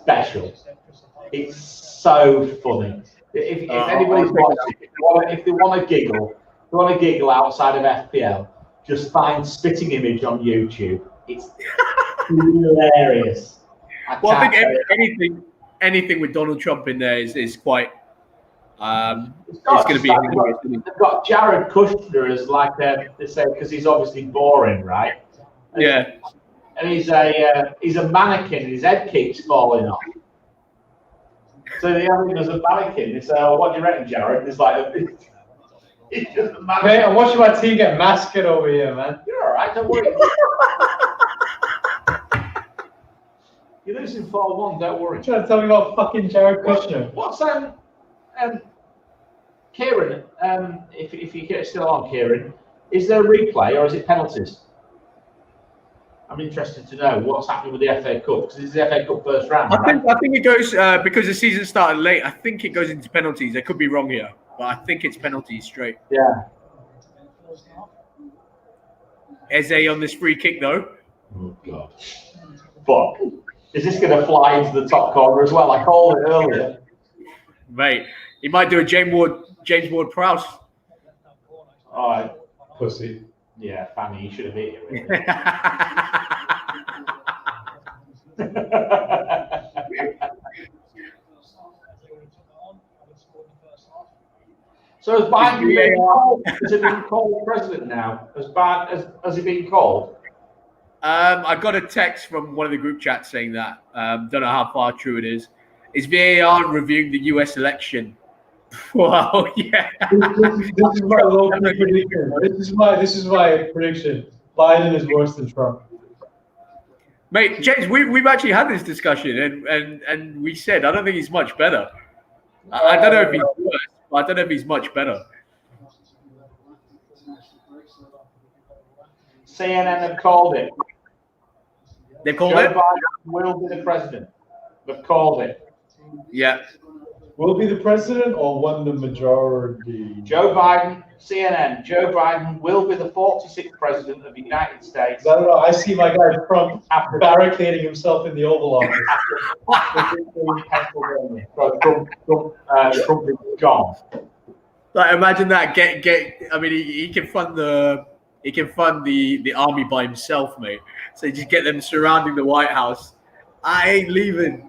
special. It's so funny. If anybody's watching, if they want to giggle outside of FPL, just find Spitting Image on YouTube. It's hilarious. I think anything with Donald Trump in there is quite. It's going to be. They've got Jared Kushner as they say, because he's obviously boring, right? Yeah. And he's a mannequin, and his head keeps falling off. So they have him as a mannequin. They say, "Oh, what do you reckon, Jared?" It's like he's just a mannequin. Mate, I'm watching my team get massacred over here, man. You're all right. Don't worry. You're losing 4-1. Don't worry. You're trying to tell me about fucking Jared Kushner. What's Kieran? If you're still on, Kieran, is there a replay or is it penalties? I'm interested to know what's happening with the FA Cup, because it's the FA Cup first round. I think it goes because the season started late. I think it goes into penalties. I could be wrong here. but I think it's penalties straight. Yeah. Eze on this free kick though. Oh God. Fuck. Is this going to fly into the top corner as well? I called it earlier. Mate, he might do a James Ward-Prowse. All right. Pussy. Yeah, Fanny, you should have hit it. Really. So has Biden been called? Has he been called president now? Has he been called? I got a text from one of the group chats saying that. Don't know how far true it is. Is VAR reviewing the US election? Wow, yeah. This is my local prediction. This is my prediction. Biden is worse than Trump. Mate, James, we've actually had this discussion and we said I don't think he's much better. I don't know if he's worse, but I don't know if he's much better. CNN have called it. They called Joe it? Biden will be the president. They've called it. Yeah. Will be the president or won the majority? Joe Biden, CNN, Joe Biden will be the 46th president of the United States. No. I see my guy Trump barricading himself in the Oval Office. Trump is gone. Like imagine that. I mean, he can fund the army by himself, mate. So you just get them surrounding the White House. I ain't leaving.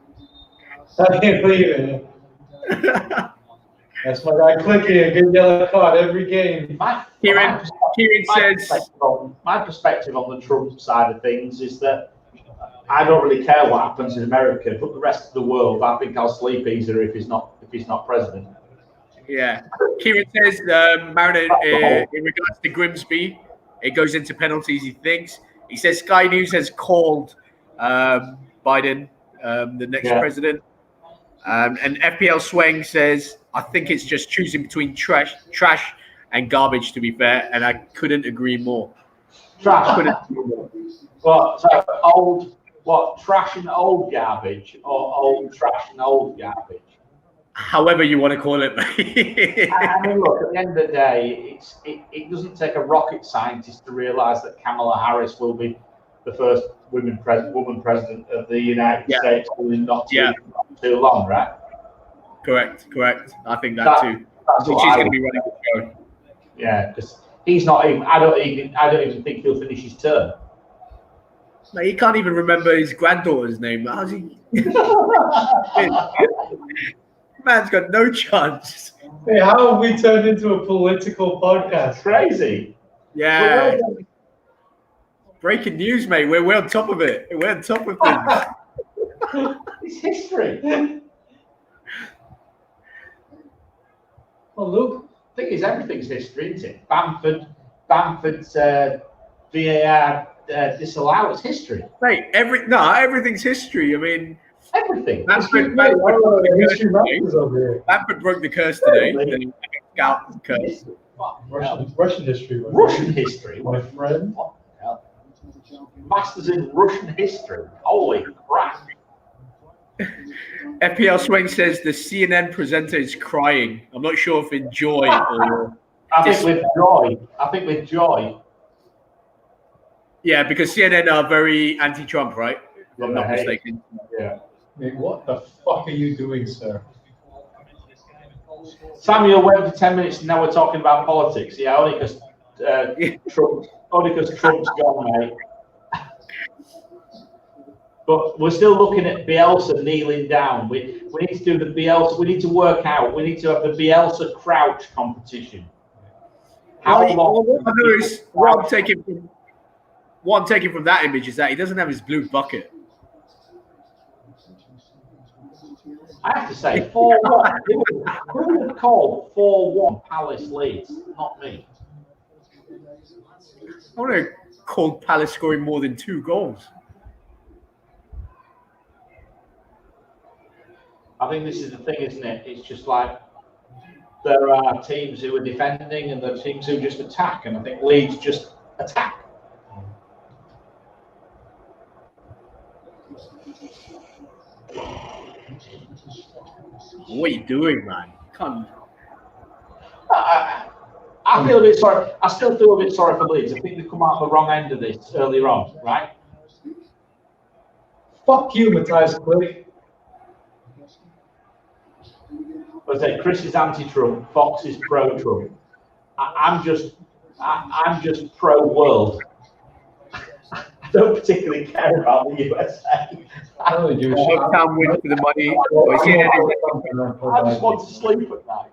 I can't believe it. That's my guy clicking a good yellow card every game. Kieran says my perspective on the Trump side of things is that I don't really care what happens in America, but the rest of the world, I think I'll sleep easier if he's not president. Yeah. Kieran says, Mariner, in regards to Grimsby, it goes into penalties, he thinks. He says Sky News has called Biden the next president. And FPL Swang says, I think it's just choosing between trash and garbage, to be fair. And I couldn't agree more. Trash. What? So trash and old garbage, or old trash and old garbage? However you want to call it, mate. I mean, look, at the end of the day, it doesn't take a rocket scientist to realise that Kamala Harris will be the first woman president of the United States within not too long, right? Correct. I think that too. I think she's going to be running the show. Yeah, because he's not even. I don't even think he'll finish his term. No, he can't even remember his granddaughter's name. How's he? Man's got no chance. Hey, how have we turned into a political podcast? Crazy. Yeah. Breaking news, mate. We're on top of it. We're on top of things. It's history. Well, look. The thing is, everything's history, isn't it? Bamford's VAR disallowed. It's history. Mate, everything's history. I mean, everything. Bamford broke the curse today. Then he out the curse. Russian history. Russian history, my friend. What the hell? Masters in Russian history. Holy crap. FPL Swing says the CNN presenter is crying. I'm not sure if in joy or. I think with joy. Yeah, because CNN are very anti-Trump, right? If I'm not mistaken. Yeah. Mate, what the fuck are you doing, sir? Samuel went for 10 minutes and now we're talking about politics. Yeah, only because Trump's gone, mate. But we're still looking at Bielsa kneeling down. We need to do the Bielsa. We need to work out. We need to have the Bielsa crouch competition. What I'm taking from that image is that he doesn't have his blue bucket. I have to say, 4-1. Who would have called 4-1 Palace Leeds? Not me. I would have called Palace scoring more than 2 goals. I think this is the thing, isn't it? It's just like there are teams who are defending and there are teams who just attack, and I think Leeds just attack. What are you doing, man? I feel a bit sorry. I still feel a bit sorry for Leeds. I think they've come out the wrong end of this earlier on, right? Fuck you, Matthias Clegg. I say Chris is anti-Trump, Fox is pro-Trump. I'm just pro-world. I don't particularly care about the USA. I don't think you should. Town win for the money. I just want to sleep at night.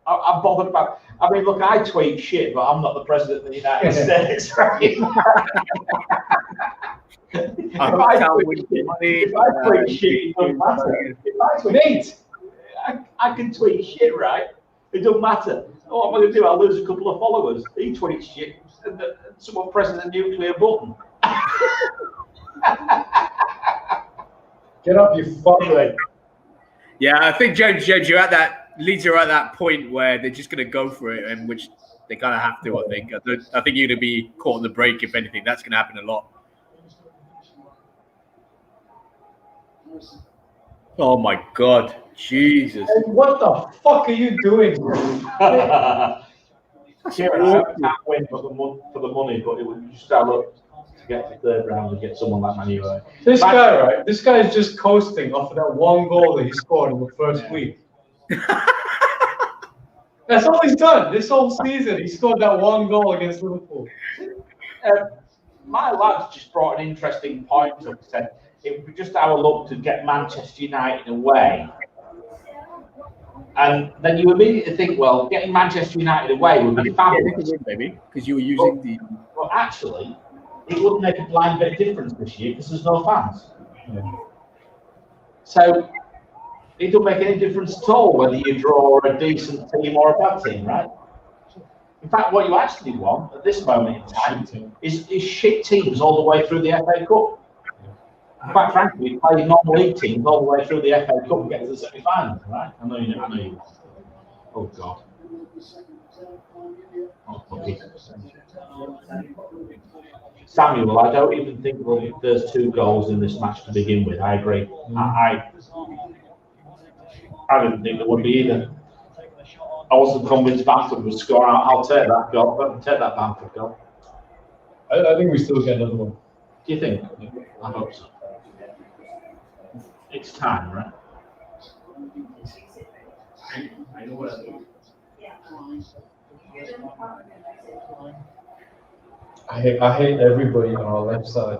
I'm bothered about. I mean, look, I tweet shit, but I'm not the president of the United States, right? If I tweet shit, it doesn't matter. If I tweet, I can tweet shit, right? It doesn't matter. What am I going to do? I'll lose a couple of followers. He tweets shit, and someone presses a nuclear button. Get up, you fucking. Yeah, I think James, you're at that. Leeds are at that point where they're just going to go for it, and which they kind of have to. I think you're going to be caught on the break. If anything, that's going to happen a lot. Oh my God, Jesus! Hey, what the fuck are you doing? Kieran, I can't win for the money, but it would just have look to get to third round and get someone like Man U. This guy, right? This guy is just coasting off of that one goal that he scored in the first week. That's all he's done this whole season. He scored that one goal against Liverpool. My lads just brought an interesting point up. Said it would be just our luck to get Manchester United away, and then you immediately think, well, getting Manchester United away would be fabulous, maybe because you were using the. Well, actually, it wouldn't make a blind bit of difference this year because there's no fans. Yeah. So. It don't make any difference at all whether you draw a decent team or a bad team, right? In fact, what you actually want at this moment in time is shit teams all the way through the FA Cup. Quite frankly, play non-league teams all the way through the FA Cup and get to the semi-finals, right? I know you. Oh God. Oh, okay. Samuel, I don't even think there's 2 goals in this match to begin with. I agree. I didn't think there would be either. I wasn't convinced Bamford would score. I'll take that goal. I'll take that Bamford goal. I think we still get another one. Do you think? I hope so. It's time, right? I hate everybody on our left side.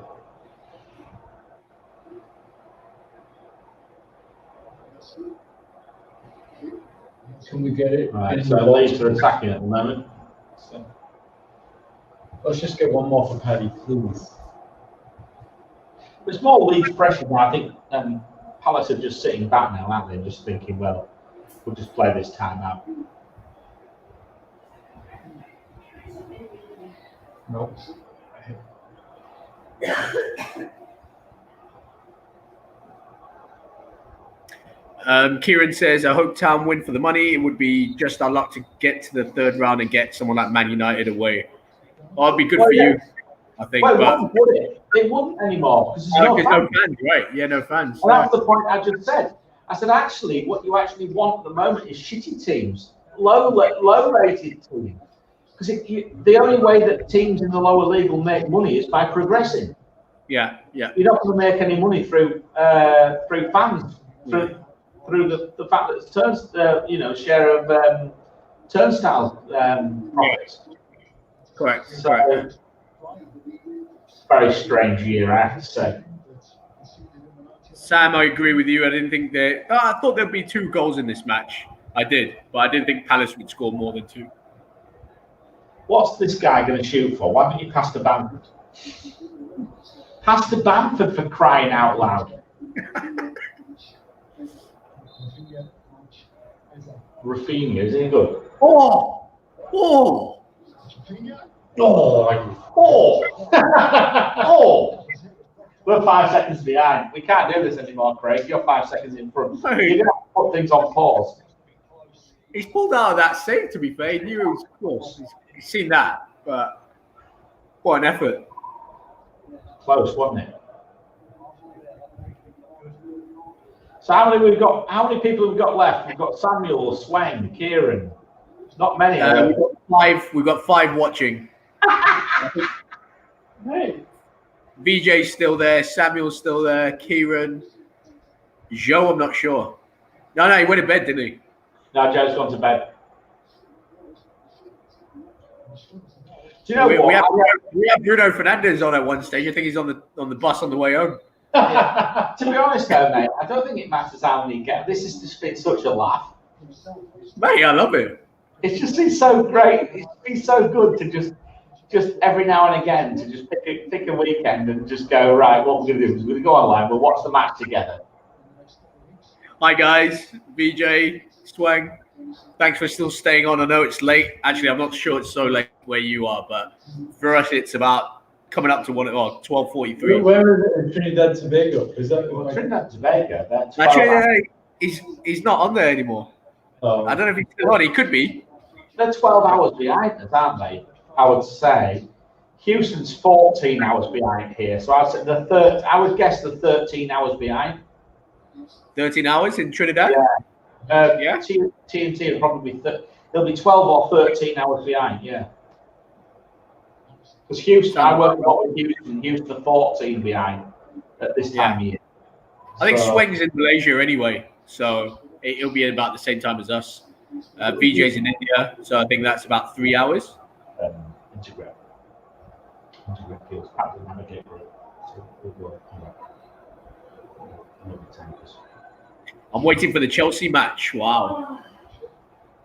Can we get it? Right, so Leeds are attacking at the moment. So. Let's just get one more for Paddy, please. There's more Leeds pressure now. I think Palace are just sitting back now, aren't they? Just thinking, well, we'll just play this time out. Nope. Kieran says, I hope Town win for the money. It would be just our luck to get to the third round and get someone like Man United away. Well, it'd be good for you, I think. Well, they wouldn't anymore because there's no fans, right? Yeah, no fans. Well, that's the point I just said. I said, actually, what you actually want at the moment is shitty teams, low-rated teams. Because the only way that teams in the lower league will make money is by progressing. Yeah. You're not going to make any money through fans, through the fact that it's share of turnstile profits. Correct. So, very strange year, I have to say. Sam, I agree with you. I didn't think I thought there'd be 2 goals in this match. I did, but I didn't think Palace would score more than 2. What's this guy going to shoot for? Why don't you pass to Bamford? Pass to Bamford, for crying out loud. Rafinha, is he good? Oh! We're 5 seconds behind. We can't do this anymore, Craig. You're 5 seconds in front. You're going to have to put things on pause. He's pulled out of that save, to be fair. He knew it was close. He's seen that, but what an effort. Close, wasn't it? So how many people have we got left? We've got Samuel, Swen, Kieran. Not many. 5. We've got 5 watching. Hey. VJ's still there. Samuel's still there. Kieran. Joe, I'm not sure. No, he went to bed, didn't he? No, Joe's gone to bed. Do you know we what? have Bruno Fernandes on at one stage. I think he's on the bus on the way home. To be honest, though, mate, I don't think it matters how many get. This has just been such a laugh. Mate, I love it. It's just been so great. It's been so good to just every now and again to just pick a weekend and just go, right, what we're going to do is we're going to go online, we'll watch the match together. Hi, guys. VJ, Swang. Thanks for still staying on. I know it's late. Actually, I'm not sure it's so late where you are, but for us, it's about coming up to 12:43. Where is it in Trinidad and Tobago? Is that Trinidad and Tobago? That's Actually, he's not on there anymore. Oh. I don't know if he's still on. He could be. They're 12 hours behind us, aren't they? I would say. Houston's 14 hours behind here, so I'd say I would guess the 13 hours behind. 13 hours in Trinidad? Yeah. TNT will probably be they'll be 12 or 13 hours behind, yeah. Because Houston, I work a lot with Houston. Houston are 14 behind at this time of year. I think Swing's in Malaysia anyway, so it'll be about the same time as us. VJ's in India, so I think that's about 3 hours. Integrate fields, Captain Navigator. I'm waiting for the Chelsea match. Wow.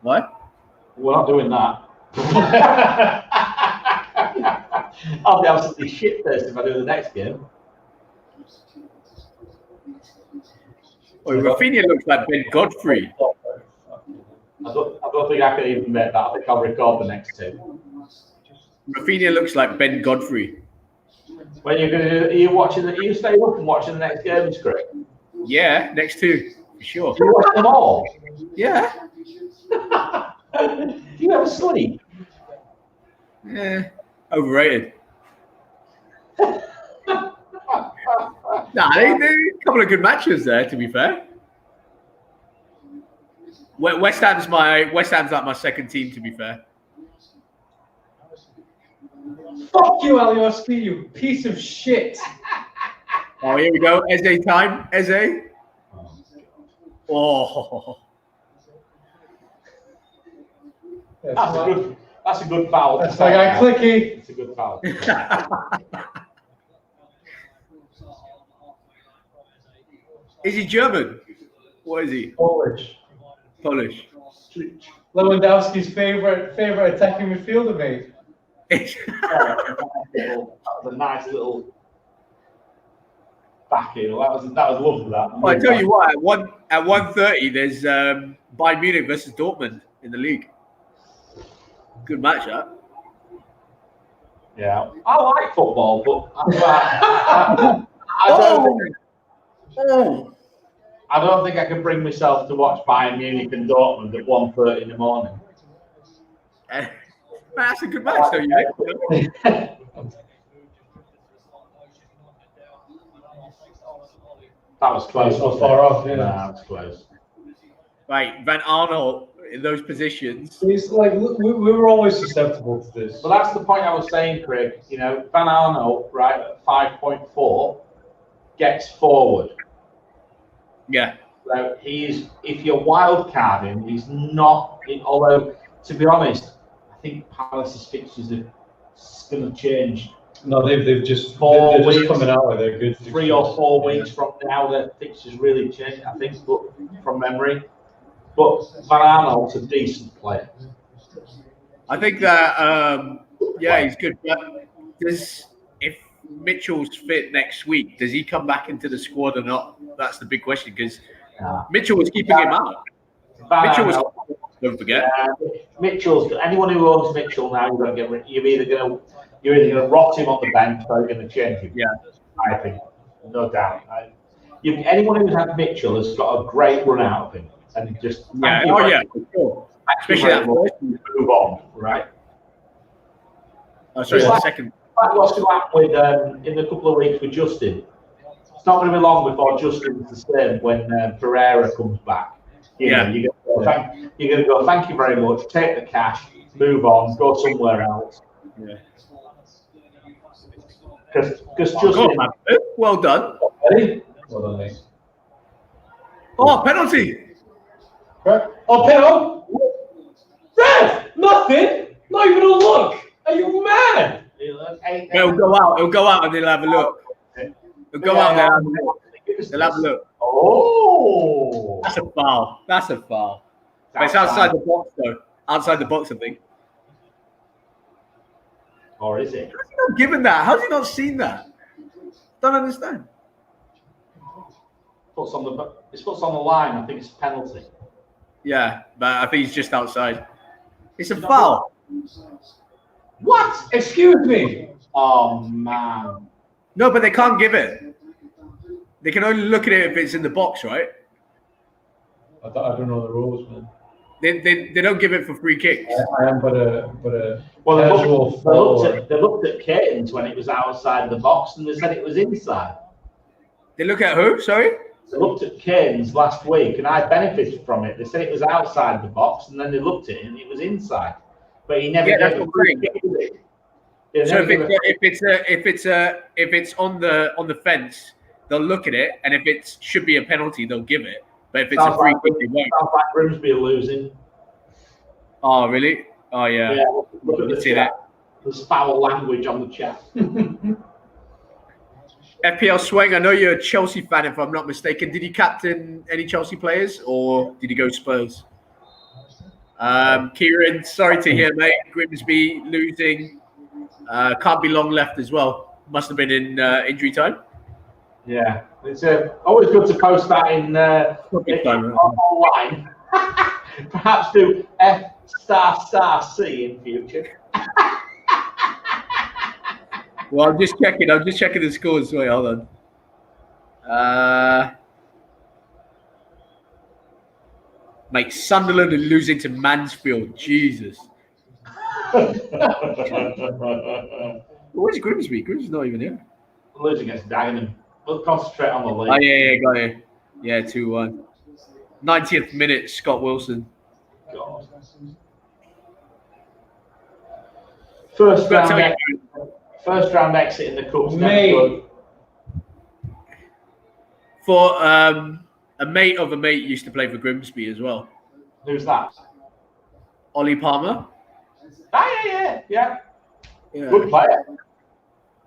What? We're not doing that. I'll be absolutely shit-faced if I do the next game. Oh, Rafinha looks like Ben Godfrey. I don't think I can even make that. I think I'll record the next two. Rafinha looks like Ben Godfrey. When you're going to do, are you staying up and watching the next games, Chris? Yeah, next two, for sure. Do you watch them all? Yeah. Do you ever sleep? Yeah, overrated. Nah, there's a couple of good matches there, to be fair. West Ham's like my second team, to be fair. Fuck you, Alioski, you piece of shit. Oh, here we go. Eze time. Eze. Oh. That's a good foul. That's my guy Clicky. It's a good foul. Is he German? What is he? Polish. Lewandowski's favorite attacking midfielder, mate. That was a nice little back in. That was lovely. That. Well, I tell you what, at 1:30, there's Bayern Munich versus Dortmund in the league. Good match, huh? Yeah, I like football, but I don't think I can bring myself to watch Bayern Munich and Dortmund at 1:30 in the morning. That's a good match, though, you That was close. Not far off, yeah. Nah, that was close. Right, Van Arnold in those positions. It's like we were always susceptible to this. Well, that's the point I was saying, Craig. You know, Van Arnold, right, at 5.4, gets forward. Yeah. So if you're wild carding, he's not. Although, to be honest, I think Palace's fixtures are going to change. No, they've just Four they're just weeks, coming out with their good 3 or 4 weeks from now, their fixtures really change. I think, but from memory. But Van Arnold's a decent player. I think that, he's good. But if Mitchell's fit next week, does he come back into the squad or not? That's the big question, because Mitchell was keeping him out. Don't forget. Mitchell's. Anyone who owns Mitchell now, you're either going to rot him on the bench or you're going to change him. Yeah, I think, no doubt. Anyone who's had Mitchell has got a great run out of him, and just for sure. Especially that first move on, right? Oh, sorry, the second. Like what's going to happen with in a couple of weeks with Justin? It's not going to be long before Justin's the same when Pereira comes back. You're going to go, thank you very much, take the cash, Move on. Go somewhere else. Yeah. Because Go Justin. on, man. Well done. Ready? Well done, mate. Oh, penalty. Right. Oh, penalty! Red! Nothing! Not even a look! Are you mad? It'll go out. It'll go out and they'll have a look. It'll go out and they'll have a look. They'll have a look. Oh! That's a foul. That's a foul. But it's outside the box, though. Outside the box, I think. Or is it? How's he not given that? How's he not seen that? Don't understand. His foot's on the line. I think it's a penalty. Yeah, but I think he's just outside. It's a foul. What? Excuse me! Oh, man. No, but they can't give it. They can only look at it if it's in the box, right? I don't know the rules, man. They don't give it for free kicks. I am but a Well, casual they looked at Cairns when it was outside the box and they said it was inside. They look at who? Sorry? They looked at Cairns last week and I benefited from it. They said it was outside the box and then they looked at it and it was inside. But he never that's gave a what free I'm kick. So if it's on the fence, they'll look at it, and if it should be a penalty, they'll give it. But if it's a free kick, they won't. Sounds like Grimsby are losing. Oh, really? Oh, yeah. Look at the See chat. There's foul language on the chat. FPL Swing, I know you're a Chelsea fan, if I'm not mistaken. Did you captain any Chelsea players, or did you go Spurs? Kieran, sorry to hear, mate. Grimsby losing. Can't be long left as well. Must have been in injury time. Yeah, it's always good to post that online. Perhaps do F***C in future. Well, I'm just checking the scores. Wait, hold on. Mate, Sunderland are losing to Mansfield. Jesus. Where's Grimsby? Grimsby's not even here. Losing against Dagenham. We'll concentrate on the league. Oh, yeah, got it. Yeah, 2-1. 90th minute, Scott Wilson. God. First round exit in the cup. Mate. For a mate of a mate used to play for Grimsby as well. Who's that? Ollie Palmer. Yeah. Yeah. Good player.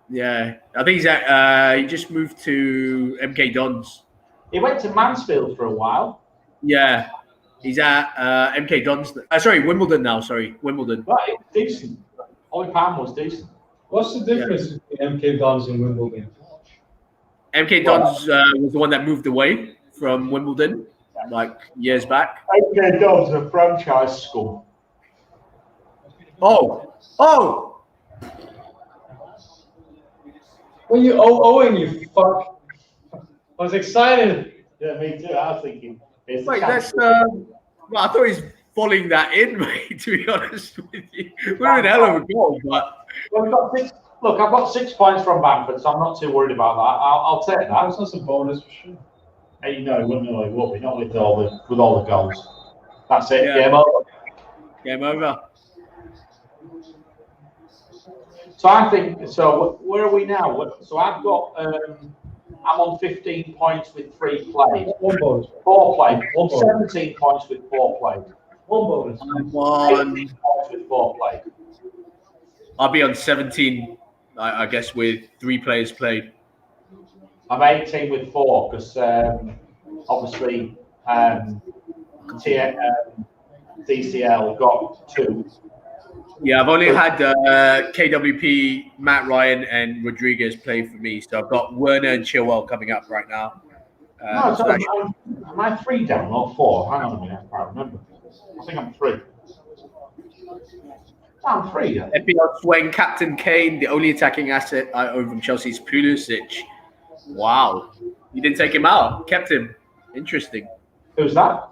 Yeah, I think he's at. He just moved to MK Dons. He went to Mansfield for a while. Yeah, he's at MK Dons. Sorry, Wimbledon now. Sorry, Wimbledon. But it was decent. Ollie Palmer was decent. What's the difference between MK Dons and Wimbledon? MK Dons was the one that moved away from Wimbledon like years back. MK Dons are a franchise school. Oh! What are you owing, you fuck? I was excited. Yeah, me too. I was thinking. Wait, that's well, I thought he's following that in, mate. To be honest with you, we're in hell of a goal, but Well, we've got six. Look, I've got 6 points from Bamford, so I'm not too worried about that. I'll take that. That's a bonus for sure. Hey, no, it won't be. Not with all the goals. That's it. Yeah. Game over. game over. So I think. So where are we now? So I've got. I'm on 15 points with 3 played. One bonus. 4 played. One bonus. 17 points with 4 played. One bonus. I'm on. 18 points with 4 played. I'll be on 17, I guess, with 3 players played. I'm 18 with 4 because obviously DCL got 2. Yeah, I've only had KWP, Matt Ryan, and Rodriguez play for me. So I've got Werner and Chilwell coming up right now. No, so sorry, am I 3 down or 4? Hang on a minute, I can't remember. I think I'm 3. I'm 3. Yeah. FPL Swing, Captain Kane, the only attacking asset I own from Chelsea is Pulisic. Wow. You didn't take him out, kept him. Interesting. Who's that?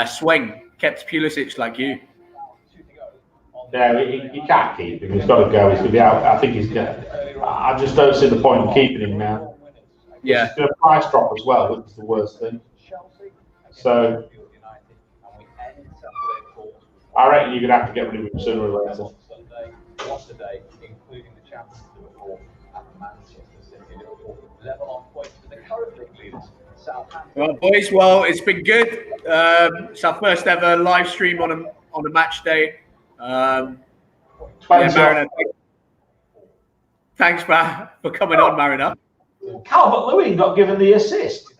Swing, kept Pulisic like you. Yeah, he can't keep him. He's got to go. He's going to be out. I think he's going to. I just don't see the point in keeping him now. Yeah. It's going to price drop as well, which is the worst thing. So, I reckon you're going to have to get rid of him sooner or later. Sunday, what today, including the Champions Liverpool and Manchester City. Liverpool level on points with the current league leaders, Southampton. Well, boys, it's been good. It's our first ever live stream on a match day. Yeah, Mariner, thanks, for coming on, Mariner. Calvert-Lewin got given the assist.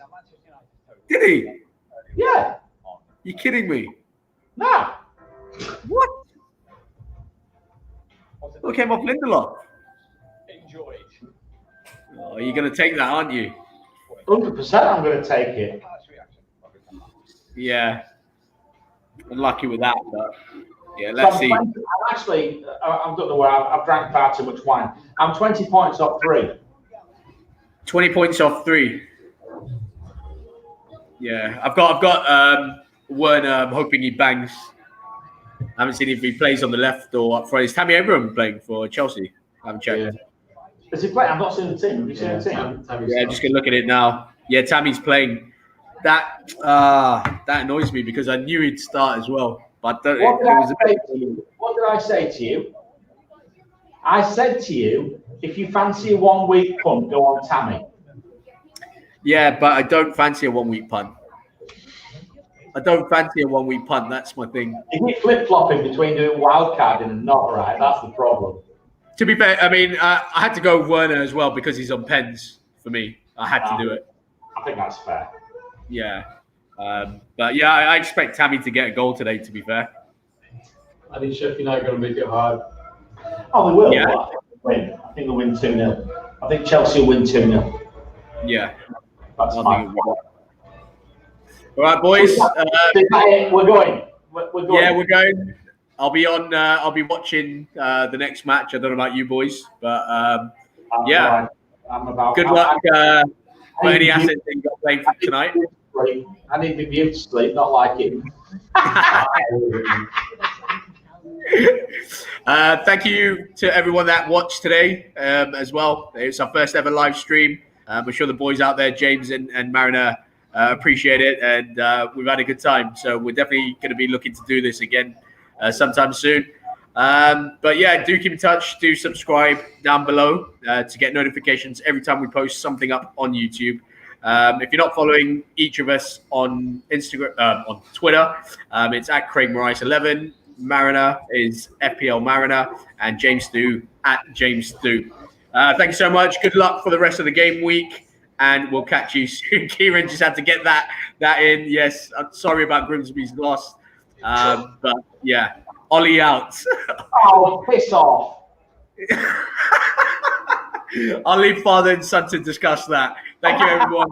Did he? Yeah. You kidding me? No. What? What came off Lindelof? Enjoy it. Oh, you're going to take that, aren't you? 100% I'm going to take it. Yeah. Unlucky with that, but yeah, let's see. I'm actually, I don't know where I've drank far too much wine. I'm 20 points off 3. 20 points off 3. Yeah, I've got Werner. I'm hoping he bangs. I haven't seen if he plays on the left or up front. Is Tammy Abraham playing for Chelsea? I haven't checked. Yeah. Is he playing? I've not seen the team. Have you seen the team? Yeah, just gonna look at it now. Yeah, Tammy's playing. That annoys me because I knew he'd start as well. But What did I say to you? I said to you, if you fancy a 1 week punt, go on Tammy. Yeah, but I don't fancy a 1 week punt. That's my thing. If you flip flopping between doing wildcarding and not, right? That's the problem. To be fair, I mean, I had to go with Werner as well because he's on pens for me. I had to do it. I think that's fair. Yeah. But yeah, I expect Tammy to get a goal today, to be fair. I think Sheffield United are going to make it hard. Oh, they will. Yeah. I think they'll win 2-0. I think Chelsea will win 2-0. Yeah. That's fine. All right, boys. We're going. We're going. Yeah, we're going. I'll be on. I'll be watching the next match. I don't know about you boys, but yeah. I'm about. Good luck for any assets that you got playing for tonight. I need the view to sleep, not like it. Thank you to everyone that watched today as well. It's our first ever live stream. I'm sure the boys out there, James and Mariner, appreciate it, and we've had a good time. So we're definitely going to be looking to do this again sometime soon. But yeah, do keep in touch. Do subscribe down below to get notifications every time we post something up on YouTube. If you're not following each of us on Instagram, on Twitter, it's at Craig Maurice 11. Mariner is FPL Mariner, and James Stu at James Stu. Thank you so much. Good luck for the rest of the game week, and we'll catch you soon. Kieran just had to get that in. Yes, I'm sorry about Grimsby's loss, but yeah, Ollie out. Oh, piss off. I'll leave father and son to discuss that. Thank you, everyone.